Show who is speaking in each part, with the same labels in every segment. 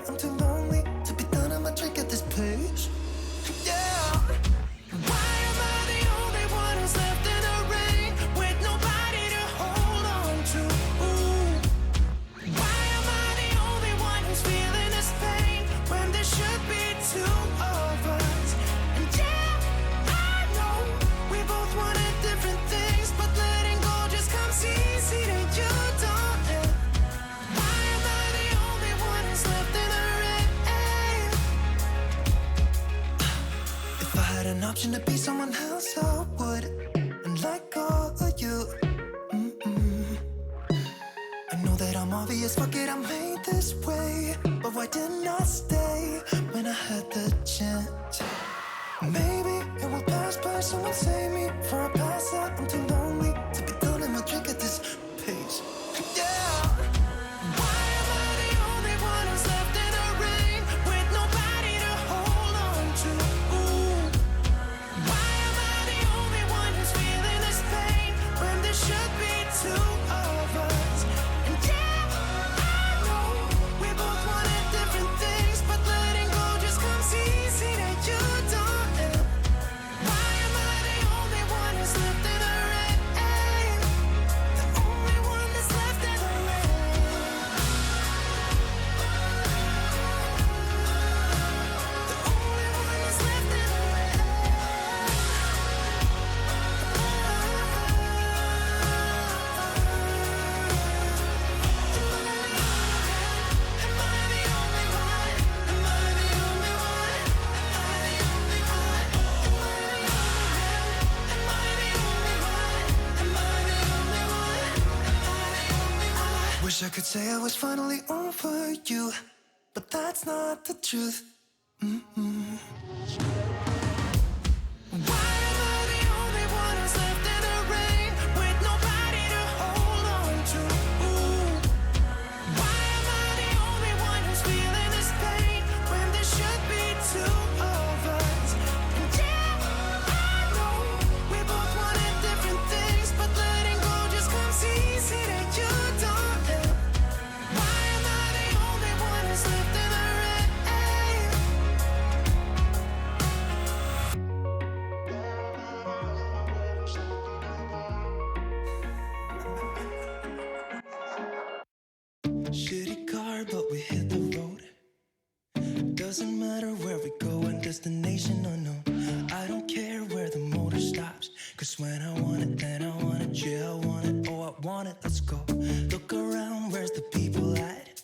Speaker 1: I'm too lonely to be done. I'ma drink at this page. Yeah. Why am I the only one who's left in the rain with nobody to hold on to? Ooh. Why am I the only one who's feeling this pain when there should be two of us? And yeah, I know we both wanted different things, but letting go just comes easy to you, don't it? Why am I the only one who's left in the rain? If I had an option to be someone else, I would, and let go of you. I know that I'm obvious, fuck it, I'm made this way. But why didn't I stay when I had the chance? Maybe it will pass by, someone save me for a pass out. I'm too lonely to be done, I'ma drink at this pace. Yeah. Why am I the only one who's left in the rain with nobody to hold on to? Ooh. Why am I the only one who's feeling this pain when there should be two of us? And yeah, I know we both wanted different things, but letting go just comes easy to you, don't it? Why am I the only one who's left in the rain? The only one that's left in the rain. The only one that's left in the rain. Am I the only one? Am I the only one? Am I the only one? Am I the only one? Am I the only one? Am I the only one? Wish I could say I was finally over you, but that's not the truth. Why am I the only one who's left in the rain with nobody to hold on to? Ooh. Why am I the only one who's feeling this pain when there should be two of us? And yeah, I know we both wanted different things, but letting go just comes easy to you, don't it? Why am I the only one who's left in the rain? Shitty car, but we hit the road. Doesn't matter where we go and destination unknown. I don't care where the motor stops, cause when I want it, then I want it. Yeah, I want it, oh I want it, let's go. Look around, where's the people at?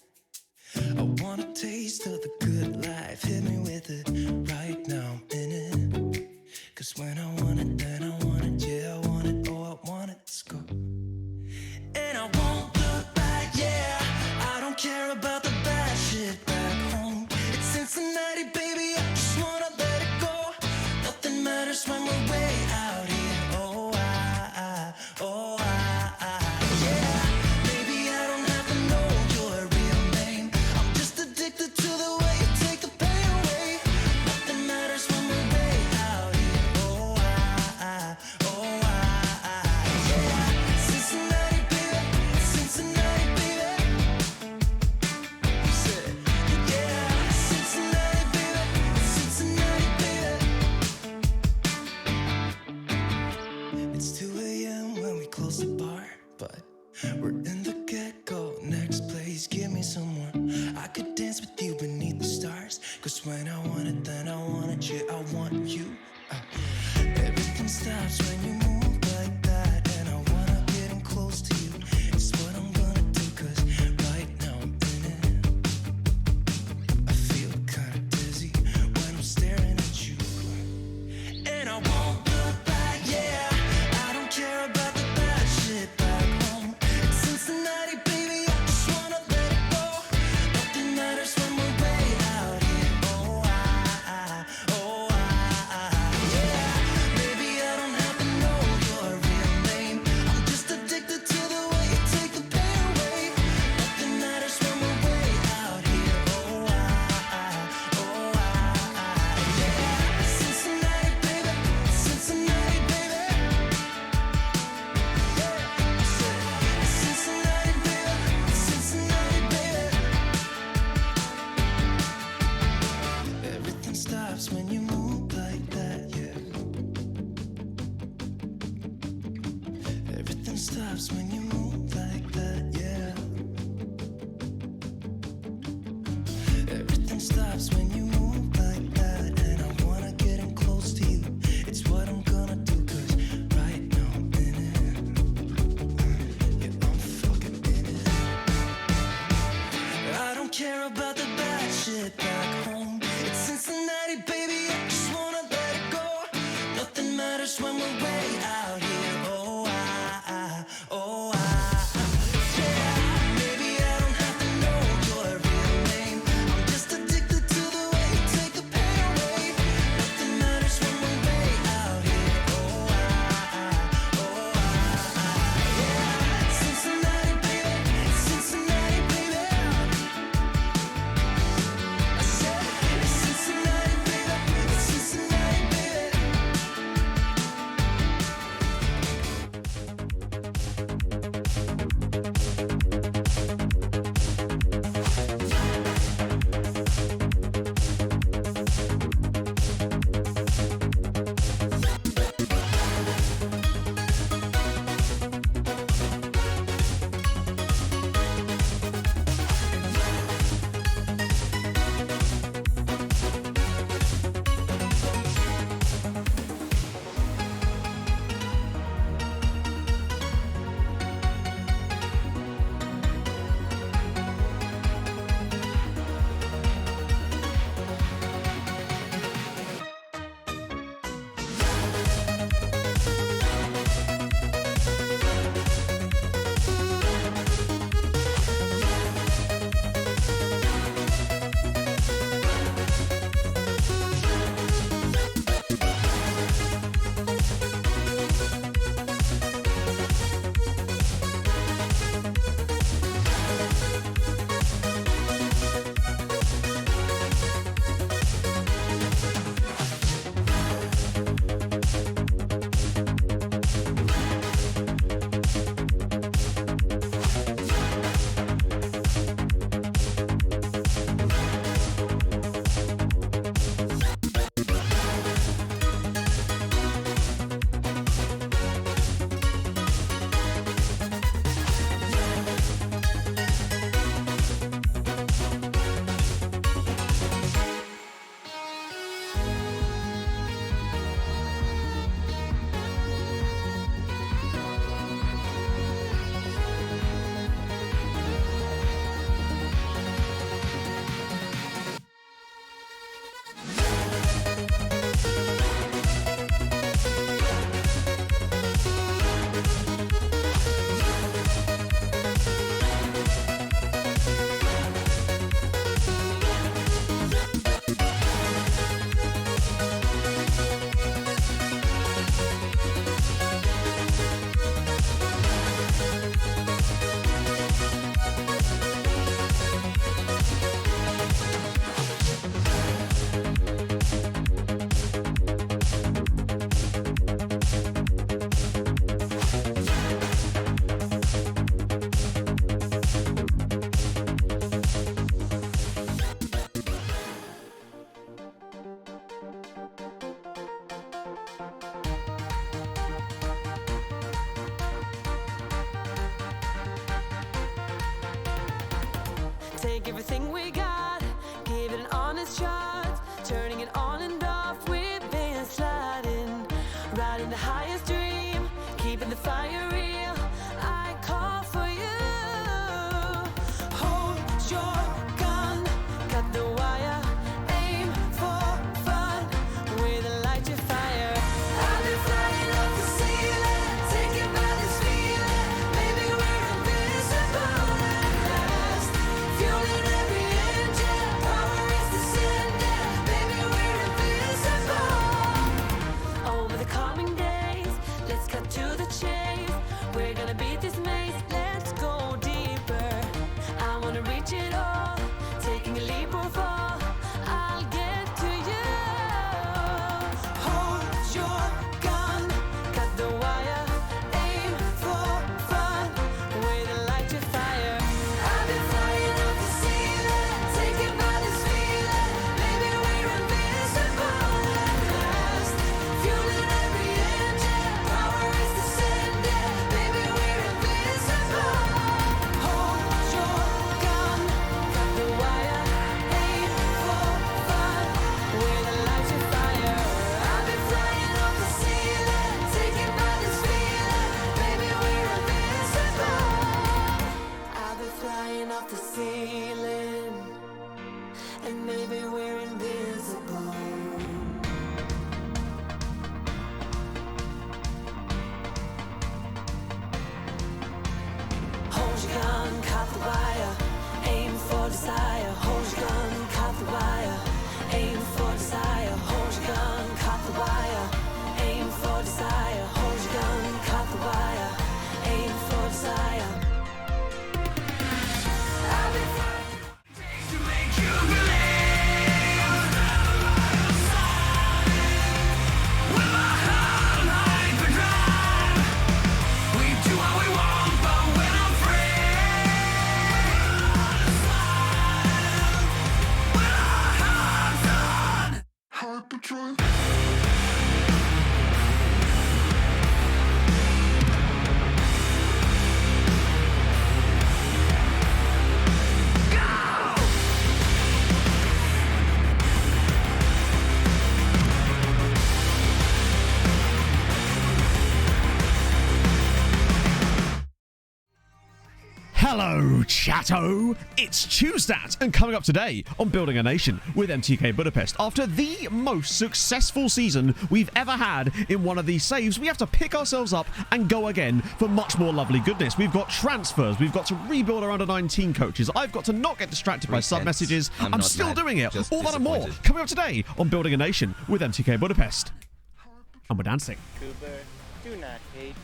Speaker 1: I want a taste of the good life. Hit me with it right now, I'm in it. Cause when I want it, then I want it. Yeah, I want it, oh I want it, let's go. And I won't look back, yeah. I don't care about the bad shit back home. It's Cincinnati, baby, I just wanna let it go. Nothing matters when we're way out here. Oh, yeah. Baby, I don't have to know your real name. I'm just addicted to the way you take the pain away. Nothing matters when we're way out here. Oh, yeah. Cincinnati, baby, Cincinnati, baby. Said, yeah, Cincinnati, baby, Cincinnati, baby. It's 2 a.m. when we close the bar, but we're in the get-go. Next place, give me some more. I could dance with you beneath the stars, cause when I want it, then I want it. Yeah, I want you. Everything stops when you move like that, and I wanna get in close to you. It's what I'm gonna do, cause right now I'm in it. I feel kinda dizzy when I'm staring at you. And I won't look back, yeah. I don't care about the bad shit back home. It's Cincinnati, baby, I just wanna let it go. Nothing matters when we're way out here. Oh, yeah. Baby, I don't have to know stops when you move like that, yeah. Everything stops when you move like that, and I wanna get in close to you. It's what I'm gonna do, 'cause right now I'm in it. Yeah, I'm fucking in it. I don't care about the bad shit back home. It's Cincinnati, baby, I just wanna let it go. Nothing matters when we're way out here. Oh, yeah. Maybe I don't have to know your real name. I'm just addicted to the way you take the pain away. Nothing matters when we're way out here. Oh, yeah. Cincinnati, baby, Cincinnati, baby. I said, Cincinnati, baby, Cincinnati, baby.
Speaker 2: Take everything we got, give it an honest shot, turning it on and off, we've been sliding, riding the highest dream, keeping the fire real. I call for you. Hold your gun, cut the wire, aim for fun, with a light your fire. I've been flying up the ceiling, taken by this feeling. Maybe we're invisible at last, fueling every
Speaker 1: try.
Speaker 3: Hello, chatto! It's Tuesday, and coming up today on Building a Nation with MTK Budapest. After the most successful season we've ever had in one of these saves, we have to pick ourselves up and go again for much more lovely goodness. We've got transfers, we've got to rebuild our under-19 coaches, I've got to not get distracted by sub-messages, I'm still mad, doing it, all that and more. Coming up today on Building a Nation with MTK Budapest. And we're dancing.
Speaker 4: Cooper, do not hate me.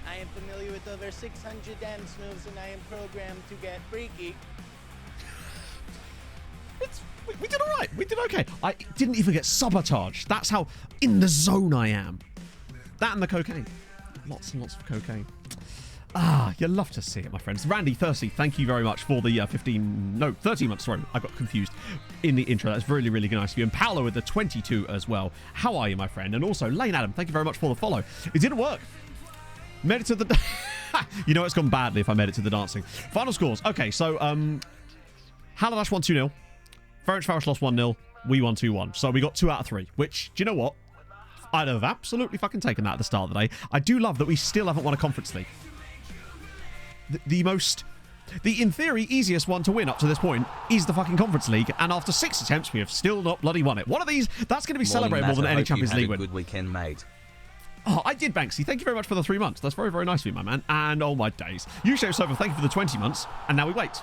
Speaker 4: I am familiar with over 600 dance moves and I am programmed to get freaky.
Speaker 3: We did all right. We did okay. I didn't even get sabotaged. That's how in the zone I am. That and the cocaine. Lots and lots of cocaine. Ah, you love to see it, my friends. Randy Thirsty, thank you very much for the 13 months. Sorry, I got confused in the intro. That's really, really nice of you. And Paolo with the 22 as well. How are you, my friend? And also, Lane Adam, thank you very much for the follow. It didn't work. Made it to the... You know it's gone badly if I made it to the dancing. Final scores. Okay, so Haladash won 2-0. Ferencváros lost 1-0. We won 2-1. So we got 2 out of 3, which, do you know what? I'd have absolutely fucking taken that at the start of the day. I do love that we still haven't won a Conference League. The, in theory, easiest one to win up to this point is the fucking Conference League, and after 6 attempts, we have still not bloody won it. One of these, that's going to be celebrated more than any Champions League win.
Speaker 5: Good weekend, mate.
Speaker 3: Oh, I did, Banksy. Thank you very much for the 3 months. That's very, very nice of you, my man. And oh my days. You show Sofa, thank you for the 20 months. And now we wait.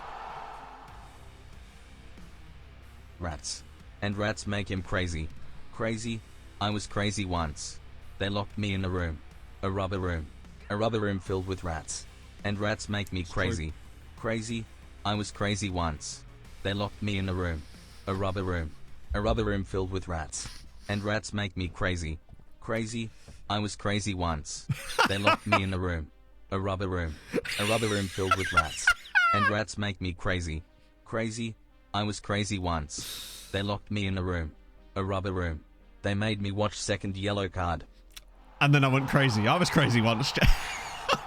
Speaker 5: Rats. And rats make him crazy. Crazy? I was crazy once. They locked me in a room. A rubber room. A rubber room filled with rats. And rats make me crazy. Crazy? I was crazy once. They locked me in a room. A rubber room. A rubber room filled with rats. And rats make me crazy. Crazy? I was crazy once. They locked me in a room. A rubber room. A rubber room filled with rats. And rats make me crazy. Crazy? I was crazy once. They locked me in a room. A rubber room. They made me watch SecondYellowCard.
Speaker 3: And then I went crazy. I was crazy once.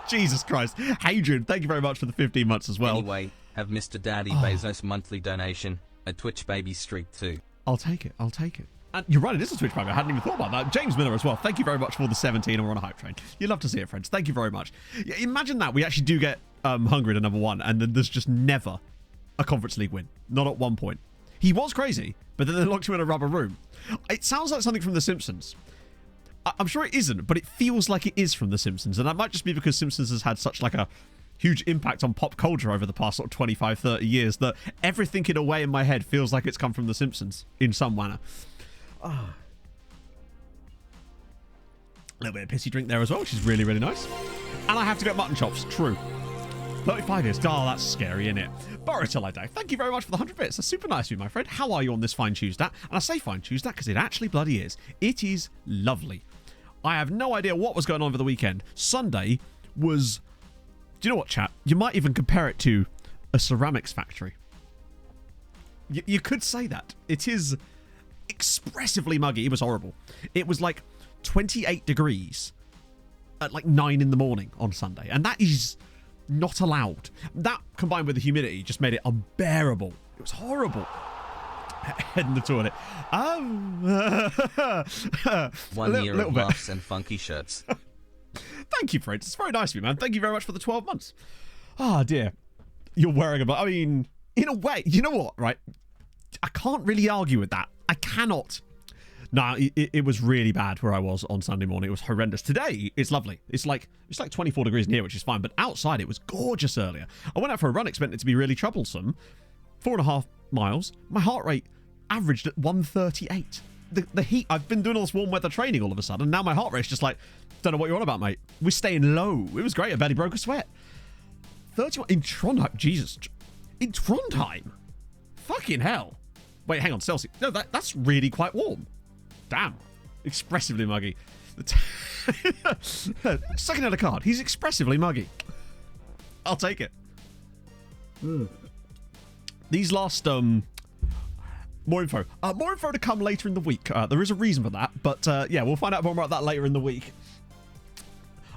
Speaker 3: Jesus Christ. Hadrian, thank you very much for the 15 months as well.
Speaker 5: Anyway, have Mr. Daddy Bezos monthly donation. A Twitch baby streak too.
Speaker 3: I'll take it. I'll take it. And you're right, it is a Twitch baby. I hadn't even thought about that. James Miller as well. Thank you very much for the 17, and we're on a hype train. You love to see it, friends. Thank you very much. Yeah, imagine that. We actually do get Hungary to number 1, and then there's just never a Conference League win. Not at one point. He was crazy, but then they locked him in a rubber room. It sounds like something from The Simpsons. I'm sure it isn't, but it feels like it is from The Simpsons. And that might just be because Simpsons has had such like a huge impact on pop culture over the past sort of 25, 30 years that everything in a way in my head feels like it's come from The Simpsons in some manner. A little bit of pissy drink there as well, which is really, really nice. And I have to get mutton chops. True. 35 years. Oh, that's scary, isn't it? Boratolide, thank you very much for the 100 bits. That's super nice of you, my friend. How are you on this fine Tuesday? And I say fine Tuesday because it actually bloody is. It is lovely. I have no idea what was going on over the weekend. Sunday was... Do you know what, chat? You might even compare it to a ceramics factory. You could say that. It is expressively muggy. It was horrible. It was like 28 degrees at like 9 in the morning on Sunday. And that is not allowed. That combined with the humidity just made it unbearable. It was horrible. Head in the toilet.
Speaker 5: 1 year of laughs and funky shirts.
Speaker 3: Thank you, Fred. It's very nice of you, man. Thank you very much for the 12 months. Oh, dear. You're wearing a... I mean, in a way, you know what, right? I can't really argue with that. I cannot. No, it was really bad where I was on Sunday morning. It was horrendous. Today, it's lovely. It's like 24 degrees in here, which is fine. But outside, it was gorgeous earlier. I went out for a run, expecting it to be really troublesome. 4.5 miles. My heart rate averaged at 138. The heat, I've been doing all this warm weather training all of a sudden. Now my heart rate's just like, don't know what you're on about, mate. We're staying low. It was great. I barely broke a sweat. 31 in Trondheim. Jesus. In Trondheim? Fucking hell. Wait, hang on. Celsius. No, that's really quite warm. Damn. Expressively muggy. SecondYellowCard. He's expressively muggy. I'll take it. These last More info. More info to come later in the week. There is a reason for that, but yeah, we'll find out more about that later in the week.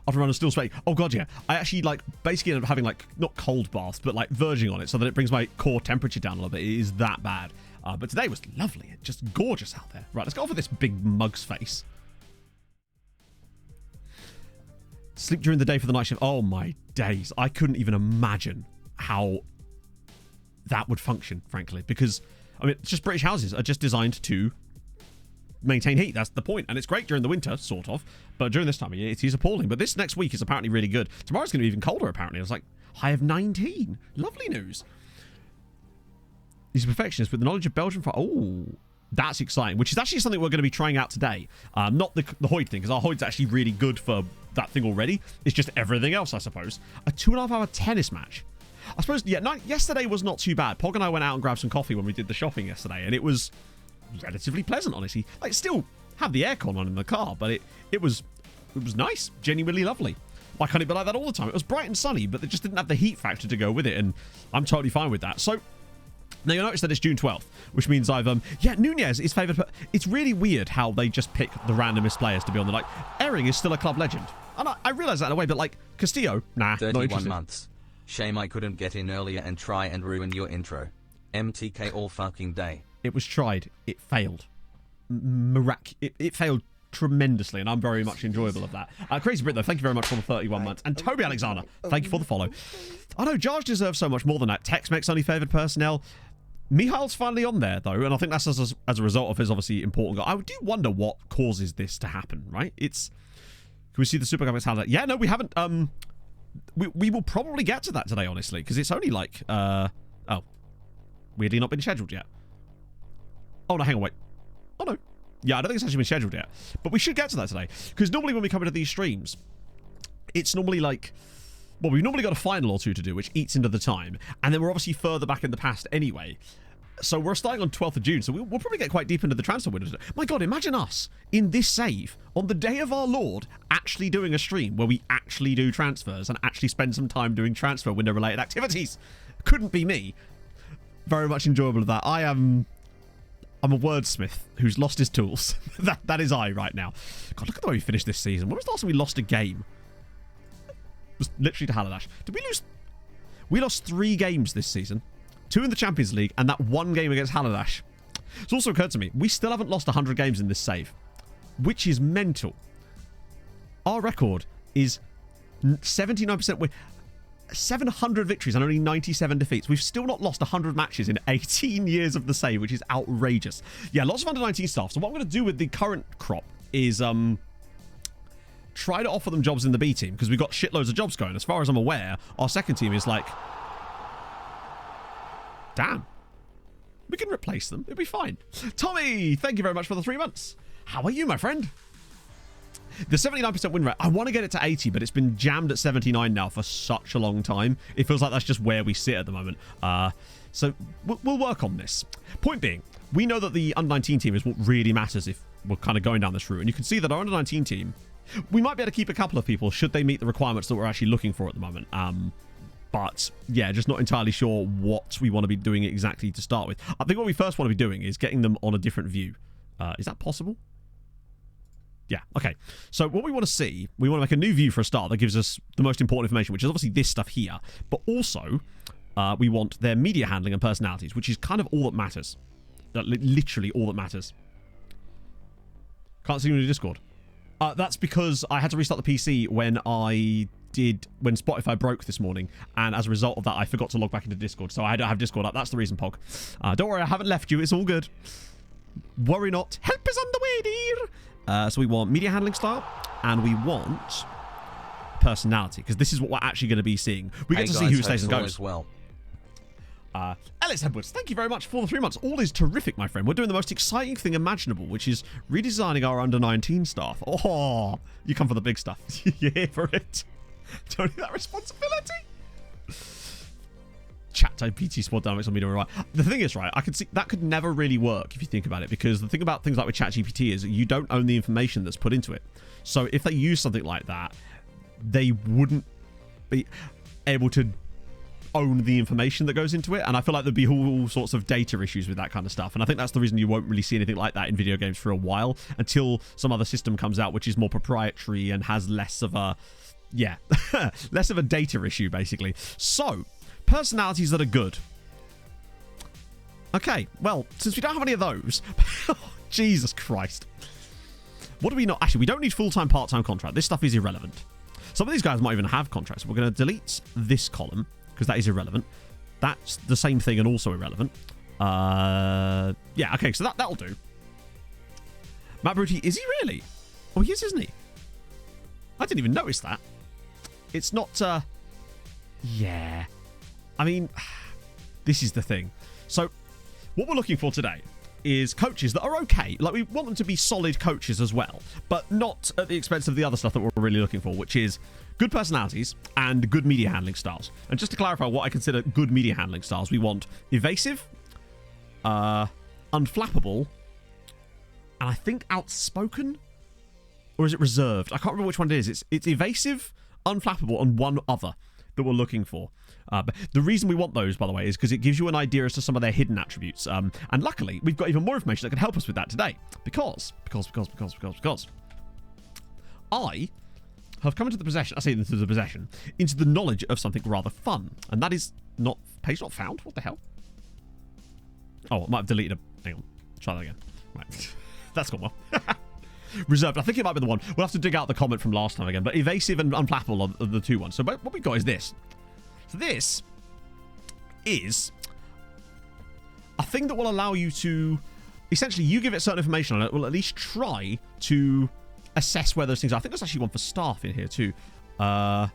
Speaker 3: After running still sweaty. Oh god, yeah. I actually like basically ended up having like not cold baths, but like verging on it so that it brings my core temperature down a little bit. It is that bad. But today was lovely. Just gorgeous out there. Right, let's go for this big mug's face. Sleep during the day for the night shift. Oh my days. I couldn't even imagine how that would function, frankly, because I mean, it's just British houses are just designed to maintain heat. That's the point. And it's great during the winter, sort of. But during this time of year, it is appalling. But this next week is apparently really good. Tomorrow's going to be even colder, apparently. It's like high of 19. Lovely news. He's a perfectionist with the knowledge of Belgian fire. Oh, that's exciting. Which is actually something we're going to be trying out today. Not the Hoyd thing, because our Hoyd's actually really good for that thing already. It's just everything else, I suppose. A 2.5-hour tennis match. I suppose, yeah, yesterday was not too bad. Pog and I went out and grabbed some coffee when we did the shopping yesterday, and it was relatively pleasant, honestly. Like, still have the aircon on in the car, but it was nice, genuinely lovely. Why can't it be like that all the time? It was bright and sunny, but they just didn't have the heat factor to go with it, and I'm totally fine with that. So now you'll notice that it's June 12th, which means I've yeah, Nunez is favoured. It's really weird how they just pick the randomest players to be on the, like, Ehring is still a club legend, and I realise that in a way, but like Castillo, nah, not
Speaker 5: 31
Speaker 3: interested.
Speaker 5: months. Shame I couldn't get in earlier and try and ruin your intro. MTK all fucking day.
Speaker 3: It was tried. It failed. It failed tremendously, and I'm very much enjoyable of that. Crazy Brit, though, thank you very much for the 31 months. And Toby Alexander, thank you for the follow. I know Jarge deserves so much more than that. Tex-Mex only favoured personnel. Mihail's finally on there, though, and I think that's as a result of his obviously important goal. I do wonder what causes this to happen, right? It's... Can we see the Super Cup highlight? Yeah, no, we haven't... We will probably get to that today, honestly, because it's only like... oh. Weirdly not been scheduled yet. Oh, no, hang on, wait. Oh, no. Yeah, I don't think it's actually been scheduled yet. But we should get to that today. Because normally when we come into these streams, it's normally like... Well, we've normally got a final or two to do, which eats into the time. And then we're obviously further back in the past anyway. So we're starting on 12th of June, so we'll probably get quite deep into the transfer window today. My God, imagine us, in this save, on the day of our Lord, actually doing a stream where we actually do transfers and actually spend some time doing transfer window-related activities. Couldn't be me. Very much enjoyable of that. I'm a wordsmith who's lost his tools. that is I right now. God, look at the way we finished this season. When was the last time we lost a game? It was literally to Haladash. Did we lose? We lost 3 games this season. 2 in the Champions League, and that 1 game against Haladash. It's also occurred to me, we still haven't lost 100 games in this save, which is mental. Our record is 79% win, 700 victories and only 97 defeats. We've still not lost 100 matches in 18 years of the save, which is outrageous. Yeah, lots of under-19 staff. So what I'm going to do with the current crop is try to offer them jobs in the B team, because we've got shitloads of jobs going. As far as I'm aware, our second team is like... Damn. We can replace them. It'll be fine. Tommy, thank you very much for the 3 months. How are you, my friend? The 79% win rate. I want to get it to 80, but it's been jammed at 79 now for such a long time. It feels like that's just where we sit at the moment. So we'll work on this. Point being, we know that the under-19 team is what really matters if we're kind of going down this route. And you can see that our under-19 team, we might be able to keep a couple of people should they meet the requirements that we're actually looking for at the moment. But, yeah, just not entirely sure what we want to be doing exactly to start with. I think what we first want to be doing is getting them on a different view. Is that possible? Yeah, okay. So what we want to see, we want to make a new view for a start that gives us the most important information, which is obviously this stuff here. But also, we want their media handling and personalities, which is kind of all that matters. Literally all that matters. Can't see you in the Discord. That's because I had to restart the PC when Spotify broke this morning, and as a result of that I forgot to log back into Discord, so I don't have Discord up. That's the reason, Pog. Don't worry, I haven't left you, it's all good. Worry not. Help is on the way, dear. So we want media handling style, and we want personality, because this is what we're actually going to be seeing. We get to see who stays and goes.
Speaker 5: As well.
Speaker 3: Ellis Edwards, thank you very much for the 3 months. All is terrific, my friend. We're doing the most exciting thing imaginable, which is redesigning our under-19 staff. Oh, you come for the big stuff. You're here for it. Don't need that responsibility. Chat type PT Sport Dynamics on media. Right. The thing is, right, I can see that could never really work if you think about it, because the thing about things like with ChatGPT is you don't own the information that's put into it. So if they use something like that, they wouldn't be able to own the information that goes into it, and I feel like there'd be all sorts of data issues with that kind of stuff, and I think that's the reason you won't really see anything like that in video games for a while, until some other system comes out which is more proprietary and has less of a less of a data issue, basically. So, personalities that are good. Okay, well, since we don't have any of those, Jesus Christ. What do we not? Actually, we don't need full-time, part-time contract. This stuff is irrelevant. Some of these guys might even have contracts. We're going to delete this column because that is irrelevant. That's the same thing and also irrelevant. Yeah, okay, so that'll do. Matt Brutti, is he really? Oh, he is, isn't he? I didn't even notice that. It's not, yeah. I mean, this is the thing. So, what we're looking for today is coaches that are okay. Like, we want them to be solid coaches as well, but not at the expense of the other stuff that we're really looking for, which is good personalities and good media handling styles. And just to clarify what I consider good media handling styles, we want evasive, unflappable, and I think outspoken, or is it reserved? I can't remember which one it is. It's evasive, unflappable, and one other that we're looking for. But the reason we want those, by the way, is because it gives you an idea as to some of their hidden attributes. And luckily, we've got even more information that can help us with that today. Because I have come into the possession, into the knowledge of something rather fun. And that is not, page not found? What the hell? Oh, I might have deleted a, hang on, try that again. Right, that's gone well. Reserved, I think it might be the one. We'll have to dig out the comment from last time again. But evasive and unflappable are the two ones. So what we've got is this. So this is a thing that will allow you to, essentially, you give it certain information on it, will at least try to assess where those things are. I think there's actually one for staff in here too. Although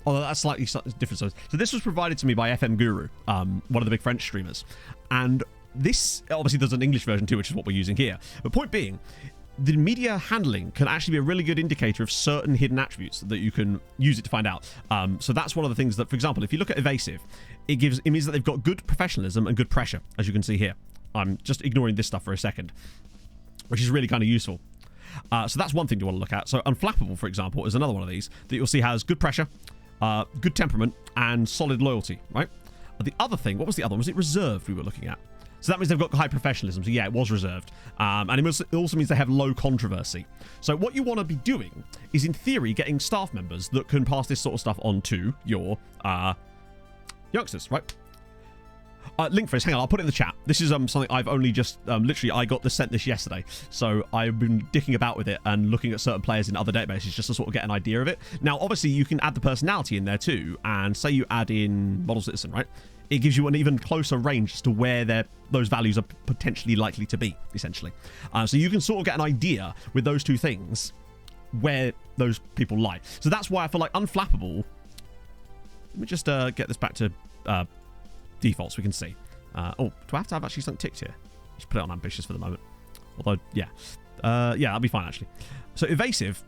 Speaker 3: that's slightly different. So this was provided to me by FM Guru, one of the big French streamers. And this, obviously there's an English version too, which is what we're using here. But point being, the media handling can actually be a really good indicator of certain hidden attributes that you can use it to find out. So that's one of the things that, for example, if you look at evasive, it means that they've got good professionalism and good pressure, as you can see here. I'm just ignoring this stuff for a second, which is really kind of useful. So that's one thing you want to look at. So unflappable, for example, is another one of these that you'll see has good pressure, good temperament, and solid loyalty, right? The other thing, what was the other one? Was it reserved we were looking at? So that means they've got high professionalism. So yeah, it was reserved. And it also means they have low controversy. So what you want to be doing is, in theory, getting staff members that can pass this sort of stuff on to your youngsters, right? Link for this, hang on, I'll put it in the chat. This is something I've only just, literally, I got sent this yesterday. So I've been dicking about with it and looking at certain players in other databases just to sort of get an idea of it. Now, obviously, you can add the personality in there too. And say you add in Model Citizen, right? It gives you an even closer range as to where those values are potentially likely to be, essentially. So you can sort of get an idea with those two things where those people lie. So that's why I feel like unflappable. Let me just get this back to default so we can see. Oh, do I have to have actually something ticked here? Just put it on ambitious for the moment. Although, yeah. Yeah, that'll be fine, actually. So evasive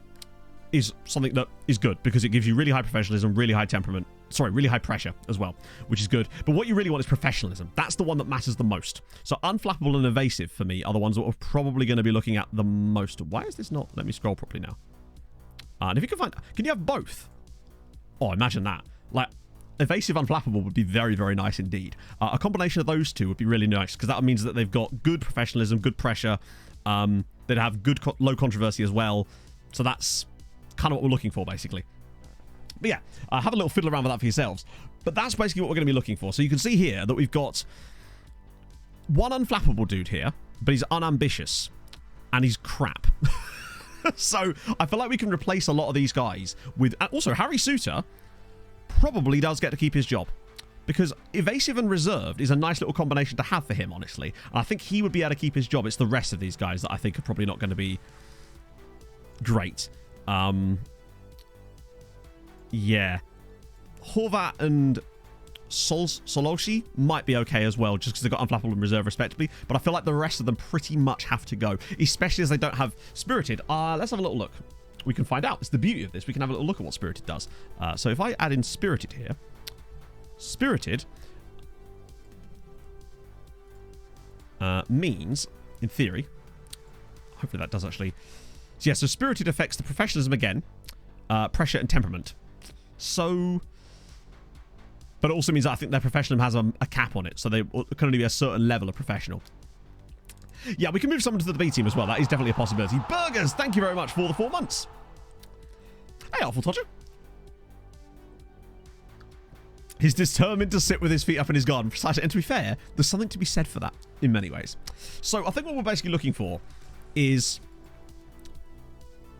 Speaker 3: is something that is good because it gives you really high professionalism, really high temperament. Sorry, really high pressure as well, which is good. But what you really want is professionalism. That's the one that matters the most. So unflappable and evasive for me are the ones that we're probably going to be looking at the most. Why is this not? Let me scroll properly now. And if you can find, can you have both? Oh, imagine that. Like, evasive, unflappable would be very, very nice indeed. A combination of those two would be really nice because that means that they've got good professionalism, good pressure. They'd have good low controversy as well. So that's kind of what we're looking for, basically. But yeah, have a little fiddle around with that for yourselves. But that's basically what we're going to be looking for. So you can see here that we've got one unflappable dude here, but he's unambitious and he's crap. So I feel like we can replace a lot of these guys with... Also, Harry Suter probably does get to keep his job because evasive and reserved is a nice little combination to have for him, honestly. And I think he would be able to keep his job. It's the rest of these guys that I think are probably not going to be great. Yeah. Horvat and Soloshi might be okay as well, just because they've got unflappable and reserve respectively. But I feel like the rest of them pretty much have to go, especially as they don't have Spirited. Let's have a little look. We can find out. It's the beauty of this. We can have a little look at what Spirited does. So if I add in Spirited here, Spirited means, in theory, hopefully that does actually... So yeah, so Spirited affects the professionalism again, pressure and temperament. So But it also means that I think their professional has a cap on it. So they can only be a certain level of professional. Yeah, we can move someone to the B team as well. That is definitely a possibility. Burgers, thank you very much for the 4 months. Hey, Artful Todger. He's determined to sit with his feet up in his garden. Precisely. And to be fair, there's something to be said for that in many ways. So I think what we're basically looking for is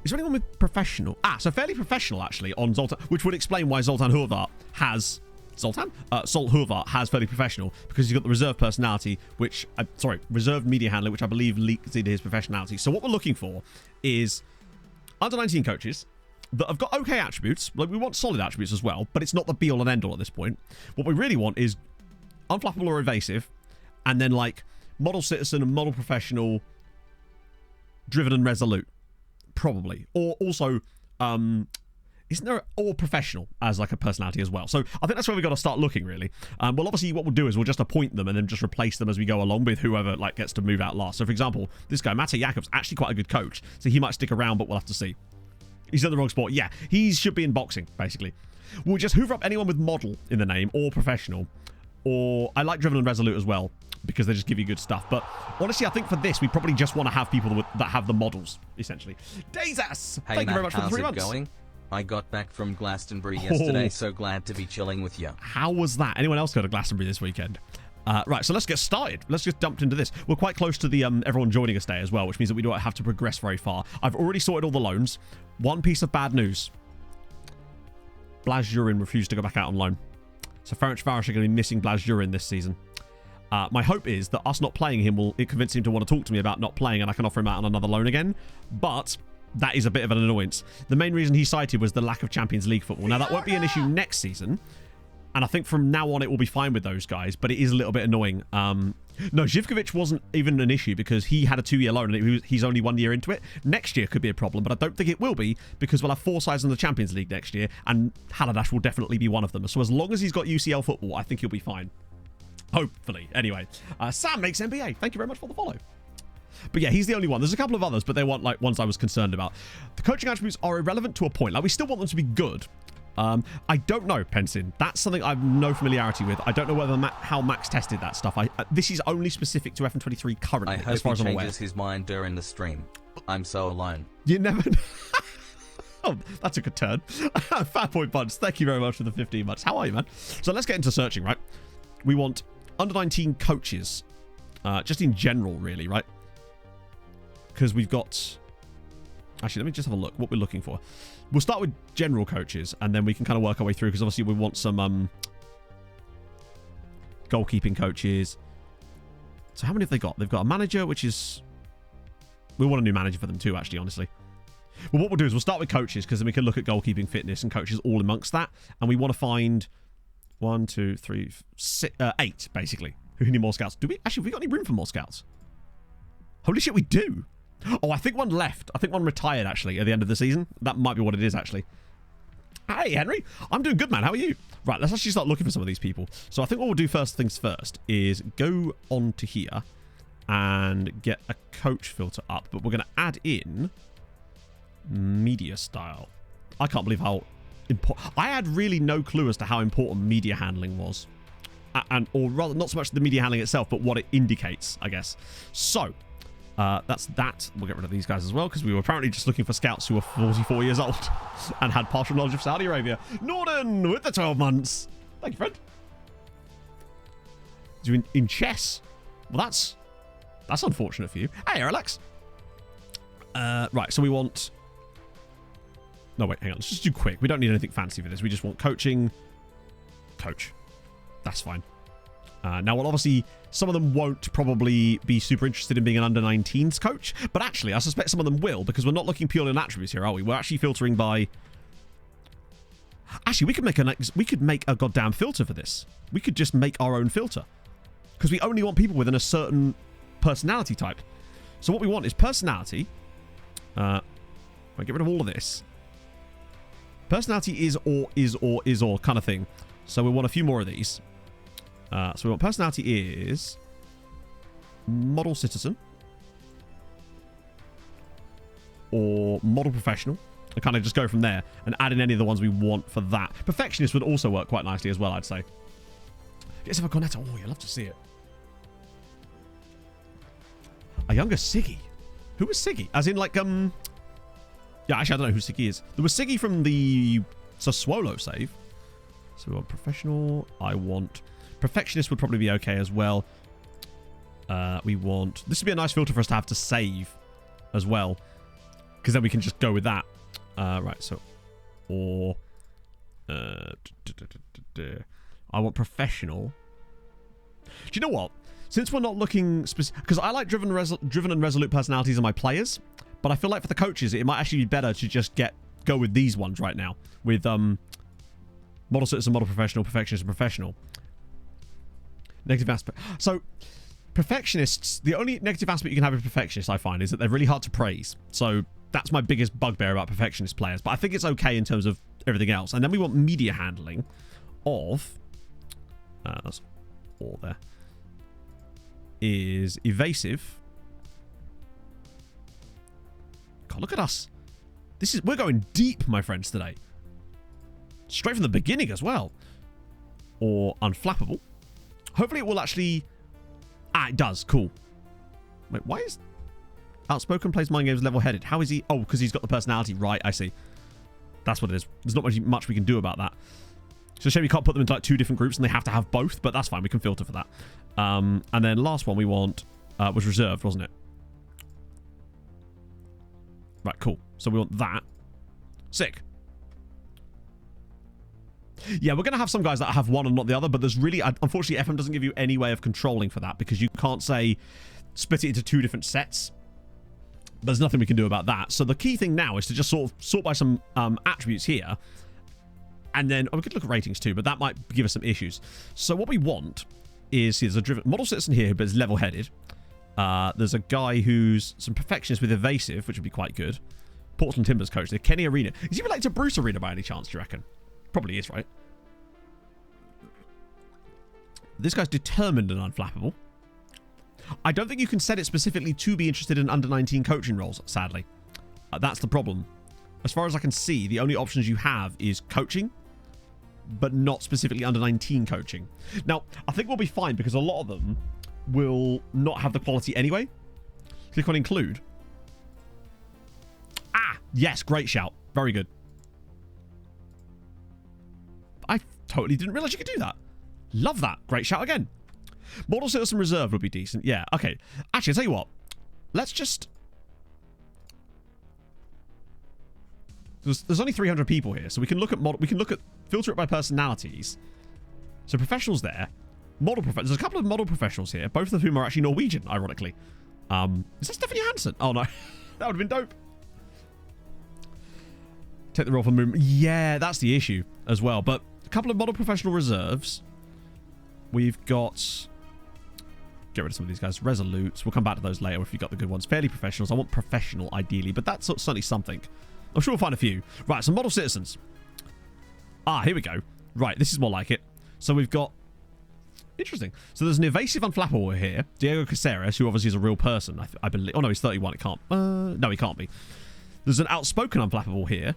Speaker 3: there anyone with professional? So fairly professional actually on Zoltan, which would explain why Zoltan Hurvar has Salt Hurvar has fairly professional, because he's got the reserve personality, which reserved media handling, which I believe leaks into his professionality. So what we're looking for is under 19 coaches that have got okay attributes. Like, we want solid attributes as well, but it's not the be all and end all at this point. What we really want is unflappable or evasive, and then like model citizen and model professional, driven and resolute, probably. Or also, isn't there or professional as like a personality as well? So I think that's where we've got to start looking, really. Well, obviously what we'll do is we'll just appoint them and then just replace them as we go along with whoever like gets to move out last. So for example, this guy Mate Jakobs, actually quite a good coach, so he might stick around, but we'll have to see. He's in the wrong sport. Yeah, he should be in boxing, basically. We'll just hoover up anyone with model in the name or professional. Or I like driven and resolute as well, because they just give you good stuff. But honestly, I think for this, we probably just want to have people that have the models, essentially. Dazas!
Speaker 5: Hey,
Speaker 3: Thank you very much for the 3 months.
Speaker 5: How's it going? I got back from Glastonbury yesterday, so glad to be chilling with you.
Speaker 3: How was that? Anyone else go to Glastonbury this weekend? Right, so let's get started. Let's just jump into this. We're quite close to the everyone joining us day as well, which means that we don't have to progress very far. I've already sorted all the loans. One piece of bad news. Blaz refused to go back out on loan. So Ferenc Varos are going to be missing Blaz this season. My hope is that us not playing him will convince him to want to talk to me about not playing, and I can offer him out on another loan again. But that is a bit of an annoyance. The main reason he cited was the lack of Champions League football. Now, that won't be an issue next season, and I think from now on it will be fine with those guys, but it is a little bit annoying. No, Zivkovic wasn't even an issue because he had a 2-year loan and he's only 1 year into it. Next year could be a problem, but I don't think it will be, because we'll have 4 sides in the Champions League next year, and Haladash will definitely be one of them. So as long as he's got UCL football, I think he'll be fine. Hopefully. Anyway, Sam makes NBA. Thank you very much for the follow. But yeah, he's the only one. There's a couple of others, but they weren't like ones I was concerned about. The coaching attributes are irrelevant to a point. Like, we still want them to be good. I don't know, Pensin. That's something I have no familiarity with. I don't know whether how Max tested that stuff. This is only specific to FM23 currently,
Speaker 5: I hope
Speaker 3: as far as I'm aware.
Speaker 5: he changes his mind during the stream. I'm so alone.
Speaker 3: You never Oh, that took a turn. Fat Point Bunch, thank you very much for the 15 months. How are you, man? So let's get into searching, right? We want under 19 coaches. Just in general, really, right? Because we've got... Actually, let me just have a look what we're looking for. We'll start with general coaches, and then we can kind of work our way through, because obviously we want some goalkeeping coaches. So how many have they got? They've got a manager, which is... We want a new manager for them too, actually, honestly. Well, what we'll do is we'll start with coaches, because then we can look at goalkeeping, fitness, and coaches all amongst that. And we want to find 1, 2, 3, 6, 8, basically. Who need more scouts? Do we... Actually, have we got any room for more scouts? Holy shit, we do. Oh, I think one left. I think one retired, actually, at the end of the season. That might be what it is, actually. Hey, Henry. I'm doing good, man. How are you? Right, let's actually start looking for some of these people. So I think what we'll do first things first is go on to here and get a coach filter up. But we're going to add in media style. I can't believe how important... I had really no clue as to how important media handling was. Or rather, not so much the media handling itself, but what it indicates, I guess. So... that's that. We'll get rid of these guys as well, because we were apparently just looking for scouts who were 44 years old and had partial knowledge of Saudi Arabia. Norden with the 12 months. Thank you, friend. Is you in chess? Well, that's unfortunate for you. Hey, Alex. Right, so we want... No, wait, hang on. Let's just do quick. We don't need anything fancy for this. We just want coaching. Coach. That's fine. Now, well, obviously, some of them won't probably be super interested in being an under-19s coach, but actually, I suspect some of them will, because we're not looking purely on attributes here, are we? We're actually filtering by... Actually, we could make a goddamn filter for this. We could just make our own filter, because we only want people within a certain personality type. So what we want is personality. I'll get rid of all of this. Personality is or kind of thing. So we want a few more of these. So we want personality is model citizen or model professional and kind of just go from there and add in any of the ones we want for that. Perfectionist would also work quite nicely as well, I'd say. Yes, if I Cornetto. Oh, you'd love to see it. A younger Siggy. Who was Siggy? As in, like, yeah, actually, I don't know who Siggy is. There was Siggy from the Sassuolo save. So we want professional. I want... Perfectionist would probably be okay as well. We want... This would be a nice filter for us to have to save as well. Because then we can just go with that. Right, so... Or... I want professional. Do you know what? Since we're not looking... Because I like driven and resolute personalities in my players. But I feel like for the coaches, it might actually be better to just go with these ones right now. With model citizen, model professional, perfectionist, and professional. Negative aspect. So, perfectionists, the only negative aspect you can have with perfectionists, I find, is that they're really hard to praise. So, that's my biggest bugbear about perfectionist players. But I think it's okay in terms of everything else. And then we want media handling of... that's all there. Is evasive. God, look at us. We're going deep, my friends, today. Straight from the beginning as well. Or unflappable. Hopefully it will actually... it does. Cool. Wait, why is... Outspoken, plays mind games, level-headed. How is he... Oh, because he's got the personality. Right, I see. That's what it is. There's not much we can do about that. So shame we can't put them into like 2 different groups and they have to have both, but that's fine. We can filter for that. And then last one we want was reserved, wasn't it? Right, cool. So we want that. Sick. Yeah, we're going to have some guys that have one and not the other, but there's really... Unfortunately, FM doesn't give you any way of controlling for that because you can't say split it into 2 different sets. There's nothing we can do about that. So the key thing now is to just sort of sort by some attributes here. And then... we could look at ratings too, but that might give us some issues. So what we want is... there's a driven model citizen here, but is level-headed. There's a guy who's some perfectionist with evasive, which would be quite good. Portland Timbers coach. The Kenny Arena. Is he related to Bruce Arena by any chance, do you reckon? Probably is, right? This guy's determined and unflappable. I don't think you can set it specifically to be interested in under-19 coaching roles, sadly. That's the problem. As far as I can see, the only options you have is coaching, but not specifically under-19 coaching. Now, I think we'll be fine because a lot of them will not have the quality anyway. Click on include. Yes, great shout. Very good. I totally didn't realize you could do that. Love that. Great shout again. Model Citizen Reserve would be decent. Yeah, okay. Actually, I'll tell you what. Let's just... There's only 300 people here, so we can look at filter it by personalities. So professionals there. There's a couple of model professionals here, both of whom are actually Norwegian, ironically. Is that Stephanie Hansen? Oh no. That would have been dope. Take the role for movement. Yeah, that's the issue as well. But a couple of model professional reserves. We've got... Get rid of some of these guys. Resolutes. We'll come back to those later if you've got the good ones. Fairly professionals. I want professional, ideally. But that's certainly something. I'm sure we'll find a few. Right, some model citizens. Here we go. Right, this is more like it. So we've got... Interesting. So there's an evasive unflappable here. Diego Caceres, who obviously is a real person, I believe. Oh, no, he's 31. It can't... no, he can't be. There's an outspoken unflappable here.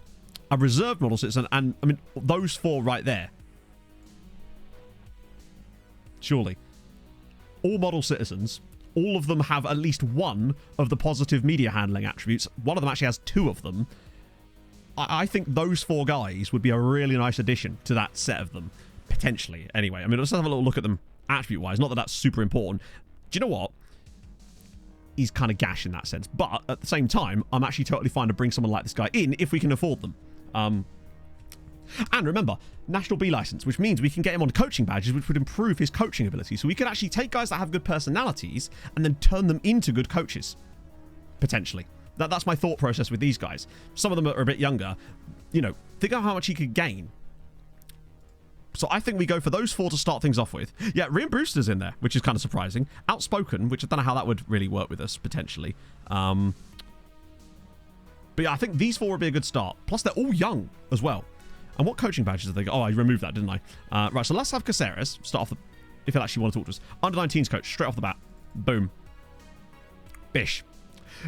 Speaker 3: A reserved model citizen. And, I mean, those 4 right there. Surely. All model citizens, all of them have at least one of the positive media handling attributes. One of them actually has 2 of them. I think those 4 guys would be a really nice addition to that set of them. Potentially, anyway. I mean, let's have a little look at them attribute-wise. Not that that's super important. Do you know what? He's kind of gash in that sense. But at the same time, I'm actually totally fine to bring someone like this guy in if we can afford them. And remember, National B license, which means we can get him on coaching badges, which would improve his coaching ability. So we could actually take guys that have good personalities and then turn them into good coaches. Potentially. That's my thought process with these guys. Some of them are a bit younger. You know, think of how much he could gain. So I think we go for those 4 to start things off with. Yeah, Rian Brewster's in there, which is kind of surprising. Outspoken, which I don't know how that would really work with us, potentially. But yeah, I think these 4 would be a good start. Plus, they're all young as well. And what coaching badges have they got? Oh, I removed that, didn't I? Right, so let's have Caceres start off the... If he'll actually want to talk to us. Under-19s coach, straight off the bat. Boom. Bish.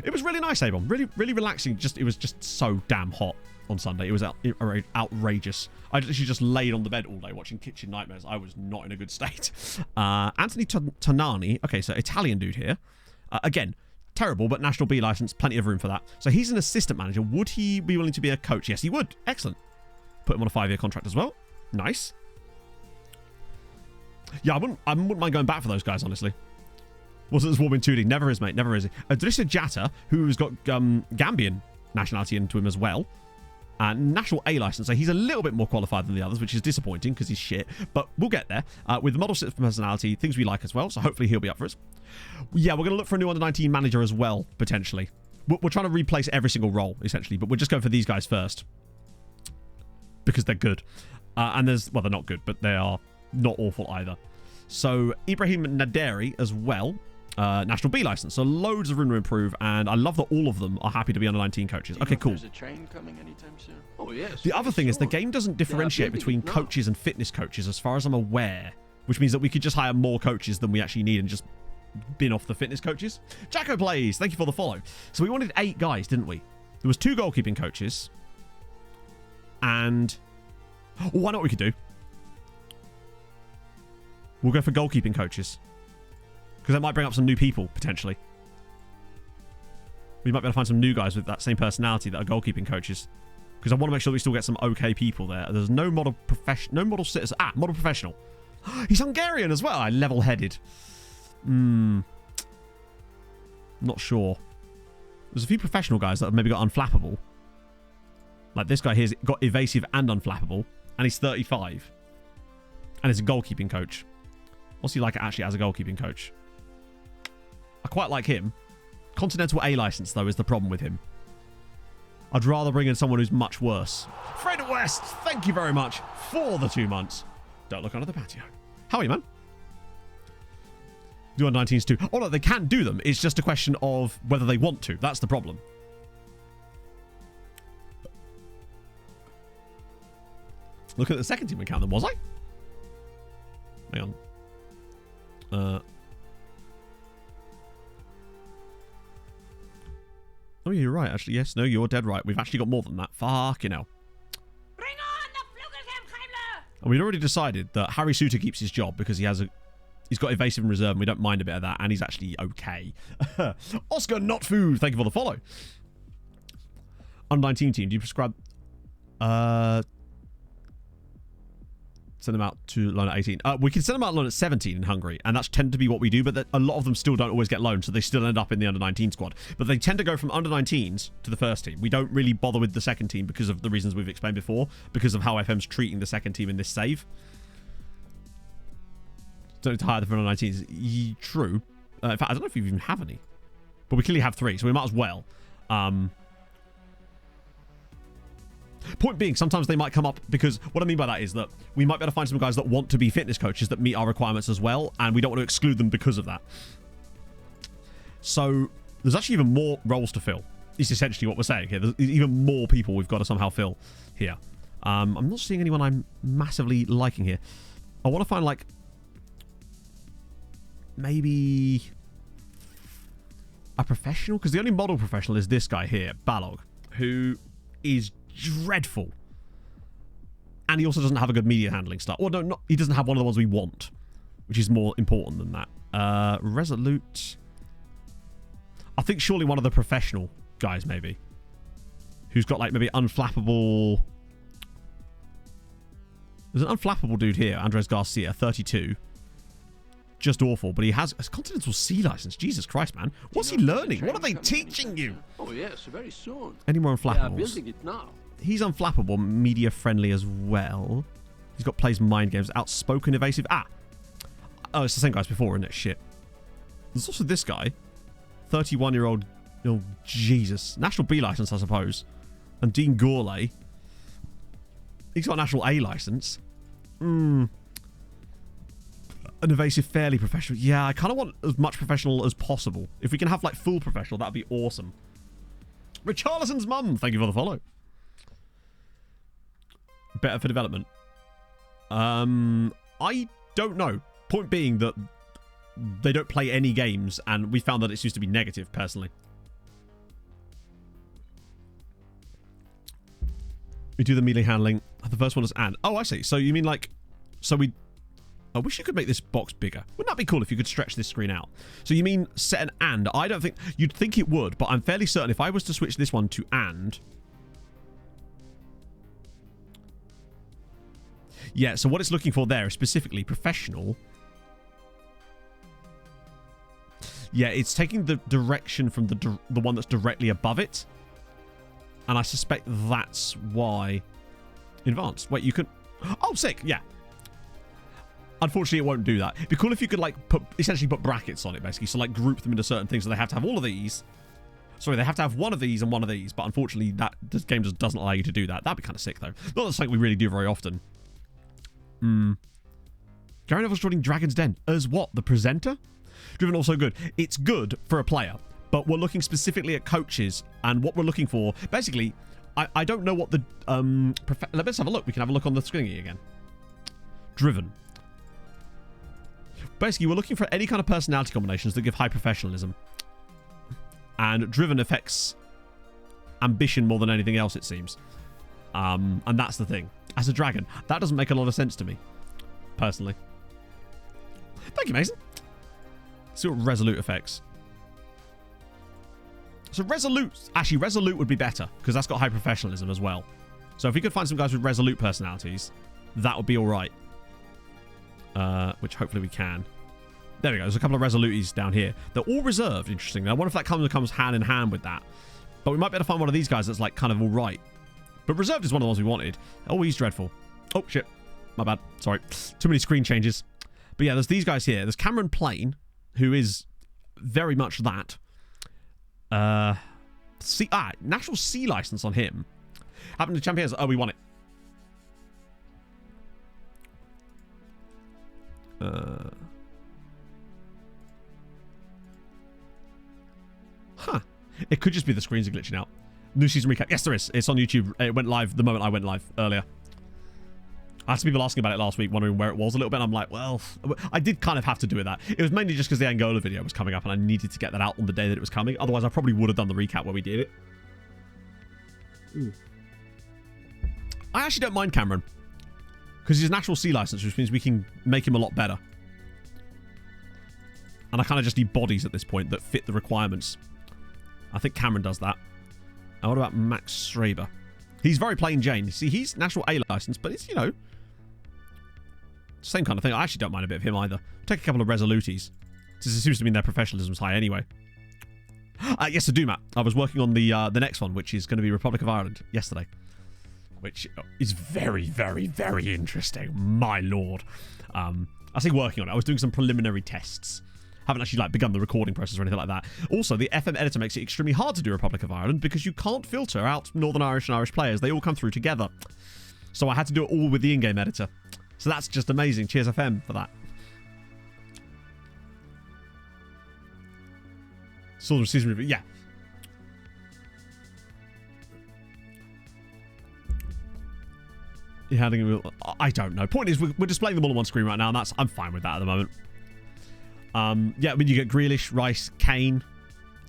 Speaker 3: It was really nice, Avon. Really, really relaxing. It was just so damn hot on Sunday. It was outrageous. I literally just laid on the bed all day watching Kitchen Nightmares. I was not in a good state. Anthony Tonani. Okay, so Italian dude here. Again, terrible, but National B license. Plenty of room for that. So he's an assistant manager. Would he be willing to be a coach? Yes, he would. Excellent. Put him on a 5-year contract as well. Nice. Yeah, I wouldn't mind going back for those guys, honestly. Wasn't as warm in 2D. Never is, mate. Never is. Idrissa Jatta, who's got Gambian nationality into him as well. National A license, so he's a little bit more qualified than the others, which is disappointing because he's shit, but we'll get there. With the model sit for personality, things we like as well, so hopefully he'll be up for us. Yeah, we're going to look for a new under-19 manager as well, potentially. We're trying to replace every single role, essentially, but we're just going for these guys first. Because they're good. And well, they're not good, but they are not awful either. So, Ibrahim Naderi as well. National B license, so loads of room to improve, and I love that all of them are happy to be under 19 coaches. Okay, cool.
Speaker 6: There's a train coming anytime soon. Oh yes.
Speaker 3: The other thing is the game doesn't differentiate between coaches and fitness coaches, as far as I'm aware, which means that we could just hire more coaches than we actually need and just bin off the fitness coaches. Jacko Plays, thank you for the follow. So we wanted 8 guys, didn't we? There was 2 goalkeeping coaches, and I know what we could do. We'll go for goalkeeping coaches. Because that might bring up some new people, potentially. We might be able to find some new guys with that same personality that are goalkeeping coaches. Because I want to make sure we still get some okay people there. There's no model citizen. Model professional. He's Hungarian as well. Level-headed. Not sure. There's a few professional guys that have maybe got unflappable. Like this guy here's got evasive and unflappable. And he's 35. And he's a goalkeeping coach. What's he like actually as a goalkeeping coach? I quite like him. Continental A license, though, is the problem with him. I'd rather bring in someone who's much worse. Fred West, thank you very much for the 2 months. Don't look under the patio. How are you, man? Do under 19s too. Oh, no, they can do them. It's just a question of whether they want to. That's the problem. Look at the second team account then, was I? Hang on. Oh, you're right, actually. Yes, no, you're dead right. We've actually got more than that. Fucking hell.
Speaker 2: Bring on the Flugelkampfheimler!
Speaker 3: And we'd already decided that Harry Suter keeps his job because he's got evasive in reserve and we don't mind a bit of that, and he's actually okay. Oscar Not Food, thank you for the follow. Under 19 team, do you prescribe send them out to loan at 18. We can send them out loan at 17 in Hungary, and that's tend to be what we do, but a lot of them still don't always get loaned, so they still end up in the under 19 squad. But they tend to go from under 19s to the first team. We don't really bother with the second team because of the reasons we've explained before, because of how FM's treating the second team in this save. Don't need to hire them for under 19s. True. In fact, I don't know if we even have any, but we clearly have 3, so we might as well. Point being, sometimes they might come up because what I mean by that is that we might be able to find some guys that want to be fitness coaches that meet our requirements as well, and we don't want to exclude them because of that. So there's actually even more roles to fill. Is essentially what we're saying here. There's even more people we've got to somehow fill here. I'm not seeing anyone I'm massively liking here. I want to find like maybe a professional, because the only model professional is this guy here, Balog, who is dreadful, and he also doesn't have a good media handling style. Well, no, he doesn't have one of the ones we want, which is more important than that. Resolute. I think surely one of the professional guys, maybe, who's got like maybe unflappable. There's an unflappable dude here, Andres Garcia, 32. Just awful, but he has a Continental C license. Jesus Christ, man. What's he learning? What are they teaching you?
Speaker 6: Oh, yes, very soon.
Speaker 3: Any more unflappables?
Speaker 6: They are building it now.
Speaker 3: He's unflappable, media friendly as well. He's got plays mind games, outspoken, evasive. Oh, it's the same guy as before, isn't it? Shit. There's also this guy, 31-year-old. Oh, Jesus. National B license, I suppose. And Dean Gourlay. He's got a National A license. An evasive, fairly professional. Yeah, I kind of want as much professional as possible. If we can have like full professional, that'd be awesome. Richarlison's mum, thank you for the follow. Better for development. I don't know. Point being that they don't play any games, and we found that it used to be negative, personally. We do the melee handling. The first one is and. Oh, I see. So you mean like... So we... I wish you could make this box bigger. Wouldn't that be cool if you could stretch this screen out? So you mean set an and. I don't think... You'd think it would, but I'm fairly certain if I was to switch this one to and... Yeah, so what it's looking for there is specifically professional. Yeah, it's taking the direction from the one that's directly above it. And I suspect that's why... Advanced. Wait, you can... Oh, sick. Yeah. Unfortunately, it won't do that. It'd be cool if you could, like, essentially put brackets on it, basically. So, like, group them into certain things. So they have to have all of these. Sorry, they have to have one of these and one of these. But unfortunately, this game just doesn't allow you to do that. That'd be kind of sick, though. Not that's something we really do very often. Gary Neville's joining Dragon's Den. As what? The presenter? Driven also good. It's good for a player. But we're looking specifically at coaches. And what we're looking for... Basically, I don't know what the... Let's have a look. We can have a look on the screen again. Driven. Basically, we're looking for any kind of personality combinations that give high professionalism. And driven affects ambition more than anything else, it seems. And that's the thing. As a dragon, that doesn't make a lot of sense to me, personally. Thank you, Mason. Let's see what resolute affects. So resolute, actually resolute would be better because that's got high professionalism as well. So if we could find some guys with resolute personalities, that would be all right. Which hopefully we can. There we go. There's a couple of resolutes down here. They're all reserved, interestingly. I wonder if that comes hand in hand with that. But we might be able to find one of these guys that's like kind of all right. But reserved is one of the ones we wanted. Oh, he's dreadful. Oh, shit. My bad. Sorry. Too many screen changes. But yeah, there's these guys here. There's Cameron Plain, who is very much that. National C license on him. Happened to champions. Oh, we won it. Huh. It could just be the screens are glitching out. New season recap. Yes, there is. It's on YouTube. It went live the moment I went live earlier. I had some people asking about it last week, wondering where it was a little bit. I'm like, well, I did kind of have to do that. It was mainly just because the Angola video was coming up and I needed to get that out on the day that it was coming. Otherwise, I probably would have done the recap where we did it. I actually don't mind Cameron. Because he's a natural C license, which means we can make him a lot better. And I kind of just need bodies at this point that fit the requirements. I think Cameron does that. And what about Max Schraber? He's very plain Jane. See, he's national A license, but it's, you know, same kind of thing. I actually don't mind a bit of him either. Take a couple of resolutes. Since it seems to mean their professionalism's high anyway. Yes, I do, Matt. I was working on the next one, which is going to be Republic of Ireland, yesterday. Which is very, very, very interesting. My lord. I say working on it. I was doing some preliminary tests. Haven't actually begun the recording process or anything like that. Also, the FM editor makes it extremely hard to do Republic of Ireland because you can't filter out Northern Irish and Irish players. They all come through together. So I had to do it all with the in-game editor. So that's just amazing. Cheers FM for that. Southern season review. Yeah. You're handing I don't know. Point is, we're displaying them all on one screen right now, and I'm fine with that at the moment. Yeah, I mean, you get Grealish, Rice, Kane,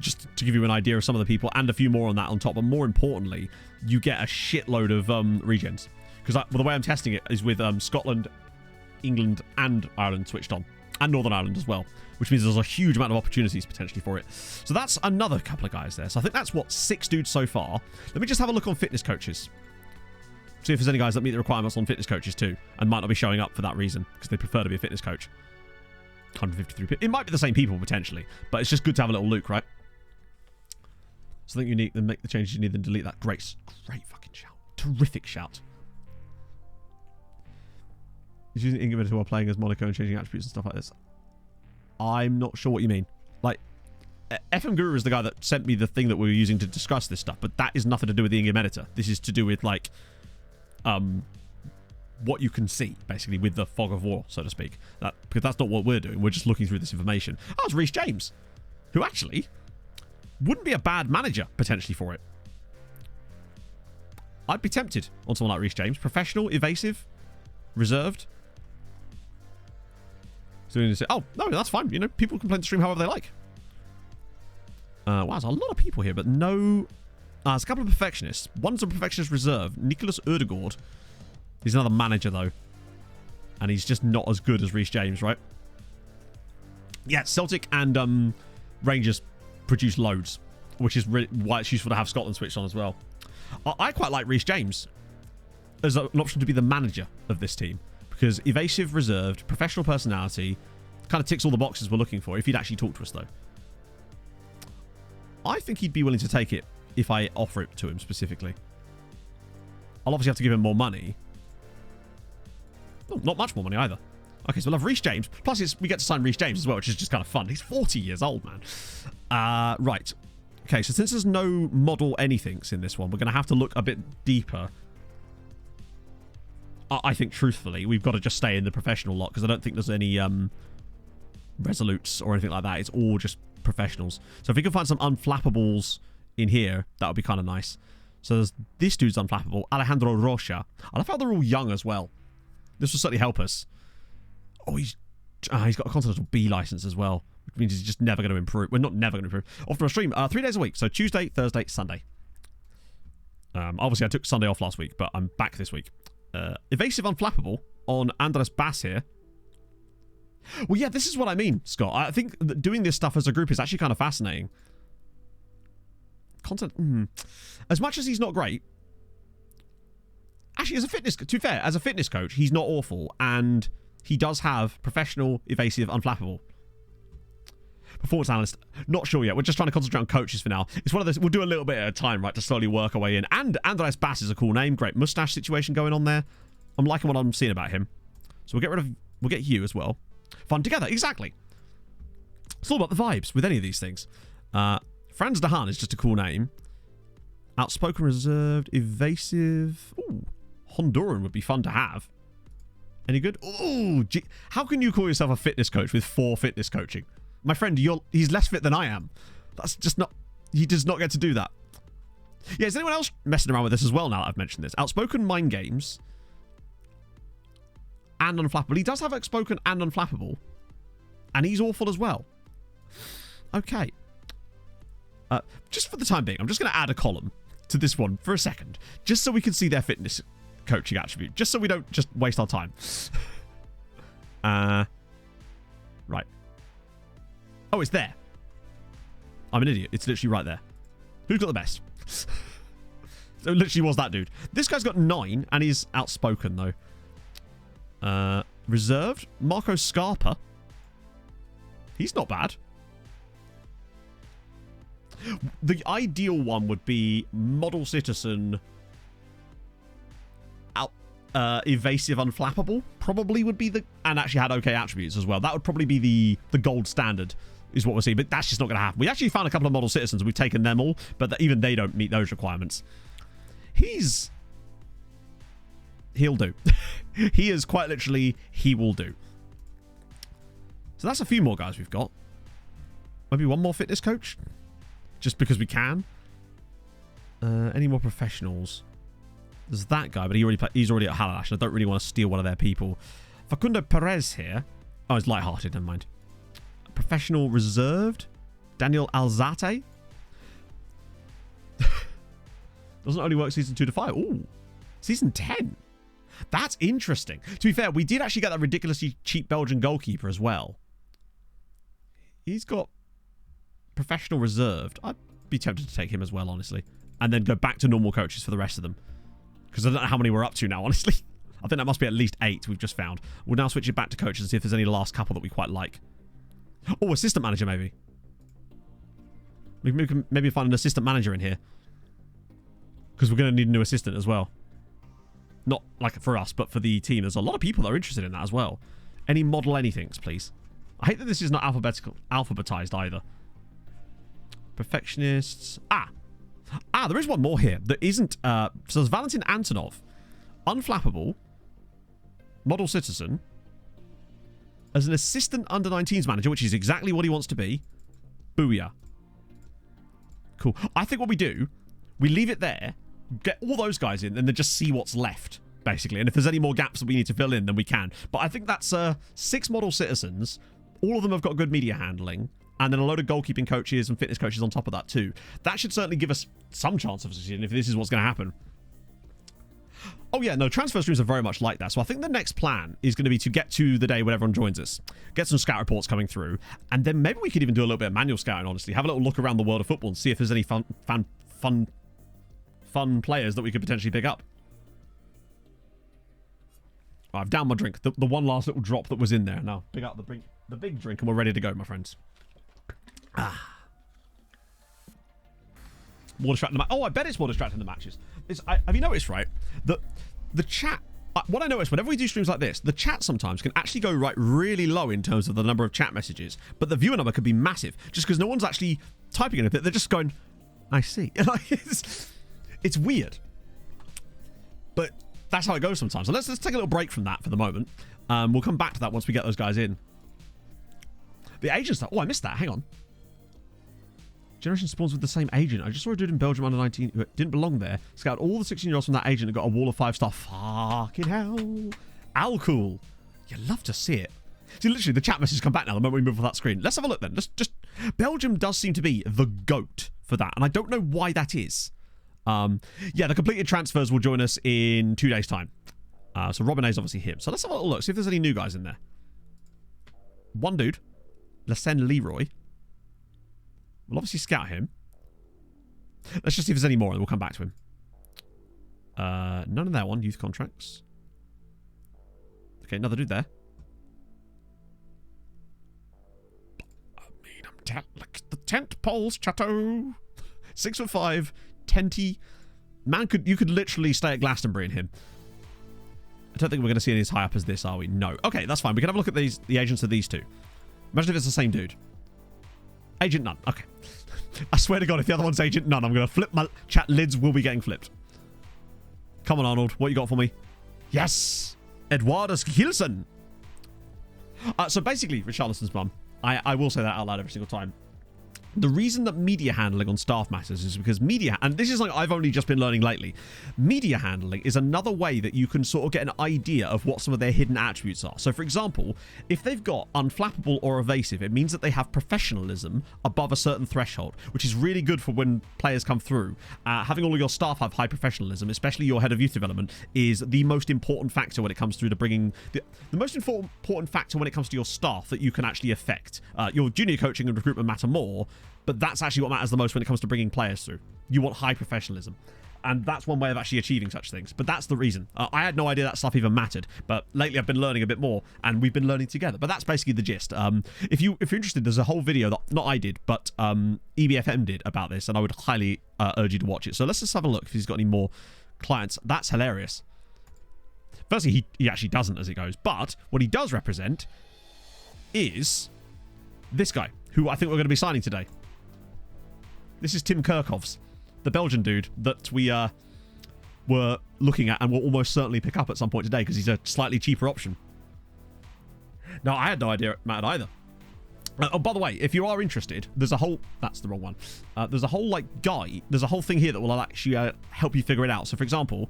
Speaker 3: just to give you an idea of some of the people, and a few more on that on top. But more importantly, you get a shitload of regens. Because the way I'm testing it is with Scotland, England, and Ireland switched on. And Northern Ireland as well. Which means there's a huge amount of opportunities potentially for it. So that's another couple of guys there. So I think that's, 6 dudes so far. Let me just have a look on fitness coaches. See if there's any guys that meet the requirements on fitness coaches too. And might not be showing up for that reason. Because they prefer to be a fitness coach. 153 people. It might be the same people potentially, but it's just good to have a little look, right? So I think you need to make the changes you need, then delete that. Great fucking shout. Terrific shout. He's using Ingrid while playing as Monaco and changing attributes and stuff like this. I'm not sure what you mean. Like, FM Guru is the guy that sent me the thing that we were using to discuss this stuff, but that is nothing to do with the in-game editor. This is to do with, like, what you can see, basically, with the fog of war, so to speak. Because that's not what we're doing. We're just looking through this information. Oh, it's Reece James, who actually wouldn't be a bad manager, potentially, for it. I'd be tempted on someone like Reece James. Professional, evasive, reserved. So you say, oh, no, that's fine. You know, people can play the stream however they like. Wow, there's a lot of people here, but no There's a couple of perfectionists. One's a perfectionist reserve. Nicholas Erdegaard. He's another manager, though. And he's just not as good as Reece James, right? Yeah, Celtic and Rangers produce loads, which is really why it's useful to have Scotland switched on as well. I quite like Reece James as an option to be the manager of this team, because evasive, reserved, professional personality, kind of ticks all the boxes we're looking for if he'd actually talk to us, though. I think he'd be willing to take it if I offer it to him specifically. I'll obviously have to give him more money. Not much more money either. Okay, so we'll have Reece James. Plus, we get to sign Reece James as well, which is just kind of fun. He's 40 years old, man. Right. Okay, so since there's no model anythings in this one, we're going to have to look a bit deeper. I think, truthfully, we've got to just stay in the professional lot, because I don't think there's any resolutes or anything like that. It's all just professionals. So if we can find some unflappables in here, that would be kind of nice. So there's this dude's unflappable, Alejandro Rocha. I love how they're all young as well. This will certainly help us. Oh, he's got a Continental B license as well, which means he's just never going to improve. We're not never going to improve. Off to a stream 3 days a week. So Tuesday, Thursday, Sunday. Obviously, I took Sunday off last week, but I'm back this week. Evasive Unflappable on Andres Bass here. Well, yeah, this is what I mean, Scott. I think that doing this stuff as a group is actually kind of fascinating. Content, as much as he's not great, actually, as a fitness, to be fair, as a fitness coach, he's not awful, and he does have professional, evasive, unflappable. Performance analyst, not sure yet. We're just trying to concentrate on coaches for now. It's one of those, we'll do a little bit at a time, right, to slowly work our way in. And Andres Bass is a cool name. Great mustache situation going on there. I'm liking what I'm seeing about him. So we'll get you as well. Fun together, exactly. It's all about the vibes with any of these things. Franz de Haan is just a cool name. Outspoken, reserved, evasive. Ooh, Honduran would be fun to have. Any good? Ooh, how can you call yourself a fitness coach with 4 fitness coaching? My friend, he's less fit than I am. That's just not... He does not get to do that. Yeah, is anyone else messing around with this as well now that I've mentioned this? Outspoken, mind games, and unflappable. He does have outspoken and unflappable. And he's awful as well. Okay. Just for the time being, I'm just going to add a column to this one for a second. Just so we can see their fitness coaching attribute. Just so we don't just waste our time. Right. Oh, it's there. I'm an idiot. It's literally right there. Who's got the best? So it literally was that dude. This guy's got 9, and he's outspoken, though. Reserved. Marco Scarpa. He's not bad. The ideal one would be model citizen, evasive, unflappable. Probably would be and actually had okay attributes as well. That would probably be the gold standard, is what we're seeing. But that's just not going to happen. We actually found a couple of model citizens. We've taken them all, but even they don't meet those requirements. He'll do. He is quite literally, he will do. So that's a few more guys we've got. Maybe one more fitness coach. Just because we can. Any more professionals? There's that guy, but he's already at Halash. I don't really want to steal one of their people. Facundo Perez here. Oh, he's lighthearted, never mind. Professional reserved. Daniel Alzate. Doesn't only work season 2 to 5. Ooh. Season 10. That's interesting. To be fair, we did actually get that ridiculously cheap Belgian goalkeeper as well. He's got professional reserved. I'd be tempted to take him as well, honestly. And then go back to normal coaches for the rest of them. Because I don't know how many we're up to now, honestly. I think that must be at least 8 we've just found. We'll now switch it back to coaches and see if there's any last couple that we quite like. Oh, assistant manager, maybe. We can maybe find an assistant manager in here. Because we're going to need a new assistant as well. Not like for us, but for the team. There's a lot of people that are interested in that as well. Any model anythings, please. I hate that this is not alphabetized either. Perfectionists. There is one more here that isn't. So there's Valentin Antonov, unflappable, model citizen, as an assistant under 19s manager, which is exactly what he wants to be. Booyah. Cool. I think what we do, we leave it there, get all those guys in, and then just see what's left, basically. And if there's any more gaps that we need to fill in, then we can. But I think that's 6 model citizens. All of them have got good media handling. and then a load of goalkeeping coaches and fitness coaches on top of that too. That should certainly give us some chance of succeeding if this is what's going to happen. Oh yeah, no, transfer streams are very much like that. So I think the next plan is going to be to get to the day when everyone joins us, get some scout reports coming through, and then maybe we could even do a little bit of manual scouting, honestly. Have a little look around the world of football and see if there's any fun players that we could potentially pick up. Oh, I've downed my drink. The one last little drop that was in there. Now, pick out the big drink and we're ready to go, my friends. More distracting. Oh, I bet it's more distracting than matches. Have you noticed, right, that the chat... What I notice whenever we do streams like this, the chat sometimes can actually go really low in terms of the number of chat messages, but the viewer number could be massive just because no one's actually typing anything. They're just going, I see. It's weird. But that's how it goes sometimes. So let's take a little break from that for the moment. We'll come back to that once we get those guys in. The agent stuff. Oh, I missed that. Hang on. Generation spawns with the same agent. I just saw a dude in Belgium under 19 who didn't belong there. Scouted all the 16-year-olds from that agent and got a wall of 5-star. Fucking hell. Al cool. You love to see it. See, literally, the chat messages come back now the moment we move off that screen. Let's have a look then. Just Belgium does seem to be the GOAT for that, and I don't know why that is. Yeah, the completed transfers will join us in 2 days' time. So Robin A is obviously him. So let's have a little look, see if there's any new guys in there. One dude. Lassen Leroy. We'll obviously scout him. Let's just see if there's any more and we'll come back to him. None of that one. Youth contracts. Okay, another dude there. Like the tent poles, Chateau. 6'5", tenty. Man, you could literally stay at Glastonbury in him. I don't think we're going to see any as high up as this, are we? No. Okay, that's fine. We can have a look at the agents of these two. Imagine if it's the same dude. Agent none. Okay. I swear to God, if the other one's agent none, I'm going to flip my chat. Lids will be getting flipped. Come on, Arnold. What you got for me? Yes. Eduardus Hilson. So basically, Richarlison's mum. I will say that out loud every single time. The reason that media handling on staff matters is because media, and this is like I've only just been learning lately, media handling is another way that you can sort of get an idea of what some of their hidden attributes are. So for example, if they've got unflappable or evasive, it means that they have professionalism above a certain threshold, which is really good for when players come through. Having all of your staff have high professionalism, especially your head of youth development, is the most important factor when it comes through to bringing the most important factor when it comes to your staff that you can actually affect. Your junior coaching and recruitment matter more, but that's actually what matters the most when it comes to bringing players through. You want high professionalism. And that's one way of actually achieving such things. But that's the reason. I had no idea that stuff even mattered. But lately I've been learning a bit more. And we've been learning together. But that's basically the gist. If you're interested, there's a whole video that not I did, but EBFM did about this. And I would highly urge you to watch it. So let's just have a look if he's got any more clients. That's hilarious. Firstly, he actually doesn't as it goes. But what he does represent is this guy, who I think we're going to be signing today. This is Tim Kirchhoffs, the Belgian dude that we were looking at and will almost certainly pick up at some point today because he's a slightly cheaper option. No, I had no idea it mattered either. Oh, by the way, if you are interested, there's a whole... That's the wrong one. There's a whole, there's a whole thing here that will actually help you figure it out. So, for example,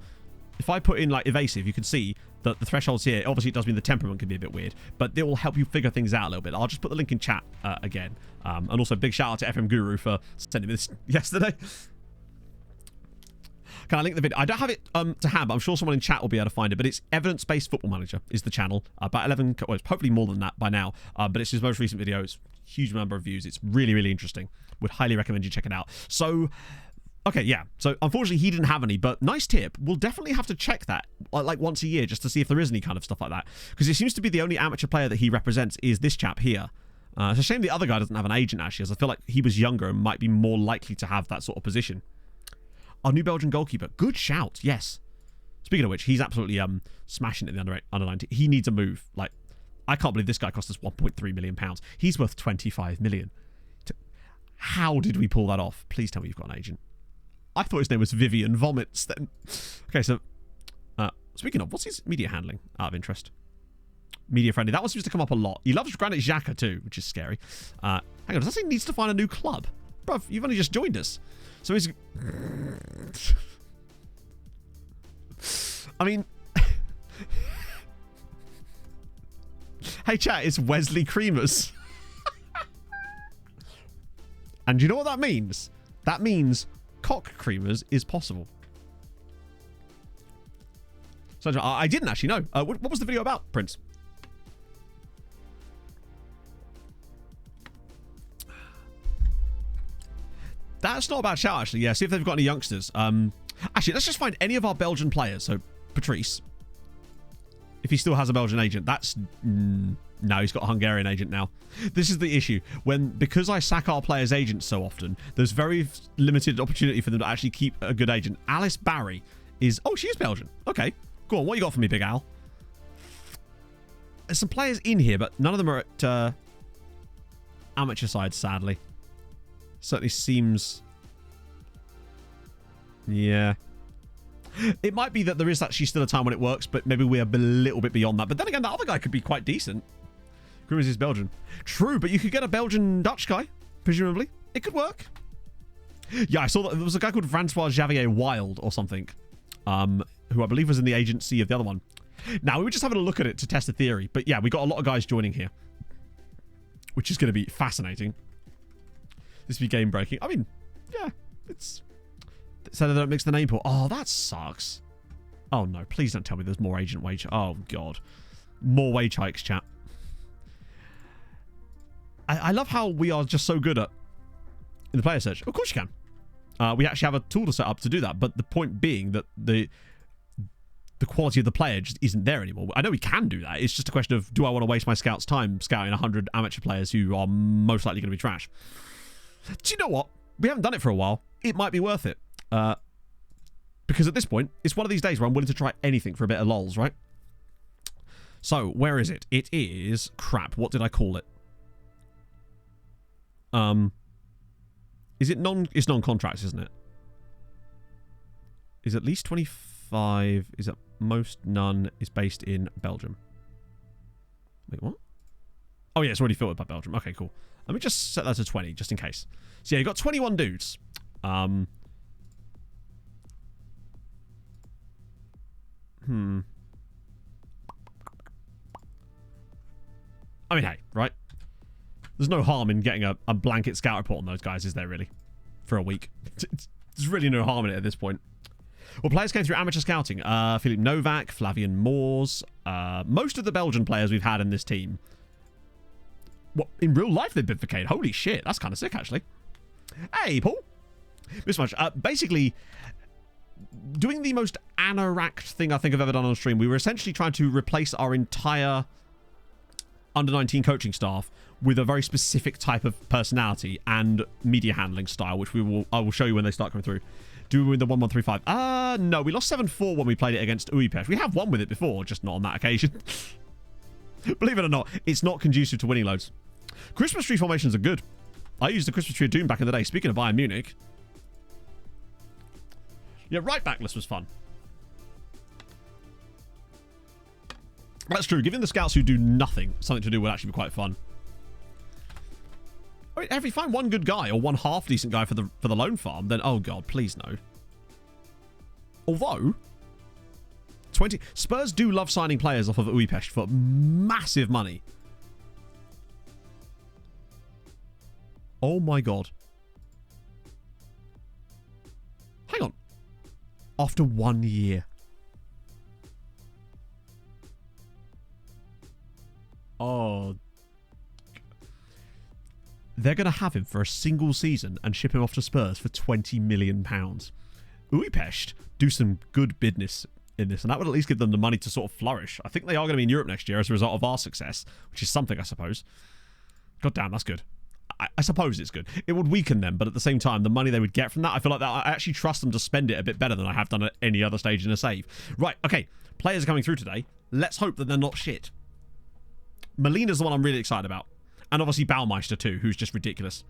Speaker 3: if I put in, evasive, you can see that the thresholds here, obviously it does mean the temperament can be a bit weird, but it will help you figure things out a little bit. I'll just put the link in chat again. And also, big shout out to FM Guru for sending me this yesterday. Can I link the video? I don't have it to hand, but I'm sure someone in chat will be able to find it. But it's Evidence-Based Football Manager is the channel. About 11, well, it's hopefully more than that by now. But it's his most recent video. It's a huge number of views. It's really, really interesting. Would highly recommend you check it out. So, okay, yeah. So, unfortunately, he didn't have any. But nice tip. We'll definitely have to check that, once a year, just to see if there is any kind of stuff like that. Because it seems to be the only amateur player that he represents is this chap here. It's a shame the other guy doesn't have an agent, actually, as I feel like he was younger and might be more likely to have that sort of position. Our new Belgian goalkeeper. Good shout, yes. Speaking of which, he's absolutely smashing it in the under 19. He needs a move. I can't believe this guy cost us £1.3 million. He's worth 25 million. How did we pull that off? Please tell me you've got an agent. I thought his name was Vivian Vomits then. Okay, so speaking of, what's his media handling out of interest? Media friendly. That one seems to come up a lot. He loves Granit Xhaka too, which is scary. Hang on, does that say he needs to find a new club? Bruv, you've only just joined us. So he's... I mean... Hey chat, it's Wesley Creamers. And you know what that means? That means cock creamers is possible. So I didn't actually know. What was the video about, Prince? That's not a bad shout, actually. Yeah, see if they've got any youngsters. Actually, let's just find any of our Belgian players. So, Patrice. If he still has a Belgian agent, that's... no, he's got a Hungarian agent now. This is the issue. Because I sack our players' agents so often, there's very limited opportunity for them to actually keep a good agent. Alice Barry is... Oh, she is Belgian. Okay. Go on, what you got for me, Big Al? There's some players in here, but none of them are at amateur side, sadly. Certainly seems... Yeah. It might be that there is actually still a time when it works, but maybe we're a little bit beyond that. But then again, that other guy could be quite decent. Grimmers is Belgian. True, but you could get a Belgian-Dutch guy, presumably. It could work. Yeah, I saw that there was a guy called Francois Javier Wild or something, who I believe was in the agency of the other one. Now, we were just having a look at it to test the theory. But yeah, we got a lot of guys joining here, which is going to be fascinating. This will be game-breaking. I mean, yeah, it's... So they don't mix the name pool. Oh, that sucks. Oh, no. Please don't tell me there's more agent wage. Oh, God. More wage hikes, chat. I love how we are just so good at... In the player search. Of course you can. We actually have a tool to set up to do that. But the point being that the quality of the player just isn't there anymore. I know we can do that. It's just a question of, do I want to waste my scout's time scouting 100 amateur players who are most likely going to be trash? Do you know what? We haven't done it for a while. It might be worth it. Because at this point, it's one of these days where I'm willing to try anything for a bit of lols, right? So, where is it? It is... Crap, what did I call it? Is it It's non-contracts, isn't it? Is at least 25... Is at most none is based in Belgium. Wait, what? Oh, yeah, it's already filtered by Belgium. Okay, cool. Let me just set that to 20, just in case. So, yeah, you got 21 dudes. I mean, hey, right? There's no harm in getting a blanket scout report on those guys, is there really? For a week. There's really no harm in it at this point. Well, players came through amateur scouting. Philippe Novak, Flavian Moors. Most of the Belgian players we've had in this team. What, in real life they've been vacated. Holy shit, that's kind of sick, actually. Hey, Paul. This much. Basically... Doing the most anoract thing I think I've ever done on stream, we were essentially trying to replace our entire under-19 coaching staff with a very specific type of personality and media handling style, which I will show you when they start coming through. Do we win the 1-1-3-5? No, we lost 7-4 when we played it against Budapest. We have won with it before, just not on that occasion. Believe it or not, it's not conducive to winning loads. Christmas tree formations are good. I used the Christmas tree of Doom back in the day. Speaking of Bayern Munich... Yeah, right backlist was fun. That's true. Giving the scouts who do nothing something to do would actually be quite fun. I mean, if we find one good guy or one half decent guy for the loan farm, then oh god, please no. Although 20 Spurs do love signing players off of Budapest for massive money. Oh my god. Hang on. After 1 year. Oh. They're going to have him for a single season and ship him off to Spurs for £20 million. Budapest do some good business in this, and that would at least give them the money to sort of flourish. I think they are going to be in Europe next year as a result of our success, which is something, I suppose. God damn, that's good. I suppose it's good. It would weaken them, but at the same time, the money they would get from that, I feel like that I actually trust them to spend it a bit better than I have done at any other stage in a save. Right, okay. Players are coming through today. Let's hope that they're not shit. Molina's the one I'm really excited about. And obviously Baumeister too, who's just ridiculous.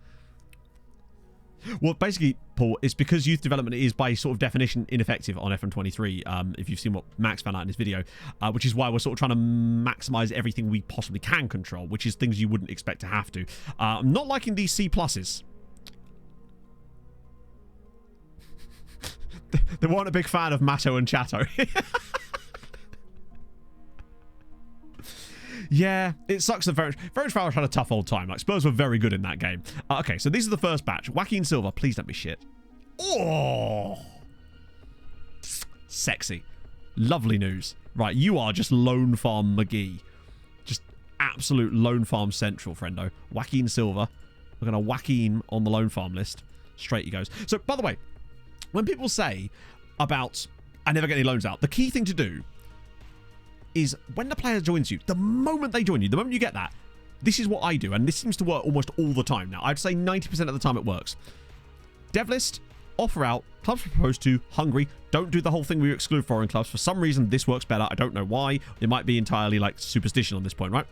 Speaker 3: Well, basically, Paul, it's because youth development is by sort of definition ineffective on FM23, if you've seen what Max found out in his video, which is why we're sort of trying to maximize everything we possibly can control, which is things you wouldn't expect to have to. I'm not liking these C+. They weren't a big fan of Matto and Chatto. Yeah, it sucks that Ferencváros had a tough old time. Like, Spurs were very good in that game. Okay, so these are the first batch. Joaquin Silva, please don't be shit. Oh! Sexy. Lovely news. Right, you are just Lone Farm McGee. Just absolute Lone Farm Central, friendo. Joaquin Silva. We're going to Joaquin on the Lone Farm list. Straight he goes. So, by the way, when people say about, I never get any loans out, the key thing to do is when the player joins you, the moment they join you, the moment you get that, this is what I do, and this seems to work almost all the time now. I'd say 90% of the time it works. Dev list, offer out, clubs proposed to, Hungary. Don't do the whole thing where you exclude foreign clubs. For some reason, this works better. I don't know why. It might be entirely like superstition on this point, right?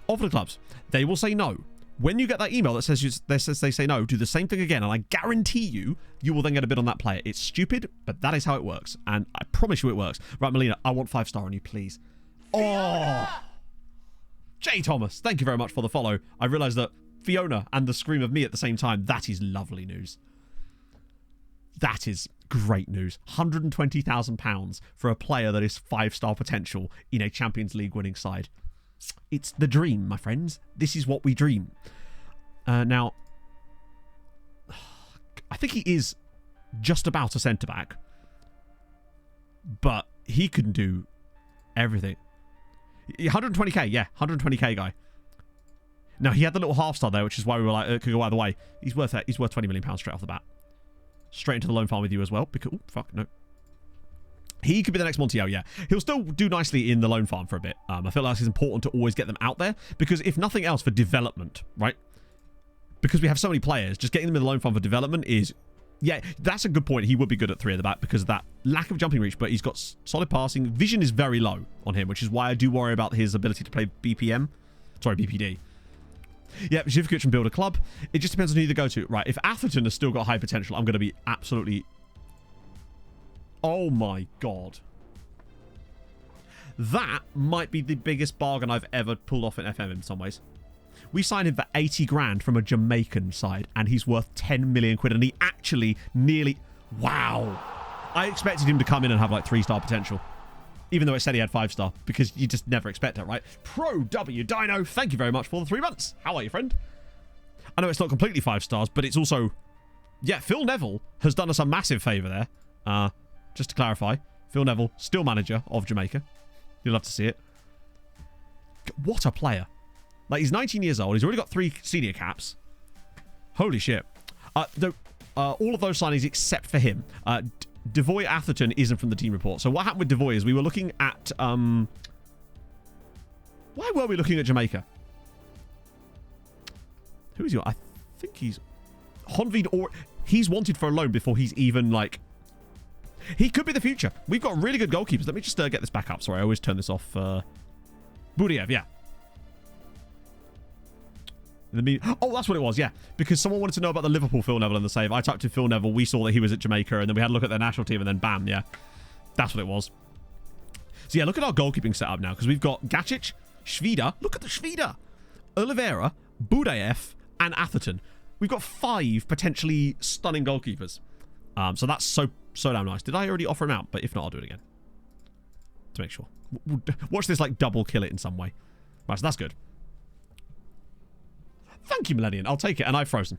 Speaker 3: Offer the clubs. They will say no. When you get that email that says they say no, do the same thing again, and I guarantee you will then get a bid on that player. It's stupid, but that is how it works, and I promise you it works. Right, Melina, I want 5-star on you, please. Oh! Jay Thomas, thank you very much for the follow. I realised that Fiona and the scream of me at the same time. That is lovely news. That is great news. £120,000 for a player that is 5-star potential in a Champions League winning side. It's the dream, my friends. This is what we dream. Now, I think he is just about a centre-back. But he can do everything. 120k, yeah. 120k guy. Now, he had the little half-star there, which is why we were like, it could go either way. He's worth £20 million straight off the bat. Straight into the loan farm with you as well. Because, oh, fuck, no. He could be the next Montiel, yeah. He'll still do nicely in the loan farm for a bit. I feel like it's important to always get them out there because if nothing else for development, right? Because we have so many players, just getting them in the loan farm for development is, yeah, that's a good point. He would be good at 3 at the back because of that lack of jumping reach, but he's got solid passing. Vision is very low on him, which is why I do worry about his ability to play BPD. Yeah, Zivkovic and build a club. It just depends on who they go to. Right, if Atherton has still got high potential, I'm going to be absolutely... Oh my god. That might be the biggest bargain I've ever pulled off in FM in some ways. We signed him for 80 grand from a Jamaican side, and he's worth 10 million quid, and he actually nearly... Wow. I expected him to come in and have like 3-star potential. Even though it said he had 5-star, because you just never expect it, right? Pro W Dino, thank you very much for the 3 months. How are you, friend? I know it's not completely 5 stars, but it's also... Yeah, Phil Neville has done us a massive favour there. Just to clarify, Phil Neville, still manager of Jamaica. You'll love to see it. What a player. Like, he's 19 years old. He's already got 3 senior caps. Holy shit. All of those signings except for him. Devoy Atherton isn't from the team report. So what happened with Devoy is we were looking at... Why were we looking at Jamaica? Who is he? I think he's... Honveen, or... He's wanted for a loan before he's even, like... He could be the future. We've got really good goalkeepers. Let me just get this back up. Sorry, I always turn this off. Buriev, yeah. Oh, that's what it was, yeah. Because someone wanted to know about the Liverpool Phil Neville and the save. I typed in Phil Neville. We saw that he was at Jamaica, and then we had a look at their national team, and then bam, yeah. That's what it was. So, yeah, look at our goalkeeping setup now, because we've got Gacic, Schwida. Look at the Schwida. Oliveira, Budayev, and Atherton. We've got 5 potentially stunning goalkeepers. So that's so damn nice. Did I already offer him out? But if not, I'll do it again. To make sure. Watch this, like, double kill it in some way. Right, so that's good. Thank you, Millennium. I'll take it, and I've frozen.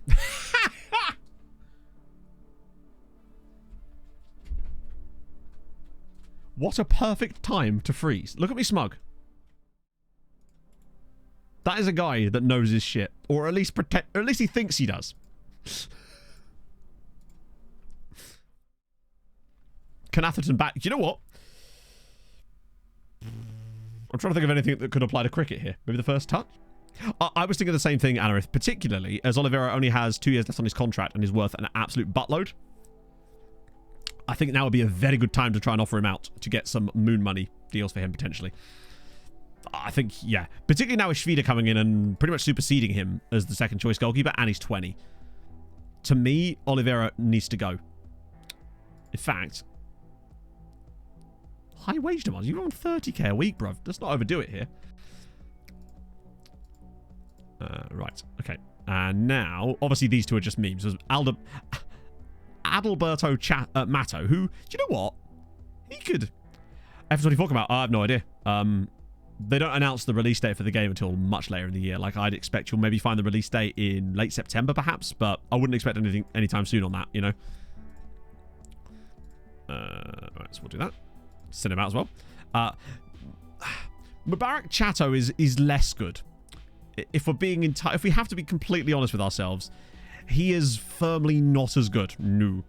Speaker 3: What a perfect time to freeze. Look at me smug. That is a guy that knows his shit. Or at least he thinks he does. Can Atherton back? You know what? I'm trying to think of anything that could apply to cricket here. Maybe the first touch? I was thinking the same thing, Anarith, particularly as Oliveira only has 2 years left on his contract and is worth an absolute buttload. I think now would be a very good time to try and offer him out to get some moon money deals for him, potentially. I think, yeah. Particularly now with Schwida coming in and pretty much superseding him as the second choice goalkeeper, and he's 20. To me, Oliveira needs to go. In fact... High wage demands. You're on 30k a week, bruv. Let's not overdo it here. Right. Okay. And now, obviously, these 2 are just memes. There's Adalberto Matto, who, do you know what? He could... F24 come out. I have no idea. they don't announce the release date for the game until much later in the year. Like, I'd expect you'll maybe find the release date in late September, perhaps, but I wouldn't expect anything anytime soon on that, you know? Right, so we'll do that. Send him out as well. Mubarak Chato is less good. If we're being if we have to be completely honest with ourselves, he is firmly not as good. No.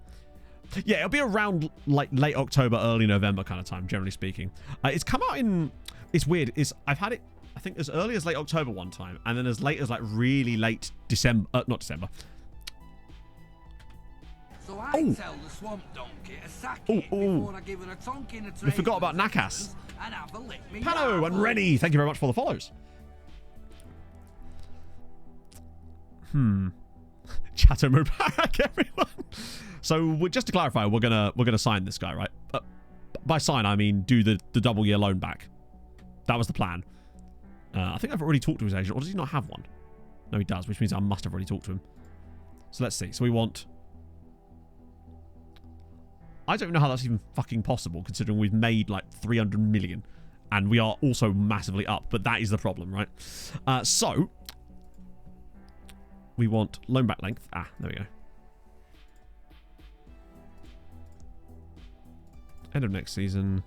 Speaker 3: Yeah, it'll be around like late October, early November kind of time, generally speaking. It's come out in... It's weird. I've had it, I think, as early as late October one time, and then as late as like really late December. Not December.
Speaker 7: So I tell the swamp donkey to sack it before I give her a tonk in a
Speaker 3: We forgot about Nakas.
Speaker 7: and have a lick me
Speaker 3: Pano and Rennie, thank you very much for the follows. Chato Mubarak, everyone. So just to clarify, we're gonna sign this guy, right? By sign, I mean do the double year loan back. That was the plan. I think I've already talked to his agent, or does he not have one? No, he does, which means I must have already talked to him. So let's see. So we want... I don't know how that's even fucking possible, considering we've made like 300 million. And we are also massively up, but that is the problem, right? So... we want loan back length. Ah, there we go. End of next season.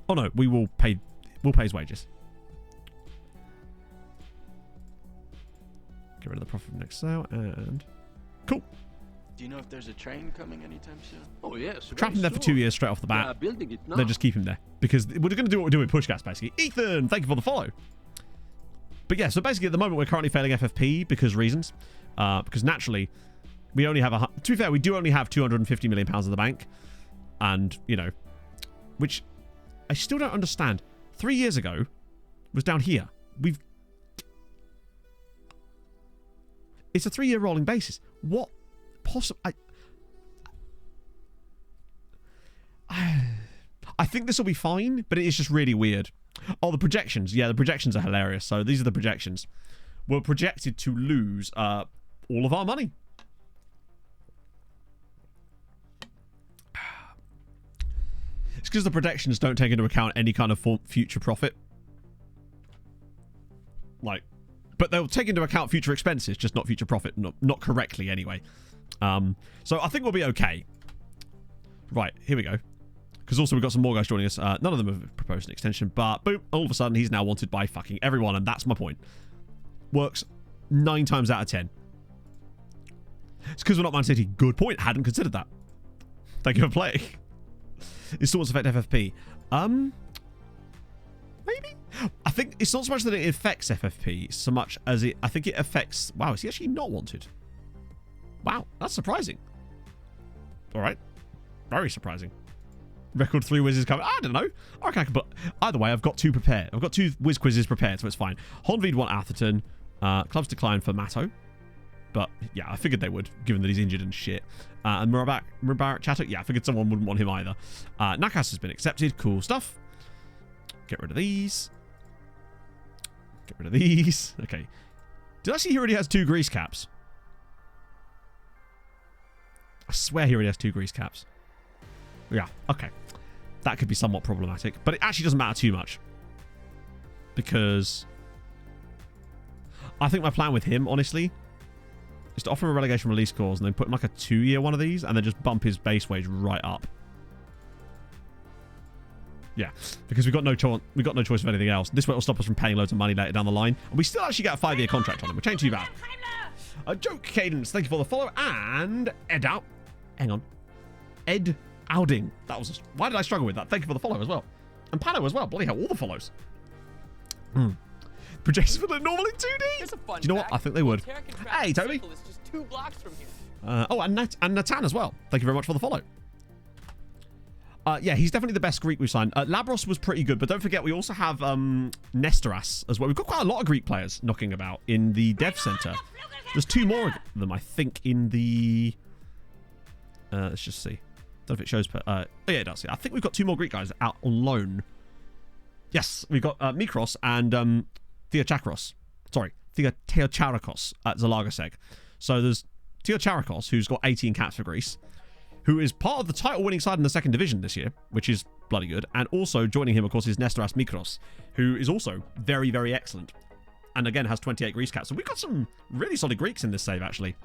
Speaker 3: Oh no, we'll pay his wages. Get rid of the profit from next sale and cool.
Speaker 6: Do you know if there's a train coming anytime soon? Oh yes.
Speaker 3: Trap him there for 2 years straight off the bat.
Speaker 6: Building it now.
Speaker 3: Then just keep him there because we're going to do what we're doing with Pushcast basically. Ethan, thank you for the follow. But yeah, so basically at the moment we're currently failing FFP because reasons. Because naturally we only have to be fair, we do only have 250 million pounds in the bank, and you know, which I still don't understand. 3 years ago was down here. It's a 3-year rolling basis. What possible? I think this will be fine, but it is just really weird. Oh, the projections. Yeah, the projections are hilarious. So these are the projections. We're projected to lose all of our money. It's because the projections don't take into account any kind of future profit. Like, but they'll take into account future expenses, just not future profit. Not correctly, anyway. So I think we'll be okay. Right, here we go. Because also we've got some more guys joining us. None of them have proposed an extension, but boom, all of a sudden he's now wanted by fucking everyone, and that's my point. Works 9 times out of 10. It's because we're not Man City. Good point. Hadn't considered that. Thank you for playing. Installments affect FFP. Maybe? I think it's not so much that it affects FFP so much as I think it affects... Wow, is he actually not wanted? Wow, that's surprising. Alright. Very surprising. Record 3 whizzes coming. I don't know. Okay, I can put... Either way, I've got 2 prepared. I've got 2 whiz quizzes prepared, so it's fine. Honvid want Atherton. Clubs decline for Matto. But, yeah, I figured they would, given that he's injured and shit. And Mubarak Chato, yeah, I figured someone wouldn't want him either. Nakas has been accepted. Cool stuff. Get rid of these. Get rid of these. Okay. Did I see he already has 2 grease caps? I swear he already has 2 grease caps. Yeah, okay. That could be somewhat problematic. But it actually doesn't matter too much. Because I think my plan with him, honestly, is to offer him a relegation release clause and then put him like a 2-year one of these and then just bump his base wage right up. Yeah, because we've got no choice of anything else. This way will stop us from paying loads of money later down the line. And we still actually get a 5-year contract on him, which ain't too bad. Joke Cadence, thank you for the follow. And Ed out. Hang on. Ed Outing. That was... Why did I struggle with that? Thank you for the follow as well. And Pano as well. Bloody hell, all the follows. Projections would look normal in 2D. Do you know what? I think they would. Hey, Toby.
Speaker 8: Just 2 blocks from here.
Speaker 3: Oh, and Natan as well. Thank you very much for the follow. Yeah, he's definitely the best Greek we've signed. Labros was pretty good, but don't forget we also have Nestoras as well. We've got quite a lot of Greek players knocking about in the dev center. There's 2 more of them, I think, in the... let's just see. Don't know if it shows... oh, yeah, it does. Yeah. I think we've got 2 more Greek guys out on loan. Yes, we've got Mikros and Theochakros. Sorry, Theocharakos at Zalagoseg. So there's Theocharakos, who's got 18 caps for Greece. who is part of the title-winning side in the second division this year, which is bloody good. And also joining him, of course, is Nestoras Mikros, who is also very, very excellent. And again, has 28 Greece caps. So we've got some really solid Greeks in this save, actually.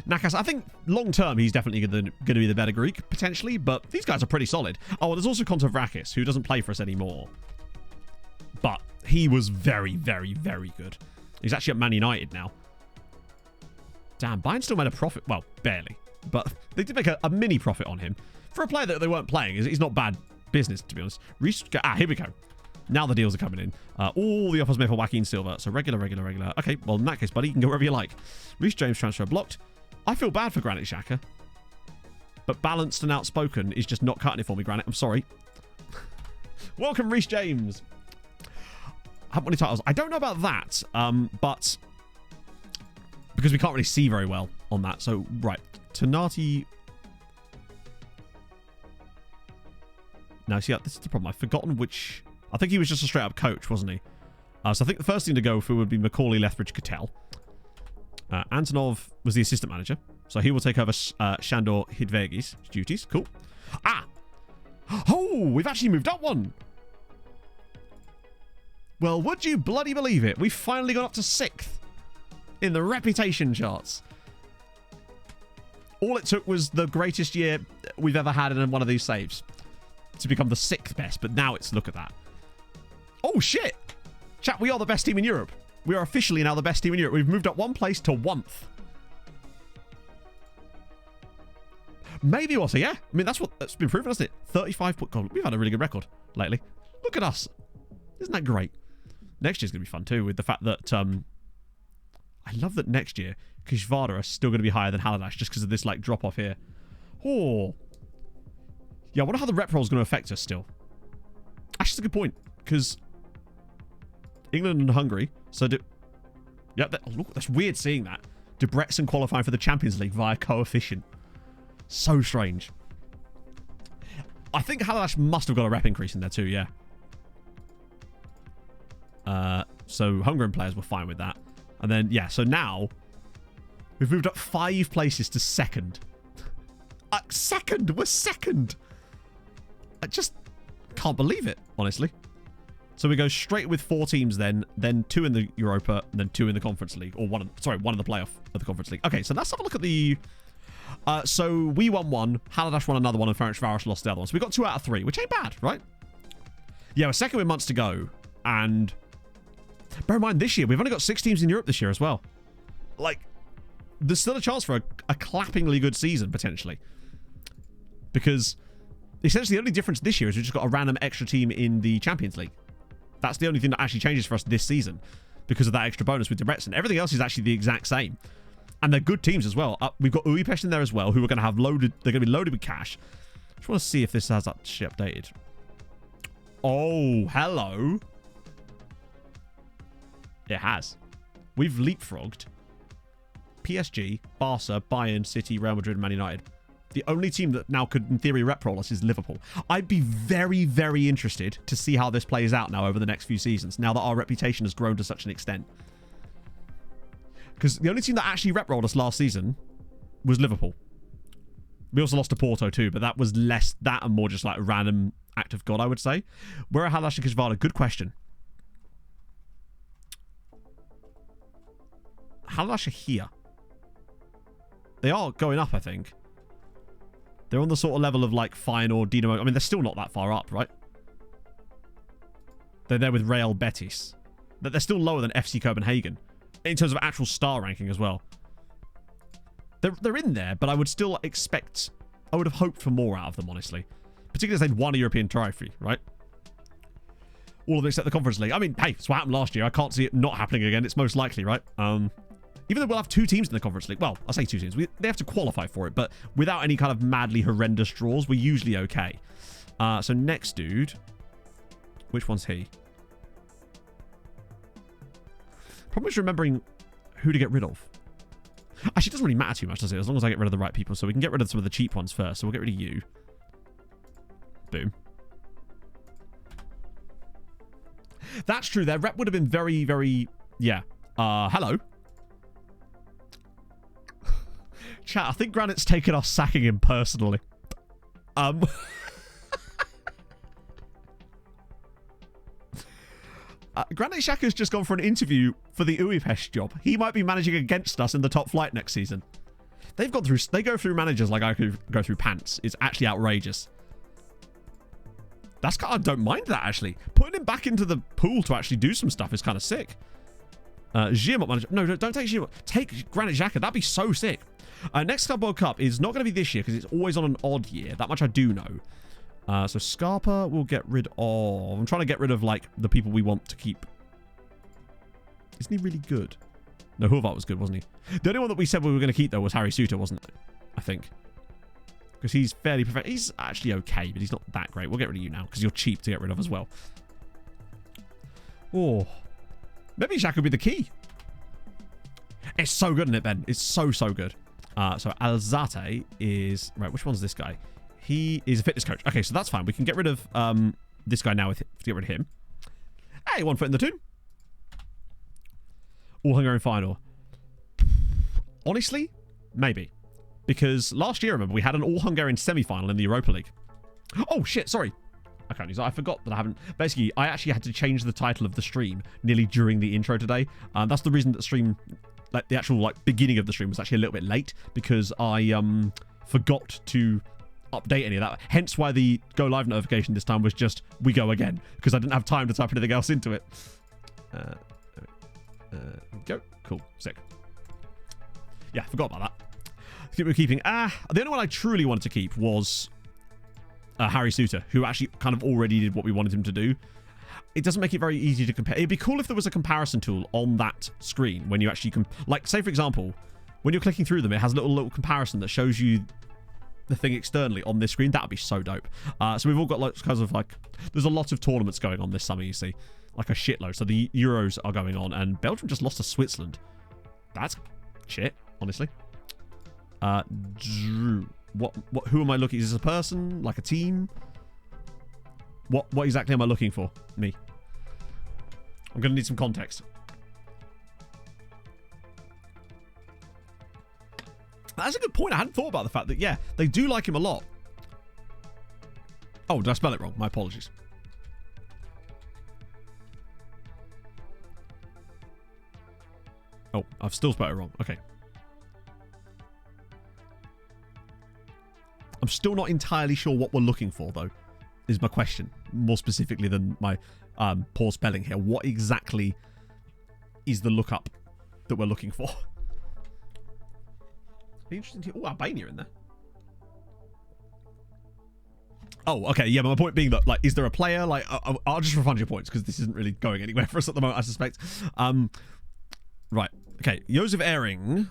Speaker 3: Nakas, I think long-term, he's definitely going to be the better Greek, potentially. But these guys are pretty solid. Oh, there's also Kontovrakis, who doesn't play for us anymore. But he was very, very, very good. He's actually at Man United now. Damn, Bayern still made a profit. Well, barely. But they did make a mini profit on him. For a player that they weren't playing, he's not bad business, to be honest. Here we go. Now the deals are coming in. All the offers made for Joaquin Silva. So regular. Okay, well, in that case, buddy, you can go wherever you like. Reece James transfer blocked. I feel bad for Granit Xhaka. But balanced and outspoken is just not cutting it for me, Granit. I'm sorry. Welcome, Reece James. How many titles? I don't know about that. But because we can't really see very well on that. So, right. Tanati. Now, see, this is the problem. I've forgotten which. I think he was just a straight up coach, wasn't he? So I think the first thing to go for would be Macaulay Lethbridge Cattell. Antonov was the assistant manager. So he will take over Shandor Hidvegi's duties. Cool. Oh, we've actually moved up one. Well, would you bloody believe it? We've finally got up to 6th in the reputation charts. All it took was the greatest year we've ever had in one of these saves to become the 6th best. But now it's, look at that. Oh, shit. Chat, we are the best team in Europe. We are officially now the best team in Europe. We've moved up 1 place to 1th. Maybe also, yeah. I mean, that's been proven, hasn't it? 35 point goal. We've had a really good record lately. Look at us. Isn't that great? Next year's going to be fun too, with the fact that I love that next year Kishvara are still going to be higher than Haladash just because of this like drop off here. Oh. Yeah, I wonder how the rep roll is going to affect us still. Actually, that's a good point because England and Hungary. So, look, that's weird seeing that. Debrecen qualifying for the Champions League via coefficient. So strange. I think Haladash must have got a rep increase in there too, yeah. So Hungarian players were fine with that. And then, yeah, so now we've moved up 5 places to 2nd. Second! We're 2nd! I just can't believe it, honestly. So we go straight with 4 teams then 2 in the Europa, and then 2 in the Conference League. Or one in the playoff of the Conference League. Okay, so let's have a look at the... so we won 1, Haladash won another one, and Ferencváros lost the other one. So we got 2 out of 3, which ain't bad, right? Yeah, we're 2nd with months to go. And bear in mind, this year, we've only got 6 teams in Europe this year as well. Like, there's still a chance for a clappingly good season, potentially. Because essentially the only difference this year is we've just got a random extra team in the Champions League. That's the only thing that actually changes for us this season because of that extra bonus with Debrecen. Everything else is actually the exact same. And they're good teams as well. We've got Uipest in there as well, who are going to have loaded... They're going to be loaded with cash. Just want to see if this has actually updated. Oh, hello. It has. We've leapfrogged PSG, Barca, Bayern, City, Real Madrid, and Man United. The only team that now could, in theory, rep roll us is Liverpool. I'd be very, very interested to see how this plays out now over the next few seasons, now that our reputation has grown to such an extent. Because the only team that actually rep rolled us last season was Liverpool. We also lost to Porto too, but that was less that and more just like a random act of God, I would say. Where are Haladash and Kishvara? Good question. Haladash are here. They are going up, I think. They're on the sort of level of like Feyenoord, Dinamo. I mean, they're still not that far up, right? They're there with Real Betis. But they're still lower than FC Copenhagen. In terms of actual star ranking as well. They're in there, but I would still expect... I would have hoped for more out of them, honestly. Particularly as they'd won a European trophy, right? All of them except the Conference League. I mean, hey, it's what happened last year. I can't see it not happening again. It's most likely, right? Even though we'll have 2 teams in the Conference League. Well, I say 2 teams. They have to qualify for it, but without any kind of madly horrendous draws, we're usually okay. So next dude. Which one's he? Problem is remembering who to get rid of. Actually, it doesn't really matter too much, does it? As long as I get rid of the right people. So we can get rid of some of the cheap ones first. So we'll get rid of you. Boom. That's true. Their rep would have been very, very... Yeah. Hello. Chat, I think Granite's taken us sacking him personally. Granite Xhaka's just gone for an interview for the Uipest job. He might be managing against us in the top flight next season. They go through managers like I could go through pants. It's actually outrageous. I don't mind that, actually. Putting him back into the pool to actually do some stuff is kind of sick. Giamot manager. No, don't take Giamot. Take Granite Xhaka. That'd be so sick. Next Club World Cup is not going to be this year because it's always on an odd year. That much I do know. So Scarpa we'll get rid of. I'm trying to get rid of, like, the people we want to keep. Isn't he really good? No, Horvath was good, wasn't he? The only one that we said we were going to keep, though, was Harry Suter, wasn't it? I think. Because he's fairly perfect. He's actually okay, but he's not that great. We'll get rid of you now because you're cheap to get rid of as well. Oh. Maybe Xhaka would be the key. It's so good, isn't it, Ben? It's so, so good. So Alzate is... Right, which one's this guy? He is a fitness coach. Okay, so that's fine. We can get rid of this guy now to get rid of him. Hey, 1 foot in the tomb. All-Hungarian final. Honestly, maybe. Because last year, remember, we had an All-Hungarian semi-final in the Europa League. Oh, shit, sorry. I can't use that. I forgot that I haven't... Basically, I actually had to change the title of the stream nearly during the intro today. That's the reason that the stream... Like, the actual, like, beginning of the stream was actually a little bit late. Because I forgot to update any of that. Hence why the go live notification this time was just, we go again. Because I didn't have time to type anything else into it. Go. Cool. Sick. Yeah, forgot about that. We're keeping... the only one I truly wanted to keep was Harry Suter, who actually kind of already did what we wanted him to do. It doesn't make it very easy to compare. It'd be cool if there was a comparison tool on that screen when you actually... Like, say, for example, when you're clicking through them, it has a little comparison that shows you the thing externally on this screen. That would be so dope. So we've all got lots of, like... There's a lot of tournaments going on this summer, you see. Like a shitload. So the Euros are going on, and Belgium just lost to Switzerland. That's shit, honestly. Drew. Who am I looking? Is this a person? Like a team? What exactly am I looking for? Me. I'm going to need some context. That's a good point. I hadn't thought about the fact that, yeah, they do like him a lot. Oh, did I spell it wrong? My apologies. Oh, I've still spelled it wrong. Okay. I'm still not entirely sure what we're looking for, though, is my question. More specifically than my poor spelling here. What exactly is the lookup that we're looking for? Be interesting to... Oh, Albania in there. Oh, okay. Yeah, but my point being that, like, is there a player? Like, I'll just refund your points because this isn't really going anywhere for us at the moment, I suspect. Right. Okay. Josef Ehring.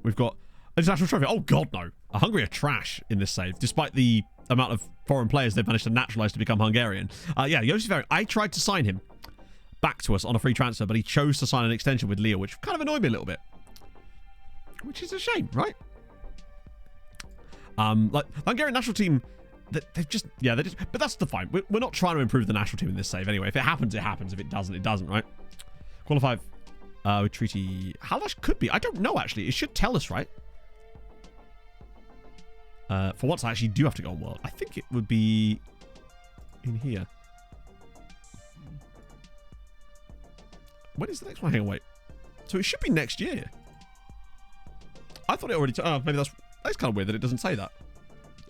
Speaker 3: We've got international trophy. Oh, God, no. Hungary are trash in this save, despite the amount of foreign players they've managed to naturalize to become Hungarian. Yeah, Josef Ehring. I tried to sign him back to us on a free transfer, but he chose to sign an extension with Lille, which kind of annoyed me a little bit. Which is a shame, right? Like, the Hungarian national team, they've just... Yeah, but that's the fine. We're not trying to improve the national team in this save anyway. If it happens, it happens. If it doesn't, it doesn't, right? Qualify with treaty... Halash could be. I don't know, actually. It should tell us, right? For once, I actually do have to go on world. I think it would be in here. When is the next one? Hang on, wait. So it should be next year. I thought it already... Oh, maybe that's kind of weird that it doesn't say that.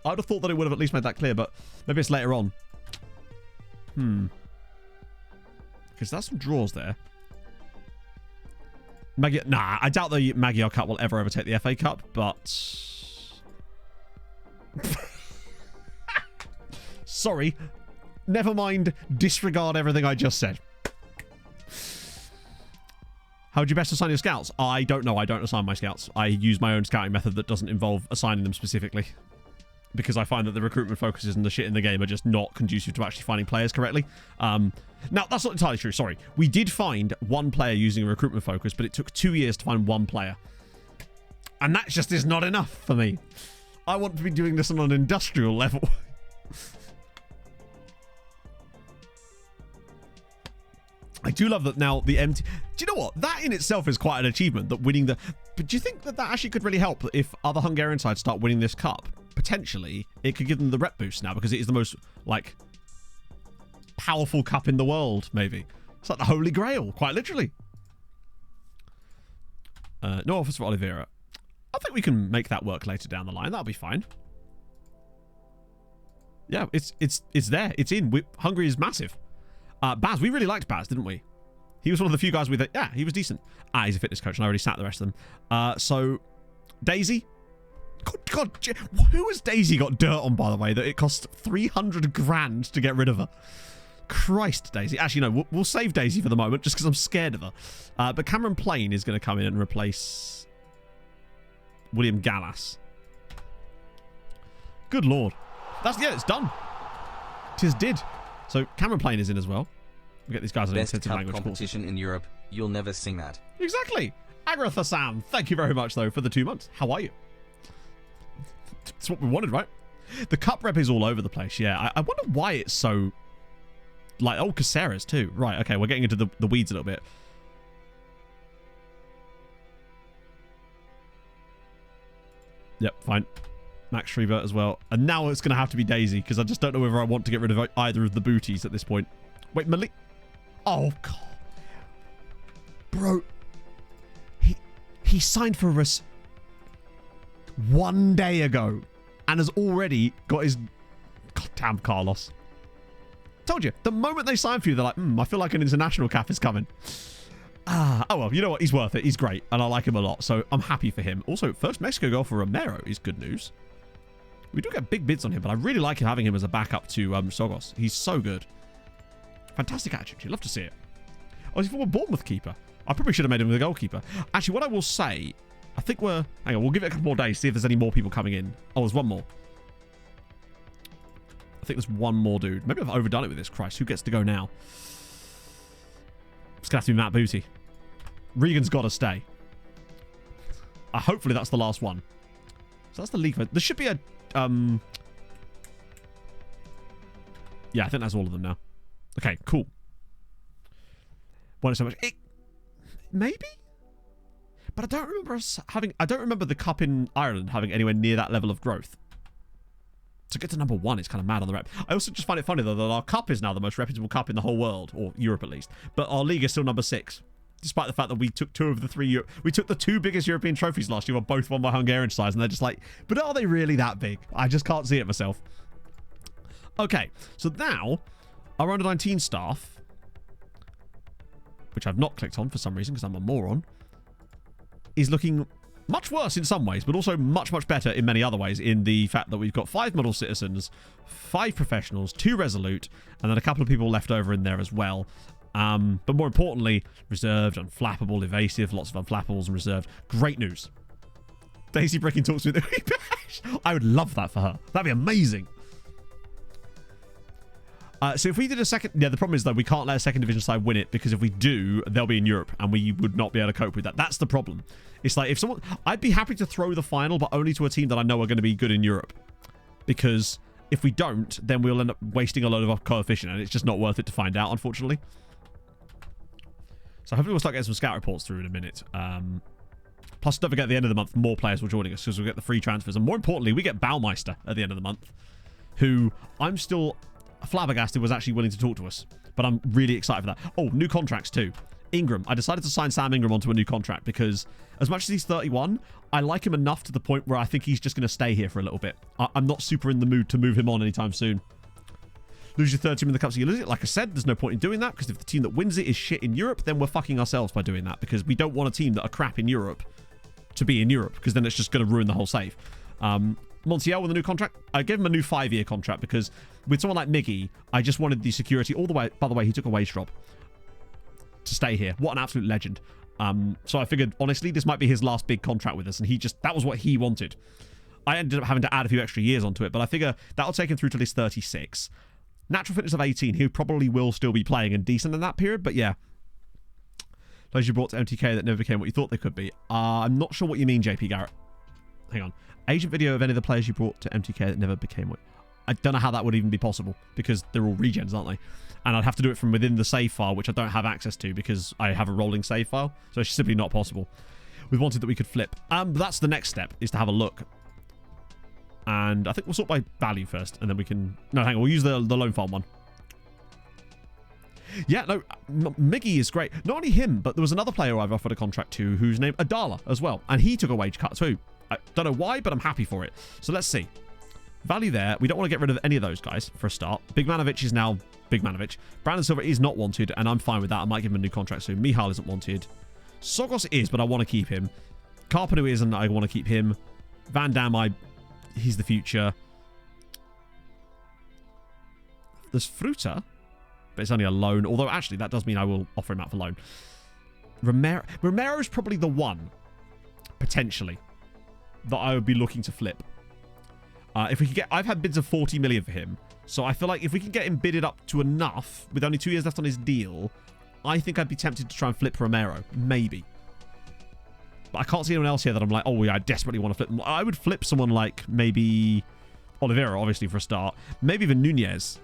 Speaker 3: I would have thought that it would have at least made that clear, but maybe it's later on. Because there's some draws there. Nah, I doubt the Magyar Cup will ever overtake the FA Cup, but... Sorry. Never mind. Disregard everything I just said. How would you best assign your scouts? I don't know. I don't assign my scouts. I use my own scouting method that doesn't involve assigning them specifically. Because I find that the recruitment focuses and the shit in the game are just not conducive to actually finding players correctly. Now, that's not entirely true. Sorry. We did find one player using a recruitment focus, but it took 2 years to find one player. And that just is not enough for me. I want to be doing this on an industrial level. do love that now the MT... Do you know what? That in itself is quite an achievement, that winning the... But do you think that that actually could really help if other Hungarian sides start winning this cup? Potentially, it could give them the rep boost now because it is the most, like, powerful cup in the world, maybe. It's like the Holy Grail, quite literally. No offers for Oliveira. I think we can make that work later down the line. That'll be fine. Yeah, it's there. It's in. Hungary is massive. Baz, we really liked Baz, didn't we? He was one of the few guys we thought, yeah, he was decent. He's a fitness coach, and I already sat the rest of them. So, Daisy. God, who has Daisy got dirt on, by the way, that it cost 300 grand to get rid of her? Christ, Daisy. Actually, no, we'll save Daisy for the moment, just because I'm scared of her. But Cameron Plain is going to come in and replace William Gallas. Good lord. It's done. Tis did. So Cameron Plain is in as well. We get these guys on
Speaker 5: Best
Speaker 3: intensive
Speaker 5: cup
Speaker 3: language
Speaker 5: competition
Speaker 3: courses.
Speaker 5: in Europe. You'll never sing that.
Speaker 3: Exactly. Agratha Sam, thank you very much, though, for the 2 months. How are you? That's what we wanted, right? The cup rep is all over the place, yeah. I wonder why it's so... Like, oh, Caceres, too. Right, okay, we're getting into the weeds a little bit. Yep, fine. Max Schreiber as well. And now it's going to have to be Daisy, because I just don't know whether I want to get rid of either of the booties at this point. Wait, Malik... Oh, God. Bro. He signed for us 1 day ago and has already got his... God damn, Carlos. Told you. The moment they sign for you, they're like, I feel like an international cap is coming. Oh, well, you know what? He's worth it. He's great, and I like him a lot, so I'm happy for him. Also, first Mexico goal for Romero is good news. We do get big bids on him, but I really like having him as a backup to Sogos. He's so good. Fantastic attitude. You'd love to see it. Oh, he's a former Bournemouth keeper. I probably should have made him the goalkeeper. Actually, what I will say, I think we're... Hang on, we'll give it a couple more days, see if there's any more people coming in. Oh, there's one more. I think there's one more dude. Maybe I've overdone it with this. Christ, who gets to go now? It's going to have to be Matt Booty. Regan's got to stay. Hopefully that's the last one. So that's the league. There should be a... Yeah, I think that's all of them now. Okay, cool. Wanted so much. Maybe? But I don't remember us having... I don't remember the cup in Ireland having anywhere near that level of growth. To get to number 1 is kind of mad on the rep. I also just find it funny, though, that our cup is now the most reputable cup in the whole world, or Europe at least. But our league is still number 6. Despite the fact that we took 2 of the 3... We took the 2 biggest European trophies last year, were both won by Hungarian sides, and they're just like, but are they really that big? I just can't see it myself. Okay, so now, our under-19 staff, which I've not clicked on for some reason, because I'm a moron, is looking much worse in some ways, but also much, much better in many other ways, in the fact that we've got 5 model citizens, 5 professionals, 2 resolute, and then a couple of people left over in there as well. But more importantly, reserved, unflappable, evasive, lots of unflappables and reserved. Great news. Daisy Bricking talks with I would love that for her. That'd be amazing. So if we did a second... Yeah, the problem is, though, we can't let a second division side win it, because if we do, they'll be in Europe, and we would not be able to cope with that. That's the problem. It's like, if someone... I'd be happy to throw the final, but only to a team that I know are going to be good in Europe. Because if we don't, then we'll end up wasting a load of our coefficient, and it's just not worth it to find out, unfortunately. So hopefully we'll start getting some scout reports through in a minute. Plus, don't forget, at the end of the month, more players will join us, because we'll get the free transfers. And more importantly, we get Baumeister at the end of the month, who I'm still... flabbergasted was actually willing to talk to us, but I'm really excited for that. Oh, new contracts too. Ingram. I decided to sign Sam Ingram onto a new contract because as much as he's 31, I like him enough to the point where I think he's just going to stay here for a little bit. I'm not super in the mood to move him on anytime soon. Lose your third team in the cup, so you lose it. Like I said, there's no point in doing that, because if the team that wins it is shit in Europe, then we're fucking ourselves by doing that, because we don't want a team that are crap in Europe to be in Europe, because then it's just going to ruin the whole save. Montiel with a new contract. I gave him a new 5-year contract because with someone like Miggy, I just wanted the security all the way. By the way, he took a wage drop to stay here. What an absolute legend. So I figured, honestly, this might be his last big contract with us, and that was what he wanted. I ended up having to add a few extra years onto it, but I figure that'll take him through till he's 36. Natural fitness of 18. He probably will still be playing and decent in that period, but yeah. Players you brought to MTK that never became what you thought they could be. I'm not sure what you mean, JP Garrett. Hang on. Agent video of any of the players you brought to MTK that never became what... I don't know how that would even be possible because they're all regens, aren't they? And I'd have to do it from within the save file, which I don't have access to because I have a rolling save file. So it's simply not possible. We wanted that we could flip. But that's the next step, is to have a look. And I think we'll sort by value first, and then we can... No, hang on, we'll use the loan farm one. Yeah, no, Miggy is great. Not only him, but there was another player I've offered a contract to who's named Adala as well. And he took a wage cut too. I don't know why, but I'm happy for it. So let's see. Value there. We don't want to get rid of any of those guys for a start. Bigmanovic is now Bigmanovic. Brandon Silva is not wanted, and I'm fine with that. I might give him a new contract soon. Mihal isn't wanted. Sogos is, but I want to keep him. Carpenu isn't. I want to keep him. Van Dam, he's the future. There's Fruta, but it's only a loan. Although, actually, that does mean I will offer him out for loan. Romero's probably the one, potentially, that I would be looking to flip. If we could get... I've had bids of 40 million for him. So I feel like if we can get him bidded up to enough, with only 2 years left on his deal, I think I'd be tempted to try and flip Romero. Maybe. But I can't see anyone else here that I'm like, oh, yeah, I desperately want to flip them. I would flip someone like maybe Oliveira, obviously, for a start. Maybe even Nunez.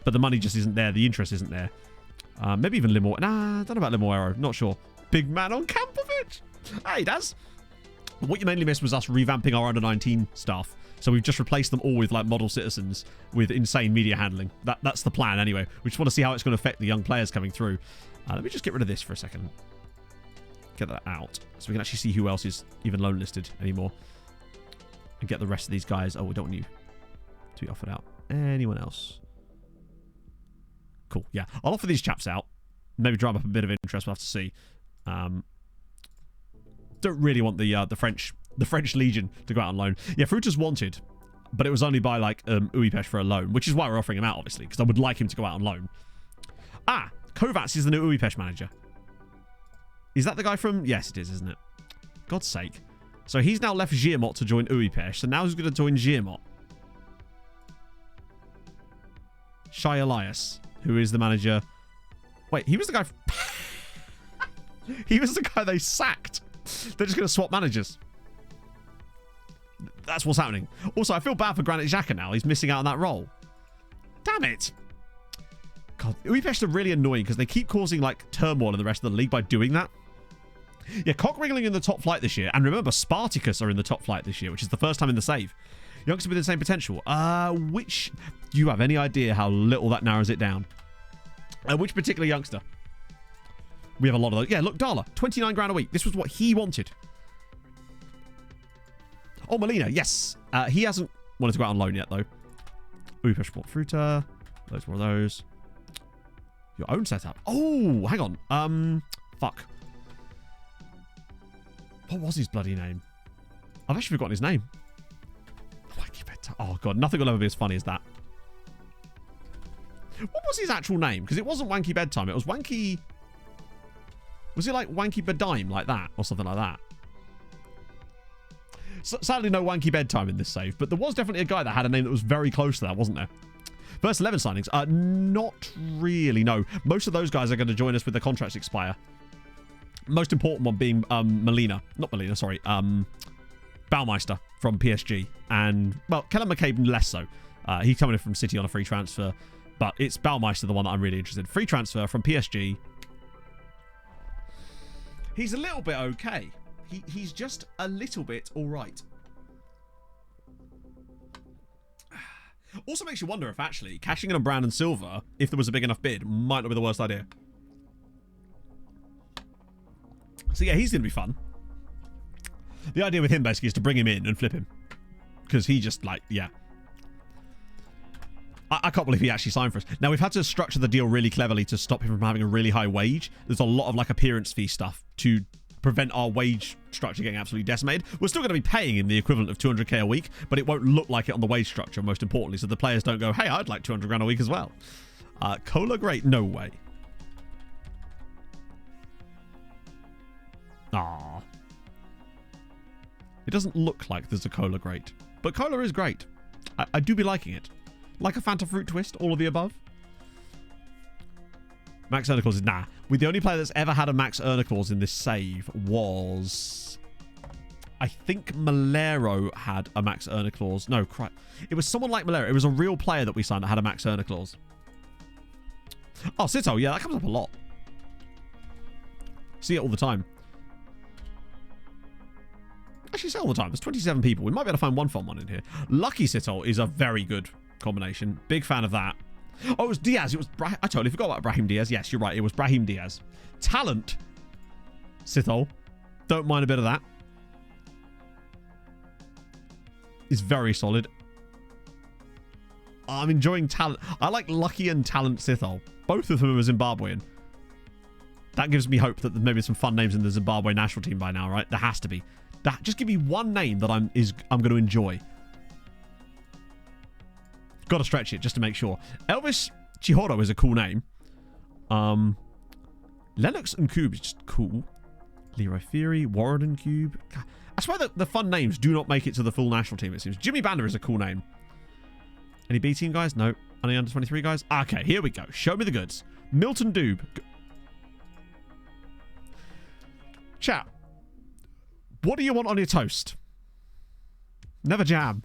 Speaker 3: But the money just isn't there. The interest isn't there. Maybe even Limoero. Nah, I don't know about Limoero. Not sure. Big man on Kampovic. Hey, Daz. What you mainly missed was us revamping our under-19 staff. So we've just replaced them all with like model citizens with insane media handling. That's the plan anyway. We just want to see how it's going to affect the young players coming through. Let me just get rid of this for a second. Get that out. So we can actually see who else is even loan listed anymore. And get the rest of these guys. Oh, we don't want you to be offered out. Anyone else? Cool. Yeah. I'll offer these chaps out. Maybe drum up a bit of interest. We'll have to see. Don't really want the French Legion to go out on loan. Yeah, Fruta's wanted, but it was only by like Uipesh for a loan, which is why we're offering him out, obviously, because I would like him to go out on loan. Ah, Kovacs is the new Uipesh manager. Is that the guy from... Yes, it is, isn't it? God's sake. So he's now left Giamot to join Uipesh, so now he's going to join Giamot. Shai Elias, who is the manager... Wait, he was the guy... He was the guy they sacked. They're just going to swap managers. That's what's happening. Also, I feel bad for Granit Xhaka now. He's missing out on that role. Damn it. God, Uipesh are really annoying because they keep causing like turmoil in the rest of the league by doing that. Yeah, Cockwriggling in the top flight this year. And remember, Spartacus are in the top flight this year, which is the first time in the save. Youngster with the same potential. Which... Do you have any idea how little that narrows it down? Which particular youngster? We have a lot of those. Yeah, look, Dala, 29 grand a week. This was what he wanted. Oh, Molina, yes. He hasn't wanted to go out on loan yet, though. Uipesh bought Fruta. Loads more of those. Your own setup. Oh, hang on. Fuck. What was his bloody name? I've actually forgotten his name. Wanky Bedtime. Oh, God. Nothing will ever be as funny as that. What was his actual name? Because it wasn't Wanky Bedtime. It was Wanky... Was it like Wanky Bedime, like that? Or something like that? Sadly, no Wanky Bedtime in this save. But there was definitely a guy that had a name that was very close to that, wasn't there? First 11 signings. Not really, no. Most of those guys are going to join us with the contracts expire. Most important one being Molina. Not Molina, sorry. Baumeister from PSG. And, well, Kellen McCabe less so. He's coming in from City on a free transfer. But it's Baumeister, the one that I'm really interested in. Free transfer from PSG. He's a little bit okay. He's just a little bit all right. Also makes you wonder if actually cashing in on Brown and Silver, if there was a big enough bid, might not be the worst idea. So yeah, he's going to be fun. The idea with him basically is to bring him in and flip him. Because he just like, yeah. I can't believe he actually signed for us. Now, we've had to structure the deal really cleverly to stop him from having a really high wage. There's a lot of like appearance fee stuff to prevent our wage structure getting absolutely decimated. We're still going to be paying him the equivalent of 200k a week, but it won't look like it on the wage structure, most importantly, so the players don't go, hey, I'd like 200 grand a week as well. Cola Great, no way. Ah. It doesn't look like there's a Cola Great, but Cola is great. I do be liking it. Like a Fanta Fruit Twist, all of the above. Max earner clause is nah. The only player that's ever had a max earner clause in this save was I think Malero had a max earner clause. No, crap. It was someone like Malero. It was a real player that we signed that had a max earner clause. Oh, Sito. Yeah, that comes up a lot. See it all the time. Actually, see it all the time. There's 27 people. We might be able to find one fun one in here. Lucky Sito is a very good combination. Big fan of that. Oh, it was Diaz. It was I totally forgot about Brahim Diaz. Yes, you're right. It was Brahim Diaz. Talent. Sito. Don't mind a bit of that. Is very solid. I'm enjoying Talent. I like Lucky and Talent Sithol. Both of them are Zimbabwean. That gives me hope that maybe some fun names in the Zimbabwe national team by now, right? There has to be. Just give me one name that I'm going to enjoy. Got to stretch it just to make sure. Elvis Chihoro is a cool name. Lennox and Cube is just cool. Leroy Fury, Warren and Cube. I swear that the fun names do not make it to the full national team, it seems. Jimmy Banda is a cool name. Any B team guys? No. Any under 23 guys? Okay, here we go. Show me the goods. Milton Doob. Chat. What do you want on your toast? Never jam.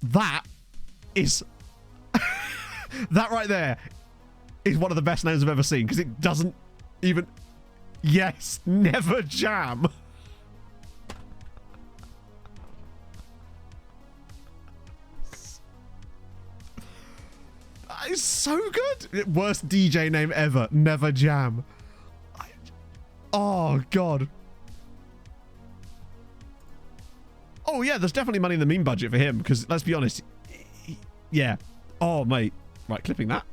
Speaker 3: That is... that right there is one of the best names I've ever seen because it doesn't even... Yes, never jam. That is so good. Worst DJ name ever. Never jam. Oh, God. Oh, yeah, there's definitely money in the meme budget for him because, let's be honest, yeah. Oh, mate. Right, clipping that.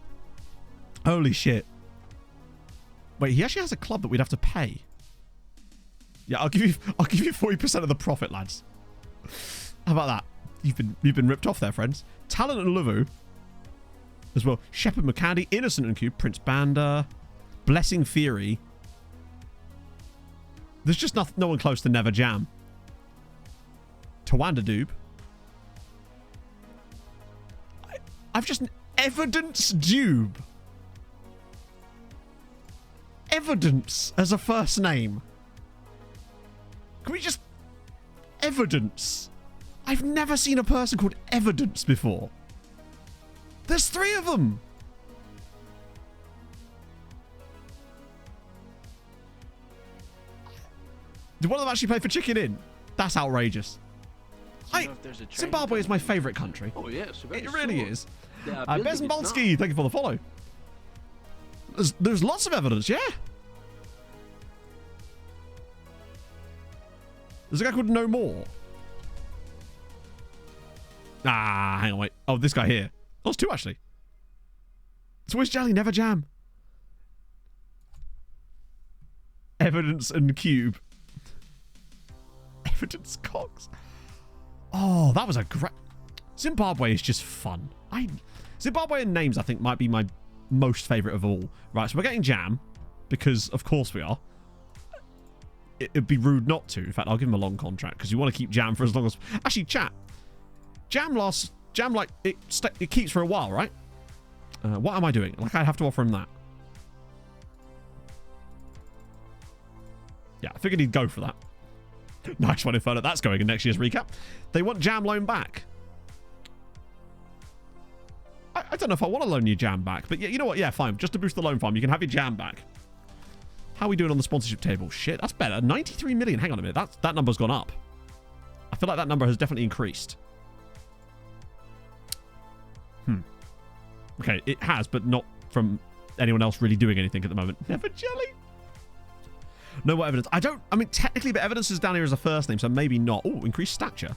Speaker 3: Holy shit. Wait, he actually has a club that we'd have to pay. Yeah, I'll give you 40% of the profit, lads. How about that? You've been ripped off there, friends. Talent and Luvu as well. Shepard McCandy, Innocent and Cube, Prince Banda, Blessing Fury. There's just no one close to Never Jam. Tawanda Doob. I've just... Evidence Doob. Evidence as a first name. Can we just... Evidence. I've never seen a person called Evidence before. There's 3 of them. Did one of them actually play for Chicken Inn? That's outrageous. Zimbabwe is my favourite country.
Speaker 6: Oh, yes.
Speaker 3: It really is. Bezenbolski, thank you for the follow. There's lots of evidence, yeah. There's a guy called No More. Ah, hang on, wait. Oh, this guy here. Oh, there's 2 actually. Swiss Jelly, Never Jam. Evidence and Cube. Evidence Cox. Oh, that was a great... Zimbabwe is just fun. Zimbabwean names, I think, might be my most favourite of all. Right, so we're getting Jam, because of course we are. It'd be rude not to. In fact, I'll give him a long contract, because you want to keep Jam for as long as... Actually, chat. Jam, like, it keeps for a while, right? What am I doing? Like, I'd have to offer him that. Yeah, I figured he'd go for that. Nice one, Inferno. That's going in next year's recap. They want Jam loan back. I don't know if I want to loan you Jam back, but yeah, you know what? Yeah, fine. Just to boost the loan farm, you can have your Jam back. How are we doing on the sponsorship table? Shit, that's better. 93 million. Hang on a minute. That number's gone up. I feel like that number has definitely increased. Okay, it has, but not from anyone else really doing anything at the moment. Never Jelly. No more evidence. I mean, technically, but evidence is down here as a first name, so maybe not. Oh, increased stature.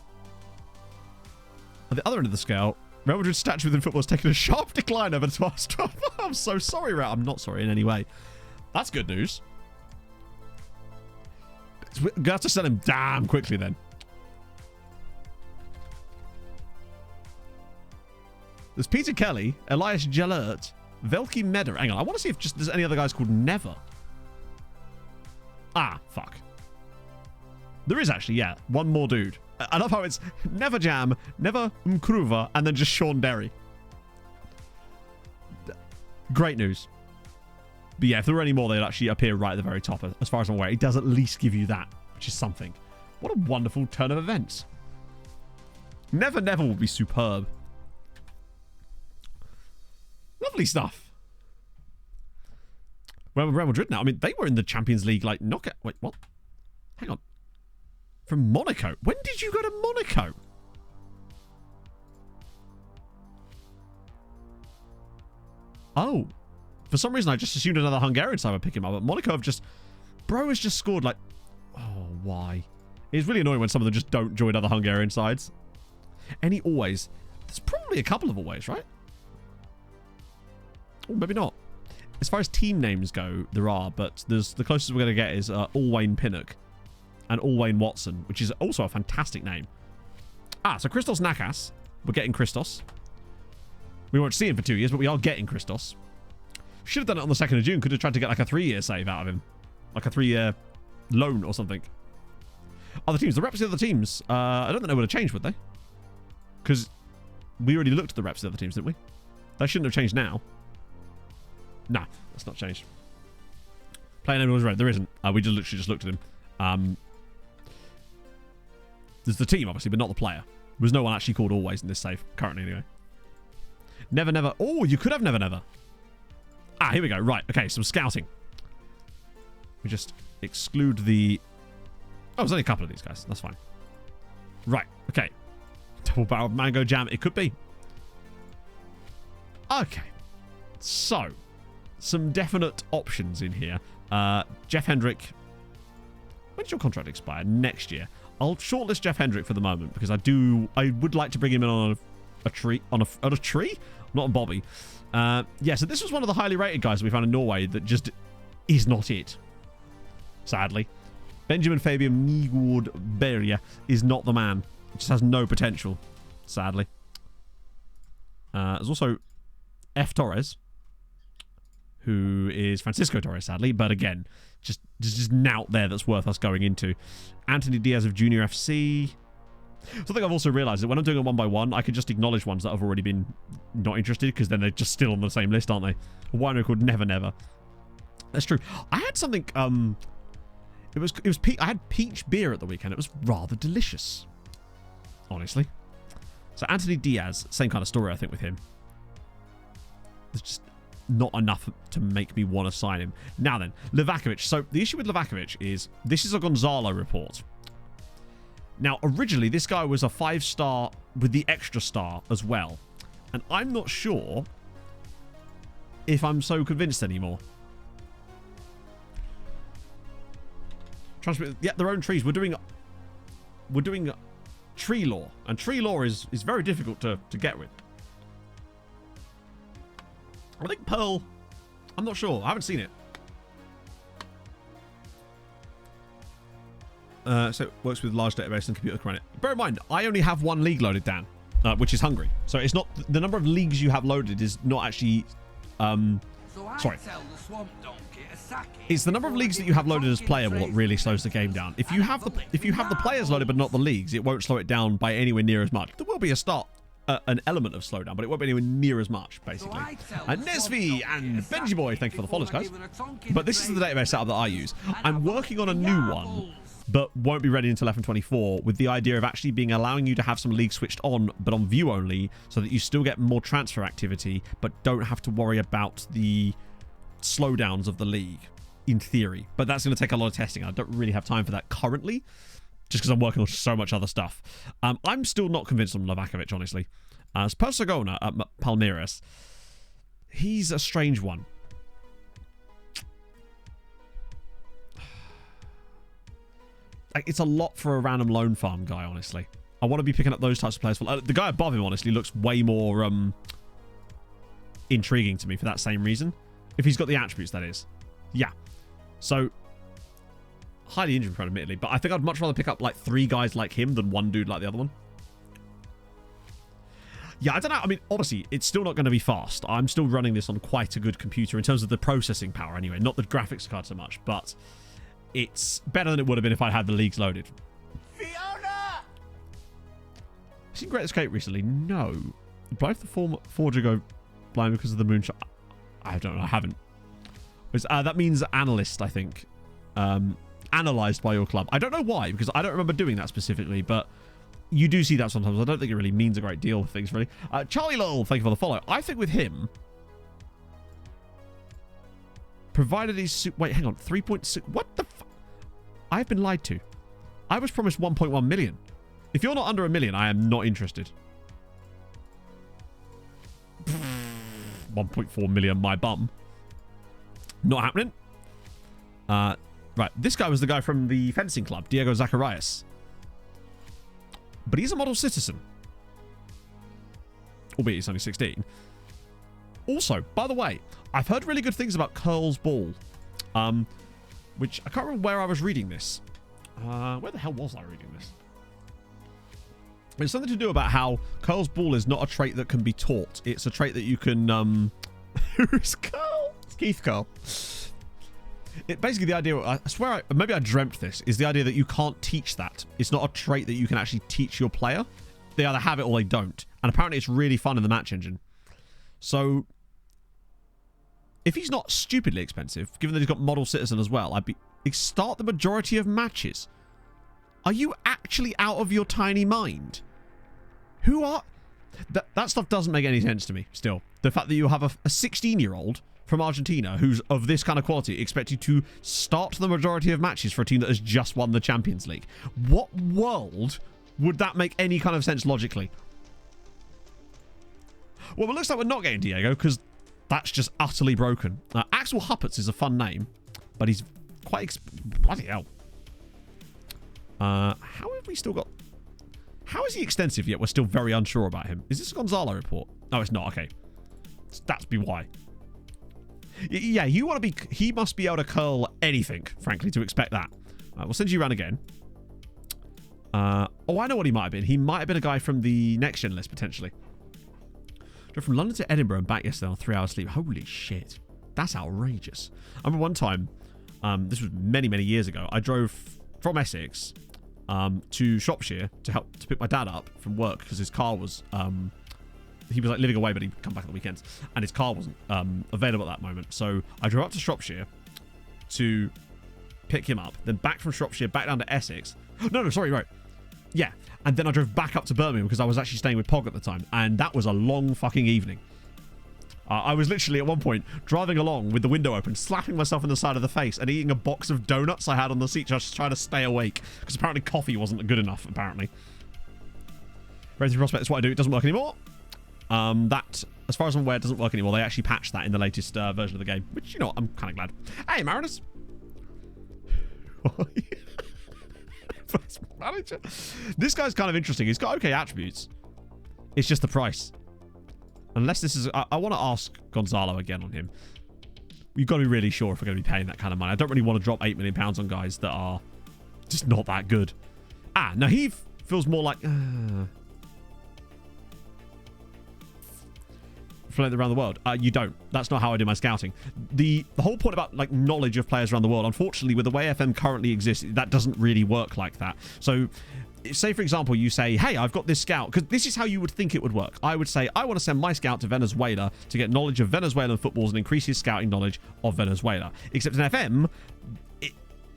Speaker 3: At the other end of the scale, Real Madrid's stature within football has taken a sharp decline over the past 12 months. I'm so sorry, Real. I'm not sorry in any way. That's good news. We're going to have to sell him damn quickly then. There's Peter Kelly, Elias Jalert, Velki Meder. Hang on, I want to see if there's any other guys called Never. Ah, fuck. There is actually, yeah. One more dude. I love how it's Never Jam, Never Mkruva, and then just Sean Derry. Great news. But yeah, if there were any more, they'd actually appear right at the very top. As far as I'm aware, it does at least give you that, which is something. What a wonderful turn of events. Never Never will be superb. Lovely stuff. Real Madrid now. I mean, they were in the Champions League, like, knockout. Wait, what? Hang on. From Monaco. When did you go to Monaco? Oh. For some reason, I just assumed another Hungarian side would pick him up. But Monaco have just... Bro has just scored, like... Oh, why? It's really annoying when some of them just don't join other Hungarian sides. Any always? There's probably a couple of always, right? Oh, maybe not. As far as team names go, there are, but there's the closest we're going to get is Alwayne Pinnock and Alwayne Watson, which is also a fantastic name. So Christos Nakas. We're getting Christos. We won't see him for 2 years, but we are getting Christos. Should have done it on the 2nd of June. Could have tried to get like a 3-year save out of him. Like a 3-year loan or something. Other teams. The reps of the other teams. I don't think they would have changed, would they? Because we already looked at the reps of the other teams, didn't we? They shouldn't have changed now. Nah, that's not changed. Player name was red. There isn't. We just literally just looked at him. There's the team, obviously, but not the player. There's no one actually called Always in this save, currently, anyway. Never Never. Oh, you could have Never Never. Here we go. Right. Okay, some scouting. We just exclude the... Oh, there's only a couple of these guys. That's fine. Right. Okay. Double barrel mango jam. It could be. Okay. So, some definite options in here. Jeff Hendrick. When's your contract expire? Next year. I'll shortlist Jeff Hendrick for the moment because I would like to bring him in on a tree. On a tree? Not on Bobby. Yeah, so this was one of the highly rated guys that we found in Norway that just is not it. Sadly. Benjamin Fabian Nygård Beria is not the man. It just has no potential. Sadly. There's also F. Torres, who is Francisco Torres, sadly, but again, just nout there that's worth us going into. Anthony Diaz of Junior FC. Something I've also realised that when I'm doing a 1x1, I can just acknowledge ones that have already been not interested because then they're just still on the same list, aren't they? A winery called Never Never. That's true. I had something. I had peach beer at the weekend. It was rather delicious, honestly. So Anthony Diaz, same kind of story, I think, with him. There's just not enough to make me want to sign him. Now then, Livakovic. So the issue with Livakovic is this is a Gonzalo report. Now, originally, this guy was a 5-star with the extra star as well. And I'm not sure if I'm so convinced anymore. Transmit, yeah, their own trees. We're doing tree law. And tree law is very difficult to get with. I think Pearl... I'm not sure. I haven't seen it. So it works with large database and computer credit. Bear in mind, I only have one league loaded, Dan, which is Hungary. So it's not... The number of leagues you have loaded is not actually... sorry. It's the number of leagues that you have loaded as playable that really slows the game down. If you have the players loaded but not the leagues, it won't slow it down by anywhere near as much. There will be an element of slowdown, but it won't be anywhere near as much, basically. And Nesvi and Benji Boy, thank you for the follows, guys. But this is the database setup that I use. I'm working on a new one, but won't be ready until F24, with the idea of actually allowing you to have some leagues switched on, but on view only, so that you still get more transfer activity, but don't have to worry about the slowdowns of the league, in theory. But that's going to take a lot of testing. I don't really have time for that currently, just because I'm working on so much other stuff. I'm still not convinced on Livakovic, honestly. Persagona at Palmeiras. He's a strange one. It's a lot for a random loan farm guy, honestly. I want to be picking up those types of players. The guy above him, honestly, looks way more intriguing to me for that same reason. If he's got the attributes, that is. Yeah. So, highly injury prone, admittedly, but I think I'd much rather pick up like 3 guys like him than one dude like the other one. Yeah, I don't know. I mean, honestly, it's still not going to be fast. I'm still running this on quite a good computer in terms of the processing power anyway, not the graphics card so much, but it's better than it would have been if I had the leagues loaded. Fiona! Seen Great Escape recently? No. Both the Forger go blind because of the moonshot. I don't know. I haven't. That means analyst, I think. analysed by your club. I don't know why, because I don't remember doing that specifically, but you do see that sometimes. I don't think it really means a great deal of things, really. Charlie Lowell, thank you for the follow. I think with him, provided he's... Wait, hang on. 3.6... What the I've been lied to. I was promised 1.1 million. If you're not under a million, I am not interested. 1.4 million, my bum. Not happening. Right, this guy was the guy from the fencing club, Diego Zacharias. But he's a model citizen. Albeit he's only 16. Also, by the way, I've heard really good things about Curl's Ball. Which, I can't remember where I was reading this. Where the hell was I reading this? It's something to do about how Curl's Ball is not a trait that can be taught. It's a trait that you can... Who's Curl? It's Keith Curl. It basically, the idea, I swear, maybe I dreamt this, is the idea that you can't teach that. It's not a trait that you can actually teach your player. They either have it or they don't. And apparently it's really fun in the match engine. So, if he's not stupidly expensive, given that he's got model citizen as well, start the majority of matches. Are you actually out of your tiny mind? Who are... That stuff doesn't make any sense to me, still. The fact that you have a 16-year-old from Argentina who's of this kind of quality expect you to start the majority of matches for a team that has just won the Champions League. What world would that make any kind of sense logically? Well, it looks like we're not getting Diego because that's just utterly broken. Axel Huppert's is a fun name, but he's quite... Bloody hell. How have we still got... How is he extensive yet we're still very unsure about him? Is this a Gonzalo report? No, it's not. Okay. That's be why. Yeah, you want to be... He must be able to curl anything, frankly, to expect that. We'll send you around again. Oh, I know what he might have been. He might have been a guy from the next gen list, potentially. Drove from London to Edinburgh and back yesterday on 3 hours sleep. Holy shit. That's outrageous. I remember one time, this was many, many years ago, I drove from Essex to Shropshire to pick my dad up from work because his car was... he was like living away, but he'd come back on the weekends, and his car wasn't available at that moment. So I drove up to Shropshire to pick him up, then back from Shropshire back down to Essex. No, sorry, right. Yeah, and then I drove back up to Birmingham because I was actually staying with Pog at the time, and that was a long fucking evening. I was literally at one point driving along with the window open, slapping myself in the side of the face and eating a box of donuts I had on the seat just trying to stay awake because apparently coffee wasn't good enough, apparently. Raising Prospect is what I do. It doesn't work anymore. That, as far as I'm aware, doesn't work anymore. They actually patched that in the latest version of the game, which, you know, I'm kind of glad. Hey, Mariners. Manager. This guy's kind of interesting. He's got okay attributes. It's just the price. Unless this is... I want to ask Gonzalo again on him. You've got to be really sure if we're going to be paying that kind of money. I don't really want to drop £8 million on guys that are just not that good. Now he feels more like... around the world. You don't. That's not how I do my scouting. The whole point about like knowledge of players around the world, unfortunately, with the way FM currently exists, that doesn't really work like that. So say, for example, you say, hey, I've got this scout, because this is how you would think it would work. I would say, I want to send my scout to Venezuela to get knowledge of Venezuelan footballs and increase his scouting knowledge of Venezuela. Except in FM, it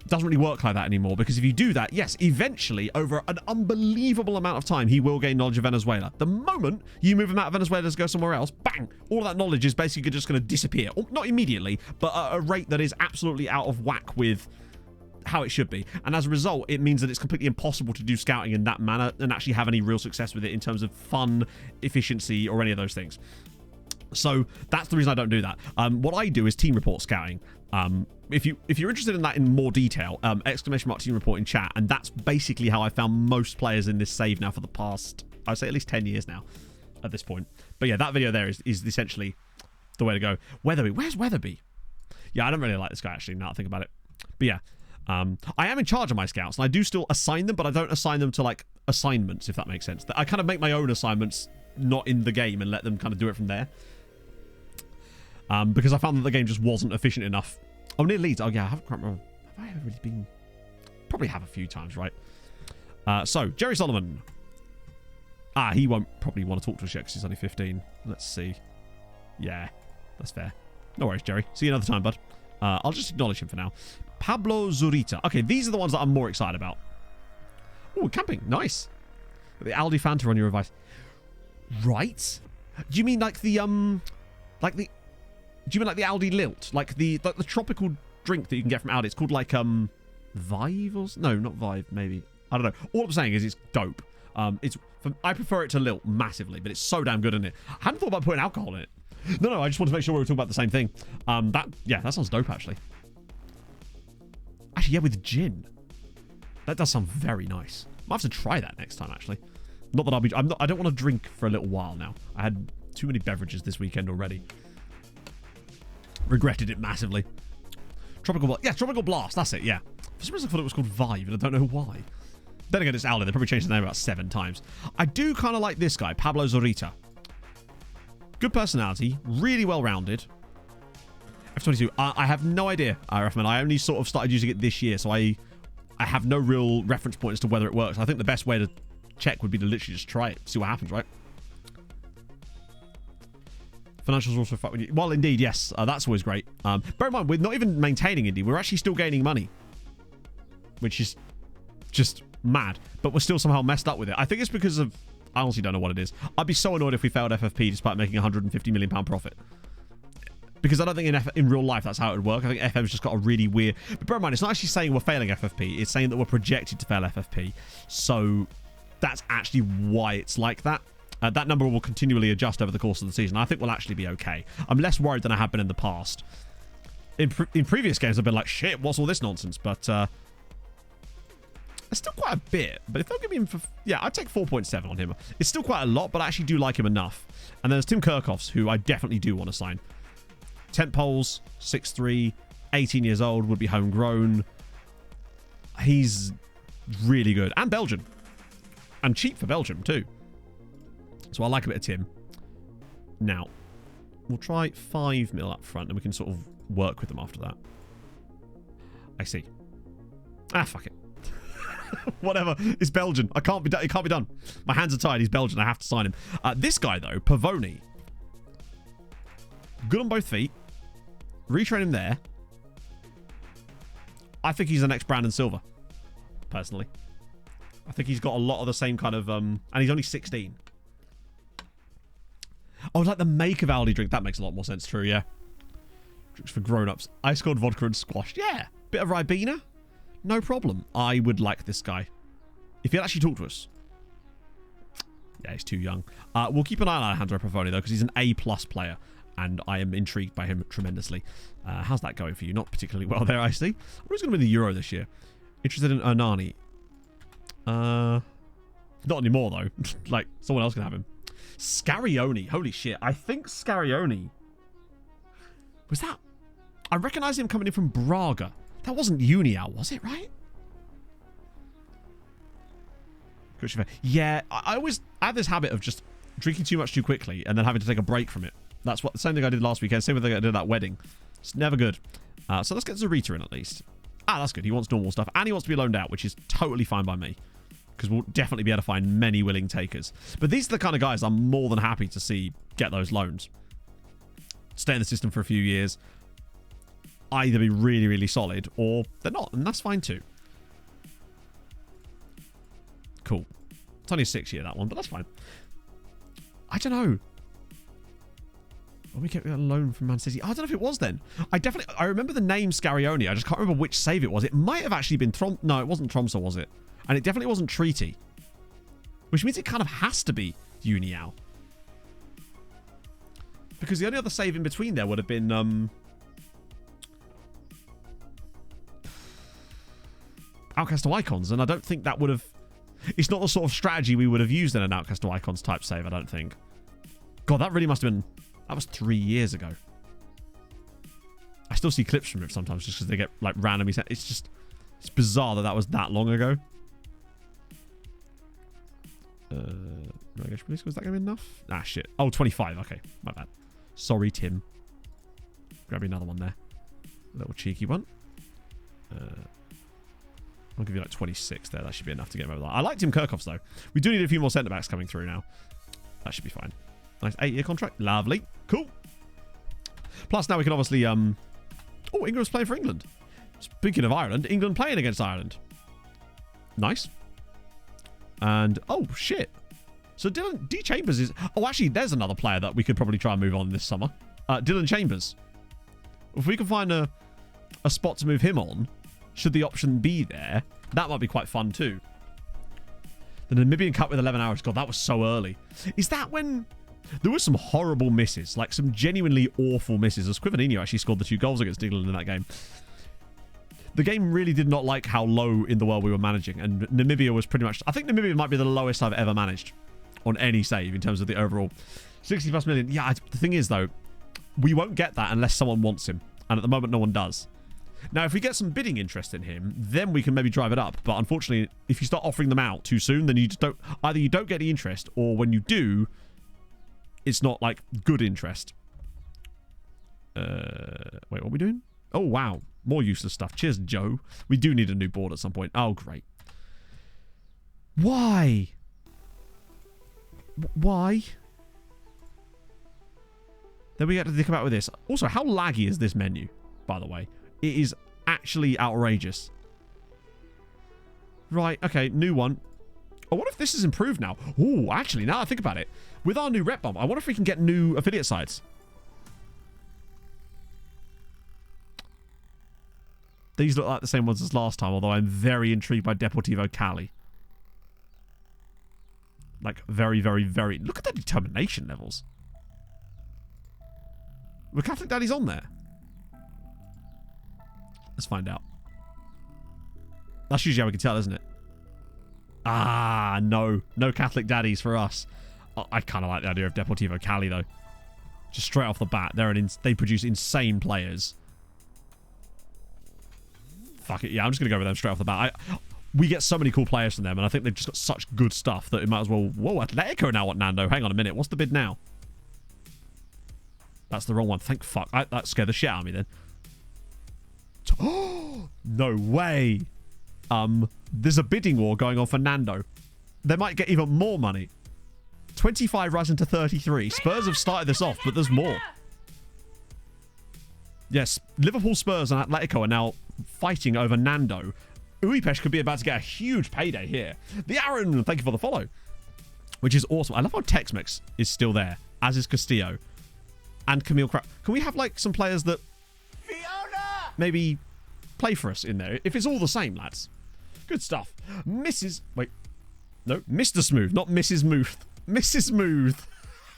Speaker 3: doesn't really work like that anymore, because if you do that, yes, eventually, over an unbelievable amount of time, he will gain knowledge of Venezuela. The moment you move him out of Venezuela to go somewhere else, bang, all of that knowledge is basically just going to disappear. Or not immediately, but at a rate that is absolutely out of whack with how it should be. And as a result, it means that it's completely impossible to do scouting in that manner and actually have any real success with it in terms of fun, efficiency, or any of those things. So that's the reason I don't do that. What I do is team report scouting. If you're interested in that in more detail, ! team report in chat, and that's basically how I found most players in this save now for the past, I'd say at least 10 years now at this point. But yeah, that video there is essentially the way to go. Weatherby, where's Weatherby? Yeah, I don't really like this guy actually, now that I think about it. But yeah, I am in charge of my scouts, and I do still assign them, but I don't assign them to like assignments, if that makes sense. I kind of make my own assignments not in the game and let them kind of do it from there. Because I found that the game just wasn't efficient enough. Oh, near Leeds. Oh, yeah, I haven't quite remember. Have I ever really been... Probably have a few times, right? So, Jerry Solomon. He won't probably want to talk to us yet because he's only 15. Let's see. Yeah, that's fair. No worries, Jerry. See you another time, bud. I'll just acknowledge him for now. Pablo Zurita. Okay, these are the ones that I'm more excited about. Oh, camping. Nice. The Aldi Fanta on your advice. Right? Do you mean like the, do you mean like the Aldi Lilt? Like the tropical drink that you can get from Aldi? It's called like, Vive or... No, not Vive, maybe. I don't know. All I'm saying is it's dope. I prefer it to Lilt massively, but it's so damn good in it. I hadn't thought about putting alcohol in it. No, I just want to make sure we were talking about the same thing. That sounds dope, actually. Actually, yeah, with gin. That does sound very nice. Might have to try that next time, actually. Not that I don't want to drink for a little while now. I had too many beverages this weekend already. Regretted it massively. Tropical Blast, that's it, yeah. For some reason I thought it was called Vive, and I don't know why. Then again, it's Aldi. They probably changed the name about 7 times. I do kind of like this guy, Pablo Zurita. Good personality, really well-rounded. F22, I have no idea, I recommend. I only sort of started using it this year, so I have no real reference point as to whether it works. I think the best way to check would be to literally just try it, see what happens, right? Financials also fuck with you. Well, indeed, yes. That's always great. Bear in mind, we're not even maintaining Indy. We're actually still gaining money. Which is just mad. But we're still somehow messed up with it. I think it's because of... I honestly don't know what it is. I'd be so annoyed if we failed FFP despite making £150 million profit. Because I don't think in real life that's how it would work. I think FF's just got a really weird... But bear in mind, it's not actually saying we're failing FFP. It's saying that we're projected to fail FFP. So that's actually why it's like that. That number will continually adjust over the course of the season. I think we'll actually be okay. I'm less worried than I have been in the past. In previous games, I've been like, shit, what's all this nonsense? But it's still quite a bit. But if they'll give me him for... Yeah, I'd take 4.7 on him. It's still quite a lot, but I actually do like him enough. And then there's Tim Kirchhoffs, who I definitely do want to sign. 10 poles, 6'3", 18 years old, would be homegrown. He's really good. And Belgian. And cheap for Belgium, too. So I like a bit of Tim. Now, we'll try 5 mil up front, and we can sort of work with them after that. I see. Ah, fuck it. Whatever. It's Belgian. It can't be done. My hands are tied. He's Belgian. I have to sign him. This guy, though, Pavoni. Good on both feet. Retrain him there. I think he's the next Brandon Silva, personally. I think he's got a lot of the same kind of... and he's only 16. Oh, like the make of Aldi drink. That makes a lot more sense. True, yeah. Drinks for grown-ups. Ice cold vodka and squash. Yeah. Bit of Ribena. No problem. I would like this guy. If he'll actually talk to us. Yeah, he's too young. We'll keep an eye on Alejandro Pavoni, though, because he's an A-plus player. And I am intrigued by him tremendously. How's that going for you? Not particularly well there, I see. Who's going to win the Euro this year? Interested in Ernani? Not anymore, though. Like, someone else can have him. Scarione. Holy shit. I think Scarione... Was that... I recognise him coming in from Braga. That wasn't Unial, was it, right? Yeah, I always have this habit of just drinking too much too quickly and then having to take a break from it. That's what the same thing I did last weekend. Same thing I did at that wedding. It's never good. So let's get Zurita in at least. That's good. He wants normal stuff. And he wants to be loaned out, which is totally fine by me. Because we'll definitely be able to find many willing takers. But these are the kind of guys I'm more than happy to see get those loans. Stay in the system for a few years. Either be really, really solid, or they're not. And that's fine too. Cool. It's only a 6-year, that one, but that's fine. I don't know. When we get a loan from Man City. I don't know if it was then. I remember the name Scarione. I just can't remember which save it was. It might have actually been No, it wasn't Tromsø, was it? And it definitely wasn't Treaty. Which means it kind of has to be Unial. Because the only other save in between there would have been Outcast to Icons, and I don't think that would have... It's not the sort of strategy we would have used in an Outcast to Icons type save, I don't think. God, that really must have been... That was 3 years ago. I still see clips from it sometimes just because they get like randomly sent. It's just... It's bizarre that was that long ago. Was that going to be enough? Ah, shit. Oh, 25. Okay, my bad. Sorry, Tim. Grab me another one there. A little cheeky one. I'll give you like 26 there. That should be enough to get him over that. I like Tim Kirchhoffs, though. We do need a few more centre-backs coming through now. That should be fine. Nice 8-year contract. Lovely. Cool. Plus, now we can obviously... Oh, England's playing for England. Speaking of Ireland, England playing against Ireland. Nice. And, oh, shit. So Dylan, D. Chambers is... Oh, actually, there's another player that we could probably try and move on this summer. Dylan Chambers. If we can find a spot to move him on, should the option be there, that might be quite fun too. The Namibian Cup with 11 hours. God, that was so early. Is that when... There were some horrible misses, like some genuinely awful misses. As Quivanino actually scored the 2 goals against England in that game. The game really did not like how low in the world we were managing, and Namibia was pretty much... I think Namibia might be the lowest I've ever managed on any save in terms of the overall 60 plus million. Yeah, the thing is though, we won't get that unless someone wants him, and at the moment no one does. Now, if we get some bidding interest in him, then we can maybe drive it up. But unfortunately, if you start offering them out too soon, then you just don't... Either you don't get the interest, or when you do, it's not, like, good interest. Wait, what are we doing? Oh, wow. More useless stuff. Cheers, Joe. We do need a new board at some point. Oh, great. Why? Why? Then we get to think about with this. Also, how laggy is this menu, by the way? It is actually outrageous. Right, okay, new one. I wonder if this is improved now. Oh, actually, now I think about it. With our new rep bump, I wonder if we can get new affiliate sites. These look like the same ones as last time, although I'm very intrigued by Deportivo Cali. Like, very, very, very... Look at the determination levels. Were Catholic Daddies on there? Let's find out. That's usually how we can tell, isn't it? Ah, no. No Catholic Daddies for us. I kind of like the idea of Deportivo Cali, though. Just straight off the bat, they produce insane players. Fuck it, yeah, I'm just going to go with them straight off the bat. We get so many cool players from them, and I think they've just got such good stuff that it might as well... Whoa, Atletico now want Nando. Hang on a minute. What's the bid now? That's the wrong one. Thank fuck. That scared the shit out of me then. Oh, no way. There's a bidding war going on for Nando. They might get even more money. 25 rising to 33. Spurs have started this off, but there's more. Yes, Liverpool, Spurs, and Atletico are now fighting over Nando. Uipesh could be about to get a huge payday here. The Aaron, thank you for the follow. Which is awesome. I love how Tex-Mex is still there, as is Castillo. And Camille Crab. Can we have, like, some players that maybe play for us in there? If it's all the same, lads. Good stuff. Wait. No, Mr. Smooth, not Mrs. Smooth. Mrs. Smooth.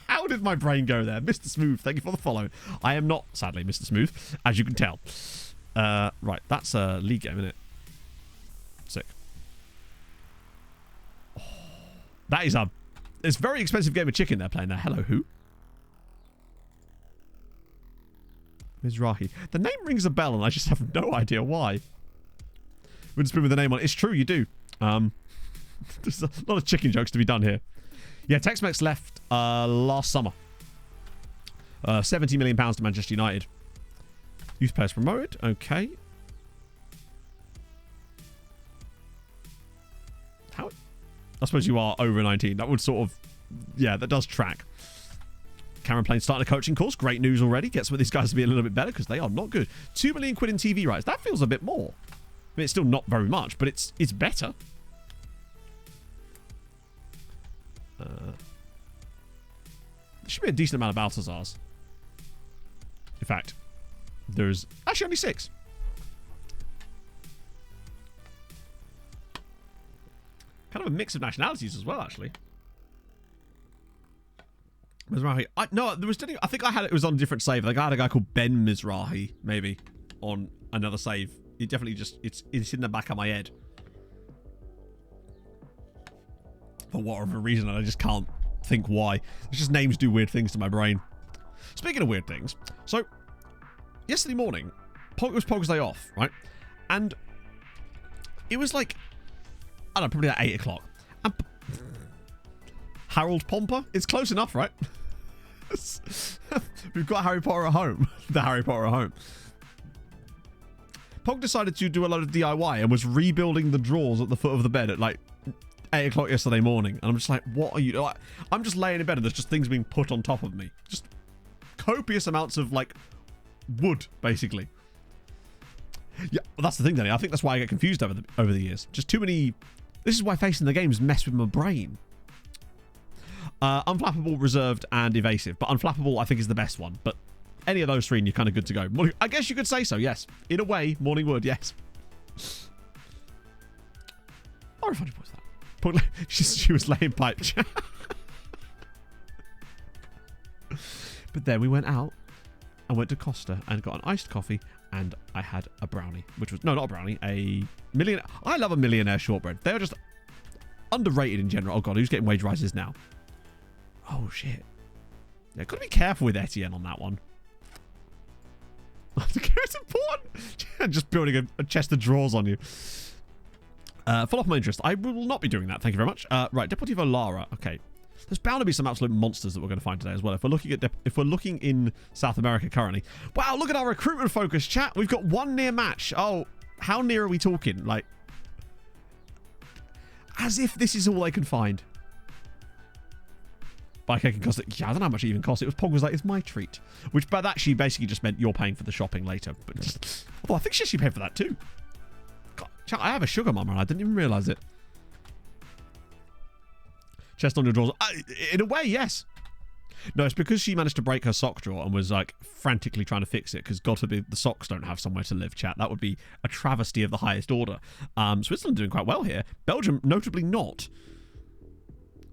Speaker 3: How did my brain go there? Mr. Smooth, thank you for the follow. I am not, sadly, Mr. Smooth, as you can tell. Right, that's a league game, isn't it? Sick. Oh, that is it's a very expensive game of chicken they're playing there. Hello, who? Mizrahi. The name rings a bell, and I just have no idea why. Wouldn't spin with the name on it. It's true, you do. There's a lot of chicken jokes to be done here. Yeah, Tex-Mex left last summer. £70 million to Manchester United. Youth players promoted. Okay. How? I suppose you are over 19. That would sort of... Yeah, that does track. Cameron Plain starting a coaching course. Great news already. Gets with these guys to be a little bit better because they are not good. £2 million in TV rights. That feels a bit more. I mean, it's still not very much, but it's better. There should be a decent amount of Baltazars. In fact, there's actually only 6. Kind of a mix of nationalities as well, actually. Mizrahi. No, there was. I think it was on a different save. Like I had a guy called Ben Mizrahi, maybe, on another save. It definitely just it's in the back of my head. For whatever reason, and I just can't think why. It's just names do weird things to my brain. Speaking of weird things, so yesterday morning, it was Pog's day off, right? And it was like, I don't know, probably like 8 o'clock. And Harold Pomper? It's close enough, right? We've got Harry Potter at home. The Harry Potter at home. Pog decided to do a lot of DIY and was rebuilding the drawers at the foot of the bed at like 8 o'clock yesterday morning. And I'm just like, what are you doing? I'm just laying in bed and there's just things being put on top of me. Just copious amounts of like wood, basically. Yeah, well, that's the thing, Danny. I think that's why I get confused over the years. Just too many... This is why facing the games mess with my brain. Unflappable, reserved, and evasive. But unflappable, I think, is the best one. But any of those three, and you're kind of good to go. I guess you could say so, yes. In a way, morning wood, yes. How funny was that? She was laying pipe. But then we went out and went to Costa and got an iced coffee, and I had a brownie, which was... No, not a brownie. A millionaire... I love a millionaire shortbread. They are just underrated in general. Oh, God, who's getting wage rises now? Oh, shit. Yeah, got to be careful with Etienne on that one. It's important. Just building a chest of drawers on you. Full off my interest. I will not be doing that. Thank you very much. Right, Deportivo Lara. Okay. There's bound to be some absolute monsters that we're going to find today as well. If we're looking in South America currently. Wow, look at our recruitment focus, chat. We've got one near match. Oh, how near are we talking? Like, as if this is all they can find. Bike can cost it. Yeah, I don't know how much it even cost. It was Pog was like, it's my treat. Which by that she basically just meant you're paying for the shopping later. But just, although I think she actually paid for that too. God, chat, I have a sugar mama and I didn't even realise it. Chest on your drawers. In a way, yes. No, it's because she managed to break her sock drawer and was like frantically trying to fix it because God forbid the socks don't have somewhere to live, chat. That would be a travesty of the highest order. Switzerland doing quite well here. Belgium notably not.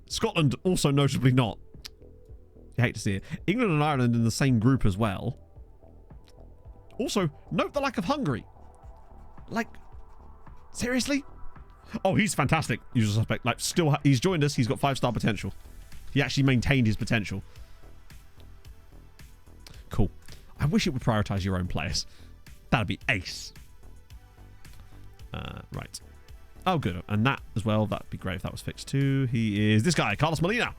Speaker 3: Scotland also notably not. You hate to see it. England and Ireland in the same group as well. Also, note the lack of Hungary. Like, seriously? Oh, he's fantastic. Usual suspect. Like, still, he's joined us. He's got 5-star potential. He actually maintained his potential. Cool. I wish it would prioritize your own players. That'd be ace. Right. Oh, good. And that as well. That'd be great if that was fixed too. He is this guy, Carlos Molina.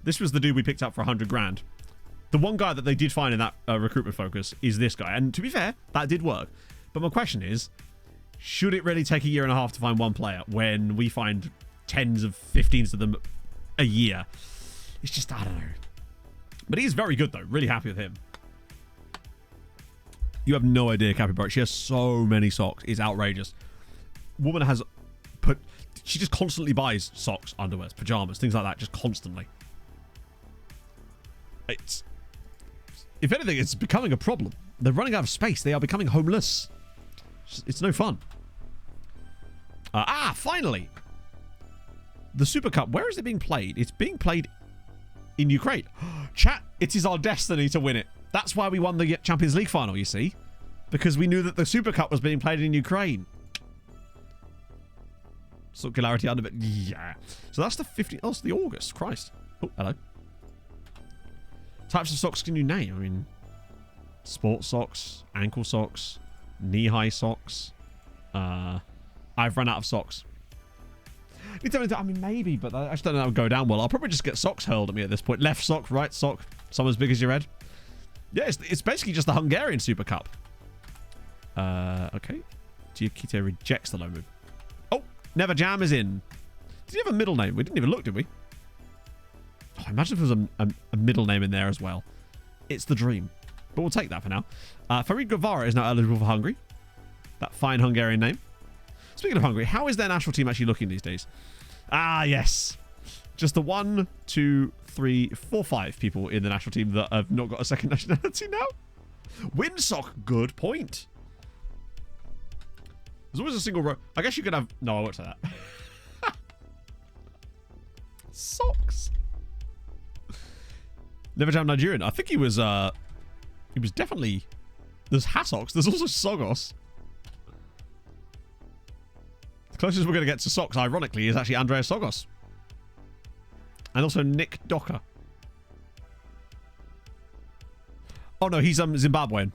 Speaker 3: This was the dude we picked up for 100 grand. The one guy that they did find in that recruitment focus is this guy. And to be fair, that did work. But my question is, should it really take a year and a half to find one player when we find 10s of 15s of them a year? It's just, I don't know. But he's very good though. Really happy with him. You have no idea, Capybara. She has so many socks. It's outrageous. Woman has put... She just constantly buys socks, underwears, pajamas, things like that. Just constantly. It's... If anything, it's becoming a problem. They're running out of space. They are becoming homeless. It's no fun. Finally. The Super Cup. Where is it being played? It's being played in Ukraine. Chat, it is our destiny to win it. That's why we won the Champions League final, you see. Because we knew that the Super Cup was being played in Ukraine. Circularity under it. Yeah. So that's the 15th. Oh, it's the August. Christ. Oh, hello. Types of socks can you name? I mean, sports socks, ankle socks, knee-high socks. I've run out of socks. I mean, maybe, but I just don't know how it would go down well. I'll probably just get socks hurled at me at this point. Left sock, right sock, some as big as your head. Yeah, it's basically just the Hungarian Super Cup. Okay. Giacchite rejects the low move. Oh, Never Jam is in. Did he have a middle name? We didn't even look, did we? Oh, imagine if there was a middle name in there as well. It's the dream. But we'll take that for now. Farid Guevara is now eligible for Hungary. That fine Hungarian name. Speaking of Hungary, how is their national team actually looking these days? Ah, yes. Just the 1, 2, 3, 4, 5 people in the national team that have not got a second nationality now. Windsock, good point. There's always a single row. I guess you could have... No, I won't say that. Socks. Never Jam Nigerian. I think he was definitely... There's Hassocks. There's also Sogos. The closest we're going to get to socks, ironically, is actually Andreas Sogos. And also Nick Docker. Oh, no, he's Zimbabwean.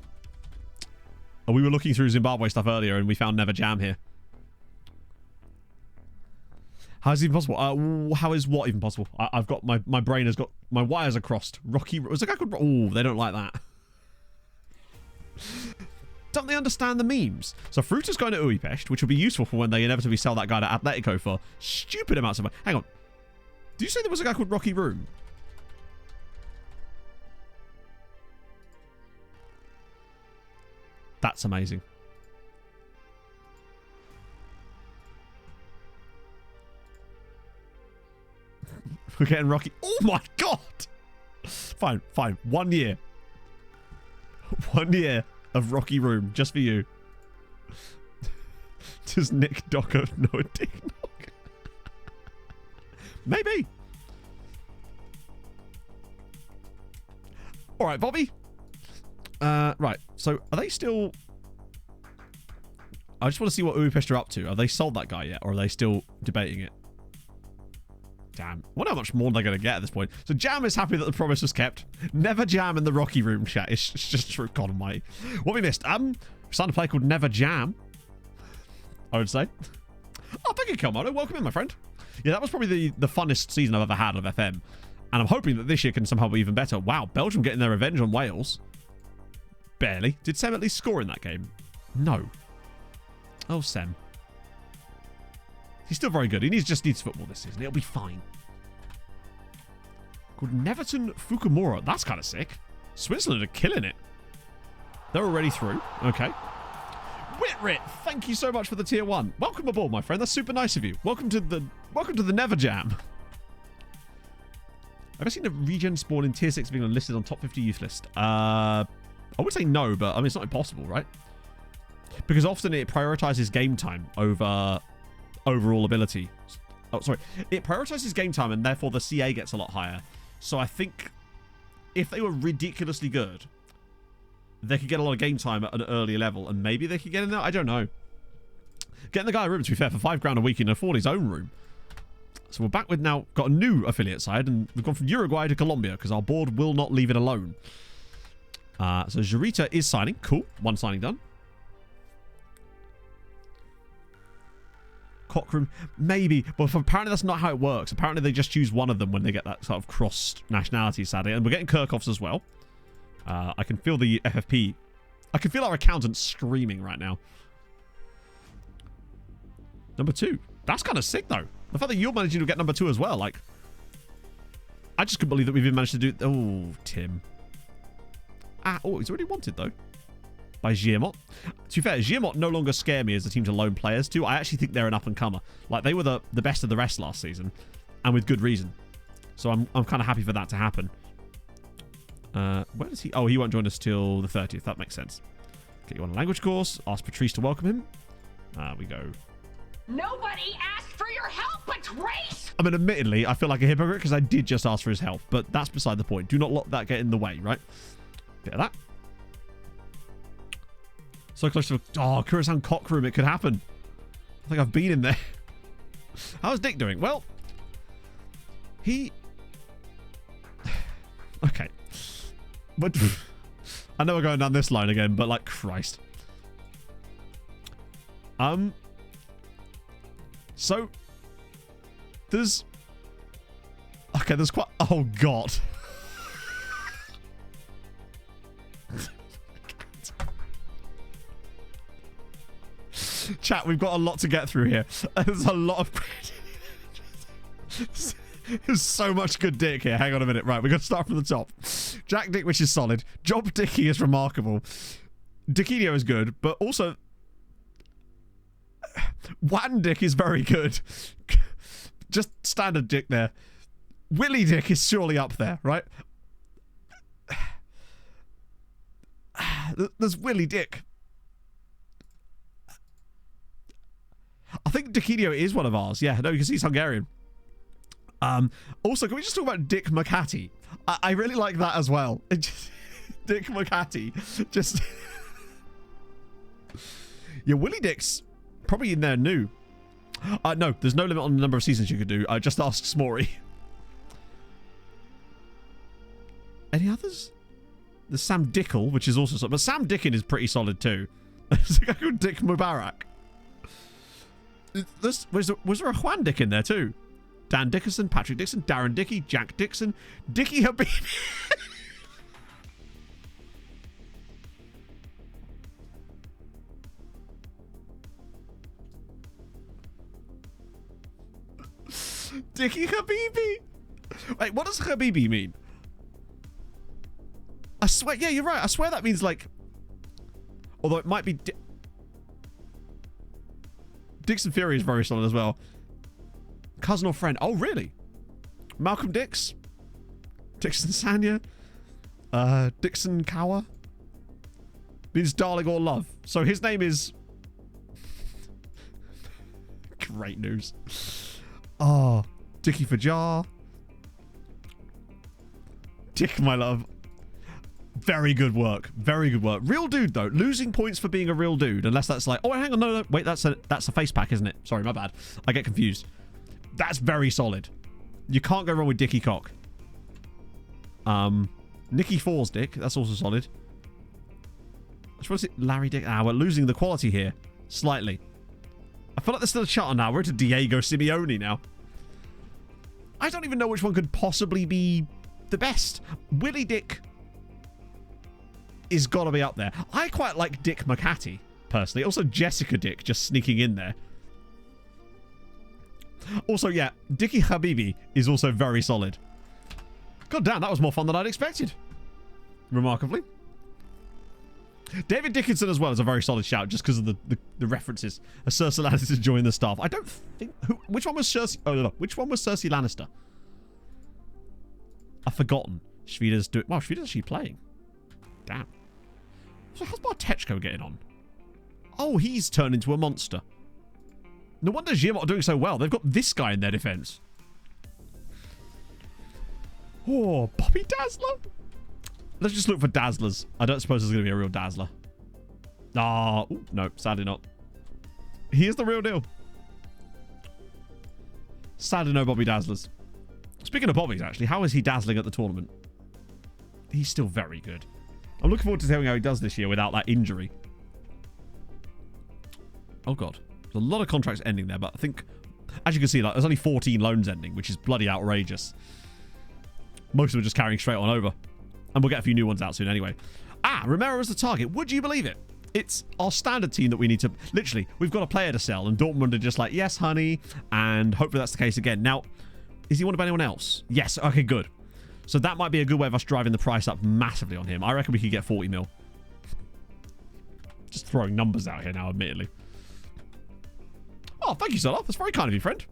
Speaker 3: Oh, we were looking through Zimbabwe stuff earlier and we found Never Jam here. How is it even possible? How is what even possible? I've got... My brain has got... My wires are crossed. Rocky... Was a guy called... Oh, they don't like that. Don't they understand the memes? So Fruit is going to Budapest, which will be useful for when they inevitably sell that guy to Atletico for stupid amounts of money. Hang on. Did you say there was a guy called Rocky Room? That's amazing. We're getting Rocky. Oh my god! Fine, fine. 1 year. 1 year of Rocky Room just for you. Does Nick Docker know a dick knock? Maybe. Alright, Bobby. Right, so are they still... I just want to see what Budapest are up to. Have they sold that guy yet? Or are they still debating it? Damn. I wonder how much more they're going to get at this point. So Jam is happy that the promise was kept. Never Jam in the Rocky Room chat. It's just true. God almighty. What we missed? We're starting to play called Never Jam, I would say. Oh, thank you, Kelmodo. Welcome in, my friend. Yeah, that was probably the funnest season I've ever had of FM. And I'm hoping that this year can somehow be even better. Wow, Belgium getting their revenge on Wales. Barely. Did Sem at least score in that game? No. Oh, Sem. He's still very good. He just needs football this season. It'll be fine. Called Neverton Fukumura. That's kind of sick. Switzerland are killing it. They're already through. Okay. Whitrit, thank you so much for the tier 1. Welcome aboard, my friend. That's super nice of you. Welcome to the Never Jam. Have I seen a regen spawn in tier 6 being listed on top 50 youth list? I would say no, but I mean it's not impossible, right? Because often it prioritizes game time over overall ability. Oh, sorry. It prioritizes game time and therefore the CA gets a lot higher. So I think if they were ridiculously good, they could get a lot of game time at an earlier level and maybe they could get in there. I don't know. Getting the guy a room, to be fair, for £5 a week in afford his own room. So we're back with now, got a new affiliate side and we've gone from Uruguay to Colombia because our board will not leave it alone. So Jarita is signing. Cool. One signing done. Cockroom, maybe, but apparently that's not how it works. Apparently they just choose one of them when they get that sort of crossed nationality, sadly. And we're getting Kirchhoffs as well. I can feel the FFP. I can feel our accountant screaming right now. Number 2. That's kind of sick, though. The fact that you're managing to get number 2 as well, like... I just couldn't believe that we've even managed to do... Oh, Tim. Oh, he's already wanted, though. By Giamot. To be fair, Giamot no longer scare me as a team to loan players to. I actually think they're an up-and-comer. Like, they were the best of the rest last season. And with good reason. So I'm kind of happy for that to happen. Where does he... Oh, he won't join us till the 30th. That makes sense. Get you on a language course. Ask Patrice to welcome him. We go.
Speaker 8: Nobody asked for your help, Patrice!
Speaker 3: I mean, admittedly, I feel like a hypocrite because I did just ask for his help. But that's beside the point. Do not let that get in the way, right? Bit of that. So close to... Oh, Kurisan Cock Room. It could happen. I think I've been in there. How's Dick doing? Well, he... Okay. But... I know we're going down this line again, but like, Christ. So... There's... Okay, there's quite... Oh, God. Chat, we've got a lot to get through here. There's a lot of... There's so much good dick here. Hang on a minute. Right, we've got to start from the top. Jack Dick, which is solid. Job Dicky is remarkable. Dickinio is good, but also... Wan Dick is very good. Just standard Dick there. Willy Dick is surely up there, right? There's Willy Dick. I think Dickinio is one of ours. Yeah, no, you can see he's Hungarian. Also, can we just talk about Dick McHattie? I really like that as well. Dick McHattie. Just... Yeah, Willy Dick's probably in there new. No, there's no limit on the number of seasons you could do. I just asked Smory. Any others? There's Sam Dickel, which is also solid. But Sam Dickin is pretty solid too. There's a guy called Dick Mubarak. Was there a Juan Dick in there too? Dan Dickerson, Patrick Dixon, Darren Dickey, Jack Dixon, Dicky Habibi. Dicky Habibi. Wait, what does Habibi mean? I swear, yeah, you're right. I swear that means like... Although it might be... Dixon Fury is very solid as well. Cousin or friend. Oh, really? Malcolm Dix. Dixon Sanya. Dixon Kawa. Means darling or love. So his name is... Great news. Oh, Dickie Fajar. Dick, my love. Very good work. Very good work. Real dude, though. Losing points for being a real dude. Unless that's like... Oh, hang on. No. Wait, that's a face pack, isn't it? Sorry, my bad. I get confused. That's very solid. You can't go wrong with Dickie Cock. Nicky Four's dick. That's also solid. Which one is it? Larry Dick. Ah, we're losing the quality here. Slightly. I feel like there's still a shot on now. We're to Diego Simeone now. I don't even know which one could possibly be the best. Willie Dick is got to be up there. I quite like Dick McCatty, personally. Also, Jessica Dick just sneaking in there. Also, yeah, Dickie Habibi is also very solid. God damn, that was more fun than I'd expected. Remarkably. David Dickinson as well is a very solid shout just because of the references. Cersei Lannister joined the staff. I don't think... Which one was Cersei... Oh, no. Which one was Cersei Lannister? I've forgotten. Shvida's doing... Wow, Shvida's actually playing. Damn. So how's Bartechko getting on? Oh, he's turned into a monster. No wonder Giamot are doing so well. They've got this guy in their defense. Oh, Bobby Dazzler. Let's just look for Dazzlers. I don't suppose there's going to be a real Dazzler. Ah, oh, no, sadly not. He is the real deal. Sadly no Bobby Dazzlers. Speaking of Bobbies, actually, how is he dazzling at the tournament? He's still very good. I'm looking forward to seeing how he does this year without that injury. Oh, God. There's a lot of contracts ending there, but I think, as you can see, like there's only 14 loans ending, which is bloody outrageous. Most of them are just carrying straight on over. And we'll get a few new ones out soon anyway. Ah, Romero is the target. Would you believe it? It's our standard team that we need to... Literally, we've got a player to sell, and Dortmund are just like, yes, honey, and hopefully that's the case again. Now, is he wanted by anyone else? Yes, okay, good. So that might be a good way of us driving the price up massively on him. I reckon we could get 40 mil. Just throwing numbers out here now, admittedly. Oh, thank you, Solar. That's very kind of you, friend.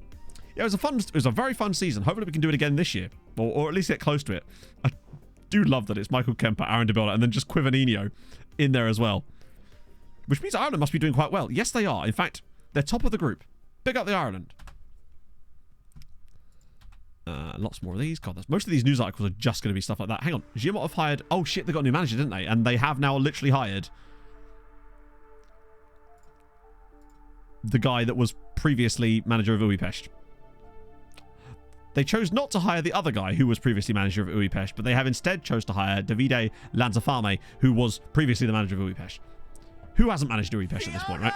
Speaker 3: Yeah, it was a very fun season. Hopefully we can do it again this year, or at least get close to it. I do love that it's Michael Kemper, Aaron DeBella, and then just Quivanino in there as well. Which means Ireland must be doing quite well. Yes, they are. In fact, they're top of the group. Big up the Ireland. Lots more of these. God, most of these news articles are just going to be stuff like that. Hang on. Giamot have hired... Oh, shit, they got a new manager, didn't they? And they have now literally hired the guy that was previously manager of Újpest. They chose not to hire the other guy who was previously manager of Újpest, but they have instead chose to hire Davide Lanzafame, who was previously the manager of Újpest. Who hasn't managed Újpest at this point, right?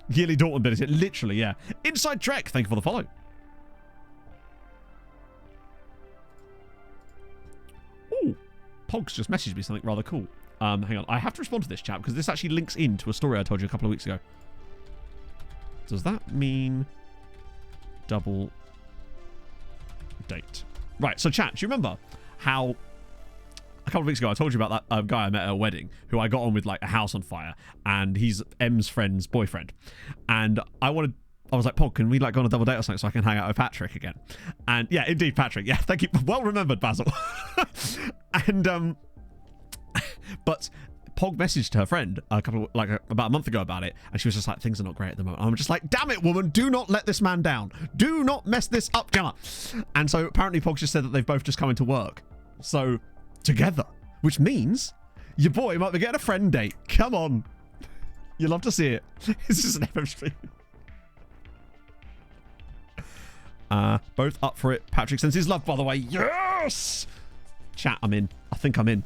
Speaker 3: Yearly Dortmund bid, is it? Literally, yeah. Inside Trek, thank you for the follow. Ooh, Pogs just messaged me something rather cool. Hang on, I have to respond to this chat because this actually links into a story I told you a couple of weeks ago. Does that mean double date? Right, so chat, do you remember how a couple of weeks ago I told you about that guy I met at a wedding who I got on with like a house on fire, and he's M's friend's boyfriend, and I was like, Paul, can we like go on a double date or something so I can hang out with Patrick again? And yeah, indeed, Patrick. Yeah, thank you. Well remembered, Basil. And but Pog messaged her friend about a month ago about it, and she was just like, things are not great at the moment. I'm just like, damn it, woman, do not let this man down. Do not mess this up, Gemma. And so apparently Pog just said that they've both just come into work. So together, which means your boy might be getting a friend date. Come on. You'll love to see it. This is an FM stream. Both up for it. Patrick sends his love, by the way. Yes! Chat, I'm in. I think I'm in.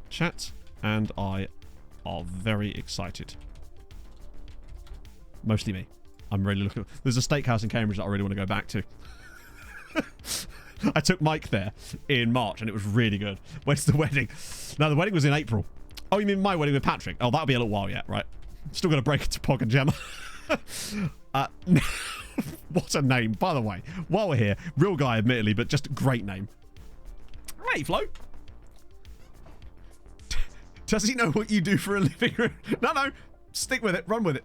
Speaker 3: Chat and I are very excited. Mostly me. I'm really looking... There's a steakhouse in Cambridge that I really want to go back to. I took Mike there in March and it was really good. When's the wedding? No, the wedding was in April. Oh, you mean my wedding with Patrick? Oh, that'll be a little while yet, right? Still got to break it to Pog and Gemma. What a name, by the way. While we're here, real guy, admittedly, but just a great name. Hey, Flo. Does he know what you do for a living? No. Stick with it. Run with it.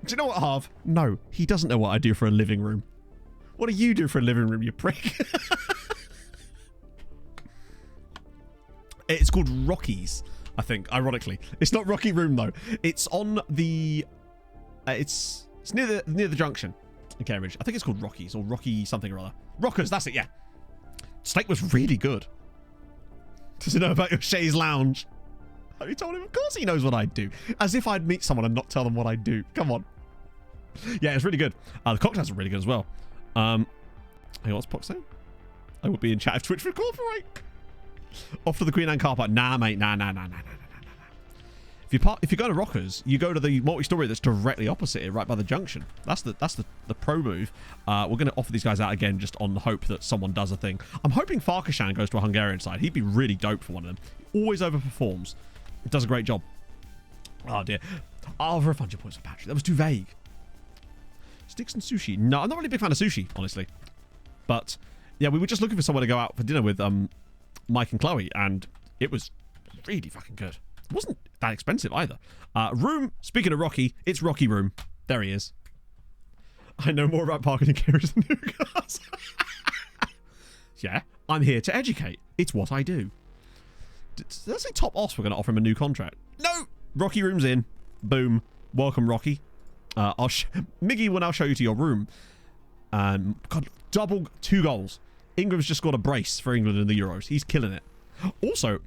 Speaker 3: Do you know what, Harv? No, he doesn't know what I do for a living room. What do you do for a living room, you prick? It's called Rocky's, I think, ironically. It's not Rocky Room, though. It's on the... it's near the junction in Cambridge. I think it's called Rocky's or Rocky something or other. Rockers, that's it, yeah. Steak was really good. Does he know about your chaise lounge? Have you told him? Of course he knows what I do. As if I'd meet someone and not tell them what I do. Come on. Yeah, it's really good. The cocktails are really good as well. Hey, what's Pox saying? I would be in chat if Twitch would cooperate. Off to the Queen Anne car park. Nah, mate. Nah. If you go to Rockers, you go to the multi-story that's directly opposite it, right by the junction. That's the pro move. We're going to offer these guys out again just on the hope that someone does a thing. I'm hoping Farkashan goes to a Hungarian side. He'd be really dope for one of them. He always overperforms. He does a great job. Oh, dear. I'll refund your points for Patrick. That was too vague. Sticks and sushi. No, I'm not really a big fan of sushi, honestly. But, yeah, we were just looking for someone to go out for dinner with Mike and Chloe, and it was really fucking good. It wasn't that expensive either. Room, speaking of Rocky, it's Rocky Room. There he is. I know more about parking and carriage than new cars. Yeah, I'm here to educate. It's what I do. Let's say Top Os we're going to offer him a new contract. No! Rocky Room's in. Boom. Welcome, Rocky. Miggy will now show you to your room. God, double 2 goals. Ingram's just got a brace for England in the Euros. He's killing it. Also,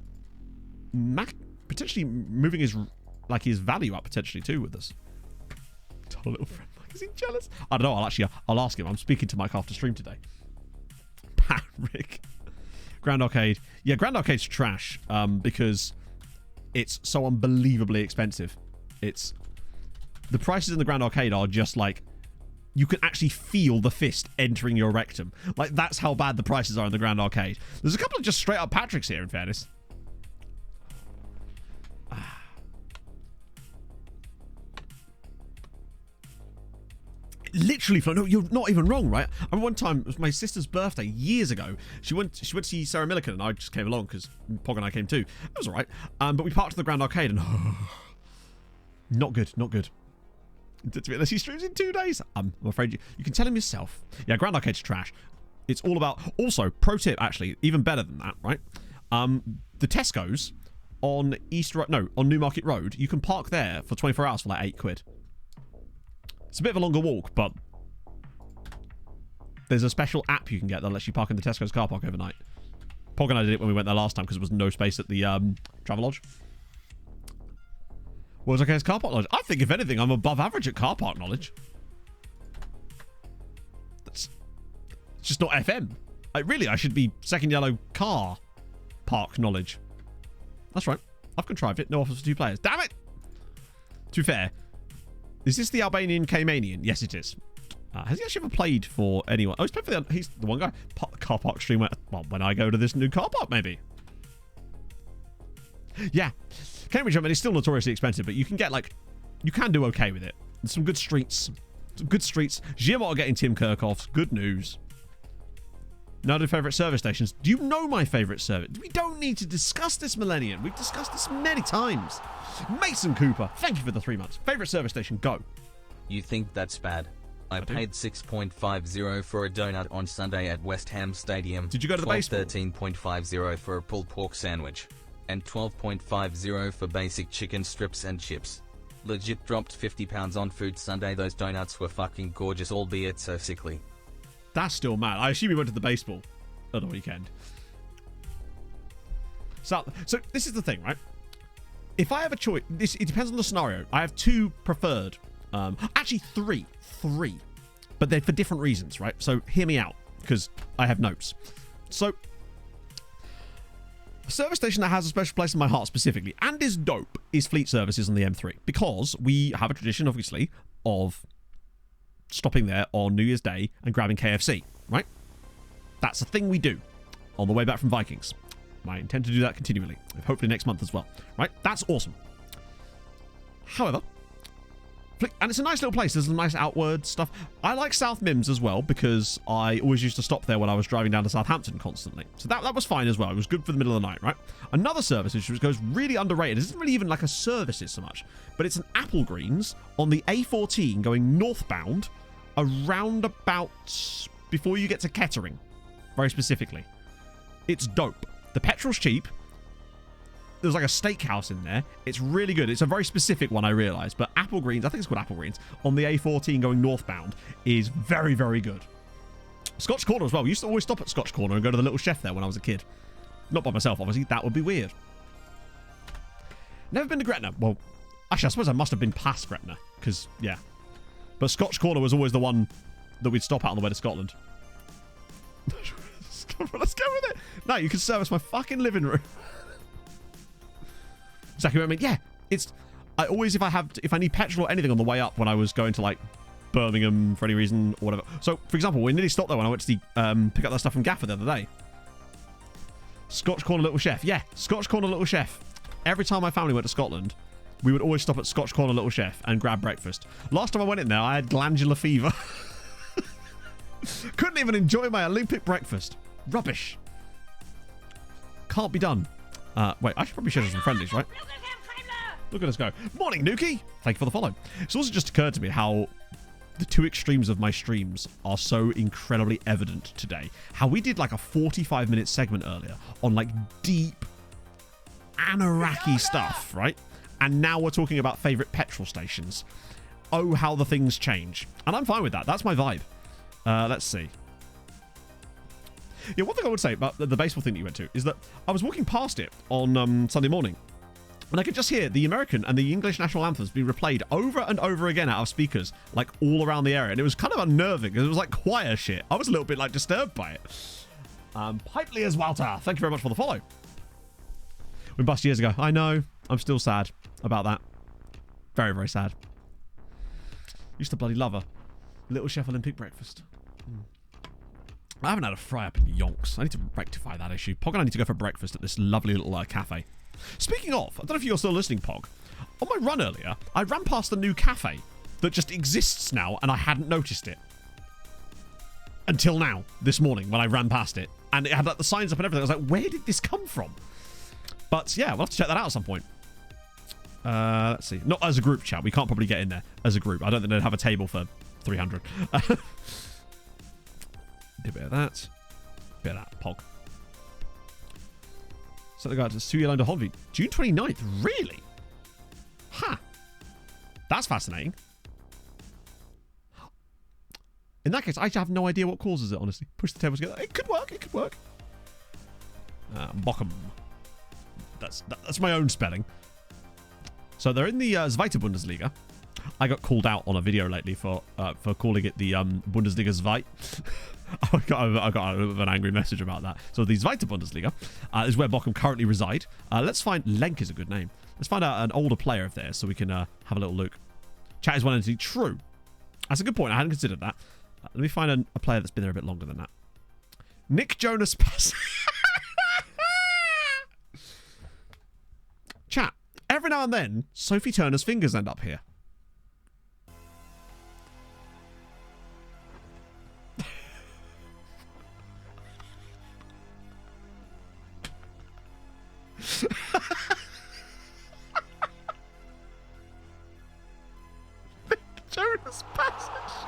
Speaker 3: Mac potentially moving his value up potentially too with us. Tell a little friend, Mike, is he jealous? I don't know. I'll ask him. I'm speaking to Mike after stream today. Pat Rick. Grand Arcade. Yeah, Grand Arcade's trash because it's so unbelievably expensive. The prices in the Grand Arcade are just like, you can actually feel the fist entering your rectum. Like, that's how bad the prices are in the Grand Arcade. There's a couple of just straight up Patricks here, in fairness. Literally, no, you're not even wrong, right? I remember one time, it was my sister's birthday years ago. She went to see Sarah Millican, and I just came along because Pog and I came too. It was all right. But we parked at the Grand Arcade, and not good. Unless he streams in 2 days. I'm afraid you can tell him yourself. Yeah, Grand Arcade's trash. It's all about... Also, pro tip, actually, even better than that, right? The Tesco's on on Newmarket Road, you can park there for 24 hours for like £8. It's a bit of a longer walk, but there's a special app you can get that lets you park in the Tesco's car park overnight. Pog and I did it when we went there last time because there was no space at the Travelodge. What was okay as car park knowledge? I think, if anything, I'm above average at car park knowledge. It's just not FM. I should be second yellow car park knowledge. That's right. I've contrived it. No offers for 2 players. Damn it! To be fair, is this the Albanian Caymanian? Yes, it is. Has he actually ever played for anyone? Oh, he's played for he's the one guy. Car park stream. Well, when I go to this new car park, maybe. Yeah. Cambridge, I mean, it's still notoriously expensive, but you can get, you can do okay with it. There's some good streets. Giamot getting Tim Kirchhoff's. Good news. Now to favourite service stations. Do you know my favourite service? We don't need to discuss this, Millennium. We've discussed this many times. Mason Cooper, thank you for the 3 months. Favourite service station, go.
Speaker 5: You think that's bad? I paid 6.50 for a donut on Sunday at West Ham Stadium.
Speaker 3: Did you go to the baseball?
Speaker 5: 13.50 for a pulled pork sandwich. And 12.50 for basic chicken strips and chips. Legit dropped £50 on food Sunday. Those donuts were fucking gorgeous, albeit so sickly.
Speaker 3: That's still mad. I assume you went to the baseball on the weekend. So this is the thing, right? If I have a choice, it depends on the scenario. I have 2 preferred. Actually, 3. 3. But they're for different reasons, right? So hear me out, because I have notes. So, a service station that has a special place in my heart specifically, and is dope, is Fleet Services on the M3. Because we have a tradition, obviously, of stopping there on New Year's Day and grabbing KFC, right? That's a thing we do on the way back from Vikings. I intend to do that continually, hopefully next month as well, right? That's awesome. However, and it's a nice little place. There's some nice outward stuff. I like South Mims as well because I always used to stop there when I was driving down to Southampton constantly. So that was fine as well. It was good for the middle of the night, right? Another service which goes really underrated. It isn't really even like a service so much, but it's an Applegreens on the A14 going northbound around about before you get to Kettering, very specifically. It's dope. The petrol's cheap. There's like a steakhouse in there. It's really good. It's a very specific one, I realise. But Apple Greens, I think it's called Apple Greens, on the A14 going northbound is very, very good. Scotch Corner as well. We used to always stop at Scotch Corner and go to the Little Chef there when I was a kid. Not by myself, obviously. That would be weird. Never been to Gretna. Well, actually, I suppose I must have been past Gretna. Because, yeah. But Scotch Corner was always the one that we'd stop at on the way to Scotland. Let's go with it. No, you can service my fucking living room. Exactly what I mean. Yeah, it's... I always, if I need petrol or anything on the way up when I was going to, like, Birmingham for any reason or whatever. So, for example, we nearly stopped there when I went to pick up that stuff from Gaffer the other day. Scotch Corner Little Chef. Yeah, Scotch Corner Little Chef. Every time my family went to Scotland, we would always stop at Scotch Corner Little Chef and grab breakfast. Last time I went in there, I had glandular fever. Couldn't even enjoy my Olympic breakfast. Rubbish. Can't be done. Wait, I should probably show you some friendlies, right? Look at us go. Morning, Nuki. Thank you for the follow. It's also just occurred to me how the two extremes of my streams are so incredibly evident today. How we did like a 45-minute segment earlier on like deep Anaraki stuff, right? And now we're talking about favourite petrol stations. Oh, how the things change. And I'm fine with that. That's my vibe. Let's see. Yeah, one thing I would say about the baseball thing that you went to is that I was walking past it on Sunday morning, and I could just hear the American and the English national anthems being replayed over and over again out of speakers, like all around the area. And it was kind of unnerving because it was like choir shit. I was a little bit like disturbed by it. Pipely as Walter, thank you very much for the follow. We bust years ago. I know. I'm still sad about that. Very, very sad. Used to bloody love her. Little Chef Olympic breakfast. I haven't had a fry up in yonks. I need to rectify that issue. Pog and I need to go for breakfast at this lovely little cafe. Speaking of, I don't know if you're still listening, Pog. On my run earlier, I ran past a new cafe that just exists now, and I hadn't noticed it. Until now, this morning, when I ran past it. And it had like the signs up and everything. I was like, where did this come from? But yeah, we'll have to check that out at some point. Let's see. Not as a group chat. We can't probably get in there as a group. I don't think they'd have a table for 300. A bit of that. Bit of that. Pog. So the guy to Studio to Honvi. June 29th. Really? Ha. Huh. That's fascinating. In that case, I have no idea what causes it, honestly. Push the tables together. It could work. It could work. Bochum. That's my own spelling. So they're in the Zweite Bundesliga. I got called out on a video lately for calling it the Bundesliga Zweit. I got an angry message about that. So the Zweite Bundesliga is where Bochum currently reside. Let's find... Lenk is a good name. Let's find out an older player of theirs so we can have a little look. Chat is one entity. True. That's a good point. I hadn't considered that. Let me find a player that's been there a bit longer than that. Nick Jonas Pass. Chat. Every now and then, Sophie Turner's fingers end up here. Jonas Passage.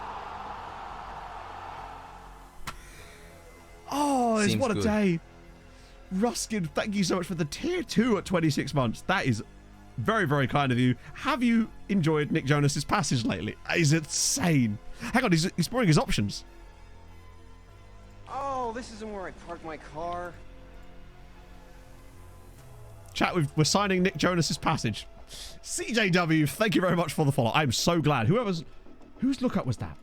Speaker 3: Oh, it's what a day. Ruskin, thank you so much for the tier 2 at 26 months. That is very, very kind of you. Have you enjoyed Nick Jonas's passage lately? That is insane. Hang on, he's exploring his options.
Speaker 9: Oh, this isn't where I parked my car.
Speaker 3: Chat, we're signing Nick Jonas's passage. CJW, thank you very much for the follow. I'm so glad. Whose lookup was that?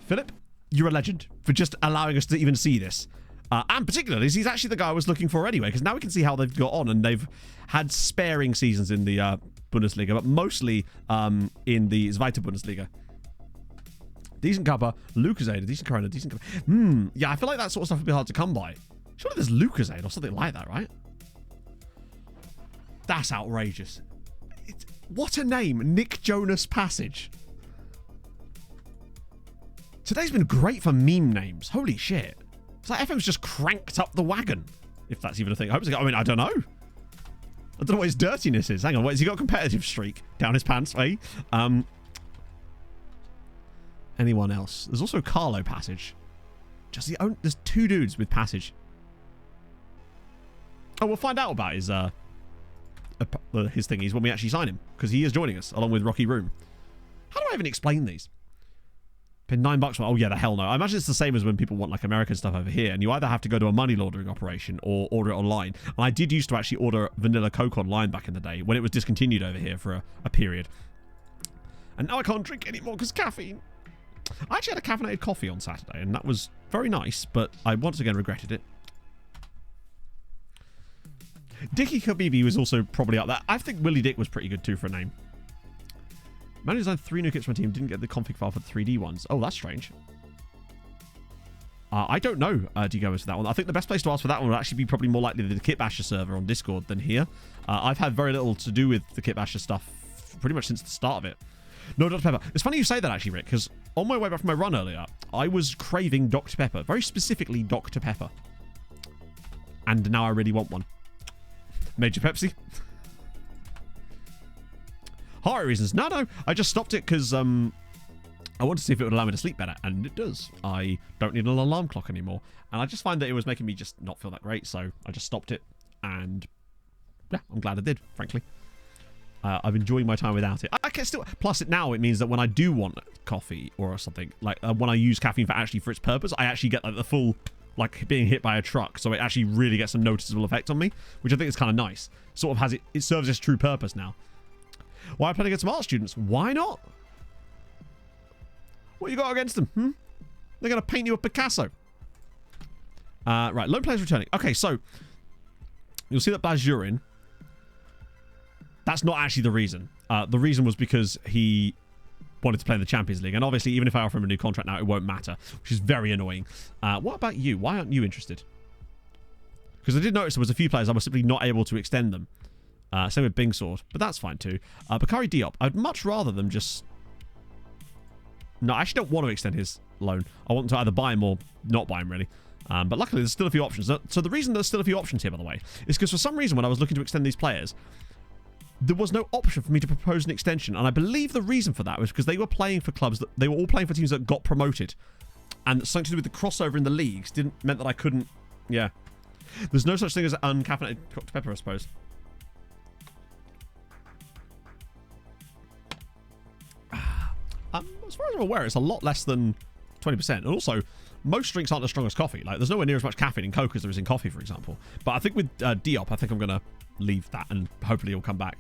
Speaker 3: Philip, you're a legend for just allowing us to even see this. And particularly, he's actually the guy I was looking for anyway, because now we can see how they've got on, and they've had sparing seasons in the Bundesliga, but mostly in the Zweite Bundesliga. Decent cuppa, Lucasade, decent Corona, decent cuppa. Yeah, I feel like that sort of stuff would be hard to come by. Surely there's Lucasade or something like that, right? That's outrageous. What a name, Nick Jonas Passage. Today's been great for meme names. Holy shit. It's like FM's just cranked up the wagon. If that's even a thing. I don't know. I don't know what his dirtiness is. Hang on, has he got a competitive streak down his pants, eh? anyone else. There's also Carlo Passage. There's 2 dudes with Passage. Oh, we'll find out about his thingies when we actually sign him, because he is joining us along with Rocky Room. How do I even explain these? Pay $9 for. Oh yeah, the hell no. I imagine it's the same as when people want like American stuff over here, and you either have to go to a money laundering operation or order it online. And I did used to actually order vanilla Coke online back in the day when it was discontinued over here for a period. And now I can't drink anymore because caffeine. I actually had a caffeinated coffee on Saturday, and that was very nice, but I once again regretted it. Dickie Kabibi was also probably up there. I think Willie Dick was pretty good too for a name. Man who designed 3 new kits for my team didn't get the config file for the 3D ones. Oh, that's strange. I don't know, D-Goers, for that one. I think the best place to ask for that one would actually be probably more likely the Kit Basher server on Discord than here. I've had very little to do with the Kit Basher stuff pretty much since the start of it. No Dr. Pepper. It's funny you say that, actually, Rick, because on my way back from my run earlier, I was craving Dr. Pepper. Very specifically Dr. Pepper. And now I really want one. Major Pepsi. Horror reasons. No. I just stopped it because I wanted to see if it would allow me to sleep better. And it does. I don't need an alarm clock anymore. And I just find that it was making me just not feel that great. So I just stopped it. And yeah, I'm glad I did, frankly. I'm enjoying my time without it. I can still. Plus, it means that when I do want coffee or something, like when I use caffeine for its purpose, I actually get like the full, like being hit by a truck. So it actually really gets some noticeable effect on me, which I think is kind of nice. Sort of has it serves its true purpose now. Why am I playing against some art students? Why not? What you got against them? They're going to paint you a Picasso. Right, lone players returning. Okay, so you'll see that Bajurin. That's not actually the reason. The reason was because he wanted to play in the Champions League. And obviously, even if I offer him a new contract now, it won't matter, which is very annoying. What about you? Why aren't you interested? Because I did notice there was a few players I was simply not able to extend them. Same with Bing Sword, but that's fine too. Bakari Diop. I'd much rather them just... No, I actually don't want to extend his loan. I want to either buy him or not buy him, really. But luckily, there's still a few options. So the reason there's still a few options here, by the way, is because for some reason, when I was looking to extend these players, there was no option for me to propose an extension. And I believe the reason for that was because they were playing for clubs that they were all playing for teams that got promoted. And something to do with the crossover in the leagues meant that I couldn't... Yeah. There's no such thing as uncaffeinated Dr. Pepper, I suppose. As far as I'm aware, it's a lot less than 20%. And also, most drinks aren't as strong as coffee. Like, there's nowhere near as much caffeine in Coke as there is in coffee, for example. But I think with Diop, I think I'm going to leave that and hopefully it'll come back.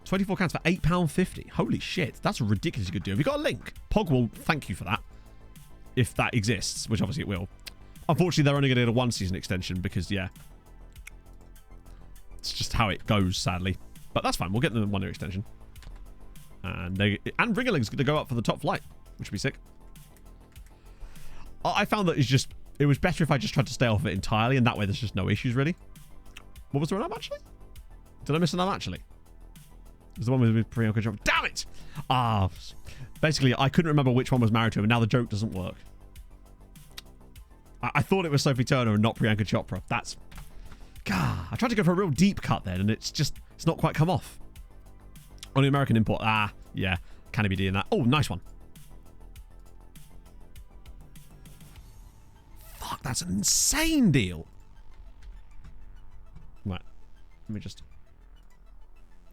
Speaker 3: 24 cans for £8.50. Holy shit, that's a ridiculously good deal. Have you got a link? Pog will thank you for that. If that exists, which obviously it will. Unfortunately, they're only going to get a 1-season extension because, yeah. It's just how it goes, sadly. But that's fine. We'll get them a 1-year extension. And Ringerling's going to go up for the top flight, which would be sick. I found that it was better if I just tried to stay off of it entirely, and that way there's just no issues, really. What was the one actually? Did I miss an actually? It was the one with Priyanka Chopra. Damn it! Basically, I couldn't remember which one was married to him, and now the joke doesn't work. I thought it was Sophie Turner and not Priyanka Chopra. That's... God, I tried to go for a real deep cut then, and it's not quite come off. Only American import. Yeah. Can he be doing that? Oh, nice one. Fuck, that's an insane deal. Right. Let me just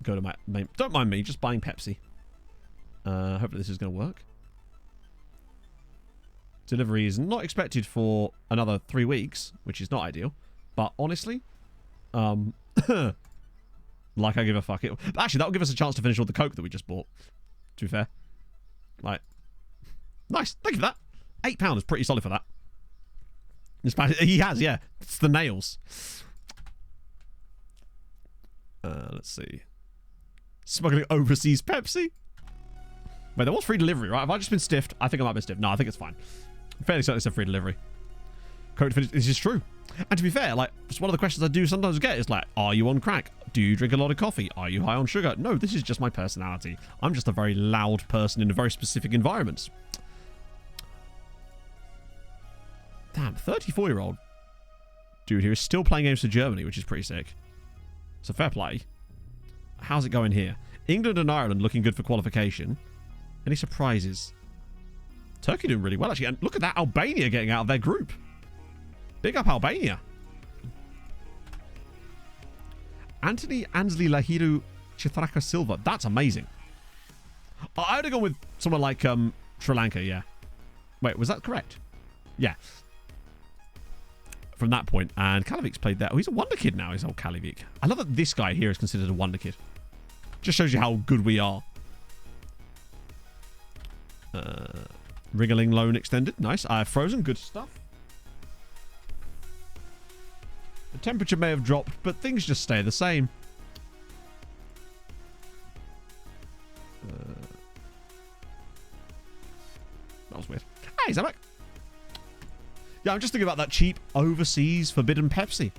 Speaker 3: go to my main... Don't mind me, just buying Pepsi. Hopefully this is going to work. Delivery is not expected for another 3 weeks, which is not ideal. But honestly, like I give a fuck. Actually, that'll give us a chance to finish all the Coke that we just bought. To be fair. Right. Nice. Thank you for that. £8 is pretty solid for that. He has, yeah. It's the nails. Let's see. Smuggling overseas Pepsi. Wait, there was free delivery, right? Have I just been stiffed? I think I might have been stiffed. No, I think it's fine. I'm fairly certain it's a free delivery. Coke to finish. This is true. And to be fair, like, it's one of the questions I do sometimes get is like, are you on crack? Do you drink a lot of coffee? Are you high on sugar? No, this is just my personality. I'm just a very loud person in a very specific environment. Damn, 34-year-old dude who is still playing games for Germany, which is pretty sick. So fair play. How's it going here? England and Ireland looking good for qualification. Any surprises? Turkey doing really well, actually. And look at that, Albania getting out of their group. Big up Albania. Anthony Ansley Lahiru Chithraka Silva. That's amazing. I would have gone with someone like Sri Lanka, yeah. Wait, was that correct? Yeah. From that point. And Kalavic's played there. Oh, he's a wonder kid now, is old Kalavic. I love that this guy here is considered a wonder kid. Just shows you how good we are. Ringaling loan extended. Nice. Frozen. Good stuff. The temperature may have dropped, but things just stay the same. That was weird. Hey, Zamek. Yeah, I'm just thinking about that cheap overseas forbidden Pepsi.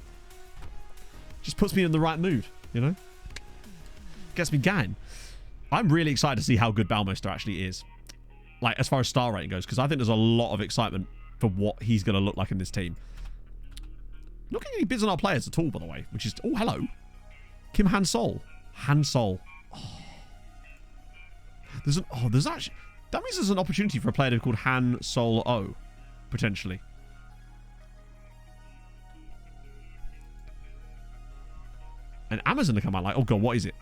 Speaker 3: Just puts me in the right mood, you know? Gets me going. I'm really excited to see how good Balmeister actually is. Like, as far as star rating goes, because I think there's a lot of excitement for what he's going to look like in this team. Not getting any bids on our players at all, by the way, which is... Oh, hello. Kim Han-Sol. Han-Sol. Oh. There's actually... That means there's an opportunity for a player called Han-Sol-O, potentially. And Amazon to come out like, oh god, what is it?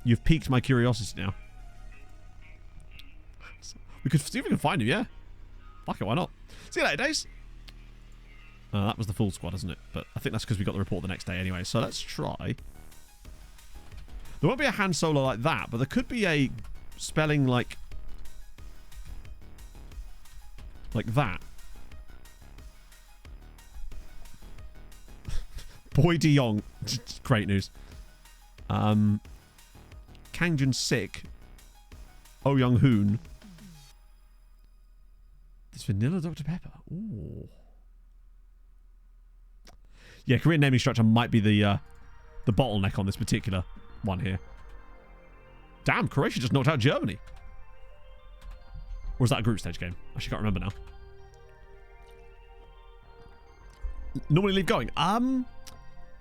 Speaker 3: You've piqued my curiosity now. We could see if we can find him, yeah. Fuck it, why not? See you later, Days. That was the full squad, isn't it? But I think that's because we got the report the next day anyway. So let's try. There won't be a Han Solo like that, but there could be a spelling like that. Boy De Jong. Great news. Kang Jun Sik. Oh Young Hoon. This vanilla Dr. Pepper. Ooh. Yeah, Korean naming structure might be the bottleneck on this particular one here. Damn, Croatia just knocked out Germany. Or was that a group stage game? I actually can't remember now. Normally leave going.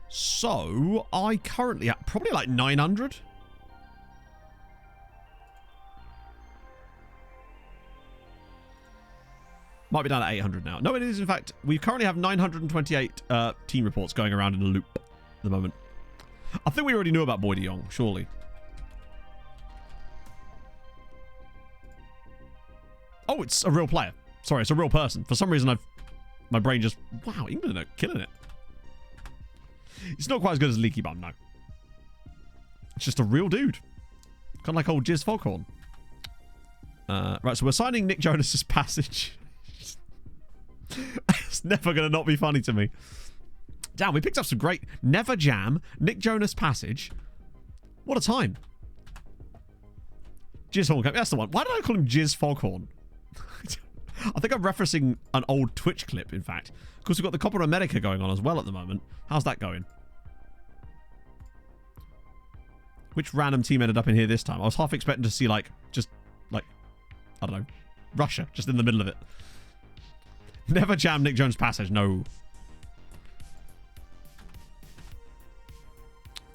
Speaker 3: So I currently at probably like 900. Might be down at 800 now. No, it is, in fact. We currently have 928 team reports going around in a loop at the moment. I think we already knew about Boy De Jong, surely. Oh, it's a real player. Sorry, it's a real person. For some reason, my brain just... Wow, England are killing it. It's not quite as good as Leaky Bum, no. It's just a real dude. Kind of like old Jizz Foghorn. Right, so we're signing Nick Jonas's passage. It's never going to not be funny to me. Damn, we picked up some great... Never Jam, Nick Jonas passage. What a time. Jizz Horn. That's the one. Why did I call him Jizz Foghorn? I think I'm referencing an old Twitch clip, in fact. Of course, we've got the Copa America going on as well at the moment. How's that going? Which random team ended up in here this time? I was half expecting to see, like, just, like, I don't know, Russia, just in the middle of it. Never Jam Nick Jones passage, no.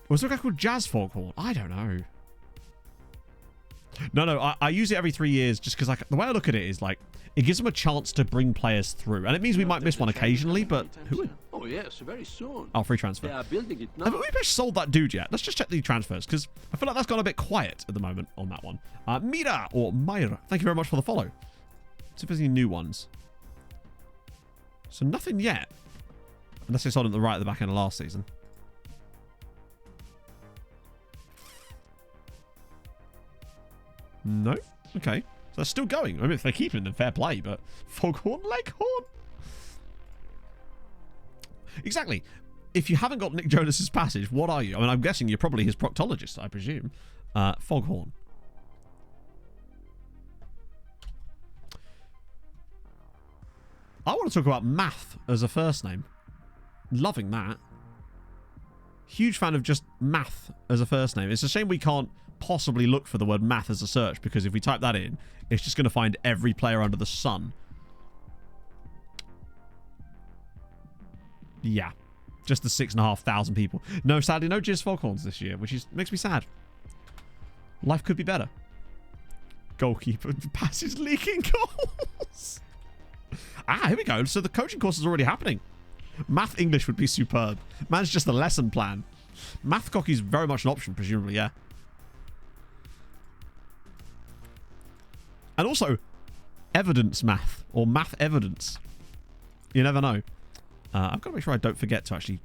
Speaker 3: Was there a guy called Jazz Foghorn? I don't know. No, I use it every 3 years just because, like, the way I look at it is, like, it gives them a chance to bring players through. And it means we might miss one occasionally, but who would?
Speaker 6: Oh, yes, very soon.
Speaker 3: Oh, free transfer.
Speaker 6: They are building it now.
Speaker 3: Haven't we actually sold that dude yet? Let's just check the transfers, because I feel like that's gone a bit quiet at the moment on that one. Mira, or Myra, thank you very much for the follow. See if there's any new ones. So nothing yet. Unless they sold it right at the back end of last season. No? Okay. So they're still going. I mean, if they're keeping them, fair play, but Foghorn, Leghorn. Exactly. If you haven't got Nick Jonas's passage, what are you? I mean, I'm guessing you're probably his proctologist, I presume. Foghorn. I want to talk about math as a first name. Loving that. Huge fan of just math as a first name. It's a shame we can't possibly look for the word math as a search, because if we type that in, it's just going to find every player under the sun. Yeah. Just the 6,500 people. No, sadly, no Jizz Foghorns this year, which makes me sad. Life could be better. Goalkeeper. Passes leaking goals. Here we go. So the coaching course is already happening. Math English would be superb. Man's just a lesson plan. Math cocky is very much an option, presumably, yeah. And also, evidence math or math evidence. You never know. I've got to make sure I don't forget to actually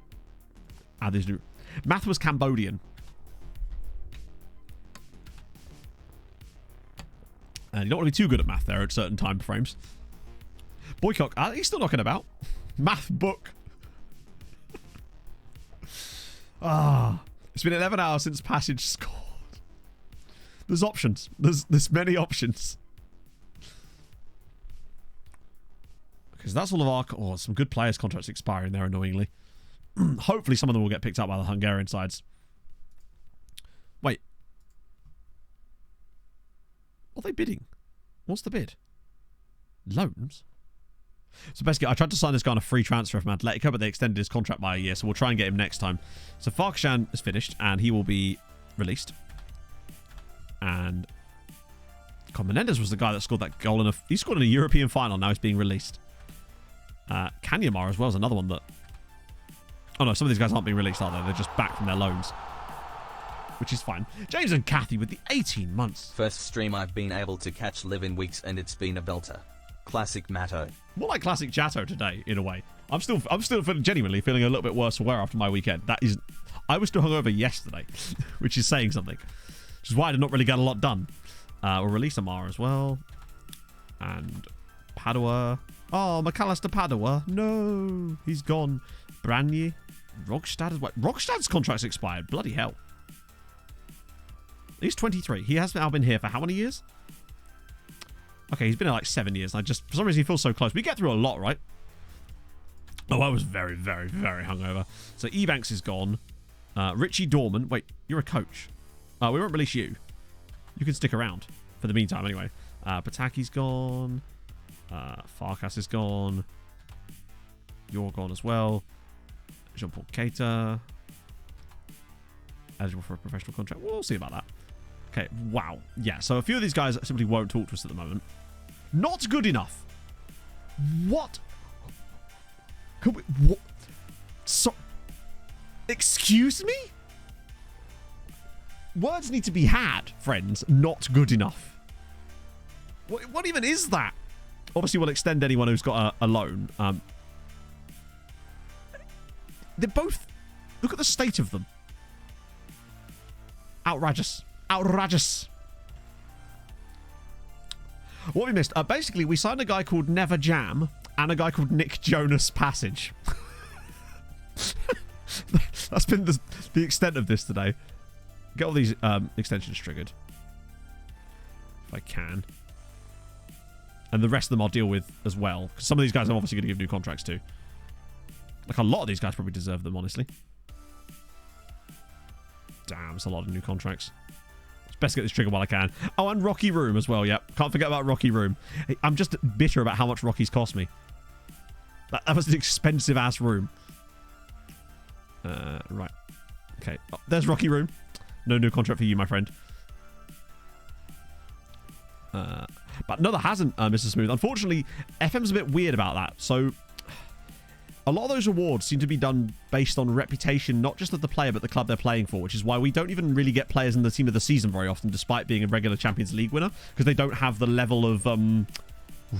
Speaker 3: add this new. Math was Cambodian. And you don't want to be too good at math there at certain time frames. Boycock, he's still knocking about. Math book. It's been 11 hours since Passage scored. There's options. There's many options. Because that's all of our... Oh, some good players' contracts expiring there, annoyingly. Hopefully some of them will get picked up by the Hungarian sides. Wait. What are they bidding? What's the bid? Loans? So basically, I tried to sign this guy on a free transfer from Atletico, but they extended his contract by a year, so we'll try and get him next time. So Farkashan is finished, and he will be released. And Menendez was the guy that scored that goal in a... He scored in a European final, now he's being released. Kanyamar as well is another one that... Oh no, some of these guys aren't being released, are they? They're just back from their loans. Which is fine. James and Kathy with the 18 months.
Speaker 5: First stream I've been able to catch live in weeks, and it's been a belter. Classic Matto.
Speaker 3: More like classic Jatto today, in a way. I'm still genuinely feeling a little bit worse for wear after my weekend. I was still hungover yesterday, which is saying something. Which is why I did not really get a lot done. We'll release Amara as well. And Padua. Oh, McAllister Padua. No, he's gone. Brandy. Rogstad as well. Rogstad's contract's expired. Bloody hell. He's 23. He has now been here for how many years? Okay, he's been here like 7 years. For some reason, he feels so close. We get through a lot, right? Oh, I was very, very, very hungover. So Ebanks is gone. Richie Dorman. Wait, you're a coach. We won't release you. You can stick around for the meantime, anyway. Pataki's gone. Farkas is gone. You're gone as well. Jean-Paul Keita. Eligible for a professional contract. We'll see about that. Okay, wow. Yeah, so a few of these guys simply won't talk to us at the moment. Not good enough. What? Could we... What? So... Excuse me? Words need to be had, friends. Not good enough. What even is that? Obviously, we'll extend anyone who's got a loan. They're both... Look at the state of them. Outrageous. Outrageous. What we missed? Basically, we signed a guy called Never Jam and a guy called Nick Jonas Passage. That's been the extent of this today. Get all these extensions triggered. If I can. And the rest of them I'll deal with as well. Because some of these guys I'm obviously going to give new contracts to. Like, a lot of these guys probably deserve them, honestly. Damn, it's a lot of new contracts. It's best to get this triggered while I can. Oh, and Rocky Room as well, yep. Can't forget about Rocky Room. I'm just bitter about how much Rocky's cost me. That was an expensive-ass room. Right. Okay. Oh, there's Rocky Room. No new contract for you, my friend. But no, there hasn't, Mr. Smooth. Unfortunately, FM's a bit weird about that. So, a lot of those awards seem to be done based on reputation, not just of the player, but the club they're playing for, which is why we don't even really get players in the team of the season very often, despite being a regular Champions League winner, because they don't have the level of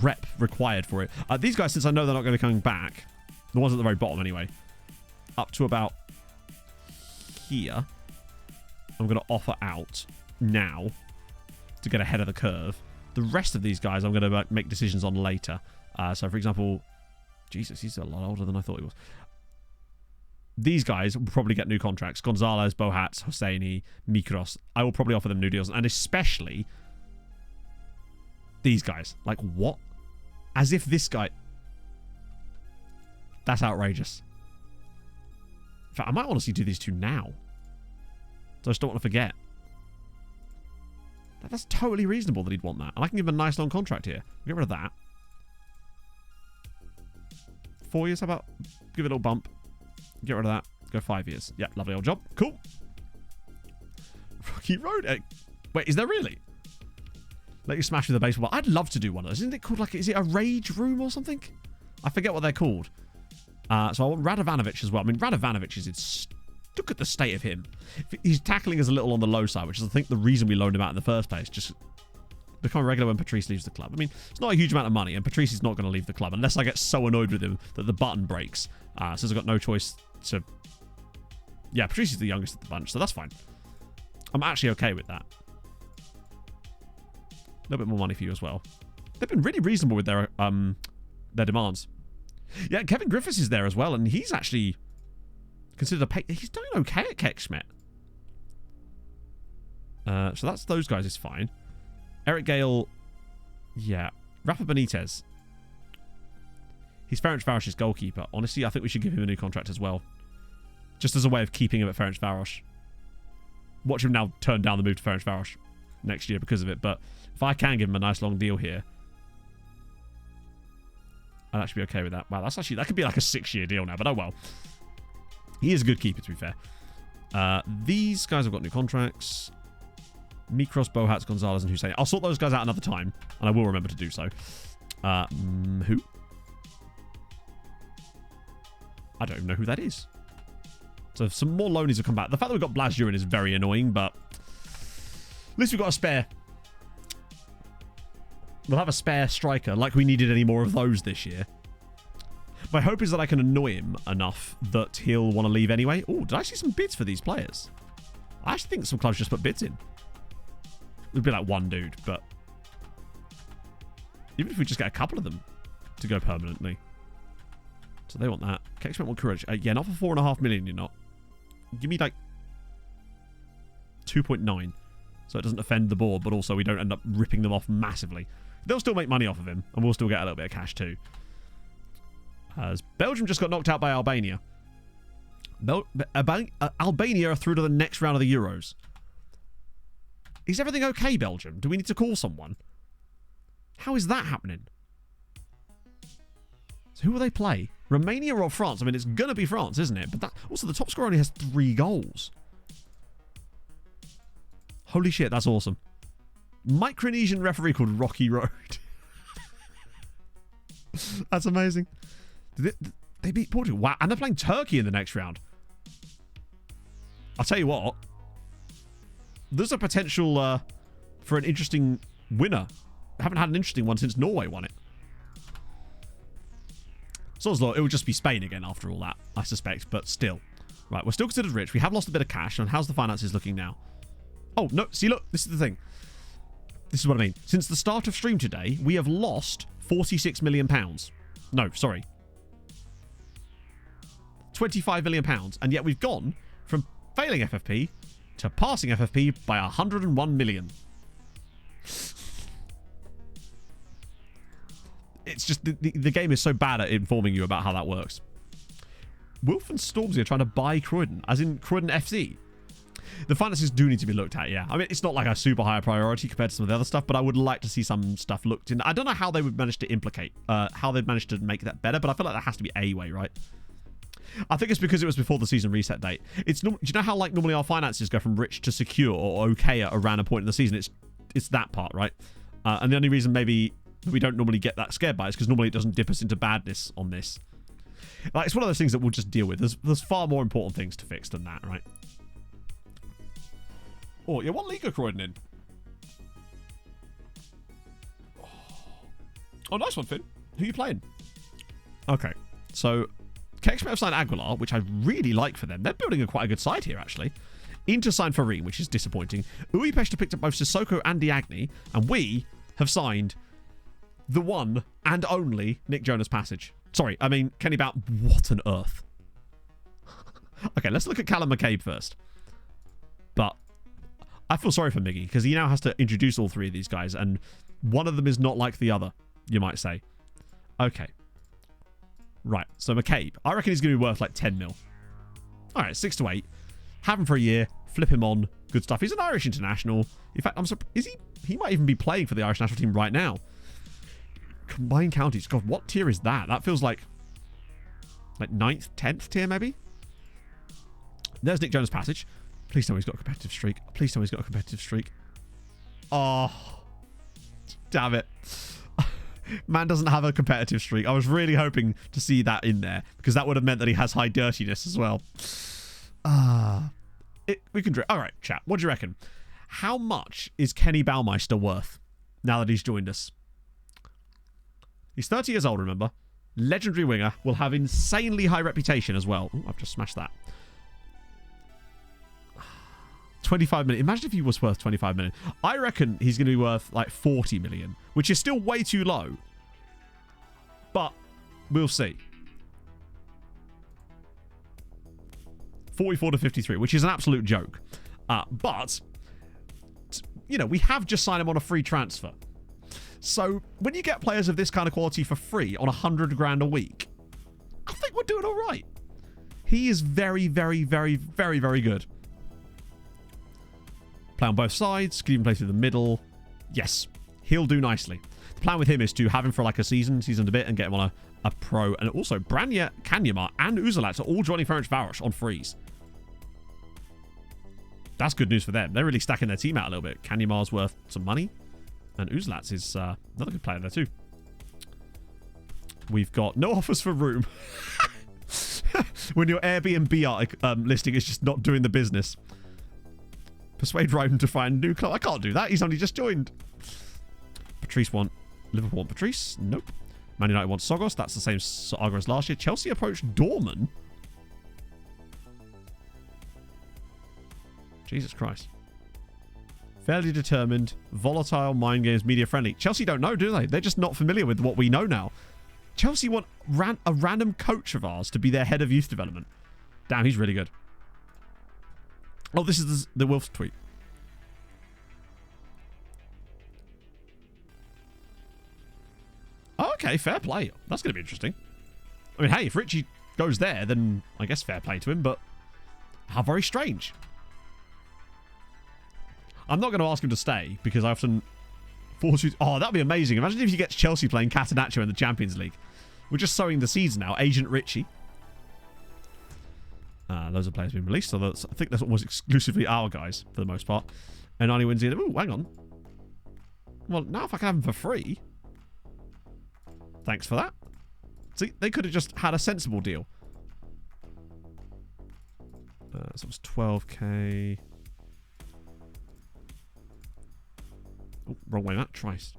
Speaker 3: rep required for it. These guys, since I know they're not going to be coming back, the ones at the very bottom anyway, up to about here, I'm going to offer out now to get ahead of the curve. The rest of these guys I'm going to make decisions on later. So, for example... Jesus, he's a lot older than I thought he was. These guys will probably get new contracts. Gonzalez, Bohats, Hosseini, Mikros. I will probably offer them new deals. And especially these guys. Like, what? As if this guy... That's outrageous. In fact, I might honestly do these two now. So I just don't want to forget. That's totally reasonable that he'd want that. And I can give him a nice long contract here. Get rid of that. 4 years, how about? Give it a little bump. Get rid of that. Go 5 years. Yeah, lovely old job. Cool. Rocky Road. Wait, is there really? Let you smash with a baseball bat. I'd love to do one of those. Isn't it called, like, is it a rage room or something? I forget what they're called. So I want Radovanovic as well. I mean, Radovanovic is look at the state of him. His tackling is a little on the low side, which is, I think, the reason we loaned him out in the first place. Just become regular when Patrice leaves the club. I mean, it's not a huge amount of money, and Patrice is not going to leave the club unless I get so annoyed with him that the button breaks. Since I've got no choice to... Yeah, Patrice is the youngest of the bunch, so that's fine. I'm actually okay with that. A little bit more money for you as well. They've been really reasonable with their demands. Yeah, Kevin Griffiths is there as well, and he's actually considered he's doing okay at Keksmet. So that's those guys is fine. Eric Gale, yeah. Rafa Benitez. He's Ferencváros's goalkeeper. Honestly, I think we should give him a new contract as well. Just as a way of keeping him at Ferencváros. Watch him now turn down the move to Ferencváros next year because of it, but if I can give him a nice long deal here, I'd actually be okay with that. Wow, that could be like a 6-year deal now, but oh well. He is a good keeper, to be fair. These guys have got new contracts. Mikros, Bohats, Gonzalez, and Hussein. I'll sort those guys out another time, and I will remember to do so. Who? I don't even know who that is. So some more loanies have come back. The fact that we've got Blaz is very annoying, but at least we've got a spare. We'll have a spare striker, like we needed any more of those this year. My hope is that I can annoy him enough that he'll want to leave anyway. Oh, did I see some bids for these players? I actually think some clubs just put bids in. It would be like one dude, but even if we just get a couple of them to go permanently. So they want that. Keksmet want courage. Yeah, not for 4.5 million, you're not. Give me like 2.9. So it doesn't offend the board, but also we don't end up ripping them off massively. They'll still make money off of him, and we'll still get a little bit of cash too. As Belgium just got knocked out by Albania. Albania are through to the next round of the Euros. Is everything okay, Belgium? Do we need to call someone? How is that happening? So who will they play? Romania or France? I mean, it's going to be France, isn't it? But that, also, the top scorer only has 3 goals. Holy shit, that's awesome. Micronesian referee called Rocky Road. That's amazing. They beat Portugal. Wow, and they're playing Turkey in the next round. I'll tell you what. There's a potential for an interesting winner. I haven't had an interesting one since Norway won it. So it would just be Spain again after all that, I suspect, but still. Right, we're still considered rich. We have lost a bit of cash, and how's the finances looking now? Oh, no, see, look, this is the thing. This is what I mean. Since the start of stream today, we have lost £46 million. No, sorry. £25 million, and yet we've gone from failing FFP to passing FFP by 101 million. It's just the game is so bad at informing you about how that works. Wilf and Stormzy are trying to buy Croydon, as in Croydon FC. The finances do need to be looked at, yeah. I mean, it's not like a super high priority compared to some of the other stuff, but I would like to see some stuff looked in. I don't know how they would manage to implicate, how they've managed to make that better, but I feel like that has to be a way, right? I think it's because it was before the season reset date. Do you know how like normally our finances go from rich to secure or okay at around a point in the season? It's that part, right? And the only reason maybe we don't normally get that scared by it is because normally it doesn't dip us into badness on this. Like, it's one of those things that we'll just deal with. There's far more important things to fix than that, right? Oh, yeah, what league are Croydon in? Oh, nice one, Finn. Who are you playing? Okay, so Keksmet have signed Aguilar, which I really like for them. They're building quite a good side here, actually. Inter signed Farim, which is disappointing. Uipeshta picked up both Sissoko and Diagni, and we have signed the one and only Nick Jonas Passage. Sorry, I mean, Kenny Bout. What on earth? Okay, let's look at Callum McCabe first. But I feel sorry for Miggy, because he now has to introduce all 3 of these guys, and one of them is not like the other, you might say. Okay. Right, so McCabe. I reckon he's going to be worth like 10 mil. All right, 6 to 8. Have him for a year. Flip him on. Good stuff. He's an Irish international. In fact, I'm surprised. Is he? He might even be playing for the Irish national team right now. Combined counties. God, what tier is that? That feels like 9th, 10th tier, maybe? There's Nick Jonas Passage. Please tell me he's got a competitive streak. Please tell me he's got a competitive streak. Oh. Damn it. Man doesn't have a competitive streak. I was really hoping to see that in there because that would have meant that he has high dirtiness as well. We can all right, chat. What do you reckon? How much is Kenny Baumeister worth now that he's joined us? He's 30 years old, remember? Legendary winger. Will have insanely high reputation as well. Ooh, I've just smashed that. 25 million. Imagine if he was worth 25 million. I reckon he's going to be worth like 40 million, which is still way too low. But we'll see. 44 to 53, which is an absolute joke. But, you know, we have just signed him on a free transfer. So when you get players of this kind of quality for free on 100 grand a week, I think we're doing all right. He is very, very, very, very, very good. Play on both sides. Can even play through the middle. Yes, he'll do nicely. The plan with him is to have him for like a season and a bit and get him on a pro. And also, Branya, Kanyama, and Uzalat are all joining Ferencvaros on freeze. That's good news for them. They're really stacking their team out a little bit. Kanyamar's worth some money. And Uzalat is another good player there too. We've got no offers for room. When your Airbnb listing is just not doing the business. Persuade Rome to find new club. I can't do that. He's only just joined. Patrice want Liverpool want Patrice. Nope. Man United want Sogos. That's the same saga as last year. Chelsea approached Dorman. Jesus Christ. Fairly determined, volatile, mind games, media friendly. Chelsea don't know, do they? They're just not familiar with what we know now. Chelsea want a random coach of ours to be their head of youth development. Damn, he's really good. Oh, this is the Wolf tweet. Oh, okay, fair play. That's going to be interesting. I mean, hey, if Richie goes there, then I guess fair play to him, but how very strange. I'm not going to ask him to stay because I often force you. Oh, that'd be amazing. Imagine if you get Chelsea playing Catenaccio in the Champions League. We're just sowing the seeds now. Agent Richie. Those are players being released, so I think that's almost exclusively our guys for the most part. And Arnie wins the other. Ooh, hang on. Well, now if I can have them for free. Thanks for that. See, they could have just had a sensible deal. So it was 12k. Oh, wrong way, Matt. Christ.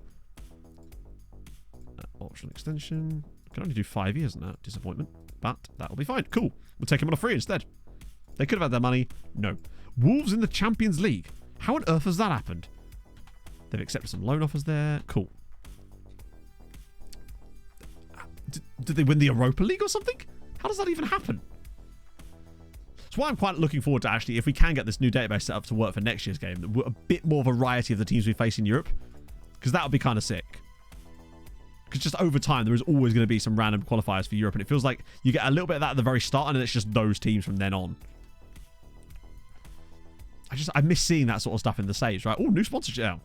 Speaker 3: Optional extension. Can only do 5 years now. Disappointment. But that'll be fine. Cool. We'll take him on a free instead. They could have had their money. No. Wolves in the Champions League. How on earth has that happened? They've accepted some loan offers there. Cool. Did they win the Europa League or something? How does that even happen? That's why I'm quite looking forward to actually, if we can get this new database set up to work for next year's game, a bit more variety of the teams we face in Europe. Because that would be kind of sick. Because just over time, there is always going to be some random qualifiers for Europe. And it feels like you get a little bit of that at the very start, and then it's just those teams from then on. I miss seeing that sort of stuff in the saves, right? Oh, new sponsorship. Yeah.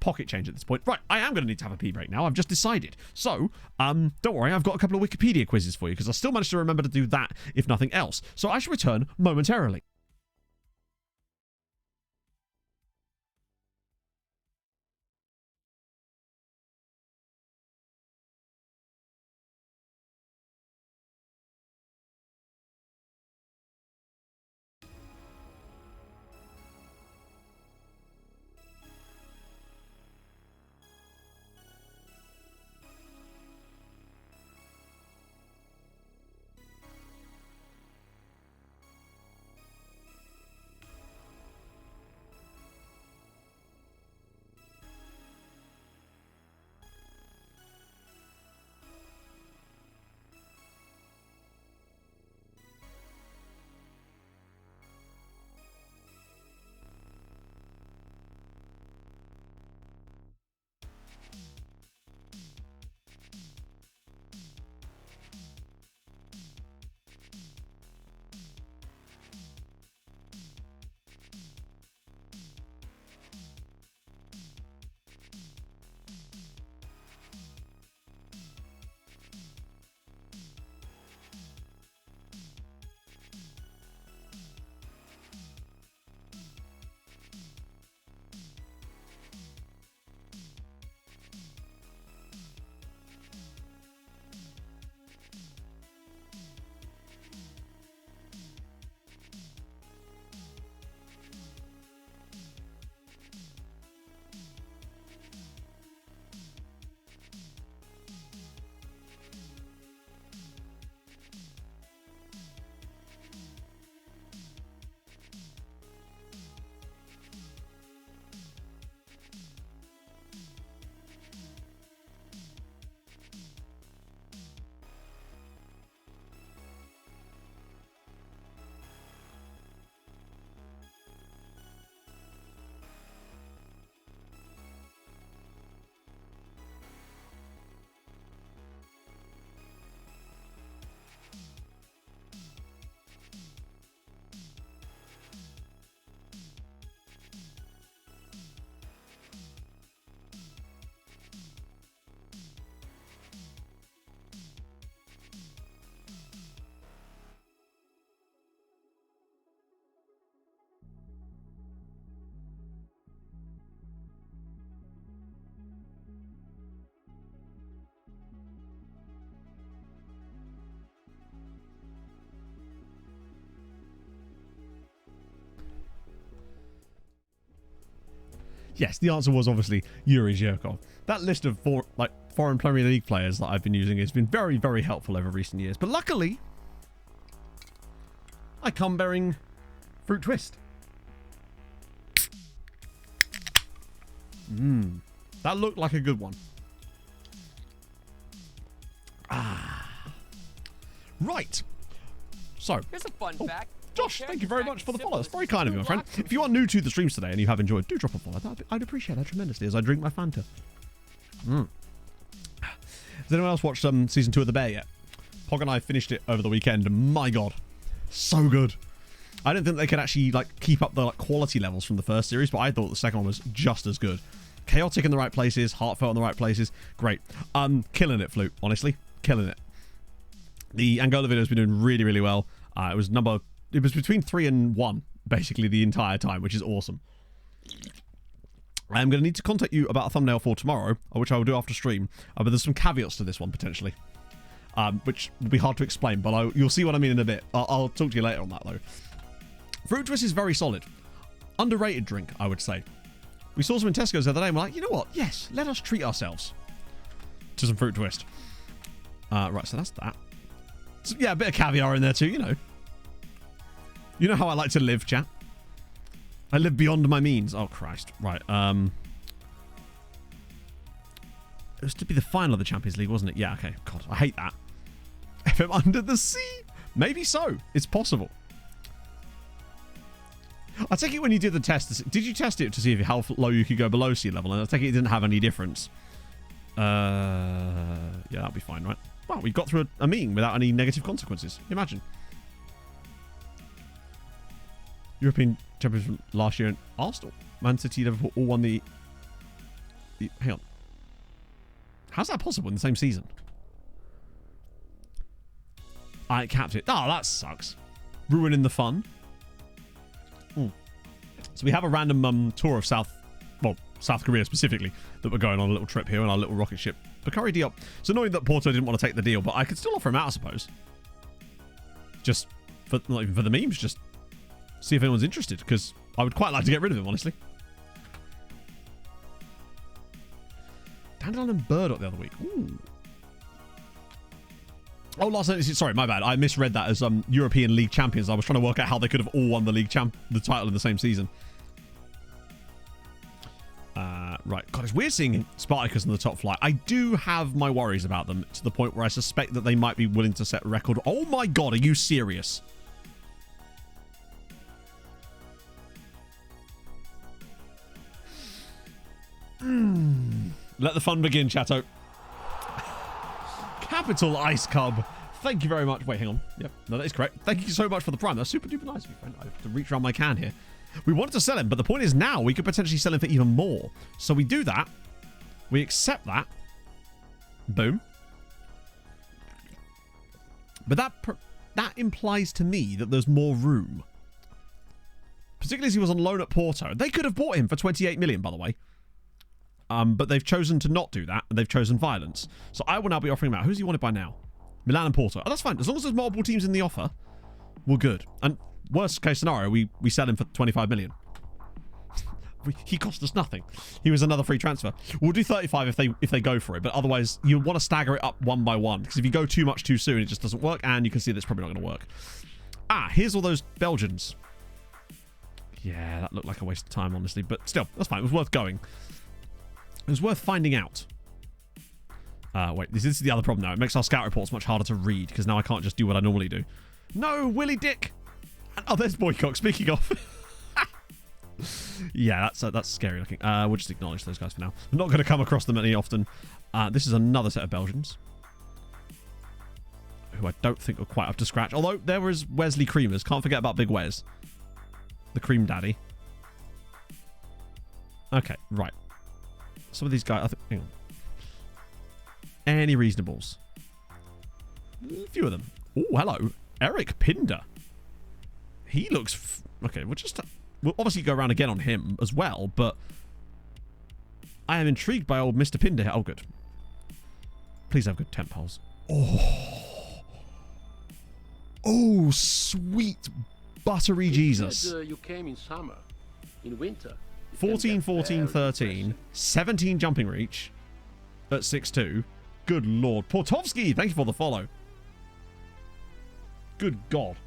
Speaker 3: Pocket change at this point. Right, I am going to need to have a pee break now. I've just decided. So, don't worry, I've got a couple of Wikipedia quizzes for you, because I still managed to remember to do that, if nothing else. So I shall return momentarily. Yes, the answer was obviously Yuri Zhirkov. That list of foreign Premier League players that I've been using has been very, very helpful over recent years. But luckily, I come bearing fruit twist. That looked like a good one. Right. So,
Speaker 10: Here's a fun fact.
Speaker 3: Josh, thank you very much for the follow. That's very kind of you, my friend. If you are new to the streams today and you have enjoyed, do drop a follow. I'd appreciate that tremendously as I drink my Fanta. Has anyone else watched season 2 of The Bear yet? Pog and I finished it over the weekend, and my god, so good. I don't think they could actually keep up the quality levels from the first series, but I thought the second one was just as good. Chaotic in the right places, heartfelt in the right places. Great. Killing it, Flute, honestly. Killing it. The Angola video has been doing really, really well. It was between 3 and 1, basically, the entire time, which is awesome. I'm going to need to contact you about a thumbnail for tomorrow, which I will do after stream. But there's some caveats to this one, potentially. Which will be hard to explain, but you'll see what I mean in a bit. I'll talk to you later on that, though. Fruit Twist is very solid. Underrated drink, I would say. We saw some in Tesco's the other day, and we're like, you know what? Yes, let us treat ourselves to some Fruit Twist. Right, so that's that. So, yeah, a bit of caviar in there too, you know. You know how I like to live, chat. I live beyond my means. Oh, Christ. Right, it was to be the final of the Champions League, wasn't it? Yeah, okay. God, I hate that. FM under the sea? Maybe so. It's possible. I take it when you did the test, did you test it to see how low you could go below sea level? And I take it didn't have any difference. Yeah, that'll be fine, right? Well, we got through a meeting without any negative consequences. Imagine. European champions from last year in Arsenal. Man City, Liverpool all won the... Hang on. How's that possible in the same season? I capped it. Oh, that sucks. Ruining the fun. So we have a random tour of South Korea specifically, that we're going on a little trip here on our little rocket ship. Bakary Diop. It's annoying that Porto didn't want to take the deal, but I could still offer him out, I suppose. Just for the memes, just see if anyone's interested, because I would quite like to get rid of him, honestly. Dandelion and Burdock the other week. Ooh. Oh, sorry, my bad. I misread that as European League champions. I was trying to work out how they could have all won the title in the same season. Right. God, it's weird seeing Spartacus in the top flight. I do have my worries about them to the point where I suspect that they might be willing to set a record. Oh my god, are you serious? Let the fun begin, Chateau. Capital Ice Cub. Thank you very much. Wait, hang on. Yep. No, that is correct. Thank you so much for the prime. That's super duper nice of you, friend. I have to reach around my can here. We wanted to sell him, but the point is now we could potentially sell him for even more. So we do that. We accept that. Boom. But that implies to me that there's more room. Particularly as he was on loan at Porto. They could have bought him for 28 million, by the way. But they've chosen to not do that, and they've chosen violence. So I will now be offering him out. Who's he wanted by now? Milan and Porto. Oh, that's fine. As long as there's multiple teams in the offer, we're good. And worst case scenario, we sell him for 25 million. He cost us nothing. He was another free transfer. We'll do 35 if they go for it, but otherwise you want to stagger it up one by one, because if you go too much too soon, it just doesn't work, and you can see that's probably not going to work. Here's all those Belgians. Yeah, that looked like a waste of time, honestly, but still, that's fine. It was worth going. It was worth finding out. Wait, this is the other problem now. It makes our scout reports much harder to read, because now I can't just do what I normally do. No, Willie Dick! Oh, there's Boycock, speaking of. Yeah, that's scary looking. We'll just acknowledge those guys for now. I'm not going to come across them any often. This is another set of Belgians, who I don't think are quite up to scratch. Although, there was Wesley Creamers. Can't forget about Big Wes. The Cream Daddy. Okay, right. Some of these guys, I think, hang on. Any reasonables? A few of them. Oh, hello. Eric Pinder. He looks... okay, we'll obviously go around again on him as well, but I am intrigued by old Mr. Pinder. Oh, good. Please have good temp holes. Oh, sweet buttery Jesus.
Speaker 11: You came in summer. In winter,
Speaker 3: 14, 14, 13, 17 jumping reach at 6'2". Good lord. Portovsky, thank you for the follow. Good god.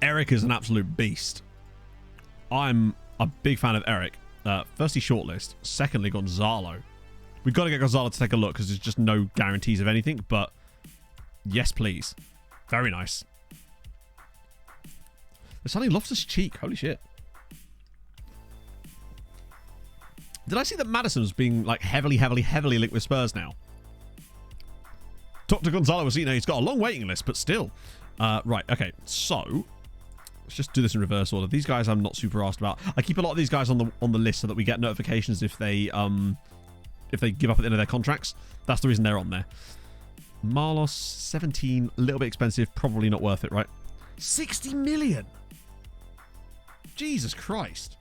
Speaker 3: Eric is an absolute beast. I'm a big fan of Eric. Firstly, shortlist. Secondly, Gonzalo. We've got to get Gonzalo to take a look because there's just no guarantees of anything, but yes, please. Very nice. There's something Loftus-Cheek. Holy shit. Did I see that Madison's being like heavily linked with Spurs now? Talk to Gonzalo was, he's got a long waiting list, but still. Right, okay. So let's just do this in reverse order. These guys I'm not super asked about. I keep a lot of these guys on the list so that we get notifications if they give up at the end of their contracts. That's the reason they're on there. Marlos 17, a little bit expensive, probably not worth it, right? 60 million. Jesus Christ.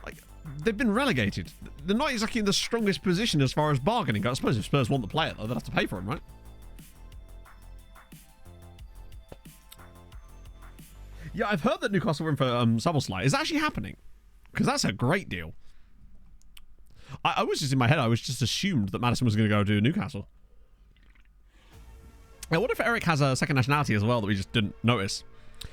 Speaker 3: Like, they've been relegated. They're not exactly in the strongest position as far as bargaining goes. I suppose if Spurs want the player, though, they'll have to pay for him, right? Yeah, I've heard that Newcastle were in for Szoboszlai. Is that actually happening? Because that's a great deal. I was just in my head, I was just assumed that Madison was going to go to Newcastle. I wonder if Eric has a second nationality as well that we just didn't notice.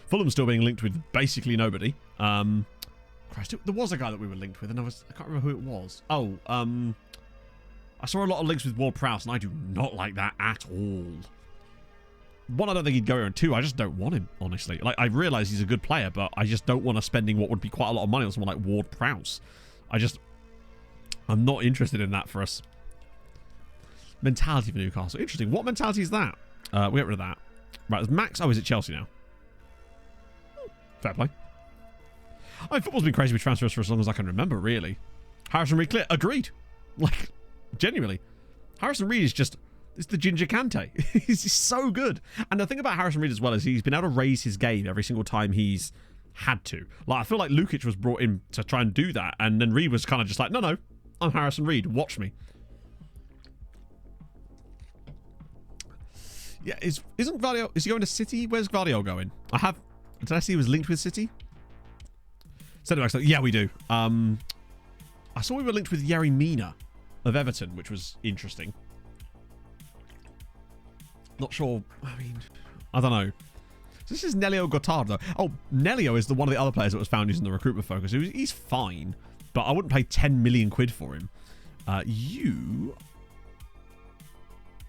Speaker 3: Fulham's still being linked with basically nobody. Christ, there was a guy that we were linked with, and I can't remember who it was. Oh, I saw a lot of links with Ward-Prowse, and I do not like that at all. One, I don't think he'd go here, and two, I just don't want him, honestly. Like, I realise he's a good player, but I just don't want to spending what would be quite a lot of money on someone like Ward-Prowse. I'm not interested in that for us. Mentality for Newcastle. Interesting. What mentality is that? We get rid of that. Right, there's Max. Oh, is it Chelsea now? Fair play. I mean, football's been crazy with transfers for as long as I can remember, really. Harrison Reed clear. Agreed. Like, genuinely. Harrison Reed is just... It's the Ginger Kante. He's so good. And the thing about Harrison Reed as well is he's been able to raise his game every single time he's had to. Like, I feel like Lukic was brought in to try and do that, and then Reed was kind of just like, no, I'm Harrison Reed. Watch me. Yeah, isn't Gvardiol... Is he going to City? Where's Gvardiol going? Did I see he was linked with City? So yeah, we do. I saw we were linked with Yerry Mina of Everton, which was interesting. Not sure. I mean, I don't know. So this is Nelio Gotard, though. Oh, Nelio is one of the other players that was found using the recruitment focus. He's fine, but I wouldn't pay 10 million quid for him. You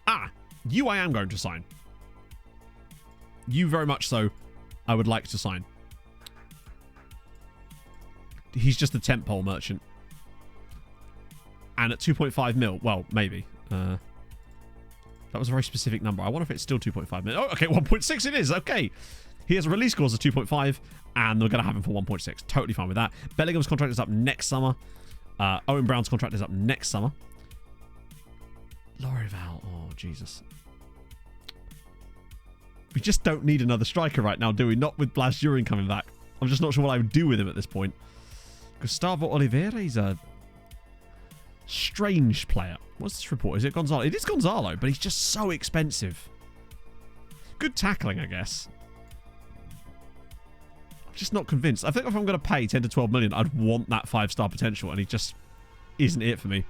Speaker 3: I am going to sign. You very much so. I would like to sign. He's just a tent pole merchant. And at 2.5 mil, well, maybe. That was a very specific number. I wonder if it's still 2.5 mil. Oh, okay, 1.6 it is. Okay. He has a release clause of 2.5, and they're going to have him for 1.6. Totally fine with that. Bellingham's contract is up next summer. Owen Brown's contract is up next summer. Lorival. Oh, Jesus. We just don't need another striker right now, do we? Not with Blas Durin coming back. I'm just not sure what I would do with him at this point. Gustavo Oliveira, he's a strange player. What's this report? Is it Gonzalo? It is Gonzalo, but he's just so expensive. Good tackling, I guess. I'm just not convinced. I think if I'm going to pay 10 to 12 million, I'd want that 5-star potential, and he just isn't it for me.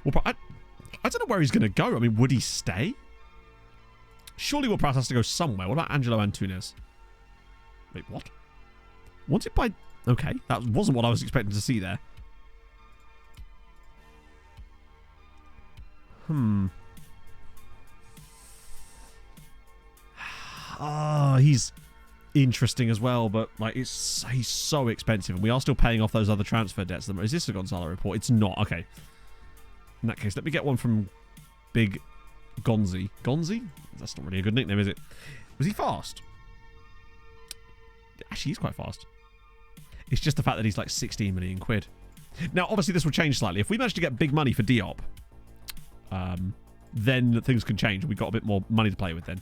Speaker 3: Well, I don't know where he's going to go. I mean, would he stay? Surely Will Prowse has to go somewhere. What about Angelo Antunes? Wait, what? Wanted by... Okay, that wasn't what I was expecting to see there. He's interesting as well, but like he's so expensive, and we are still paying off those other transfer debts. Is this a Gonzalo report? It's not. Okay. In that case, let me get one from Big Gonzi. Gonzi? That's not really a good nickname, is it? Was he fast? Actually, he's quite fast. It's just the fact that he's like 16 million quid. Now, obviously, this will change slightly. If we manage to get big money for Diop, then things can change. We've got a bit more money to play with then.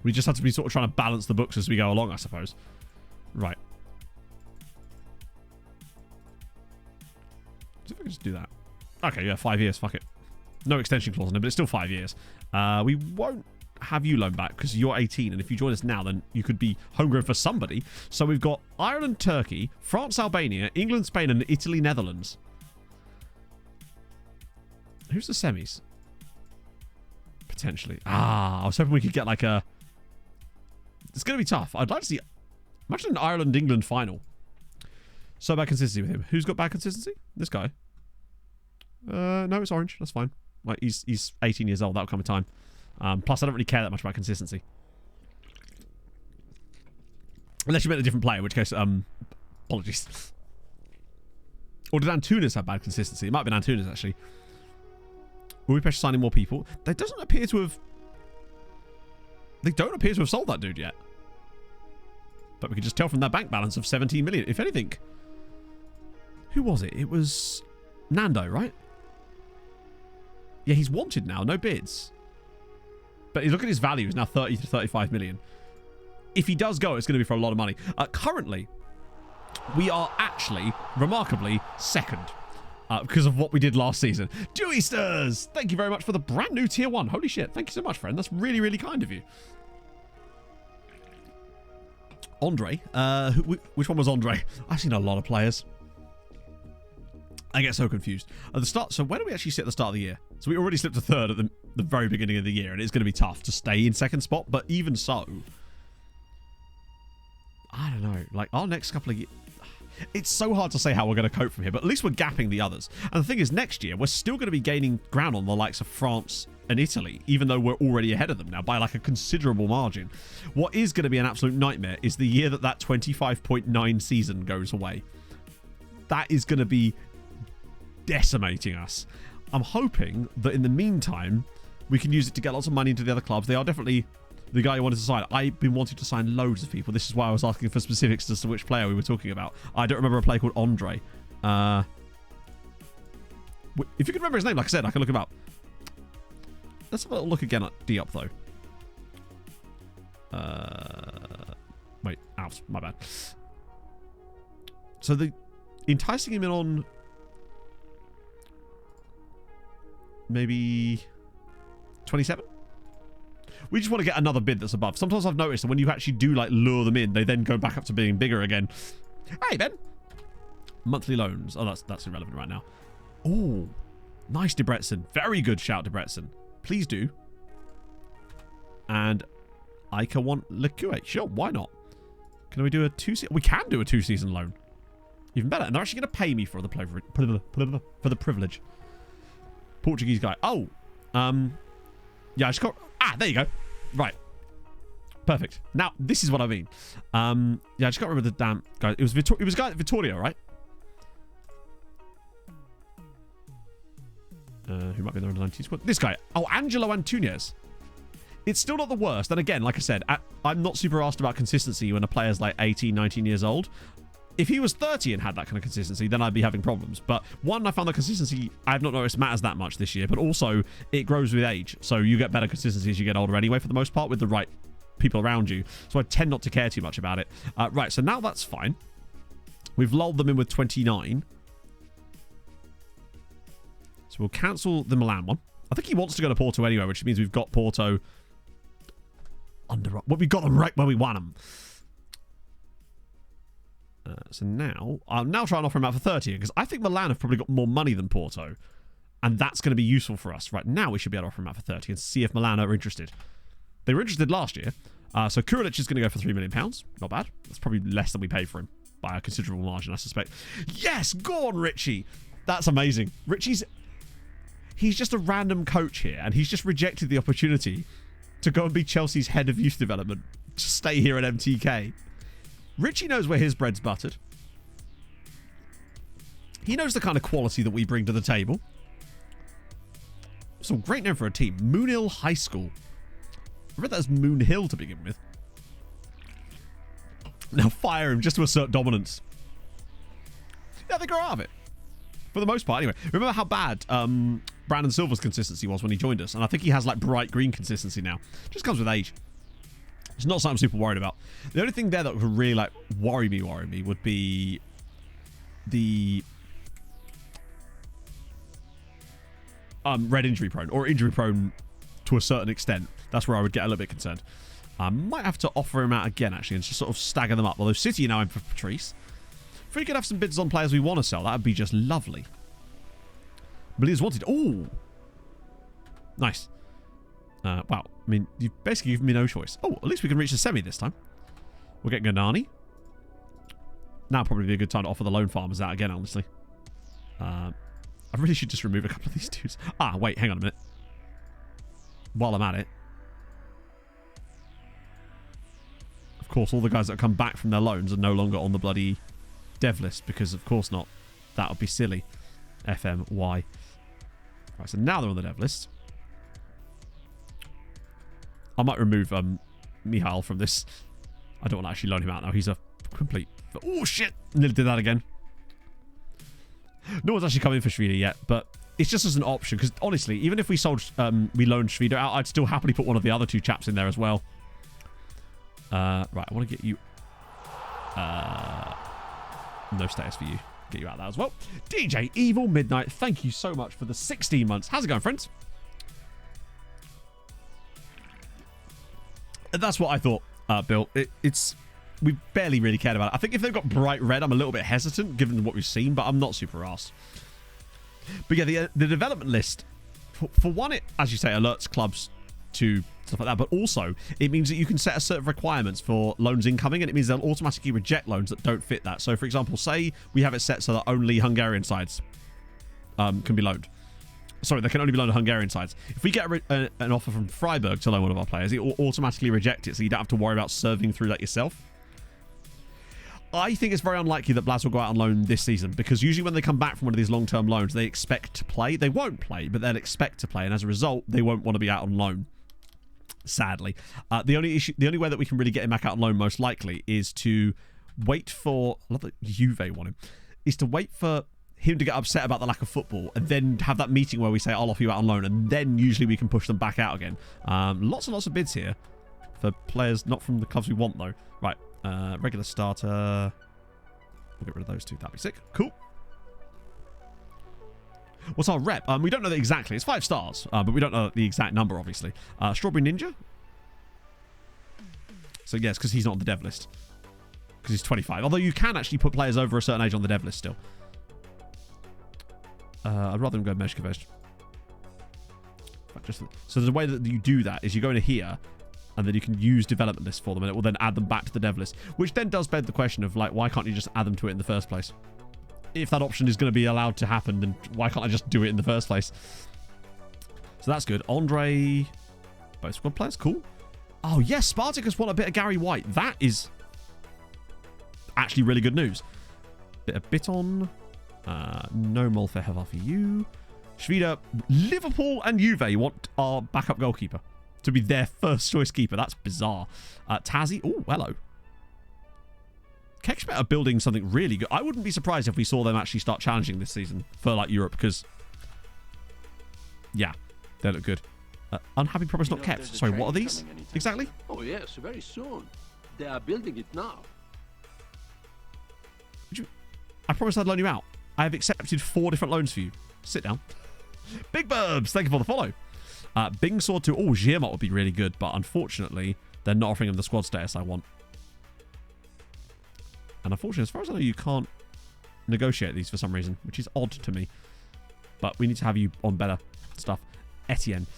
Speaker 3: We just have to be sort of trying to balance the books as we go along, I suppose. Right. See if I can just do that. Okay, yeah, 5 years. Fuck it. No extension clause on it, but it's still 5 years. We won't have you loan back because you're 18, and if you join us now, then you could be homegrown for somebody. So we've got Ireland, Turkey, France, Albania, England, Spain, and Italy, Netherlands. Who's the semis? Potentially. I was hoping we could get like a... It's going to be tough. I'd like to see... Imagine an Ireland-England final. So bad consistency with him. Who's got bad consistency? This guy. No, it's orange. That's fine. Like, he's 18 years old. That'll come in time. Plus, I don't really care that much about consistency. Unless you meant a different player, in which case, apologies. Or did Antunes have bad consistency? It might have been Antunes, actually. Will we pressure signing more people? They don't appear to have sold that dude yet. But we can just tell from their bank balance of 17 million. If anything, who was it? It was Nando, right? Yeah, he's wanted now. No bids. But look at his value. It's now 30 to 35 million. If he does go, it's going to be for a lot of money. Currently, we are actually, remarkably, second. Because of what we did last season. Deweysters! Thank you very much for the brand new tier 1. Holy shit. Thank you so much, friend. That's really, really kind of you. Andre. Which one was Andre? I've seen a lot of players. I get so confused. At the start, so where do we actually sit at the start of the year? So we already slipped to third at the very beginning of the year, and it's going to be tough to stay in second spot. But even so, I don't know. Like, our next couple of years... It's so hard to say how we're going to cope from here, but at least we're gapping the others. And the thing is, next year, we're still going to be gaining ground on the likes of France and Italy, even though we're already ahead of them now by like a considerable margin. What is going to be an absolute nightmare is the year that 25.9 season goes away. That is going to be decimating us. I'm hoping that in the meantime, we can use it to get lots of money into the other clubs. They are definitely... The guy who wanted to sign. I've been wanting to sign loads of people. This is why I was asking for specifics as to which player we were talking about. I don't remember a player called Andre. If you can remember his name, like I said, I can look him up. Let's have a little look again at Diop, though. Wait, out. My bad. So the enticing him in on maybe 27. We just want to get another bid that's above. Sometimes I've noticed that when you actually do like lure them in, they then go back up to being bigger again. Hey, Ben. Monthly loans. Oh, that's irrelevant right now. Oh, nice, Debretson. Very good shout, Debretson. Please do. And Ica want Lekue. Sure, why not? Can we do a we can do a 2-season loan. Even better. And they're actually going to pay me for the privilege. Portuguese guy. Oh, yeah, I just got... there you go. Right. Perfect. Now, this is what I mean. Yeah, I just can't remember the damn guy. It was a guy at Vittorio, right? Who might be in the under-19 squad? This guy. Oh, Angelo Antunes. It's still not the worst. And again, like I said, I'm not super asked about consistency when a player's like 18, 19 years old. If he was 30 and had that kind of consistency, then I'd be having problems. But one, I found the consistency I have not noticed matters that much this year. But also, it grows with age. So you get better consistency as you get older anyway, for the most part, with the right people around you. So I tend not to care too much about it. Right, so now that's fine. We've lulled them in with 29. So we'll cancel the Milan one. I think he wants to go to Porto anyway, which means we've got Porto under... Well, we got them right where we want them. So now, I'll now try and offer him out for 30, because I think Milan have probably got more money than Porto, and that's going to be useful for us. Right now, we should be able to offer him out for 30 and see if Milan are interested. They were interested last year, so Kurilic is going to go for £3 million. Not bad. That's probably less than we paid for him by a considerable margin, I suspect. Yes, go on, Richie. That's amazing. He's just a random coach here, and he's just rejected the opportunity to go and be Chelsea's head of youth development to stay here at MTK. Richie knows where his bread's buttered. He knows the kind of quality that we bring to the table. Some great name for a team. Moonhill High School. I read that as Moonhill to begin with. Now fire him just to assert dominance. Yeah, they grow out of it. For the most part, anyway. Remember how bad Brandon Silva's consistency was when he joined us? And I think he has like bright green consistency now. Just comes with age. It's not something I'm super worried about. The only thing there that would really like worry me would be the red injury prone or injury prone to a certain extent, that's where I would get a little bit concerned. I might have to offer him out again, actually, and just sort of stagger them up. Although City now in for Patrice. If we could have some bids on players we want to sell, that would be just lovely. Believers wanted. Oh! Nice. Wow. I mean, you've basically given me no choice. Oh, at least we can reach the semi this time. We'll get Ganani. Now probably be a good time to offer the loan farmers out again, honestly. I really should just remove a couple of these dudes. Ah, wait, hang on a minute. While I'm at it. Of course, all the guys that come back from their loans are no longer on the bloody dev list, because of course not. That would be silly. FMY. Right, so now they're on the dev list. I might remove Mihail from this. I don't want to actually loan him out now. He's a complete... Oh, shit! Nearly did that again. No one's actually come in for Shvida yet, but it's just as an option, because honestly, even if we sold, we loaned Shvida out, I'd still happily put one of the other two chaps in there as well. Right, I want to get you... no status for you. Get you out of that as well. DJ Evil Midnight, thank you so much for the 16 months. How's it going, friends? That's what I thought, Bill. It's... We barely really cared about it. I think if they've got bright red, I'm a little bit hesitant, given what we've seen, but I'm not super arsed. But yeah, the development list, for one, it, as you say, alerts clubs to stuff like that, but also it means that you can set a set of requirements for loans incoming, and it means they'll automatically reject loans that don't fit that. So, for example, say we have it set so that only Hungarian sides can be loaned. Sorry, they can only be loaned to Hungarian sides. If we get an offer from Freiburg to loan one of our players, it will automatically reject it, so you don't have to worry about serving through that yourself. I think it's very unlikely that Blaz will go out on loan this season, because usually when they come back from one of these long-term loans, they expect to play. They won't play, but they'll expect to play, and as a result, they won't want to be out on loan. Sadly, the only way that we can really get him back out on loan, most likely, is to wait for. I love that Juve want him. Is to wait for him to get upset about the lack of football, and then have that meeting where we say, "I'll offer you out on loan," and then usually we can push them back out again. Lots and lots of bids here for players not from the clubs we want, though. Right. Regular starter. We'll get rid of those two. That'd be sick. Cool. What's our rep? We don't know that exactly. It's 5 stars, but we don't know the exact number, obviously. Strawberry Ninja. So yes, because he's not on the dev list. Because he's 25. Although you can actually put players over a certain age on the dev list still. I'd rather him go Meshkovej. So the way that you do that is you go into here, and then you can use development lists for them, and it will then add them back to the dev list, which then does beg the question of, like, why can't you just add them to it in the first place? If that option is going to be allowed to happen, then why can't I just do it in the first place? So that's good. Andre, both squad players, cool. Oh yes, Spartacus won a bit of Gary White. That is actually really good news. Bit of Biton, no Molfeheva for you. Shvida, Liverpool and Juve want our backup goalkeeper to be their first choice keeper. That's bizarre. Tazzy. Oh, hello. Kekspet are building something really good. I wouldn't be surprised if we saw them actually start challenging this season for, like, Europe, because, yeah, they look good. Unhappy promise not kept. Sorry, what are these exactly?
Speaker 7: Oh, yes, very soon. They are building it now.
Speaker 3: I promised I'd loan you out. I have accepted 4 different loans for you. Sit down. Big Burbs, thank you for the follow. Bing Sword 2. Oh, Giamot would be really good, but unfortunately, they're not offering him the squad status I want. And unfortunately, as far as I know, you can't negotiate these for some reason, which is odd to me. But we need to have you on better stuff. Etienne.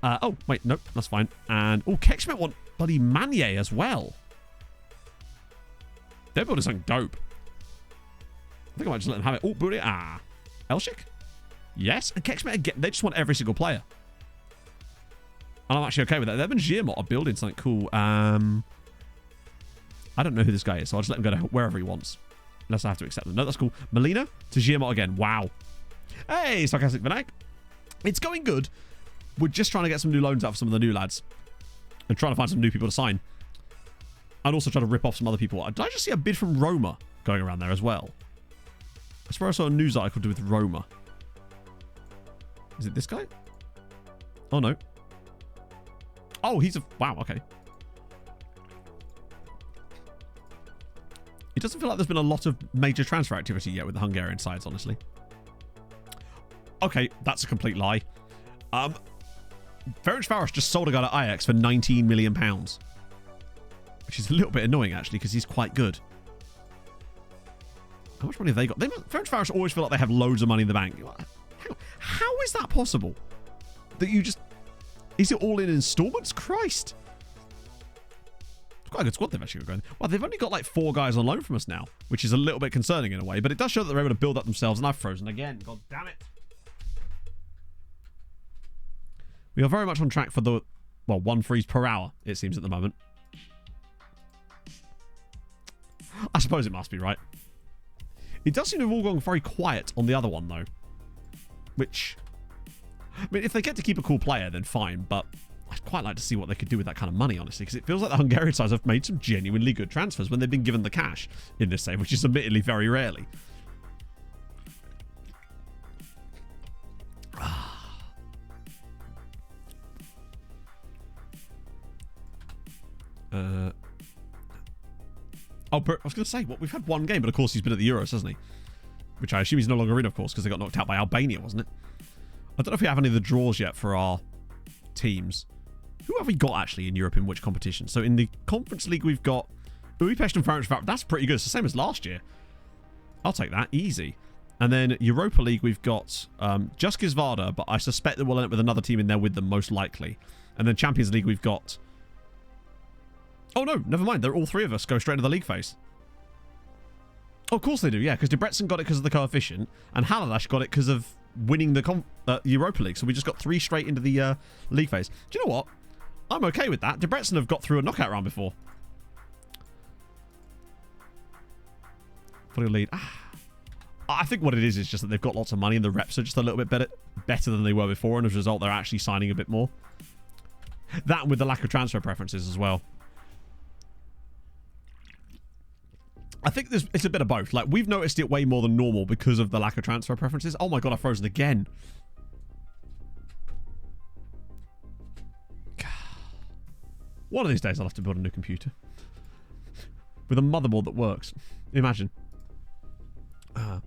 Speaker 3: Oh, wait, nope, that's fine. And, oh, Kekschmidt want bloody Manier as well. They're building something dope. I think I might just let them have it. Oh, Buri. Ah. Elshik? Yes. And Kekschmidt again. They just want every single player. And I'm actually okay with that. Them and Giamot are building something cool. I don't know who this guy is, so I'll just let him go to wherever he wants. Unless I have to accept them. No, that's cool. Molina to Giamot again. Wow. Hey, Sarcastic Vinac. It's going good. We're just trying to get some new loans out for some of the new lads. And trying to find some new people to sign. And also trying to rip off some other people. Did I just see a bid from Roma going around there as well? I swear I saw a news article to do with Roma. Is it this guy? Oh, no. Oh, he's a... Wow, okay. It doesn't feel like there's been a lot of major transfer activity yet with the Hungarian sides, honestly. Okay, that's a complete lie. Ferencvaros just sold a guy to Ajax for £19 million. Which is a little bit annoying, actually, because he's quite good. How much money have they got? Ferencvaros always feel like they have loads of money in the bank. How is that possible? That you just... Is it all in installments? Christ. It's quite a good squad they've actually got going. Well, they've only got like 4 guys on loan from us now, which is a little bit concerning in a way, but it does show that they're able to build up themselves, and I've frozen again. God damn it. We are very much on track for the, well, 1 freeze per hour, it seems at the moment. I suppose it must be, right? It does seem to have all gone very quiet on the other one, though. Which, I mean, if they get to keep a cool player, then fine, but I'd quite like to see what they could do with that kind of money, honestly, because it feels like the Hungarian sides have made some genuinely good transfers when they've been given the cash in this save, which is admittedly very rarely. Oh, I was going to say, well, we've had 1 game, but of course he's been at the Euros, hasn't he? Which I assume he's no longer in, of course, because they got knocked out by Albania, wasn't it? I don't know if we have any of the draws yet for our teams. Who have we got, actually, in Europe in which competition? So in the Conference League, we've got Budapest and Hungary. That's pretty good. It's the same as last year. I'll take that. Easy. And then Europa League, we've got just Gizvarda, but I suspect that we'll end up with another team in there with them, most likely. And then Champions League, we've got... Oh, no, never mind. They're all 3 of us go straight to the league phase. Oh, of course they do, yeah, because Debrecen got it because of the coefficient, and Haladash got it because of winning the Europa League. So we just got 3 straight into the league phase. Do you know what? I'm okay with that. Debrecen have got through a knockout round before. Fully lead. I think what it is just that they've got lots of money and the reps are just a little bit better than they were before, and as a result, they're actually signing a bit more. That and with the lack of transfer preferences as well. I think it's a bit of both. Like, we've noticed it way more than normal because of the lack of transfer preferences. Oh my god, I've frozen again. One of these days I'll have to build a new computer. With a motherboard that works. Imagine. So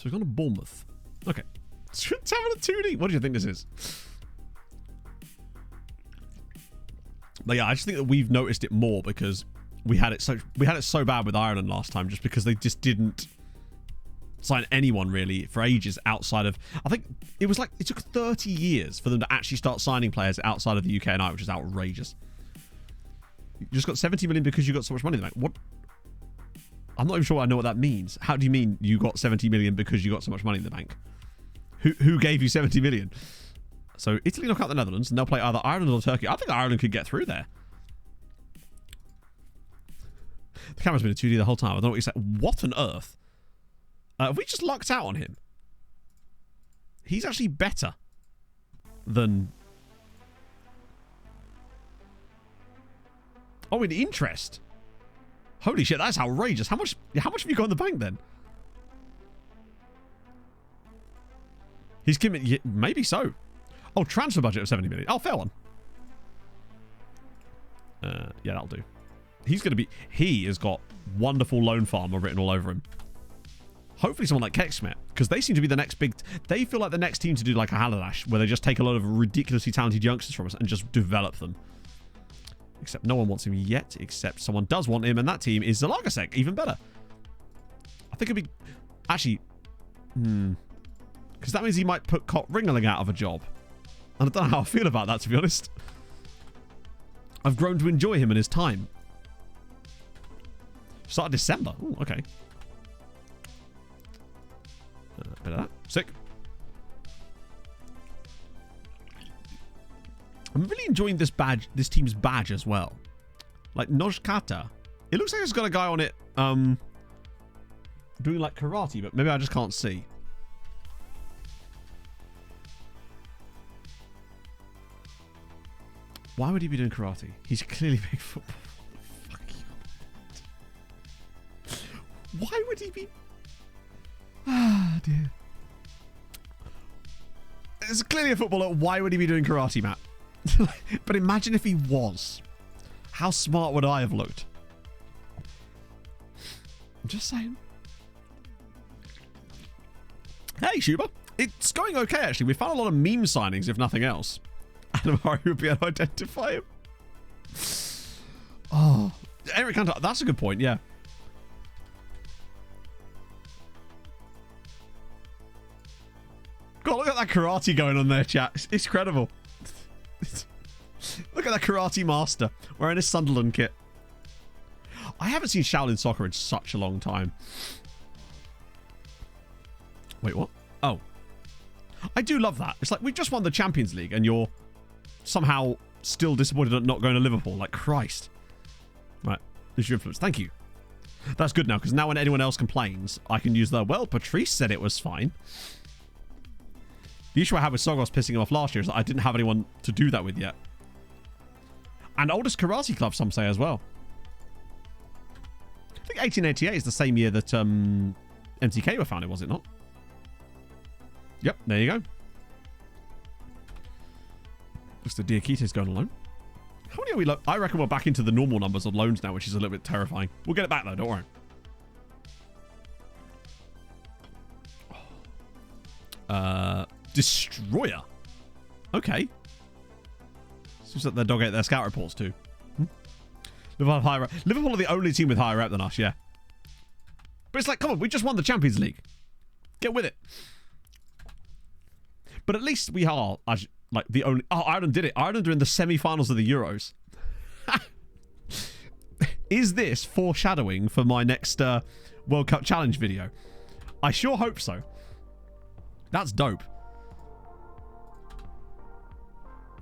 Speaker 3: we've gone to Bournemouth. Okay. It's having a 2D. What do you think this is? But yeah, I just think that we've noticed it more because we had it so bad with Ireland last time, just because they just didn't sign anyone really for ages outside of... I think it was like it took 30 years for them to actually start signing players outside of the UK and I, which is outrageous. You just got 70 million because you got so much money in the bank. What? I'm not even sure I know what that means. How do you mean you got 70 million because you got so much money in the bank? Who gave you 70 million? So Italy knock out the Netherlands, and they'll play either Ireland or Turkey. I think Ireland could get through there. The camera's been a 2D the whole time. I don't know what you said. What on earth? Have we just lucked out on him? He's actually better than... Oh, in interest. Holy shit, that's outrageous. How much have you got in the bank then? He's giving... Maybe so. Oh, transfer budget of 70 million. Oh, fair one. Yeah, that'll do. He's going to be... He has got wonderful loan farmer written all over him. Hopefully someone like Keksmet, because they seem to be the next big... They feel like the next team to do like a Haladash, where they just take a lot of ridiculously talented youngsters from us and just develop them. Except no one wants him yet, except someone does want him, and that team is Zalagasek. Even better. I think it'd be... Actually... Because that means he might put Ringling out of a job. And I don't know how I feel about that, to be honest. I've grown to enjoy him and his time. Start of December. Ooh, okay. Bit of that. Sick. I'm really enjoying this badge, this team's badge as well. Like Nojkata. It looks like it's got a guy on it doing like karate, but maybe I just can't see. Why would he be doing karate? He's clearly playing football. Fuck you. Why would he be... Ah, dear. It's clearly a footballer. Why would he be doing karate, Matt? But imagine if he was. How smart would I have looked? I'm just saying. Hey, Shuba. It's going okay, actually. We found a lot of meme signings, if nothing else. And Mario would be able to identify him. Oh, Eric Hunter, that's a good point, yeah. God, look at that karate going on there, chat. It's incredible. Look at that karate master wearing his Sunderland kit. I haven't seen Shaolin Soccer in such a long time. Wait, what? Oh. I do love that. It's like, we just won the Champions League and you're somehow still disappointed at not going to Liverpool. Like, Christ. Right. There's your influence. Thank you. That's good now, because now when anyone else complains, I can use the, well, Patrice said it was fine. The issue I had with Sogos pissing him off last year is that I didn't have anyone to do that with yet. And oldest karate club, some say, as well. I think 1888 is the same year that MTK were founded, was it not? Yep, there you go. Looks like Diakite's going on loan. How many are we? I reckon we're back into the normal numbers of loans now, which is a little bit terrifying. We'll get it back, though, don't worry. Destroyer. Okay. Seems like their dog ate their scout reports too. Liverpool are the only team with higher rep than us, yeah. But it's like, come on, we just won the Champions League. Get with it. But at least we are like the only... Oh, Ireland did it. Ireland are in the semi-finals of the Euros. Is this foreshadowing for my next World Cup Challenge video? I sure hope so. That's dope.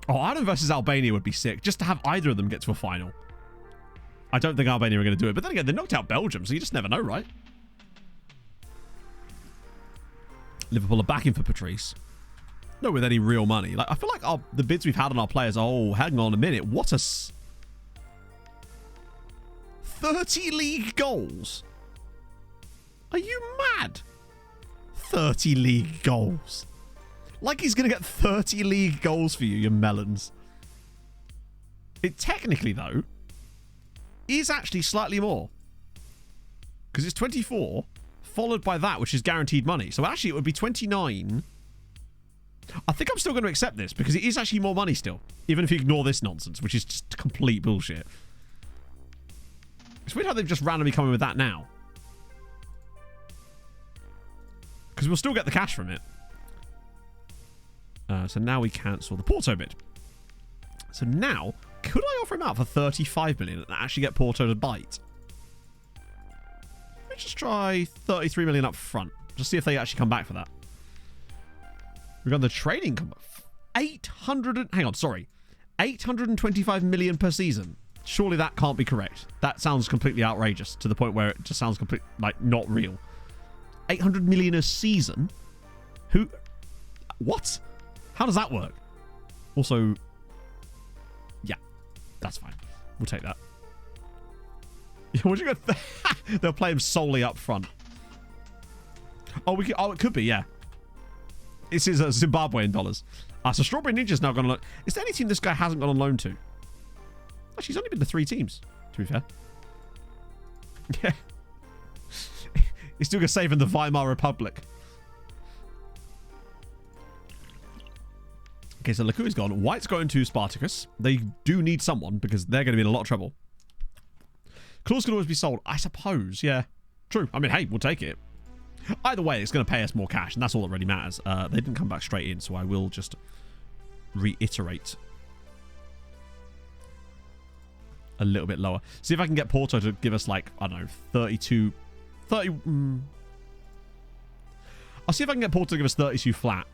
Speaker 3: Oh, Ireland versus Albania would be sick. Just to have either of them get to a final. I don't think Albania are going to do it. But then again, they knocked out Belgium, so you just never know, right? Liverpool are backing for Patrice. Not with any real money. Like, I feel like the bids we've had on our players... Oh, hang on a minute. What a... 30 league goals? Are you mad? 30 league goals. Like he's going to get 30 league goals for you, you melons. It technically, though, is actually slightly more. Because it's 24, followed by that, which is guaranteed money. So actually, it would be 29. I think I'm still going to accept this, because it is actually more money still. Even if you ignore this nonsense, which is just complete bullshit. It's weird how they've just randomly come in with that now. Because we'll still get the cash from it. So now we cancel the Porto bid. So now, could I offer him out for 35 million and actually get Porto to bite? Let's just try 33 million up front. Just see if they actually come back for that. We've got the trading... 825 million per season. Surely that can't be correct. That sounds completely outrageous to the point where it just sounds completely, like, not real. 800 million a season? Who... What? How does that work? Also, yeah, that's fine. We'll take that. What you got? They'll play him solely up front. Oh, we could, oh, it could be, yeah. This is Zimbabwean dollars. So Strawberry Ninja's now gone on loan. Is there any team this guy hasn't gone on loan to? Actually, he's only been to 3 teams, to be fair. Yeah. He's still going to save in the Weimar Republic. Okay, so Laku's gone. White's going to Spartacus. They do need someone because they're going to be in a lot of trouble. Claws can always be sold. I suppose, yeah. True. I mean, hey, we'll take it. Either way, it's going to pay us more cash, and that's all that really matters. They didn't come back straight in, so I will just reiterate a little bit lower. See if I can get Porto to give us, like, I don't know, 32... 30... I'll see if I can get Porto to give us 32 flat.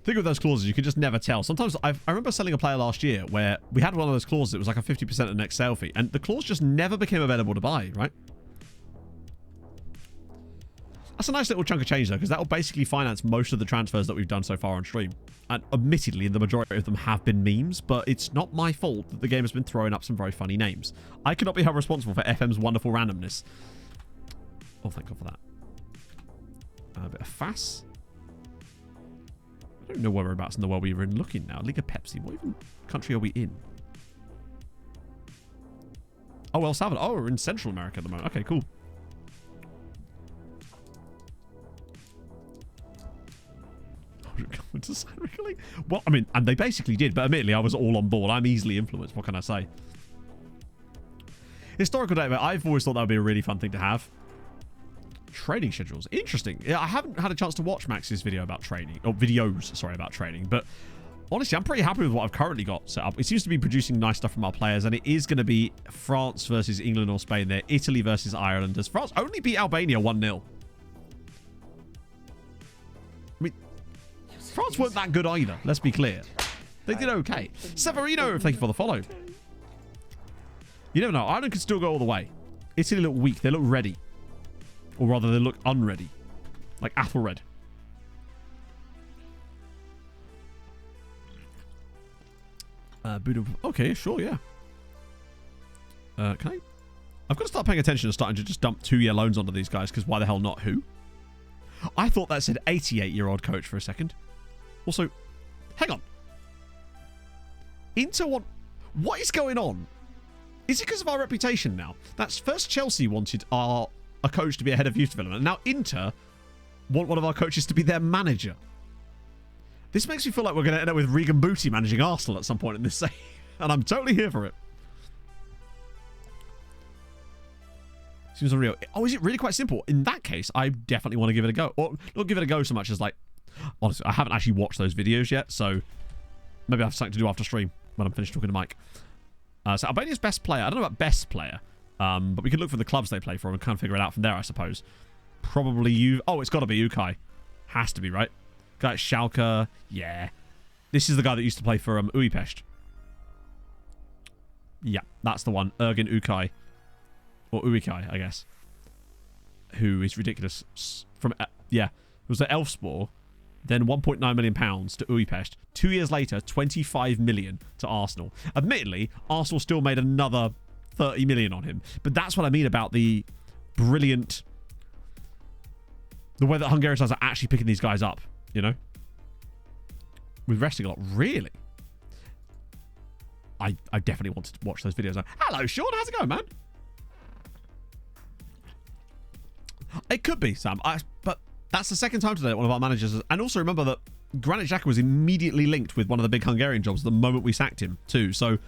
Speaker 3: Think of those clauses, you can just never tell. Sometimes, I remember selling a player last year where we had one of those clauses, it was like a 50% of the next sale fee, and the clause just never became available to buy, right? That's a nice little chunk of change, though, because that will basically finance most of the transfers that we've done so far on stream. And admittedly, the majority of them have been memes, but it's not my fault that the game has been throwing up some very funny names. I cannot be held responsible for FM's wonderful randomness. Oh, thank God for that. A bit of FAS. I don't know whereabouts in the world we are in looking now. Liga Pepsi. What even country are we in? Oh, El Salvador. Oh, we're in Central America at the moment. Okay, cool. to sign regularly. Well, I mean, and they basically did, but admittedly, I was all on board. I'm easily influenced. What can I say? Historical data. I've always thought that would be a really fun thing to have. Training schedules. Interesting. Yeah, I haven't had a chance to watch Max's video about training. Or videos, sorry, about training. But honestly, I'm pretty happy with what I've currently got set up. It seems to be producing nice stuff from our players. And it is going to be France versus England or Spain there. Italy versus Ireland. Does France only beat Albania 1-0? I mean, France weren't that good either. Let's be clear. They did okay. Severino, thank you for the follow. You never know. Ireland could still go all the way. Italy look weak. They look ready. Or rather, they look unready. Like Athelred. Okay, sure, yeah. Can I? I've got to start paying attention and starting to just dump 2-year loans onto these guys, because why the hell not? Who? I thought that said 88-year-old coach for a second. Also, hang on. Inter want... What is going on? Is it because of our reputation now? That's first Chelsea wanted a coach to be a head of youth development. Now Inter want one of our coaches to be their manager. This makes me feel like we're going to end up with Regan Booty managing Arsenal at some point in this save. And I'm totally here for it. Seems unreal. Oh, is it really quite simple? In that case, I definitely want to give it a go. Or not give it a go so much as like... Honestly, I haven't actually watched those videos yet, so maybe I have something to do after stream when I'm finished talking to Mike. So Albania's best player. I don't know about best player, but we can look for the clubs they play for and kind of figure it out from there, I suppose. Probably you. Oh, it's got to be Ukaj. Has to be, right? Guy at Schalke. Yeah. This is the guy that used to play for Budapest. Yeah, that's the one. Ergin Ukaj. Or Uikai, I guess. Who is ridiculous. From yeah. It was at Elfsborg. Then £1.9 million to Budapest. 2 years later, 25 million to Arsenal. Admittedly, Arsenal still made another 30 million on him. But that's what I mean about the brilliant... The way that Hungarian sides are actually picking these guys up, you know? With resting a lot. Really? I definitely wanted to watch those videos. Hello, Sean. How's it going, man? It could be, Sam. But that's the second time today that one of our managers... And also remember that Granit Xhaka was immediately linked with one of the big Hungarian jobs the moment we sacked him, too. So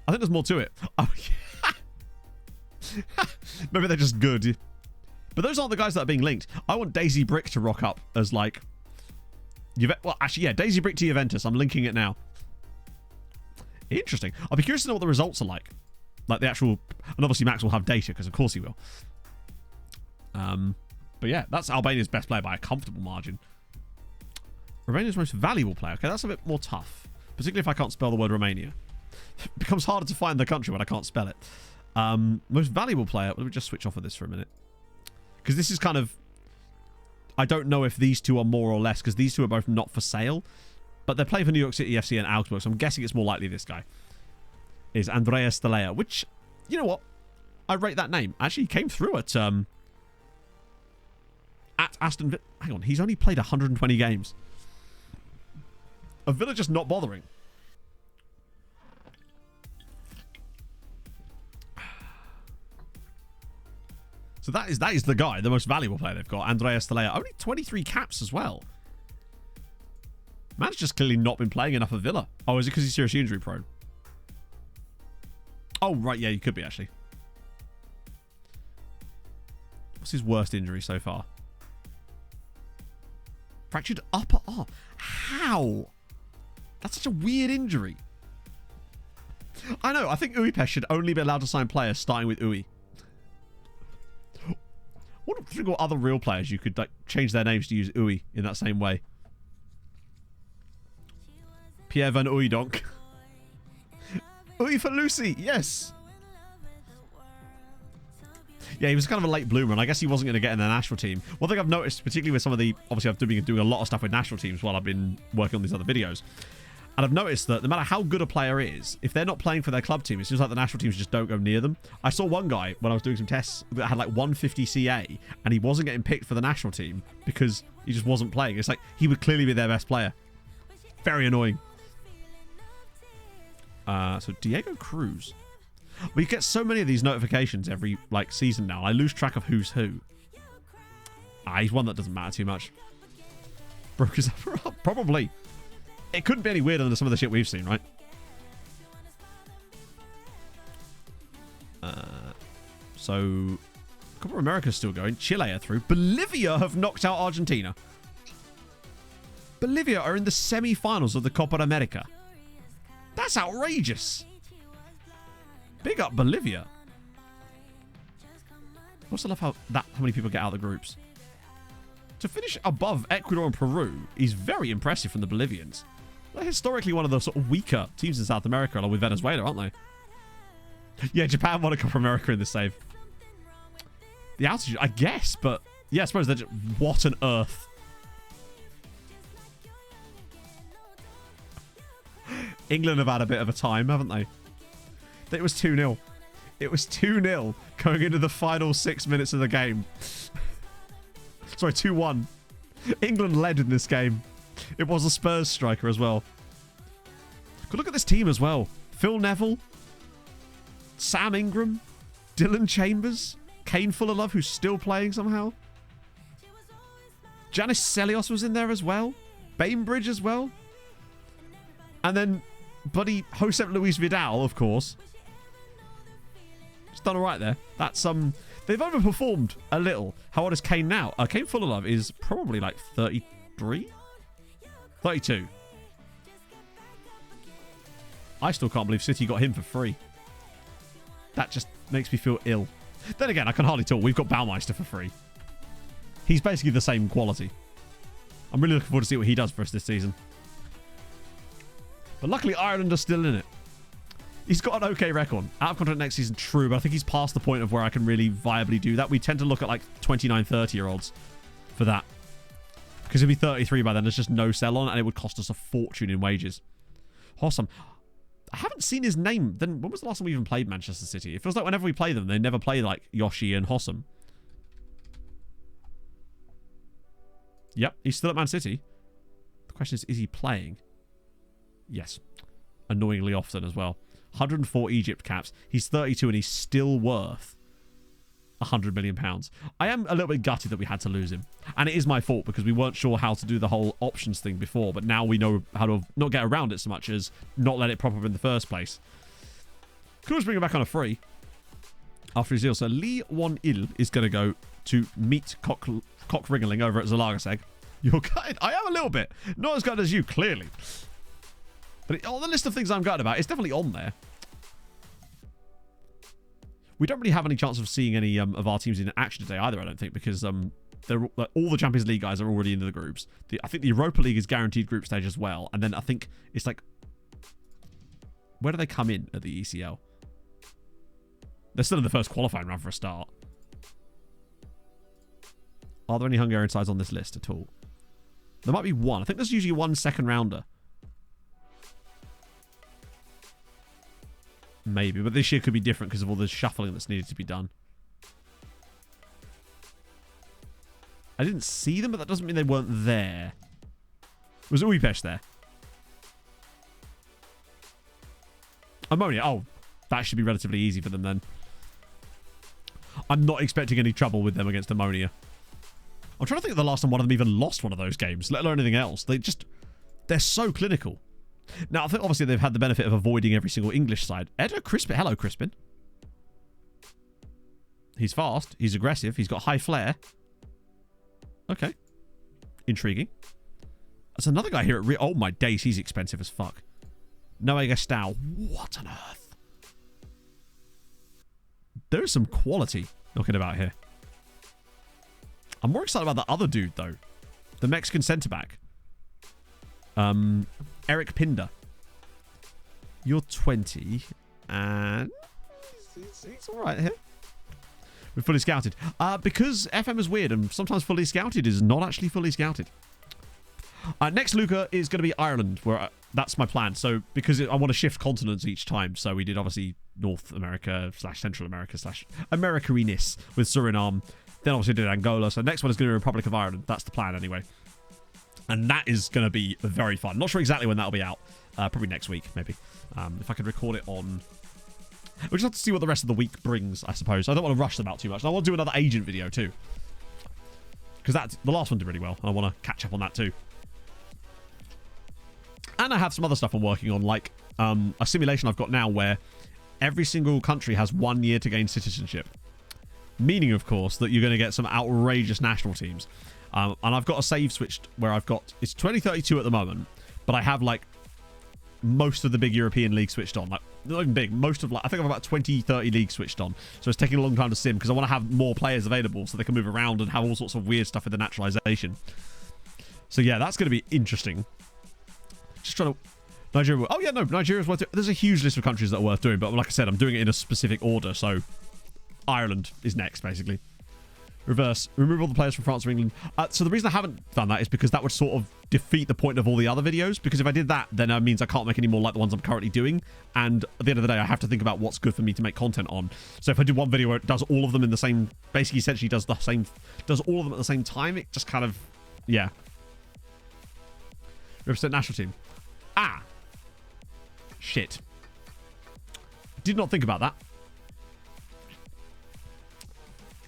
Speaker 3: I think there's more to it. Oh, yeah. Maybe they're just good. But those aren't the guys that are being linked. I want Daisy Brick to rock up as, like... Well, actually, yeah, Daisy Brick to Juventus. I'm linking it now. Interesting. I'll be curious to know what the results are like. Like the actual... And obviously Max will have data, because of course he will. But yeah, that's Albania's best player by a comfortable margin. Romania's most valuable player. Okay, that's a bit more tough. Particularly if I can't spell the word Romania. It becomes harder to find the country when I can't spell it. Most valuable player. Let me just switch off of this for a minute. Because this is kind of... I don't know if these two are more or less, because these two are both not for sale. But they're playing for New York City FC and Augsburg, so I'm guessing it's more likely this guy. Is Andrea Stelea, which, you know what? I rate that name. Actually, he came through at Aston Villa. Hang on, he's only played 120 games. A Villa just not bothering. So that is the guy, the most valuable player they've got, Andrea Stelea. Only 23 caps as well. Man's just clearly not been playing enough for Villa. Oh, is it because he's seriously injury prone? Oh, right, yeah, he could be, actually. What's his worst injury so far? Fractured upper arm. How? That's such a weird injury. I know. I think Budapest should only be allowed to sign players starting with Ui. I wonder if what other real players you could like change their names to use Ui in that same way. Pierre van Uydonk. Ui for Lucy. Yes. Yeah, he was kind of a late bloomer, and I guess he wasn't going to get in the national team. One thing I've noticed, particularly with some of the... Obviously, I've been doing a lot of stuff with national teams while I've been working on these other videos. And I've noticed that no matter how good a player is, if they're not playing for their club team, it seems like the national teams just don't go near them. I saw one guy, when I was doing some tests, that had like 150 CA, and he wasn't getting picked for the national team because he just wasn't playing. It's like, he would clearly be their best player. Very annoying. So, Diego Cruz... We get so many of these notifications every like season now. I lose track of who's who. He's one that doesn't matter too much. Broke his upper arm. Probably. It couldn't be any weirder than some of the shit we've seen, right? So, Copa America's still going. Chile are through. Bolivia have knocked out Argentina. Bolivia are in the semi-finals of the Copa America. That's outrageous. Big up Bolivia. I also love how many people get out of the groups. To finish above Ecuador and Peru is very impressive from the Bolivians. They're historically one of the sort of weaker teams in South America, along with Venezuela, aren't they? Yeah, Japan won a Copa America in this save. The altitude, I guess, but yeah, I suppose they're just, what on earth? England have had a bit of a time, haven't they? It was 2-0. It was 2-0 going into the final 6 minutes of the game. Sorry, 2-1. England led in this game. It was a Spurs striker as well. Good look at this team as well. Phil Neville, Sam Ingram, Dylan Chambers, Kane Fullerlove, who's still playing somehow. Janis Celios was in there as well. Bainbridge as well. And then buddy Josep Luis Vidal, of course. It's done all right there. That's they've overperformed a little. How old is Kane now? Kane Fullerlove is probably like 33? 32. I still can't believe City got him for free. That just makes me feel ill. Then again, I can hardly talk. We've got Baumeister for free. He's basically the same quality. I'm really looking forward to see what he does for us this season. But luckily, Ireland are still in it. He's got an okay record. Out of contract next season, true, but I think he's past the point of where I can really viably do that. We tend to look at like 29, 30-year-olds for that. Because he'll be 33 by then. There's just no sell on, and it would cost us a fortune in wages. Awesome. I haven't seen his name. Then when was the last time we even played Manchester City? It feels like whenever we play them, they never play like Yoshi and Hossam. Yep, he's still at Man City. The question is he playing? Yes. Annoyingly often as well. 104 Egypt caps. He's 32 and he's still worth £100 million. I am a little bit gutted that we had to lose him. And it is my fault because we weren't sure how to do the whole options thing before. But now we know how to not get around it so much as not let it prop up in the first place. Could always bring him back on a free after his deal. So Lee Won-il is going to go to meet Cock Ringling over at Zalagaseg. You're gutted? I am a little bit. Not as gutted as you, clearly. But on the list of things I'm gutted about, it's definitely on there. We don't really have any chance of seeing any of our teams in action today either, I don't think, because they're all the Champions League guys are already into the groups. I think the Europa League is guaranteed group stage as well. And then I think it's like... Where do they come in at the ECL? They're still in the first qualifying round for a start. Are there any Hungarian sides on this list at all? There might be one. I think there's usually one second rounder. Maybe, but this year could be different because of all the shuffling that's needed to be done. I didn't see them, but that doesn't mean they weren't there. Was Uipesh there? Ammonia. Oh, that should be relatively easy for them then. I'm not expecting any trouble with them against Ammonia. I'm trying to think of the last time one of them even lost one of those games, let alone anything else. They're so clinical. Now, I think obviously they've had the benefit of avoiding every single English side. Edo Crispin. Hello, Crispin. He's fast. He's aggressive. He's got high flair. Okay. Intriguing. There's another guy here at... Oh, my days. He's expensive as fuck. Noé Gastau. What on earth? There's some quality knocking about here. I'm more excited about the other dude, though. The Mexican centre-back. Eric Pinder. You're 20. And... He's alright here. We're fully scouted. Because FM is weird, and sometimes fully scouted is not actually fully scouted. Next Luca is going to be Ireland, where that's my plan. So, because I want to shift continents each time. So, we did obviously North America / Central America / Americariness with Suriname. Then obviously did Angola. So, next one is going to be Republic of Ireland. That's the plan anyway. And that is going to be very fun. Not sure exactly when that'll be out. Probably next week, maybe. If I could record it on... We'll just have to see what the rest of the week brings, I suppose. I don't want to rush them out too much. And I want to do another agent video too. Because the last one did really well. I want to catch up on that too. And I have some other stuff I'm working on, like a simulation I've got now where every single country has 1 year to gain citizenship. Meaning, of course, that you're going to get some outrageous national teams. And I've got a save switched where I've got... It's 2032 at the moment, but I have, like, most of the big European leagues switched on. Like, not even big. Most of, like, I think I have about 20, 30 leagues switched on. So it's taking a long time to sim because I want to have more players available so they can move around and have all sorts of weird stuff with the naturalization. So, yeah, that's going to be interesting. Just trying to... Nigeria... Oh, yeah, no, Nigeria's worth it. There's a huge list of countries that are worth doing, but like I said, I'm doing it in a specific order, so... Ireland is next, basically. Reverse. Remove all the players from France or England. So the reason I haven't done that is because that would sort of defeat the point of all the other videos. Because if I did that, then it means I can't make any more like the ones I'm currently doing. And at the end of the day, I have to think about what's good for me to make content on. So if I do one video where it does all of them in the same... Basically, essentially does all of them at the same time, it just kind of... Yeah. Represent national team. Ah. Shit. Did not think about that.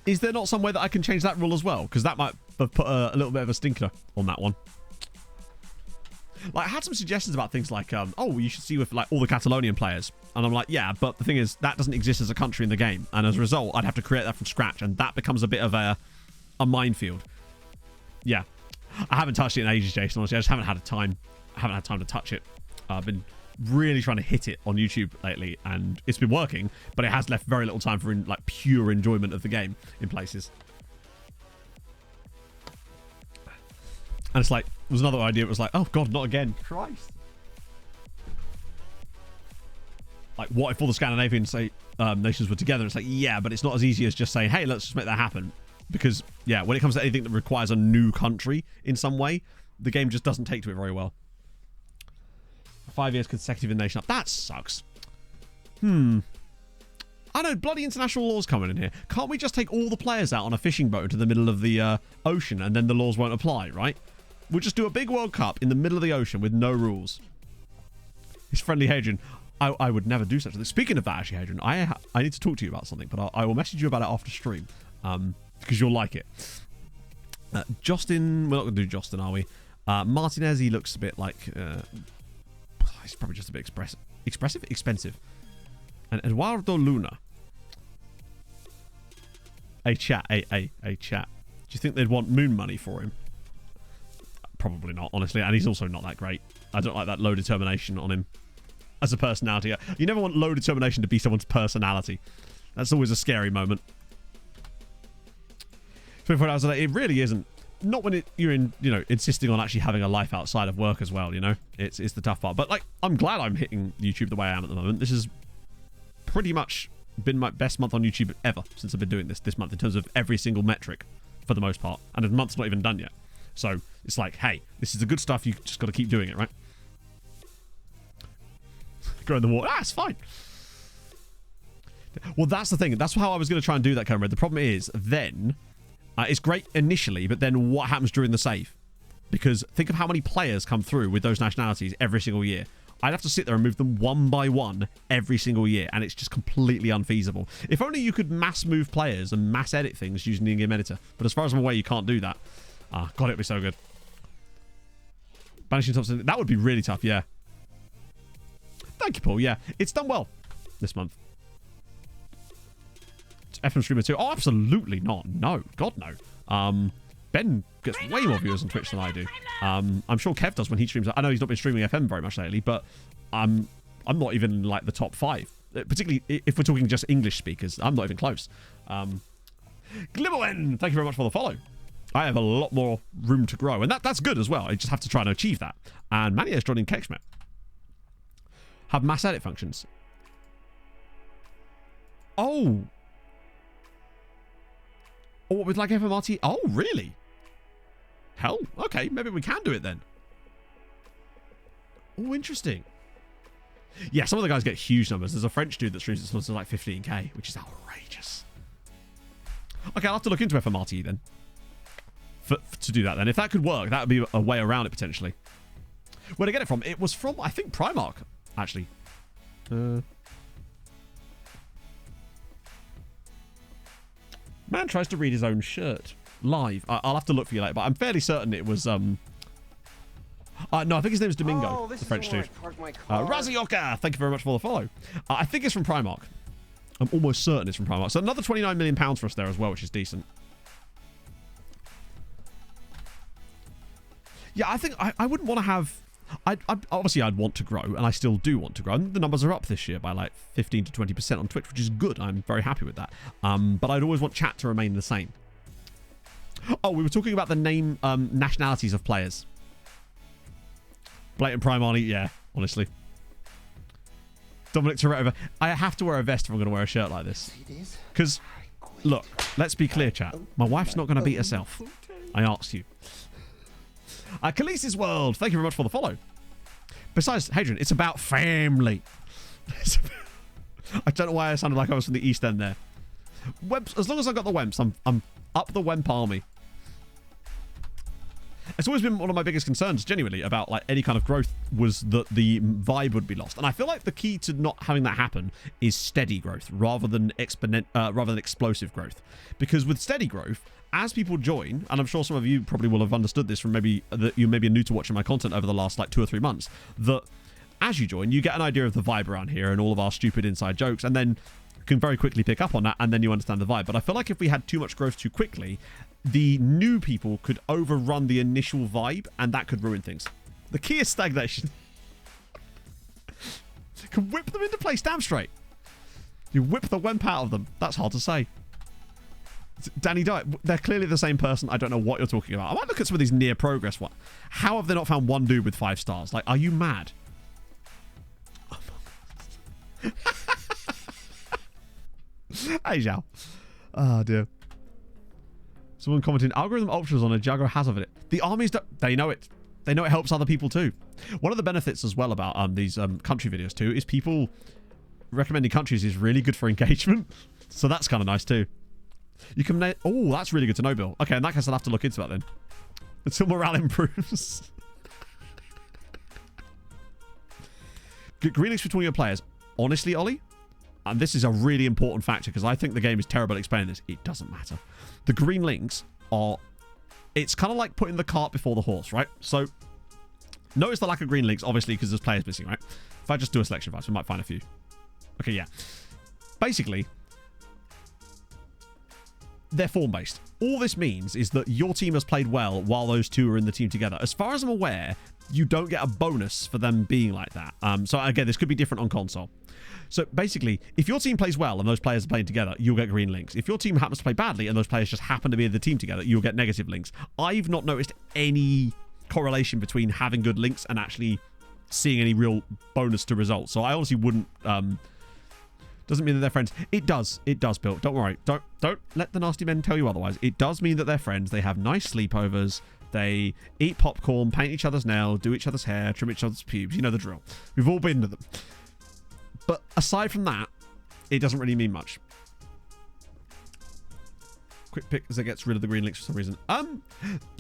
Speaker 3: Is there not some way that I can change that rule as well? Because that might have put a little bit of a stinker on that one. Like, I had some suggestions about things like, oh, you should see with, like, all the Catalonian players. And I'm like, yeah, but the thing is, that doesn't exist as a country in the game. And as a result, I'd have to create that from scratch. And that becomes a bit of a minefield. Yeah. I haven't touched it in ages, Jason, honestly. I just haven't had time. I haven't had time to touch it. I've been really trying to hit it on YouTube lately, and it's been working, but it has left very little time for like pure enjoyment of the game in places. And it's like, there was another idea. It was like, oh god, not again. Christ. Like, what if all the Scandinavian nations were together? It's like, yeah, but it's not as easy as just saying, hey, let's just make that happen. Because, yeah, when it comes to anything that requires a new country in some way, the game just doesn't take to it very well. 5 years consecutive in nation up. That sucks. I know, bloody international laws coming in here. Can't we just take all the players out on a fishing boat into the middle of the ocean and then the laws won't apply, right? We'll just do a big World Cup in the middle of the ocean with no rules. It's friendly, Hadrian. I would never do such a thing. Speaking of that, actually, Hadrian, I need to talk to you about something, but I will message you about it after stream because you'll like it. Justin, we're not going to do Justin, are we? Martinez, he looks a bit like... he's probably just a bit expensive. And Eduardo Luna. A chat. Do you think they'd want moon money for him? Probably not, honestly. And he's also not that great. I don't like that low determination on him as a personality. You never want low determination to be someone's personality. That's always a scary moment. 24 hours a day, it really isn't. Not when you're insisting on actually having a life outside of work as well, you know? It's the tough part. But, like, I'm glad I'm hitting YouTube the way I am at the moment. This has pretty much been my best month on YouTube ever since I've been doing this month in terms of every single metric for the most part. And the month's not even done yet. So, it's like, hey, this is the good stuff. You just got to keep doing it, right? Go in the water. It's fine. Well, that's the thing. That's how I was going to try and do that, Cameron. The problem is, then... it's great initially, but then what happens during the save? Because think of how many players come through with those nationalities every single year. I'd have to sit there and move them one by one every single year, and it's just completely unfeasible. If only you could mass move players and mass edit things using the in-game editor. But as far as I'm aware, you can't do that. God, it'd be so good. Banishing top, that would be really tough, yeah. Thank you, Paul. Yeah, it's done well this month. FM streamer too? Oh, absolutely not. No, God no. Ben gets way more viewers on Twitch than I do. I'm sure Kev does when he streams. I know he's not been streaming FM very much lately, but I'm not even in, like, the top 5. Particularly if we're talking just English speakers. I'm not even close. Glimmerwen, thank you very much for the follow. I have a lot more room to grow, and that's good as well. I just have to try and achieve that. And Manny is joining Kexmet. Have mass edit functions. Oh, with like FMRT? Oh, really? Hell, okay, maybe we can do it then. Oh, interesting. Yeah, some of the guys get huge numbers. There's a French dude that streams at something like 15k, which is outrageous. Okay, I'll have to look into FMRT then. To do that then. If that could work, that would be a way around it potentially. Where did I get it from? It was from, I think, Primark, actually. Man tries to read his own shirt live. I'll have to look for you later, but I'm fairly certain it was No, I think his name is Domingo,
Speaker 9: Oh, this
Speaker 3: the
Speaker 9: is
Speaker 3: French
Speaker 9: where
Speaker 3: dude.
Speaker 9: I park my car.
Speaker 3: Razioka, thank you very much for the follow. I think it's from Primark. I'm almost certain it's from Primark. So another £29 million for us there as well, which is decent. Yeah, I think I wouldn't want to have... obviously, I'd want to grow, and I still do want to grow. And the numbers are up this year by like 15 to 20% on Twitch, which is good. I'm very happy with that. But I'd always want chat to remain the same. Oh, we were talking about the name nationalities of players. Blatant Primani, yeah, honestly. Dominic Toretto. I have to wear a vest if I'm going to wear a shirt like this. Because, look, let's be clear, chat. My wife's not going to beat herself. I asked you. Khaleesi's World, thank you very much for the follow. Besides, Hadrian, it's about family. I don't know why I sounded like I was from the East End there. Wemps, as long as I got the Wemps, I'm up the Wemp army. It's always been one of my biggest concerns, genuinely, about like any kind of growth was that the vibe would be lost. And I feel like the key to not having that happen is steady growth rather than explosive growth. Because with steady growth, as people join, and I'm sure some of you probably will have understood this from maybe that you maybe are new to watching my content over the last like 2 or 3 months, that as you join, you get an idea of the vibe around here and all of our stupid inside jokes, and then can very quickly pick up on that, and then you understand the vibe. But I feel like if we had too much growth too quickly, the new people could overrun the initial vibe, and that could ruin things. The key is stagnation. Can whip them into place damn straight. You whip the wemp out of them. That's hard to say. Danny Dye, they're clearly the same person. I don't know what you're talking about. I might look at some of these near progress ones. How have they not found one dude with 5 stars? Like, are you mad? Hey, Zhao. Oh, dear. Someone commenting, algorithm ultras on a Jaguar has of it. The armies, they know it. They know it helps other people too. One of the benefits as well about these country videos too is people recommending countries is really good for engagement. So that's kind of nice too. You can... Oh, that's really good to know, Bill. Okay, in that case, I'll have to look into that then. Until morale improves. Green links between your players. Honestly, Ollie, and this is a really important factor because I think the game is terrible at explaining this. It doesn't matter. The green links are... It's kind of like putting the cart before the horse, right? So, notice the lack of green links, obviously, because there's players missing, right? If I just do a selection advice, we might find a few. Okay, yeah. Basically, they're form-based. All this means is that your team has played well while those two are in the team together. As far as I'm aware, you don't get a bonus for them being like that. So, again, this could be different on console. So basically, if your team plays well and those players are playing together, you'll get green links. If your team happens to play badly and those players just happen to be in the team together, you'll get negative links. I've not noticed any correlation between having good links and actually seeing any real bonus to results. So I honestly wouldn't... doesn't mean that they're friends. It does, Bill. Don't worry. Don't let the nasty men tell you otherwise. It does mean that they're friends. They have nice sleepovers. They eat popcorn, paint each other's nails, do each other's hair, trim each other's pubes. You know the drill. We've all been to them. But aside from that, it doesn't really mean much. Quick pick as it gets rid of the green links for some reason.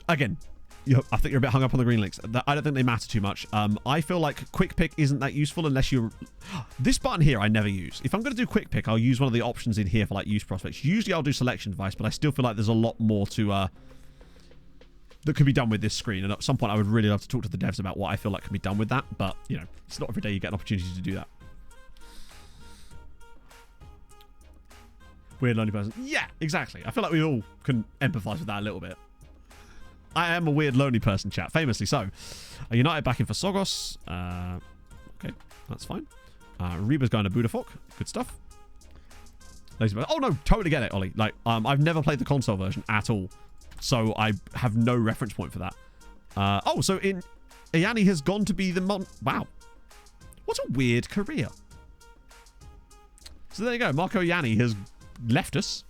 Speaker 3: Again, I think you're a bit hung up on the green links. I don't think they matter too much. I feel like quick pick isn't that useful unless you're... This button here I never use. If I'm going to do quick pick, I'll use one of the options in here for like use prospects. Usually I'll do selection advice, but I still feel like there's a lot more to... that could be done with this screen. And at some point I would really love to talk to the devs about what I feel like can be done with that. But, you know, it's not every day you get an opportunity to do that. Weird, lonely person. Yeah, exactly. I feel like we all can empathise with that a little bit. I am a weird, lonely person, chat. Famously so. United backing for Sogos. Okay, that's fine. Reba's going to Budafok. Good stuff. Oh, no, totally get it, Ollie. Like, I've never played the console version at all. So I have no reference point for that. Oh, so Iani has gone to be the... Wow. What a weird career. So there you go. Marco Iani has... left us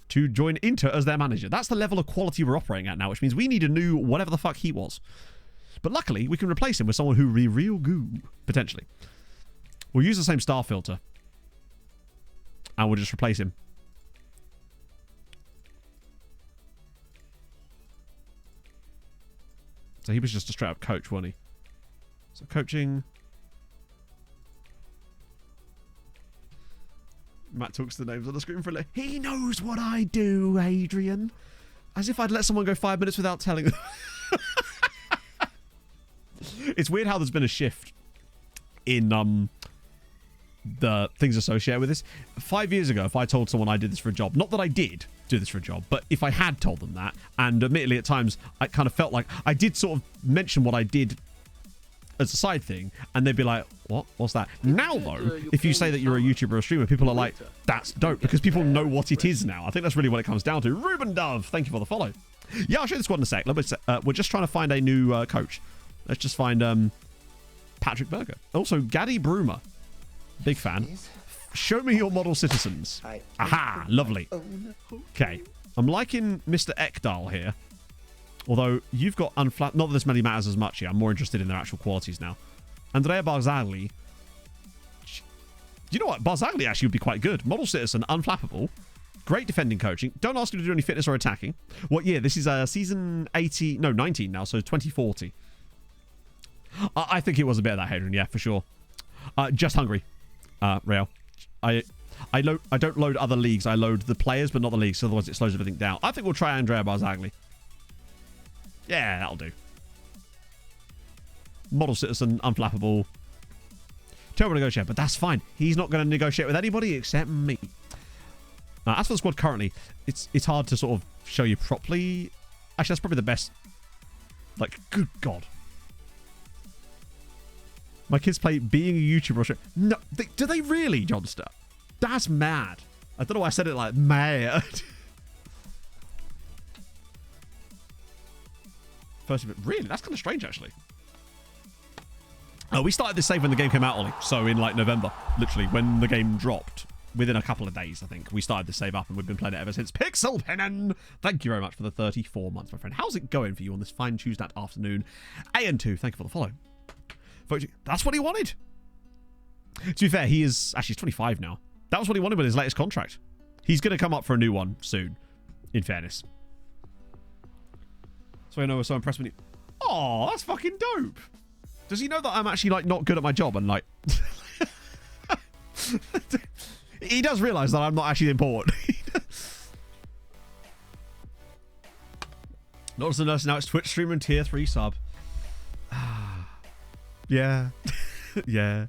Speaker 3: to join Inter as their manager. That's the level of quality we're operating at now, which means we need a new whatever the fuck he was. But luckily, we can replace him with someone who be real good, potentially. We'll use the same star filter. And we'll just replace him. So he was just a straight up coach, wasn't he? So coaching... Matt talks the names on the screen for a little. He knows what I do, Adrian. As if I'd let someone go 5 minutes without telling them. It's weird how there's been a shift in the things associated with this. 5 years ago, if I told someone I did this for a job, not that I did do this for a job, but if I had told them that, and admittedly at times I kind of felt like I did sort of mention what I did as a side thing, and they'd be like, what? What's that? Now, though, if you say that you're a YouTuber or a streamer, people are like, that's dope, because people know what it is now. I think that's really what it comes down to. Ruben Dove, thank you for the follow. Yeah, I'll show you the squad in a sec. We're just trying to find a new coach. Let's just find Patrick Berger. Also, Gaddy Broomer. Big fan. Show me your model citizens. Aha, lovely. Okay, I'm liking Mr. Ekdal here. Although, you've got unflat... Not that this many matters as much here. I'm more interested in their actual qualities now. Andrea Barzagli. You know what? Barzagli actually would be quite good. Model citizen, unflappable. Great defending coaching. Don't ask him to do any fitness or attacking. What year? This is season 80... No, 19 now, so 2040. I think it was a bit of that, Hadrian. Yeah, for sure. Just Hungary. Real. I don't load other leagues. I load the players, but not the leagues, so otherwise it slows everything down. I think we'll try Andrea Barzagli. Yeah, that'll do. Model citizen, unflappable. Terrible negotiator, but that's fine. He's not going to negotiate with anybody except me. As for the squad currently, it's hard to sort of show you properly. Actually, that's probably the best. Like, good God. My kids play being a YouTuber. No, do they really, Johnster? That's mad. I don't know why I said it like mad. First of it, really? That's kind of strange, actually. We started this save when the game came out, Ollie. So in like November, literally, when the game dropped. Within a couple of days, I think, we started this save up and we've been playing it ever since. Pixel Pennon! Thank you very much for the 34 months, my friend. How's it going for you on this fine Tuesday afternoon? AN2, thank you for the follow. Folks, that's what he wanted. To be fair, he is... Actually, he's 25 now. That was what he wanted with his latest contract. He's going to come up for a new one soon, in fairness. So I know we're so impressed with you. Oh, that's fucking dope. Does he know that I'm actually, like, not good at my job and, like... He does realise that I'm not actually important. Not as a nurse now, it's Twitch streamer and tier 3 sub. Yeah. Yeah.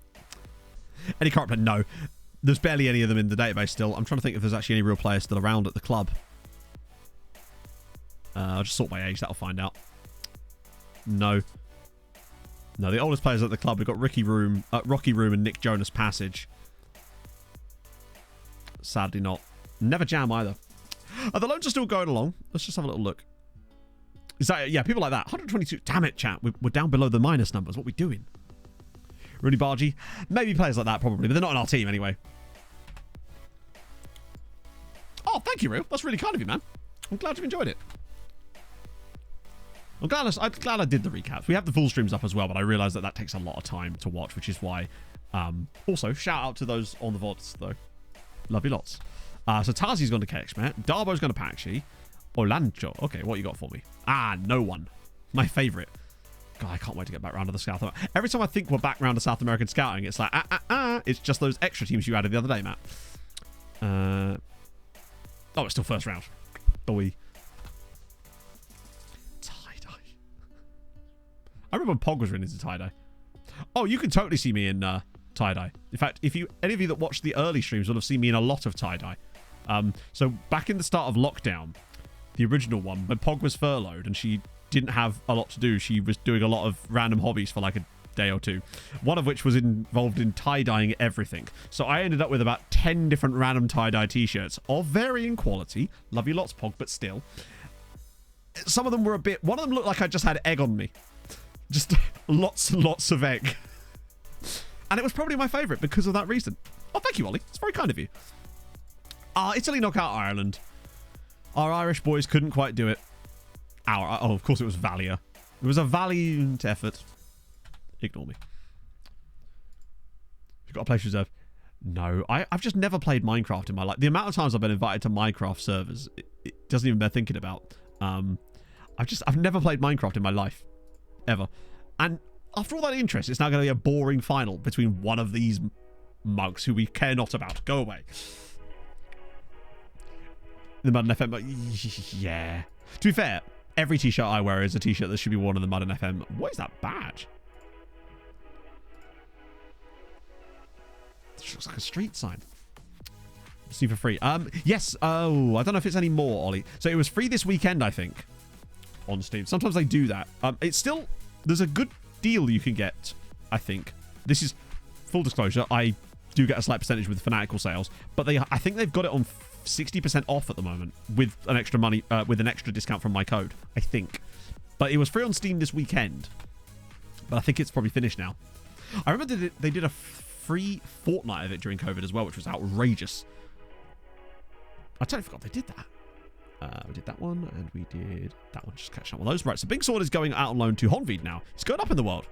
Speaker 3: Any current player? No. There's barely any of them in the database still. I'm trying to think if there's actually any real players still around at the club. I'll just sort by age, that'll find out. No. No, the oldest players at the club, we've got Rocky Room and Nick Jonas Passage. Sadly not. Never Jam either. The loans are still going along. Let's just have a little look. Is that... Yeah, people like that. 122. Damn it, chat. We're down below the minus numbers. What are we doing? Rooney Bargy. Maybe players like that, probably. But they're not in our team anyway. Oh, thank you, Real. That's really kind of you, man. I'm glad you enjoyed it. I'm glad I did the recaps. We have the full streams up as well, but I realise that takes a lot of time to watch, which is why... also, shout out to those on the VODs, though. Love you lots. So Tazi's gone to KX, man. Darbo's gone to Paxi. Olancho. Okay, what you got for me? No one. My favourite. God, I can't wait to get back round to the South America. Every time I think we're back round to South American scouting, it's like, it's just those extra teams you added the other day, Matt. Oh, it's still first round. Boy. Tie-dye. I remember when Pog was really into tie-dye. Oh, you can totally see me in... tie-dye. In fact, any of you that watched the early streams will have seen me in a lot of tie-dye. So back in the start of lockdown, the original one, when Pog was furloughed and she didn't have a lot to do, she was doing a lot of random hobbies for like a day or two. One of which was involved in tie-dyeing everything. So I ended up with about 10 different random tie-dye t-shirts of varying quality. Love you lots, Pog, but still. Some of them were a bit... One of them looked like I just had egg on me. Just lots and lots of egg. And it was probably my favourite because of that reason. Oh, thank you, Ollie. It's very kind of you. Italy knock out Ireland. Our Irish boys couldn't quite do it. Oh, of course it was Valia. It was a valiant effort. Ignore me. You've got a place reserved. No, I've just never played Minecraft in my life. The amount of times I've been invited to Minecraft servers, it doesn't even bear thinking about. I've never played Minecraft in my life. Ever. And... After all that interest, it's now going to be a boring final between one of these mugs who we care not about. Go away. The Mud and FM... Yeah. To be fair, every t-shirt I wear is a t-shirt that should be worn in the Mud and FM. What is that badge? It looks like a street sign. See for free. Yes. Oh, I don't know if it's any more, Ollie. So it was free this weekend, I think, on Steam. Sometimes they do that. It's still, there's a good deal you can get, I think. This is full disclosure. I do get a slight percentage with Fanatical sales, but I think they've got it on 60% off at the moment with an extra money, with an extra discount from my code, I think. But it was free on Steam this weekend, but I think it's probably finished now. I remember they did a free fortnight of it during COVID as well, which was outrageous. I totally forgot they did that. We did that one, and we did that one. Just catching up on those. Right, so Big Sword is going out on loan to Honvid now. It's going up in the world.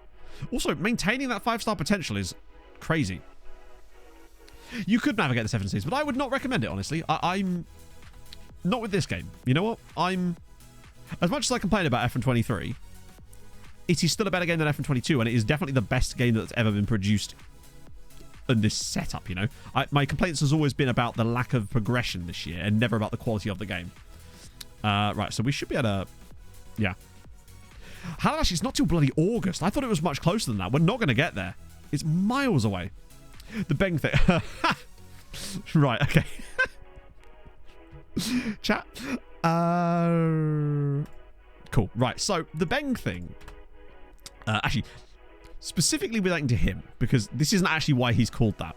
Speaker 3: Also, maintaining that 5-star potential is crazy. You could navigate the 7 seas, but I would not recommend it, honestly. I'm not with this game. You know what? As much as I complain about FN23, it is still a better game than FN22, and it is definitely the best game that's ever been produced in this setup, you know? My complaints has always been about the lack of progression this year, and never about the quality of the game. Right, so we should be able to... Yeah. How actually, it's not till bloody August. I thought it was much closer than that. We're not going to get there. It's miles away. The Beng thing. Right, okay. Chat. Cool. Right, so the Beng thing. Actually, specifically relating to him, because this isn't actually why he's called that.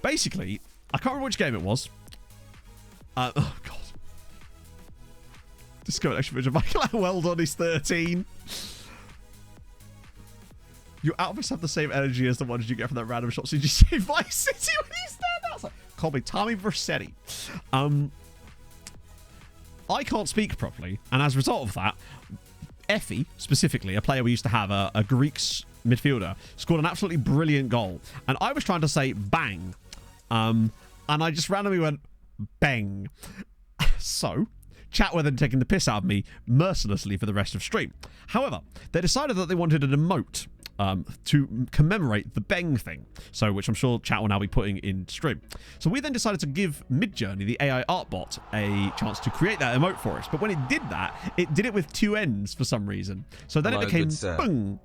Speaker 3: Basically, I can't remember which game it was. Oh, God. Discovered extra picture of Michael. Well done, he's 13. Your outfits have the same energy as the ones you get from that random shop. So did you say Vice City when you stand outside? Call me Tommy Vercetti. I can't speak properly, and as a result of that, Effie, specifically, a player we used to have, a Greek midfielder, scored an absolutely brilliant goal. And I was trying to say bang. And I just randomly went bang. So... chat were then taking the piss out of me mercilessly for the rest of stream. However, they decided that they wanted an emote to commemorate the Beng thing, so which I'm sure chat will now be putting in stream. So we then decided to give Midjourney, the AI art bot, a chance to create that emote for us. But when it did that, it did it with 2 N's for some reason. So then it became boom.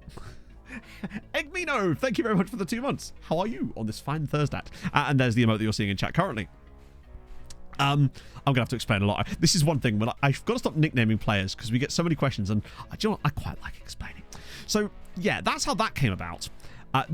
Speaker 3: Egmino, thank you very much for the 2 months. How are you on this fine Thursday? And there's the emote that you're seeing in chat currently. I'm gonna have to explain a lot. This is one thing, but I've got to stop nicknaming players because we get so many questions, and do you know what? I quite like explaining. So yeah, that's how that came about.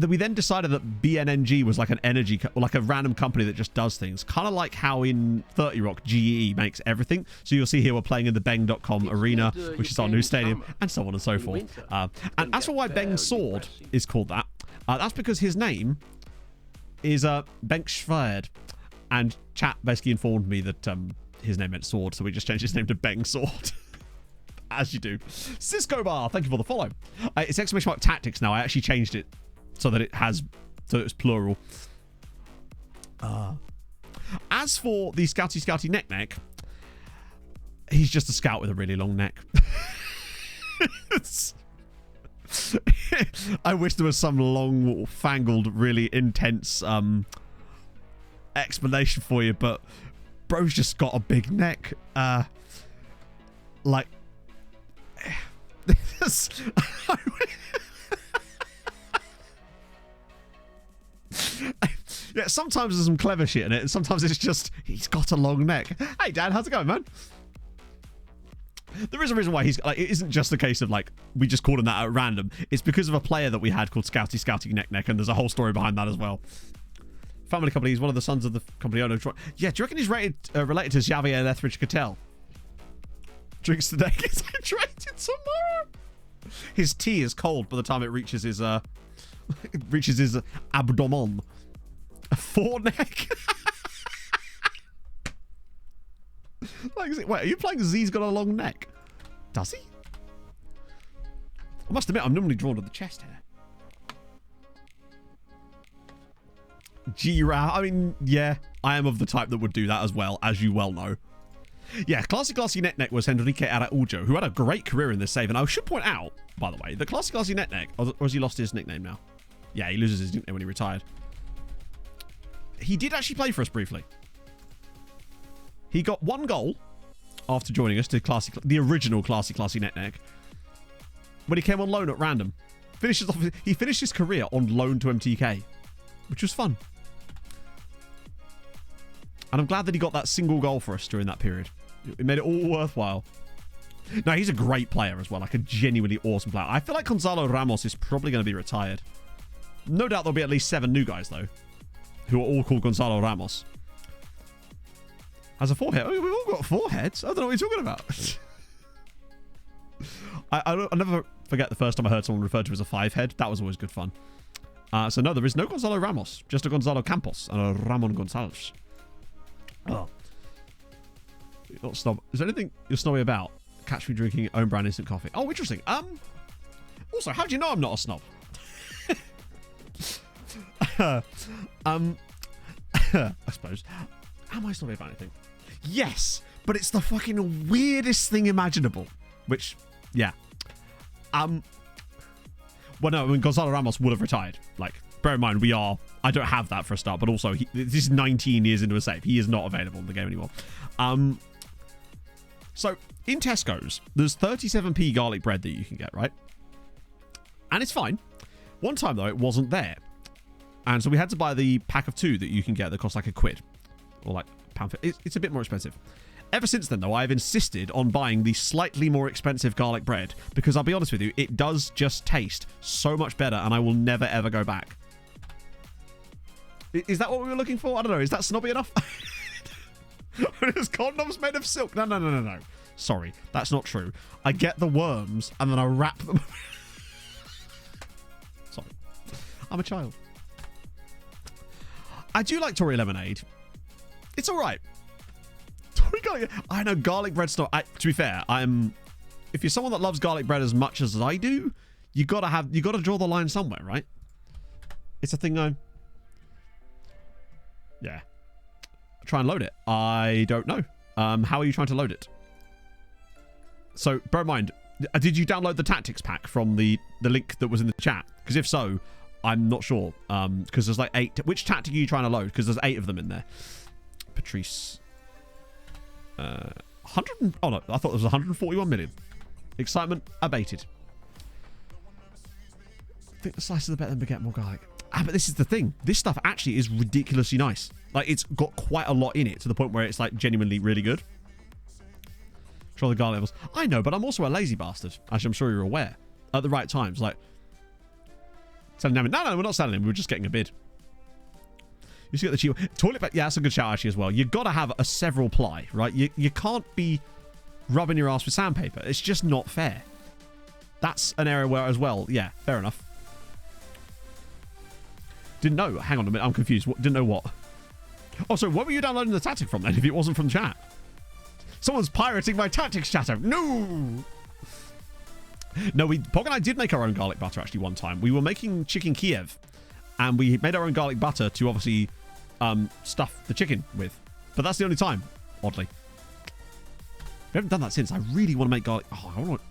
Speaker 3: We then decided that BNNG was like an energy, like a random company that just does things, kind of like how in 30 Rock GE makes everything. So you'll see here we're playing in the Beng.com arena, which is our new stadium, and so on and so forth. And as for why Beng's sword is called that, that's because his name is Benk Schwerd. And chat basically informed me that his name meant sword, so we just changed his name to Beng Sword. As you do. Cisco Bar, thank you for the follow. It's exclamation mark tactics now. I actually changed it so that it's plural. As for the Scouty neck, he's just a scout with a really long neck. I wish there was some long, fangled, really intense explanation for you, but bro's just got a big neck. Like yeah, sometimes there's some clever shit in it, and sometimes it's just he's got a long neck. Hey Dad, how's it going, man? There is a reason why he's like, it isn't just a case of like we just called him that at random. It's because of a player that we had called Scouty Neck, and there's a whole story behind that as well. Family company, he's one of the sons of the company owner. Yeah, do you reckon he's related to Xavier Lethbridge Cattell? Drinks today, gets hydrated tomorrow. His tea is cold by the time it reaches his abdomen. A foreneck. Like, wait, are you playing Z's got a long neck? Does he? I must admit, I'm normally drawn to the chest hair. G-Ra, I mean, yeah, I am of the type that would do that as well, as you well know. Yeah, Classy Netneck was Henrique Araujo, who had a great career in this save. And I should point out, by the way, the Classy Netneck, or has he lost his nickname now? Yeah, he loses his nickname when he retired. He did actually play for us briefly. He got 1 goal after joining us to the original Classy Netneck when he came on loan at random. He finished his career on loan to MTK, which was fun. And I'm glad that he got that single goal for us during that period. It made it all worthwhile. No, he's a great player as well. Like a genuinely awesome player. I feel like Gonzalo Ramos is probably going to be retired. No doubt there'll be at least 7 new guys, though, who are all called Gonzalo Ramos. Has a forehead. Oh, we've all got foreheads. I don't know what you're talking about. I'll never forget the first time I heard someone referred to as a 5-head. That was always good fun. So no, there is no Gonzalo Ramos. Just a Gonzalo Campos and a Ramon Gonzalez. Oh. You're not snob. Is there anything you're snobby about? Catch me drinking own brand instant coffee. Oh, interesting. Also, how do you know I'm not a snob? I suppose. Am I snobby about anything? Yes, but it's the fucking weirdest thing imaginable. Which, yeah. Well, no, I mean, Gonzalo Ramos would have retired. Like, bear in mind, I don't have that for a start, but also, this is 19 years into a save. He is not available in the game anymore. So, in Tesco's, there's 37p garlic bread that you can get, right? And it's fine. One time, though, it wasn't there. And so we had to buy the pack of 2 that you can get that costs like £1. Or like £1. It's a bit more expensive. Ever since then, though, I've insisted on buying the slightly more expensive garlic bread. Because I'll be honest with you, it does just taste so much better and I will never, ever go back. Is that what we were looking for? I don't know. Is that snobby enough? It's condoms made of silk. No. Sorry, that's not true. I get the worms and then I wrap them. Sorry. I'm a child. I do like Tory lemonade. It's all right. Tory garlic. I know garlic bread's not. To be fair, if you're someone that loves garlic bread as much as I do, you gotta draw the line somewhere, right? It's a thing. Yeah. Try and load it. I don't know. How are you trying to load it? So bear in mind, did you download the tactics pack from the link that was in the chat? Because if so, I'm not sure. Because there's like 8. Which tactic are you trying to load? Because there's 8 of them in there. Patrice. 100. Oh no, I thought there was 141 million. Excitement abated. I think the slices are better than baguette, more garlic. But this is the thing. This stuff actually is ridiculously nice. Like, it's got quite a lot in it to the point where it's like genuinely really good. Control the garlic levels. I know, but I'm also a lazy bastard. As I'm sure you're aware. At the right times, like selling them. No, we're not selling them. We were just getting a bid. You should get the cheap toilet paper. Yeah, that's a good shout actually as well. You got to have a several ply, right? You can't be rubbing your ass with sandpaper. It's just not fair. That's an area where as well. Yeah, fair enough. Didn't know. Hang on a minute. I'm confused. Didn't know what? Oh, so where were you downloading the tactic from then if it wasn't from chat? Someone's pirating my tactics chatter. No! No, Pog and I did make our own garlic butter actually one time. We were making chicken Kiev. And we made our own garlic butter to obviously stuff the chicken with. But that's the only time, oddly. We haven't done that since. I really want to make garlic. Oh, I want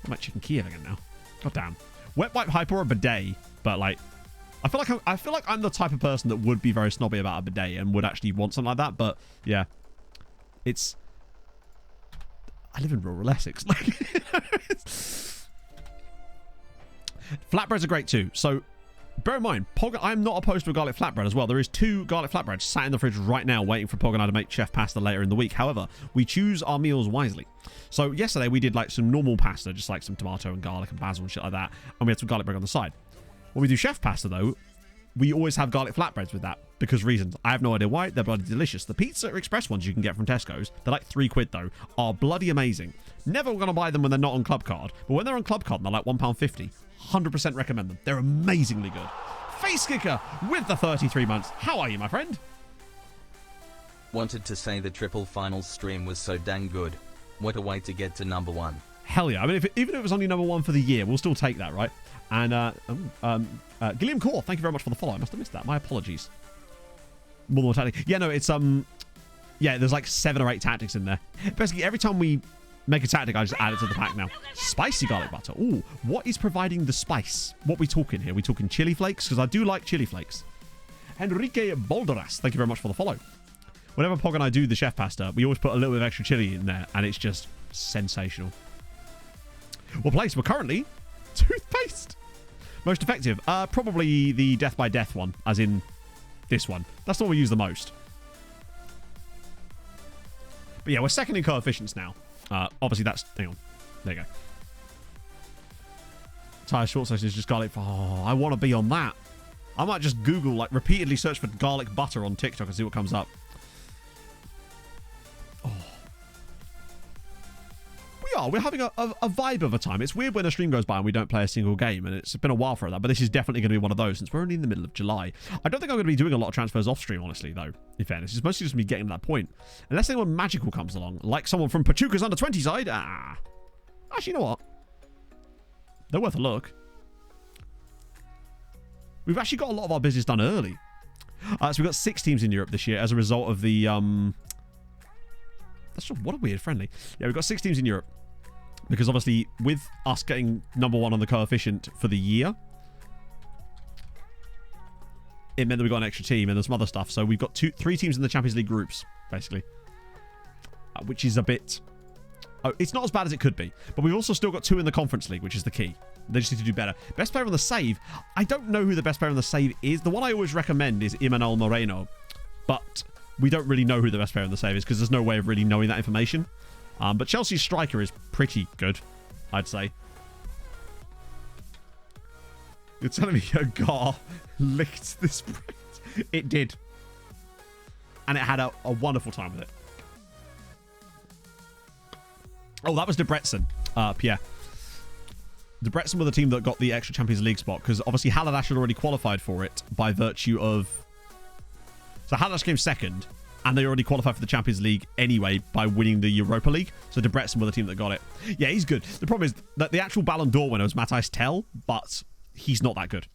Speaker 3: to make chicken Kiev again now. God damn. Wet wipe hype or a bidet. But like, I feel like I'm the type of person that would be very snobby about a bidet and would actually want something like that. But yeah, I live in rural Essex. Flatbreads are great too. So bear in mind, Pog, I'm not opposed to a garlic flatbread as well. There is 2 garlic flatbreads sat in the fridge right now waiting for Pog and I to make chef pasta later in the week. However, we choose our meals wisely. So yesterday we did like some normal pasta, just like some tomato and garlic and basil and shit like that. And we had some garlic bread on the side. When we do chef pasta though, we always have garlic flatbreads with that because reasons. I have no idea why. They're bloody delicious. The Pizza Express ones you can get from Tesco's, they're like £3 though, are bloody amazing. Never going to buy them when they're not on Club Card, but when they're on Club Card and they're like £1.50, 100% recommend them. They're amazingly good. Face Kicker with the 33 months. How are you, my friend?
Speaker 5: Wanted to say the triple finals stream was so dang good. What a way to get to number 1.
Speaker 3: Hell yeah. I mean, even if it was only number 1 for the year, we'll still take that, right? And Gilliam Core, thank you very much for the follow. I must have missed that. My apologies. More tactic. Yeah, no, it's yeah, there's like 7 or 8 tactics in there. Basically, every time we make a tactic, I just add it to the pack now. Spicy garlic butter. Ooh, what is providing the spice? What we talking here? We talking chili flakes? Because I do like chili flakes. Enrique Bolderas, thank you very much for the follow. Whenever Pog and I do the chef pasta, we always put a little bit of extra chili in there, and it's just sensational. What place? We're currently toothpaste. Most effective? Probably the Death by Death one, as in this one. That's the one we use the most. But yeah, we're second in coefficients now. Obviously, that's... Hang on. There you go. Tire short slices is just garlic. Oh, I want to be on that. I might just Google, like, repeatedly search for garlic butter on TikTok and see what comes up. Oh. We're having a vibe of a time. It's weird when a stream goes by and we don't play a single game, and it's been a while for that, but this is definitely going to be one of those since we're only in the middle of July. I don't think I'm going to be doing a lot of transfers off stream, honestly, though, in fairness. It's mostly just me getting to that point. Unless anyone magical comes along, like someone from Pachuca's under 20 side. Actually, you know what? They're worth a look. We've actually got a lot of our business done early. So we've got 6 teams in Europe this year as a result of the... That's just, what a weird friendly. Yeah, we've got 6 teams in Europe. Because obviously, with us getting #1 on the coefficient for the year, it meant that we got an extra team and there's some other stuff. So we've got 3 teams in the Champions League groups, basically. Which is a bit... Oh, it's not as bad as it could be. But we've also still got 2 in the Conference League, which is the key. They just need to do better. Best player on the save. I don't know who the best player on the save is. The one I always recommend is Imanol Moreno. But we don't really know who the best player on the save is because there's no way of really knowing that information. But Chelsea's striker is pretty good, I'd say. You're telling me your Gar licked this print? It did. And it had a wonderful time with it. Oh, that was Debrecen, Pierre. Debrecen were the team that got the extra Champions League spot because obviously Haladash had already qualified for it by virtue of... So Haladash came second and they already qualified for the Champions League anyway by winning the Europa League. So Debrecen were the team that got it. Yeah, he's good. The problem is that the actual Ballon d'Or winner was Matthijs Tel, but he's not that good.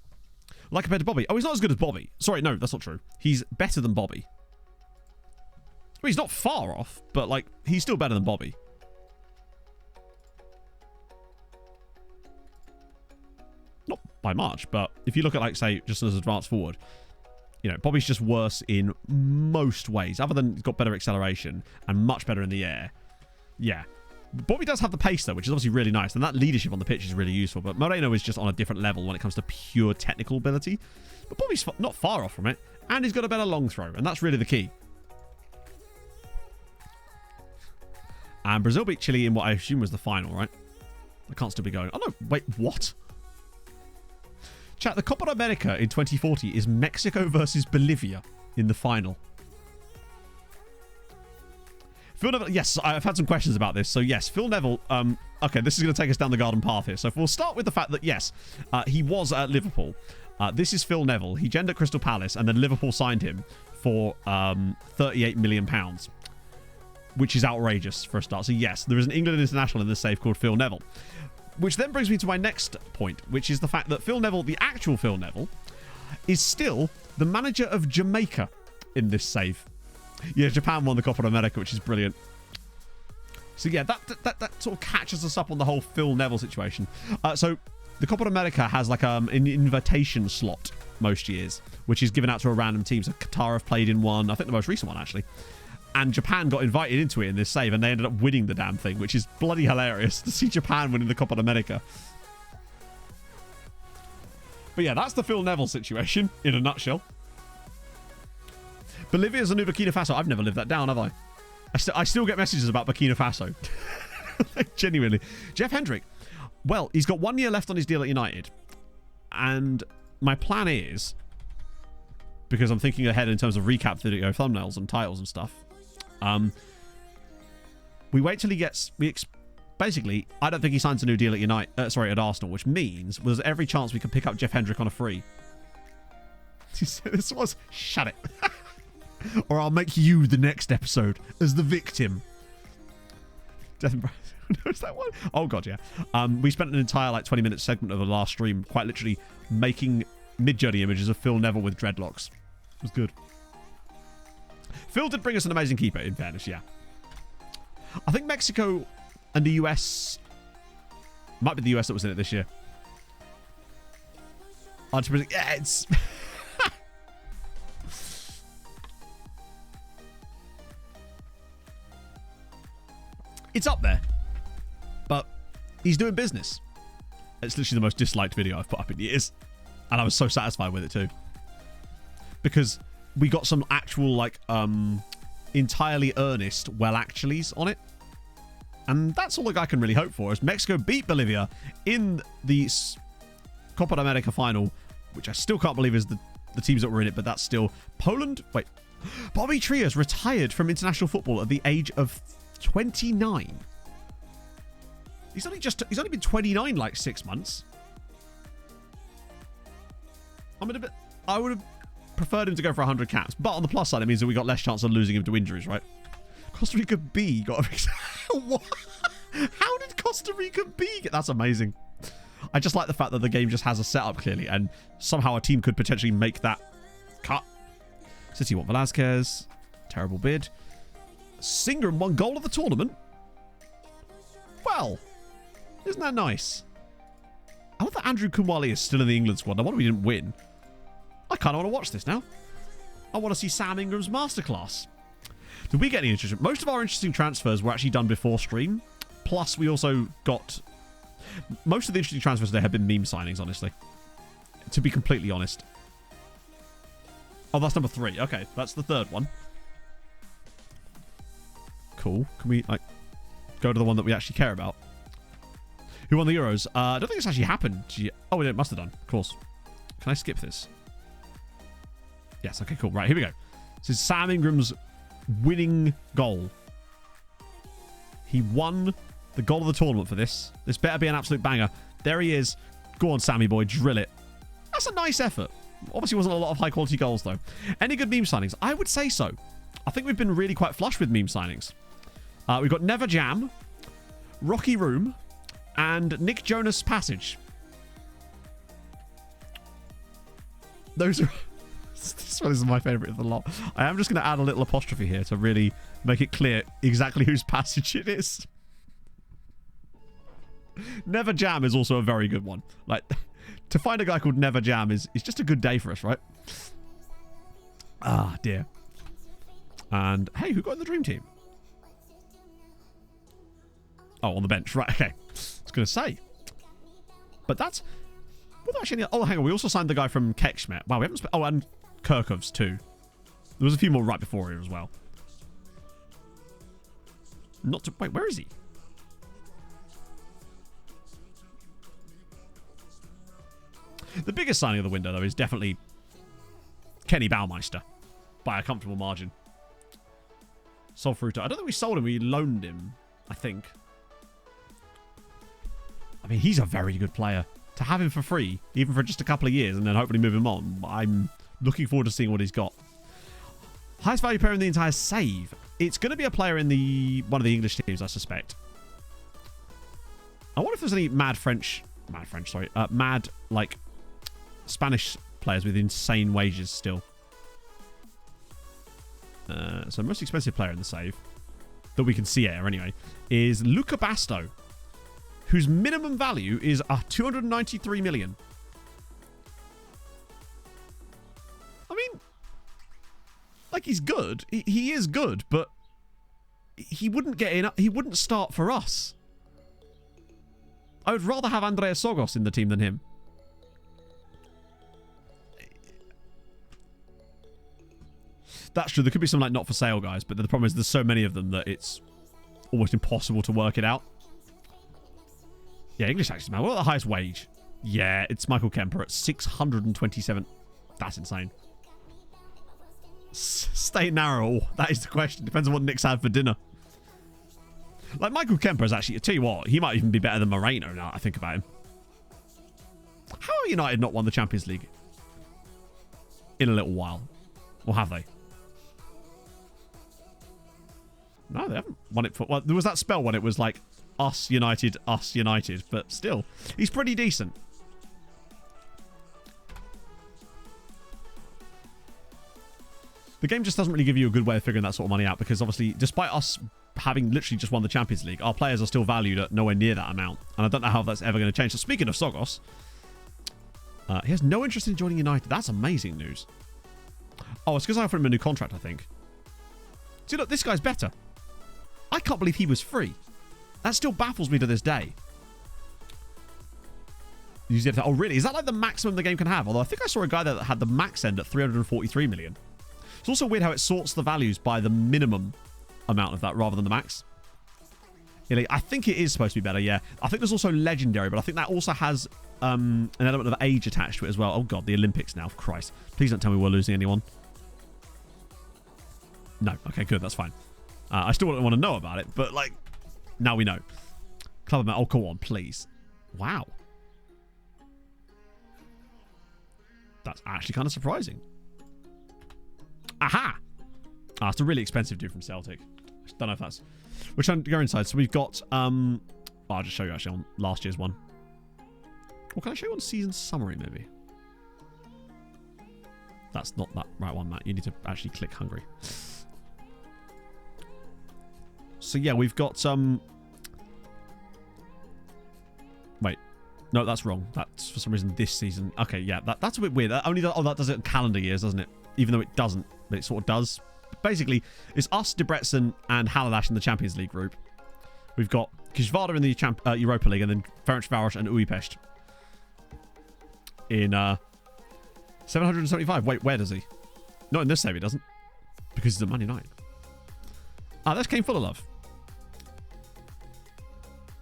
Speaker 3: Like compared to Bobby. Oh, he's not as good as Bobby. Sorry, no, that's not true. He's better than Bobby. Well, he's not far off, but like he's still better than Bobby. Not by much, but if you look at, like, say, just as advanced forward, you know, Bobby's just worse in most ways, other than he's got better acceleration and much better in the air. Yeah. Bobby does have the pace, though, which is obviously really nice, and that leadership on the pitch is really useful, but Moreno is just on a different level when it comes to pure technical ability. But Bobby's not far off from it, and he's got a better long throw, and that's really the key. And Brazil beat Chile in what I assume was the final, right? I can't still be going. Oh, no. Wait, what? Chat, the Copa America in 2040 is Mexico versus Bolivia in the final. Phil Neville, yes, I've had some questions about this. So, yes, Phil Neville, okay, this is going to take us down the garden path here. So, we'll start with the fact that, yes, he was at Liverpool. This is Phil Neville. He joined at Crystal Palace, and then Liverpool signed him for £38 million, which is outrageous for a start. So, yes, there is an England international in this save called Phil Neville. Which then brings me to my next point, which is the fact that Phil Neville, the actual Phil Neville, is still the manager of Jamaica in this save. Yeah, Japan won the Copa America, which is brilliant. So yeah, that sort of catches us up on the whole Phil Neville situation. So the Copa America has like an invitation slot most years, which is given out to a random team. So Qatar have played in one, I think the most recent one actually. And Japan got invited into it in this save, and they ended up winning the damn thing, which is bloody hilarious to see Japan winning the Copa America. But yeah, that's the Phil Neville situation in a nutshell. Bolivia's a new Burkina Faso. I've never lived that down, have I? I still get messages about Burkina Faso. Genuinely. Jeff Hendrick. Well, he's got 1 year left on his deal at United. And my plan is, because I'm thinking ahead in terms of recap video thumbnails and titles and stuff, we wait till he gets... Basically, I don't think he signs a new deal at at Arsenal, which means there's every chance we can pick up Jeff Hendrick on a free. This was... Shut it. Or I'll make you the next episode as the victim. Death and Knows that one? Oh, God, yeah. We spent an entire, 20-minute segment of the last stream quite literally making mid-journey images of Phil Neville with dreadlocks. It was good. Phil did bring us an amazing keeper, in fairness, yeah. I think Mexico and the US... Might be the US that was in it this year. Yeah, it's... It's up there. But he's doing business. It's literally the most disliked video I've put up in years. And I was so satisfied with it too. Because we got some actual, entirely earnest well-actuallys on it. And that's all the guy can really hope for, as Mexico beat Bolivia in the Copa America final, which I still can't believe is the teams that were in it, but that's still Poland. Wait, Bobby Trias retired from international football at the age of 29. He's only been 29 like 6 months. I would have preferred him to go for 100 caps, but on the plus side, it means that we got less chance of losing him to injuries, right? Costa Rica B got what? How did Costa Rica B get? That's amazing. I just like the fact that the game just has a setup clearly, and somehow a team could potentially make that cut. City want Velasquez. Terrible bid. Singram won goal of the tournament. Well, isn't that nice? I love that Andrew Kumwali is still in the England squad. I wonder we didn't win. I kind of want to watch this now. I want to see Sam Ingram's masterclass. Did we get any interesting? Most of our interesting transfers were actually done before stream. Plus, we also got... Most of the interesting transfers there have been meme signings, honestly. To be completely honest. Oh, that's number 3. Okay, that's the third one. Cool. Can we, like, go to the one that we actually care about? Who won the Euros? I don't think it's actually happened yet. Oh, it must have done. Of course. Can I skip this? Yes, okay, cool. Right, here we go. This is Sam Ingram's winning goal. He won the goal of the tournament for this. This better be an absolute banger. There he is. Go on, Sammy boy, drill it. That's a nice effort. Obviously wasn't a lot of high quality goals though. Any good meme signings? I would say so. I think we've been really quite flush with meme signings. We've got Never Jam, Rocky Room, and Nick Jonas Passage. Those are... This one is my favourite of the lot. I am just going to add a little apostrophe here to really make it clear exactly whose passage it is. Never Jam is also a very good one. Like, to find a guy called Never Jam is just a good day for us, right? Ah, dear. And, hey, who got in the dream team? Oh, on the bench. Right, okay. I was going to say. But that's... Well, actually, oh, hang on. We also signed the guy from Kekschmet. Wow, we haven't... Oh, and Kirkovs, too. There was a few more right before here as well. Not to... Wait, where is he? The biggest signing of the window, though, is definitely Kenny Baumeister by a comfortable margin. Sold Fruta. I don't think we sold him. We loaned him, I think. I mean, he's a very good player. To have him for free, even for just a couple of years, and then hopefully move him on, I'm looking forward to seeing what he's got. Highest value player in the entire save. It's going to be a player in one of the English teams, I suspect. I wonder if there's any mad, like, Spanish players with insane wages still. So most expensive player in the save, that we can see here anyway, is Luca Basto, whose minimum value is 293 million. I mean, like, he's good. He is good, but he wouldn't get in. He wouldn't start for us. I would rather have Andreas Sogos in the team than him. That's true. There could be some, like, not for sale guys, but the problem is there's so many of them that it's almost impossible to work it out. Yeah, English taxes, man. What are the highest wage? Yeah, it's Michael Kemper at 627. That's insane. Stay narrow. That is the question. Depends on what Nick's had for dinner. Like, Michael Kemper is actually... I tell you what, he might even be better than Moreno now I think about him. How have United not won the Champions League in a little while? Or have they? No, they haven't won it for... Well, there was that spell when it was like... Us United, but still, he's pretty decent. The game just doesn't really give you a good way of figuring that sort of money out, because obviously, despite us having literally just won the Champions League, our players are still valued at nowhere near that amount, and I don't know how that's ever going to change. So speaking of Sogos, he has no interest in joining United. That's amazing news. Oh, it's because I offered him a new contract, I think. See, look, this guy's better. I can't believe he was free. That still baffles me to this day. Oh, really? Is that like the maximum the game can have? Although I think I saw a guy that had the max end at 343 million. It's also weird how it sorts the values by the minimum amount of that rather than the max. I think it is supposed to be better, yeah. I think there's also legendary, but I think that also has an element of age attached to it as well. Oh god, the Olympics now, Christ. Please don't tell me we're losing anyone. No, okay, good, that's fine. I still don't want to know about it, but like, now we know. Club amount, oh, go on, please. Wow. That's actually kind of surprising. Aha! Ah, it's a really expensive dude from Celtic. Don't know if that's... We're trying to go inside. So we've got... I'll just show you actually on last year's one. Or can I show you on season summary, maybe? That's not that right one, Matt. You need to actually click Hungary. So yeah, we've got... Wait. No, that's wrong. That's for some reason this season. Okay, yeah, that's a bit weird. That only that does it in calendar years, doesn't it? Even though it doesn't, but it sort of does. Basically, it's us, Debrecen, and Haladash in the Champions League group. We've got Kisvada in the Europa League, and then Ferencváros and Újpest in 775. Wait, where does he? Not in this save, he doesn't, because he's at Man United. Ah, that's Kane full of love.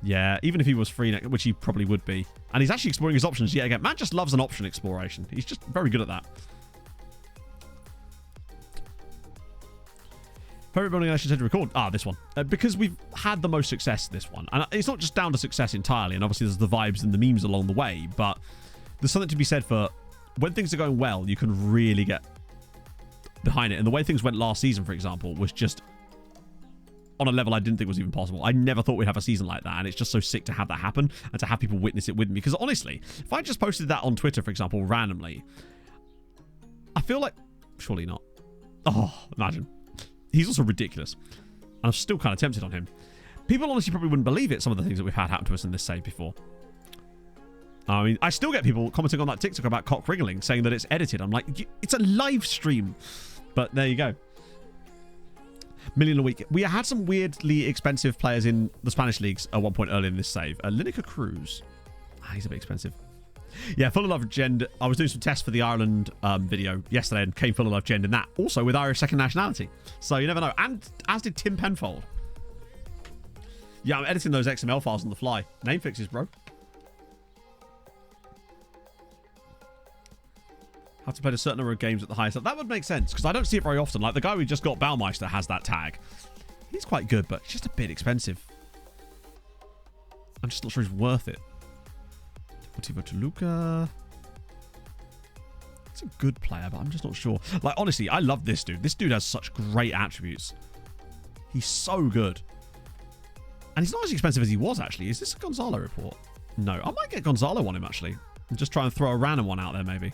Speaker 3: Yeah, even if he was free, which he probably would be. And he's actually exploring his options yet again. Man just loves an option exploration. He's just very good at that. Favorite building I should say to record? Ah, this one. Because we've had the most success this one. And it's not just down to success entirely. And obviously there's the vibes and the memes along the way. But there's something to be said for when things are going well, you can really get behind it. And the way things went last season, for example, was just on a level I didn't think was even possible. I never thought we'd have a season like that, and it's just so sick to have that happen and to have people witness it with me. Because honestly, if I just posted that on Twitter, for example, randomly, I feel like... Surely not. Oh, imagine. He's also ridiculous. And I'm still kind of tempted on him. People honestly probably wouldn't believe it, some of the things that we've had happen to us in this save before. I mean, I still get people commenting on that TikTok about cock wriggling, saying that it's edited. I'm like, it's a live stream. But there you go. Million a week. We had some weirdly expensive players in the Spanish leagues at one point earlier in this save. Lineker Cruz. He's a bit expensive. Yeah, full of love gen. I was doing some tests for the Ireland video yesterday and came full of love gen in that. Also with Irish second nationality. So you never know. And as did Tim Penfold. Yeah, I'm editing those XML files on the fly. Name fixes, bro. Have to play a certain number of games at the highest. That would make sense, because I don't see it very often. Like, the guy we just got, Baumeister, has that tag. He's quite good, but just a bit expensive. I'm just not sure he's worth it. Deportivo Toluca. He's a good player, but I'm just not sure. Like, honestly, I love this dude. This dude has such great attributes. He's so good. And he's not as expensive as he was, actually. Is this a Gonzalo report? No. I might get Gonzalo on him, actually. And just try and throw a random one out there, maybe.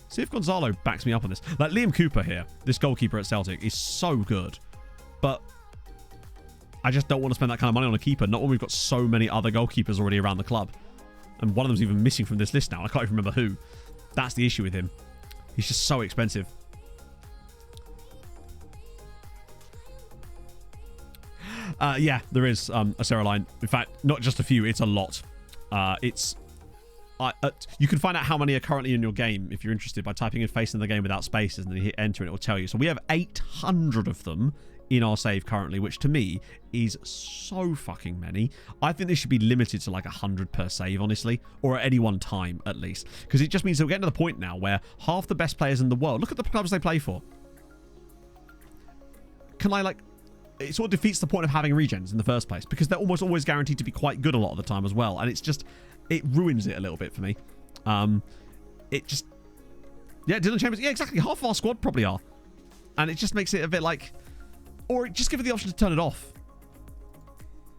Speaker 3: See if Gonzalo backs me up on this. Like, Liam Cooper here, this goalkeeper at Celtic, is so good. But I just don't want to spend that kind of money on a keeper, not when we've got so many other goalkeepers already around the club. And one of them's even missing from this list now. I can't even remember who. That's the issue with him. He's just so expensive. Yeah, there is a Sarah line. In fact, not just a few, it's a lot. You can find out how many are currently in your game if you're interested by typing in face in the game without spaces, and then you hit enter and it will tell you. So we have 800 of them in our save currently, which to me is so fucking many. I think this should be limited to like 100 per save, honestly, or at any one time at least, because it just means that we're getting to the point now where half the best players in the world, look at the clubs they play for. Can I, like, it sort of defeats the point of having regens in the first place, because they're almost always guaranteed to be quite good a lot of the time as well, and it's just, it ruins it a little bit for me. It just, yeah, Dylan Chambers, yeah, exactly, half of our squad probably are, and it just makes it a bit like, or just give it the option to turn it off.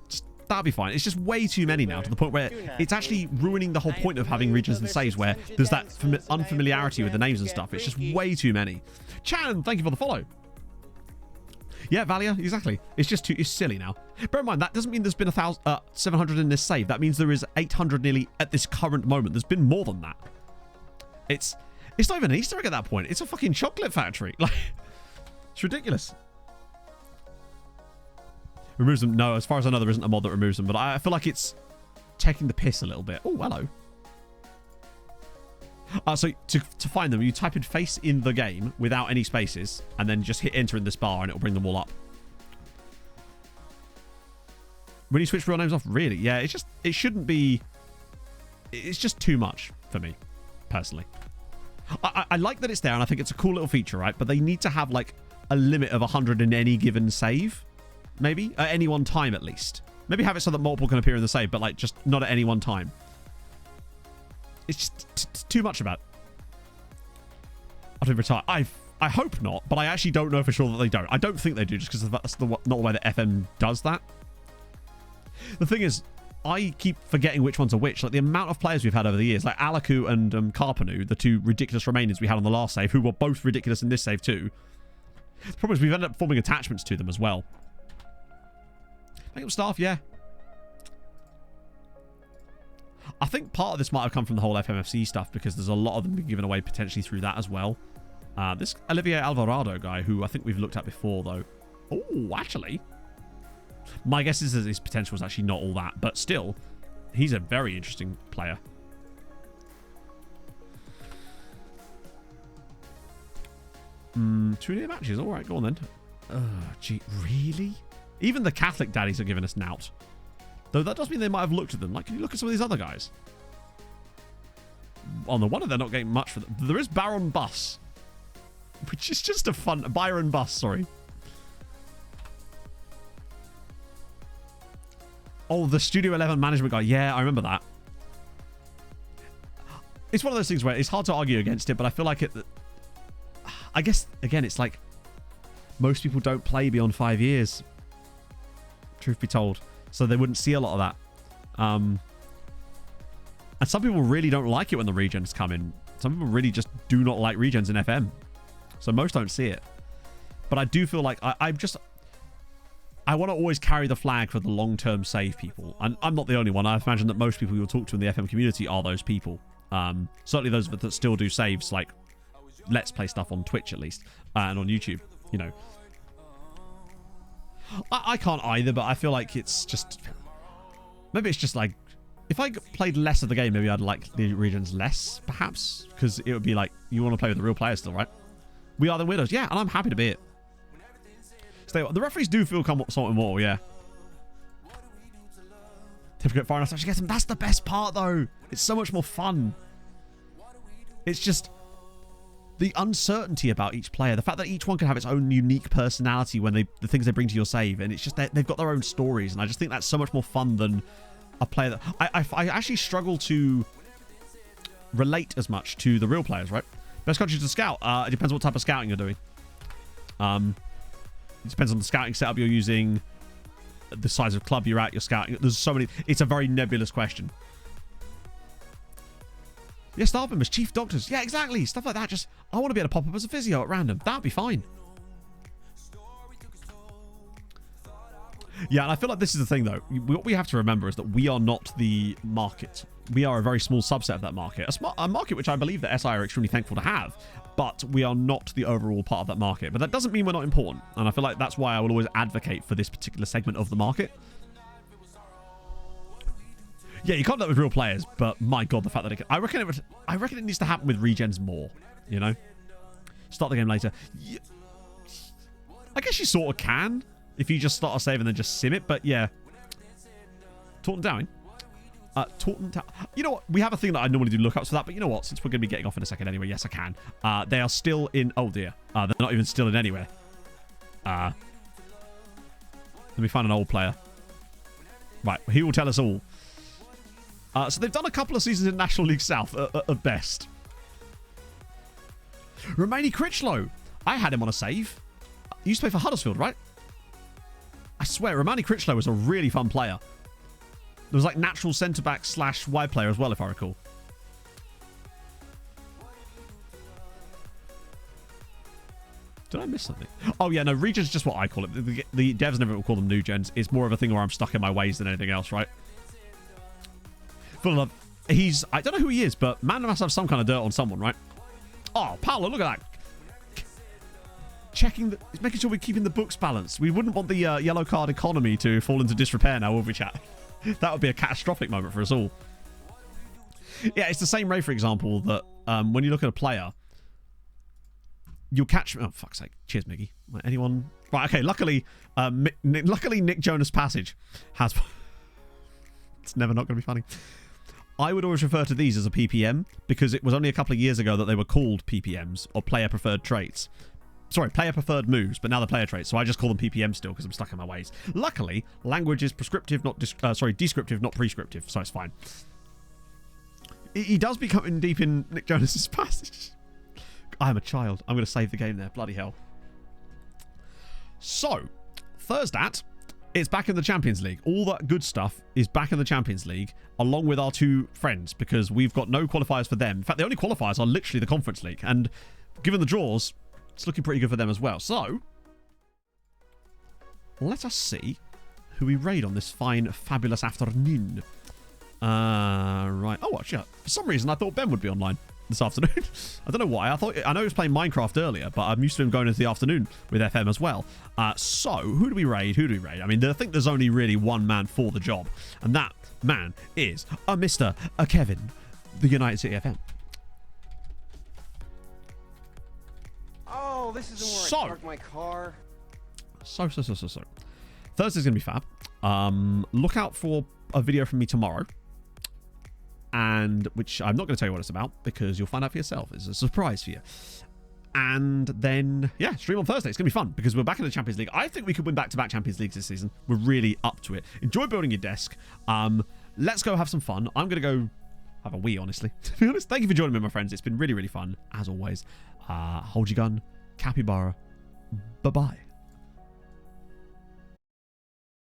Speaker 3: Just, that'll be fine. It's just way too many now, to the point where it's actually ruining the whole point of having regions and saves, where there's that unfamiliarity with the names and stuff. It's just way too many. Chan, thank you for the follow. Yeah, Valia, exactly. It's just too, it's silly now. Bear in mind, that doesn't mean there's been 700 in this save. That means there is 800 nearly at this current moment. There's been more than that. It's not even an Easter egg at that point. It's a fucking chocolate factory. Like, it's ridiculous. Removes them. No, as far as I know, there isn't a mod that removes them, but I feel like it's taking the piss a little bit. Oh, hello. So to find them, you type in face in the game without any spaces, and then just hit enter in this bar, and it'll bring them all up. When you switch real names off, really? Yeah, it shouldn't be. It's just too much for me, personally. I like that it's there, and I think it's a cool little feature, right? But they need to have like a limit of 100 in any given save, maybe at any one time at least. Maybe have it so that multiple can appear in the save, but like just not at any one time. It's just too much about it. I'll retire. I hope not, but I actually don't know for sure that they don't. I don't think they do, just because that's not the way that FM does that. The thing is, I keep forgetting which ones are which. Like the amount of players we've had over the years, like Alaku and Karpanu, the two ridiculous Romanians we had on the last save, who were both ridiculous in this save too. The problem is we've ended up forming attachments to them as well. Make up staff, yeah. I think part of this might have come from the whole FMFC stuff, because there's a lot of them being given away potentially through that as well. This Olivier Alvarado guy, who I think we've looked at before, though. Oh, actually. My guess is that his potential is actually not all that, but still, he's a very interesting player. 2 near matches. All right, go on then. Gee, really? Even the Catholic daddies are giving us nout. Though that does mean they might have looked at them. Like, can you look at some of these other guys? On the one, they're not getting much for them. There is Baron Bus, which is just a fun... Byron Bus, sorry. Oh, the Studio 11 management guy. Yeah, I remember that. It's one of those things where it's hard to argue against it, but I feel like it... I guess, again, it's like most people don't play beyond 5 years. Truth be told. So they wouldn't see a lot of that. And some people really don't like it when the regens come in. Some people really just do not like regens in FM. So most don't see it. But I do feel like I want to always carry the flag for the long-term save people. And I'm not the only one. I imagine that most people you'll talk to in the FM community are those people. Certainly those that still do saves, like Let's Play stuff on Twitch at least. And on YouTube, you know. I can't either, but I feel like it's just... Maybe it's just like... If I played less of the game, maybe I'd like the regions less, perhaps. Because it would be like, you want to play with the real players still, right? We are the widows. Yeah, and I'm happy to be it. Stay on. The referees do feel somewhat more, yeah. Typical far enough to actually get them. That's the best part, though. It's so much more fun. It's just... the uncertainty about each player, the fact that each one can have its own unique personality when the things they bring to your save, and it's just they've got their own stories, and I just think that's so much more fun than a player that I actually struggle to relate as much to the real players, right? Best country to scout. It depends what type of scouting you're doing. It depends on the scouting setup you're using, the size of club you're at, you're scouting. There's so many. It's a very nebulous question. Yeah, staff members, chief doctors. Yeah, exactly. Stuff like that. Just, I want to be able to pop up as a physio at random. That'd be fine. Yeah, and I feel like this is the thing, though. What we have to remember is that we are not the market. We are a very small subset of that market. A market which I believe that SI are extremely thankful to have, but we are not the overall part of that market. But that doesn't mean we're not important. And I feel like that's why I will always advocate for this particular segment of the market. Yeah, you can't do it with real players, but my god, the fact that it can, I reckon it needs to happen with regens more, you know? Start the game later. Yeah, I guess you sort of can if you just start a save and then just sim it, but yeah. Taunton Dowing. You know what? We have a thing that I normally do lookups for that, but you know what? Since we're going to be getting off in a second anyway, yes, I can. They are still in... Oh, dear. They're not even still in anywhere. Let me find an old player. Right, he will tell us all. So they've done a couple of seasons in National League South at best. Romani Critchlow. I had him on a save. He used to play for Huddersfield, right? I swear, Romani Critchlow was a really fun player. There was like natural centre-back / wide player as well, if I recall. Did I miss something? Oh, yeah, no, regens is just what I call it. The devs never will call them new gens. It's more of a thing where I'm stuck in my ways than anything else, right? Full of... I don't know who he is, but man must have some kind of dirt on someone, right? Oh, Paolo, look at that. Making sure we're keeping the books balanced. We wouldn't want the yellow card economy to fall into disrepair now, would we, chat? That would be a catastrophic moment for us all. Yeah, it's the same Ray, for example, that when you look at a player, you'll catch... Oh, fuck's sake. Cheers, Miggy. Anyone... Right, okay, luckily Nick Jonas Passage has... It's never not going to be funny. I would always refer to these as a PPM because it was only a couple of years ago that they were called PPMs, or player preferred traits. Sorry, player preferred moves, but now they're player traits, so I just call them PPM still because I'm stuck in my ways. Luckily, language is prescriptive, not descriptive, not prescriptive, so it's fine. He does be coming deep in Nick Jonas's Passage. I am a child. I'm going to save the game there. Bloody hell. So, Thursday, it's back in the Champions League. All that good stuff is back in the Champions League, along with our two friends, because we've got no qualifiers for them. In fact, the only qualifiers are literally the Conference League, and given the draws, it's looking pretty good for them as well. So, let us see who we raid on this fine, fabulous afternoon. Right. Oh, actually, for some reason, I thought Ben would be online this afternoon. I don't know why. I know he was playing Minecraft earlier, but I'm used to him going into the afternoon with FM as well. So, who do we raid? I mean, I think there's only really one man for the job, and that man is a Mr. Kevin, the United City FM.
Speaker 9: Oh, this isn't where I parked my car.
Speaker 3: So. Thursday's going to be fab. Look out for a video from me tomorrow. And which I'm not going to tell you what it's about because you'll find out for yourself. It's a surprise for you. And then, yeah, stream on Thursday. It's going to be fun because we're back in the Champions League. I think we could win back-to-back Champions Leagues this season. We're really up to it. Enjoy building your desk. Let's go have some fun. I'm going to go have a wee, honestly. To be honest, thank you for joining me, my friends. It's been really, really fun, as always. Hold your gun. Capybara. Bye-bye.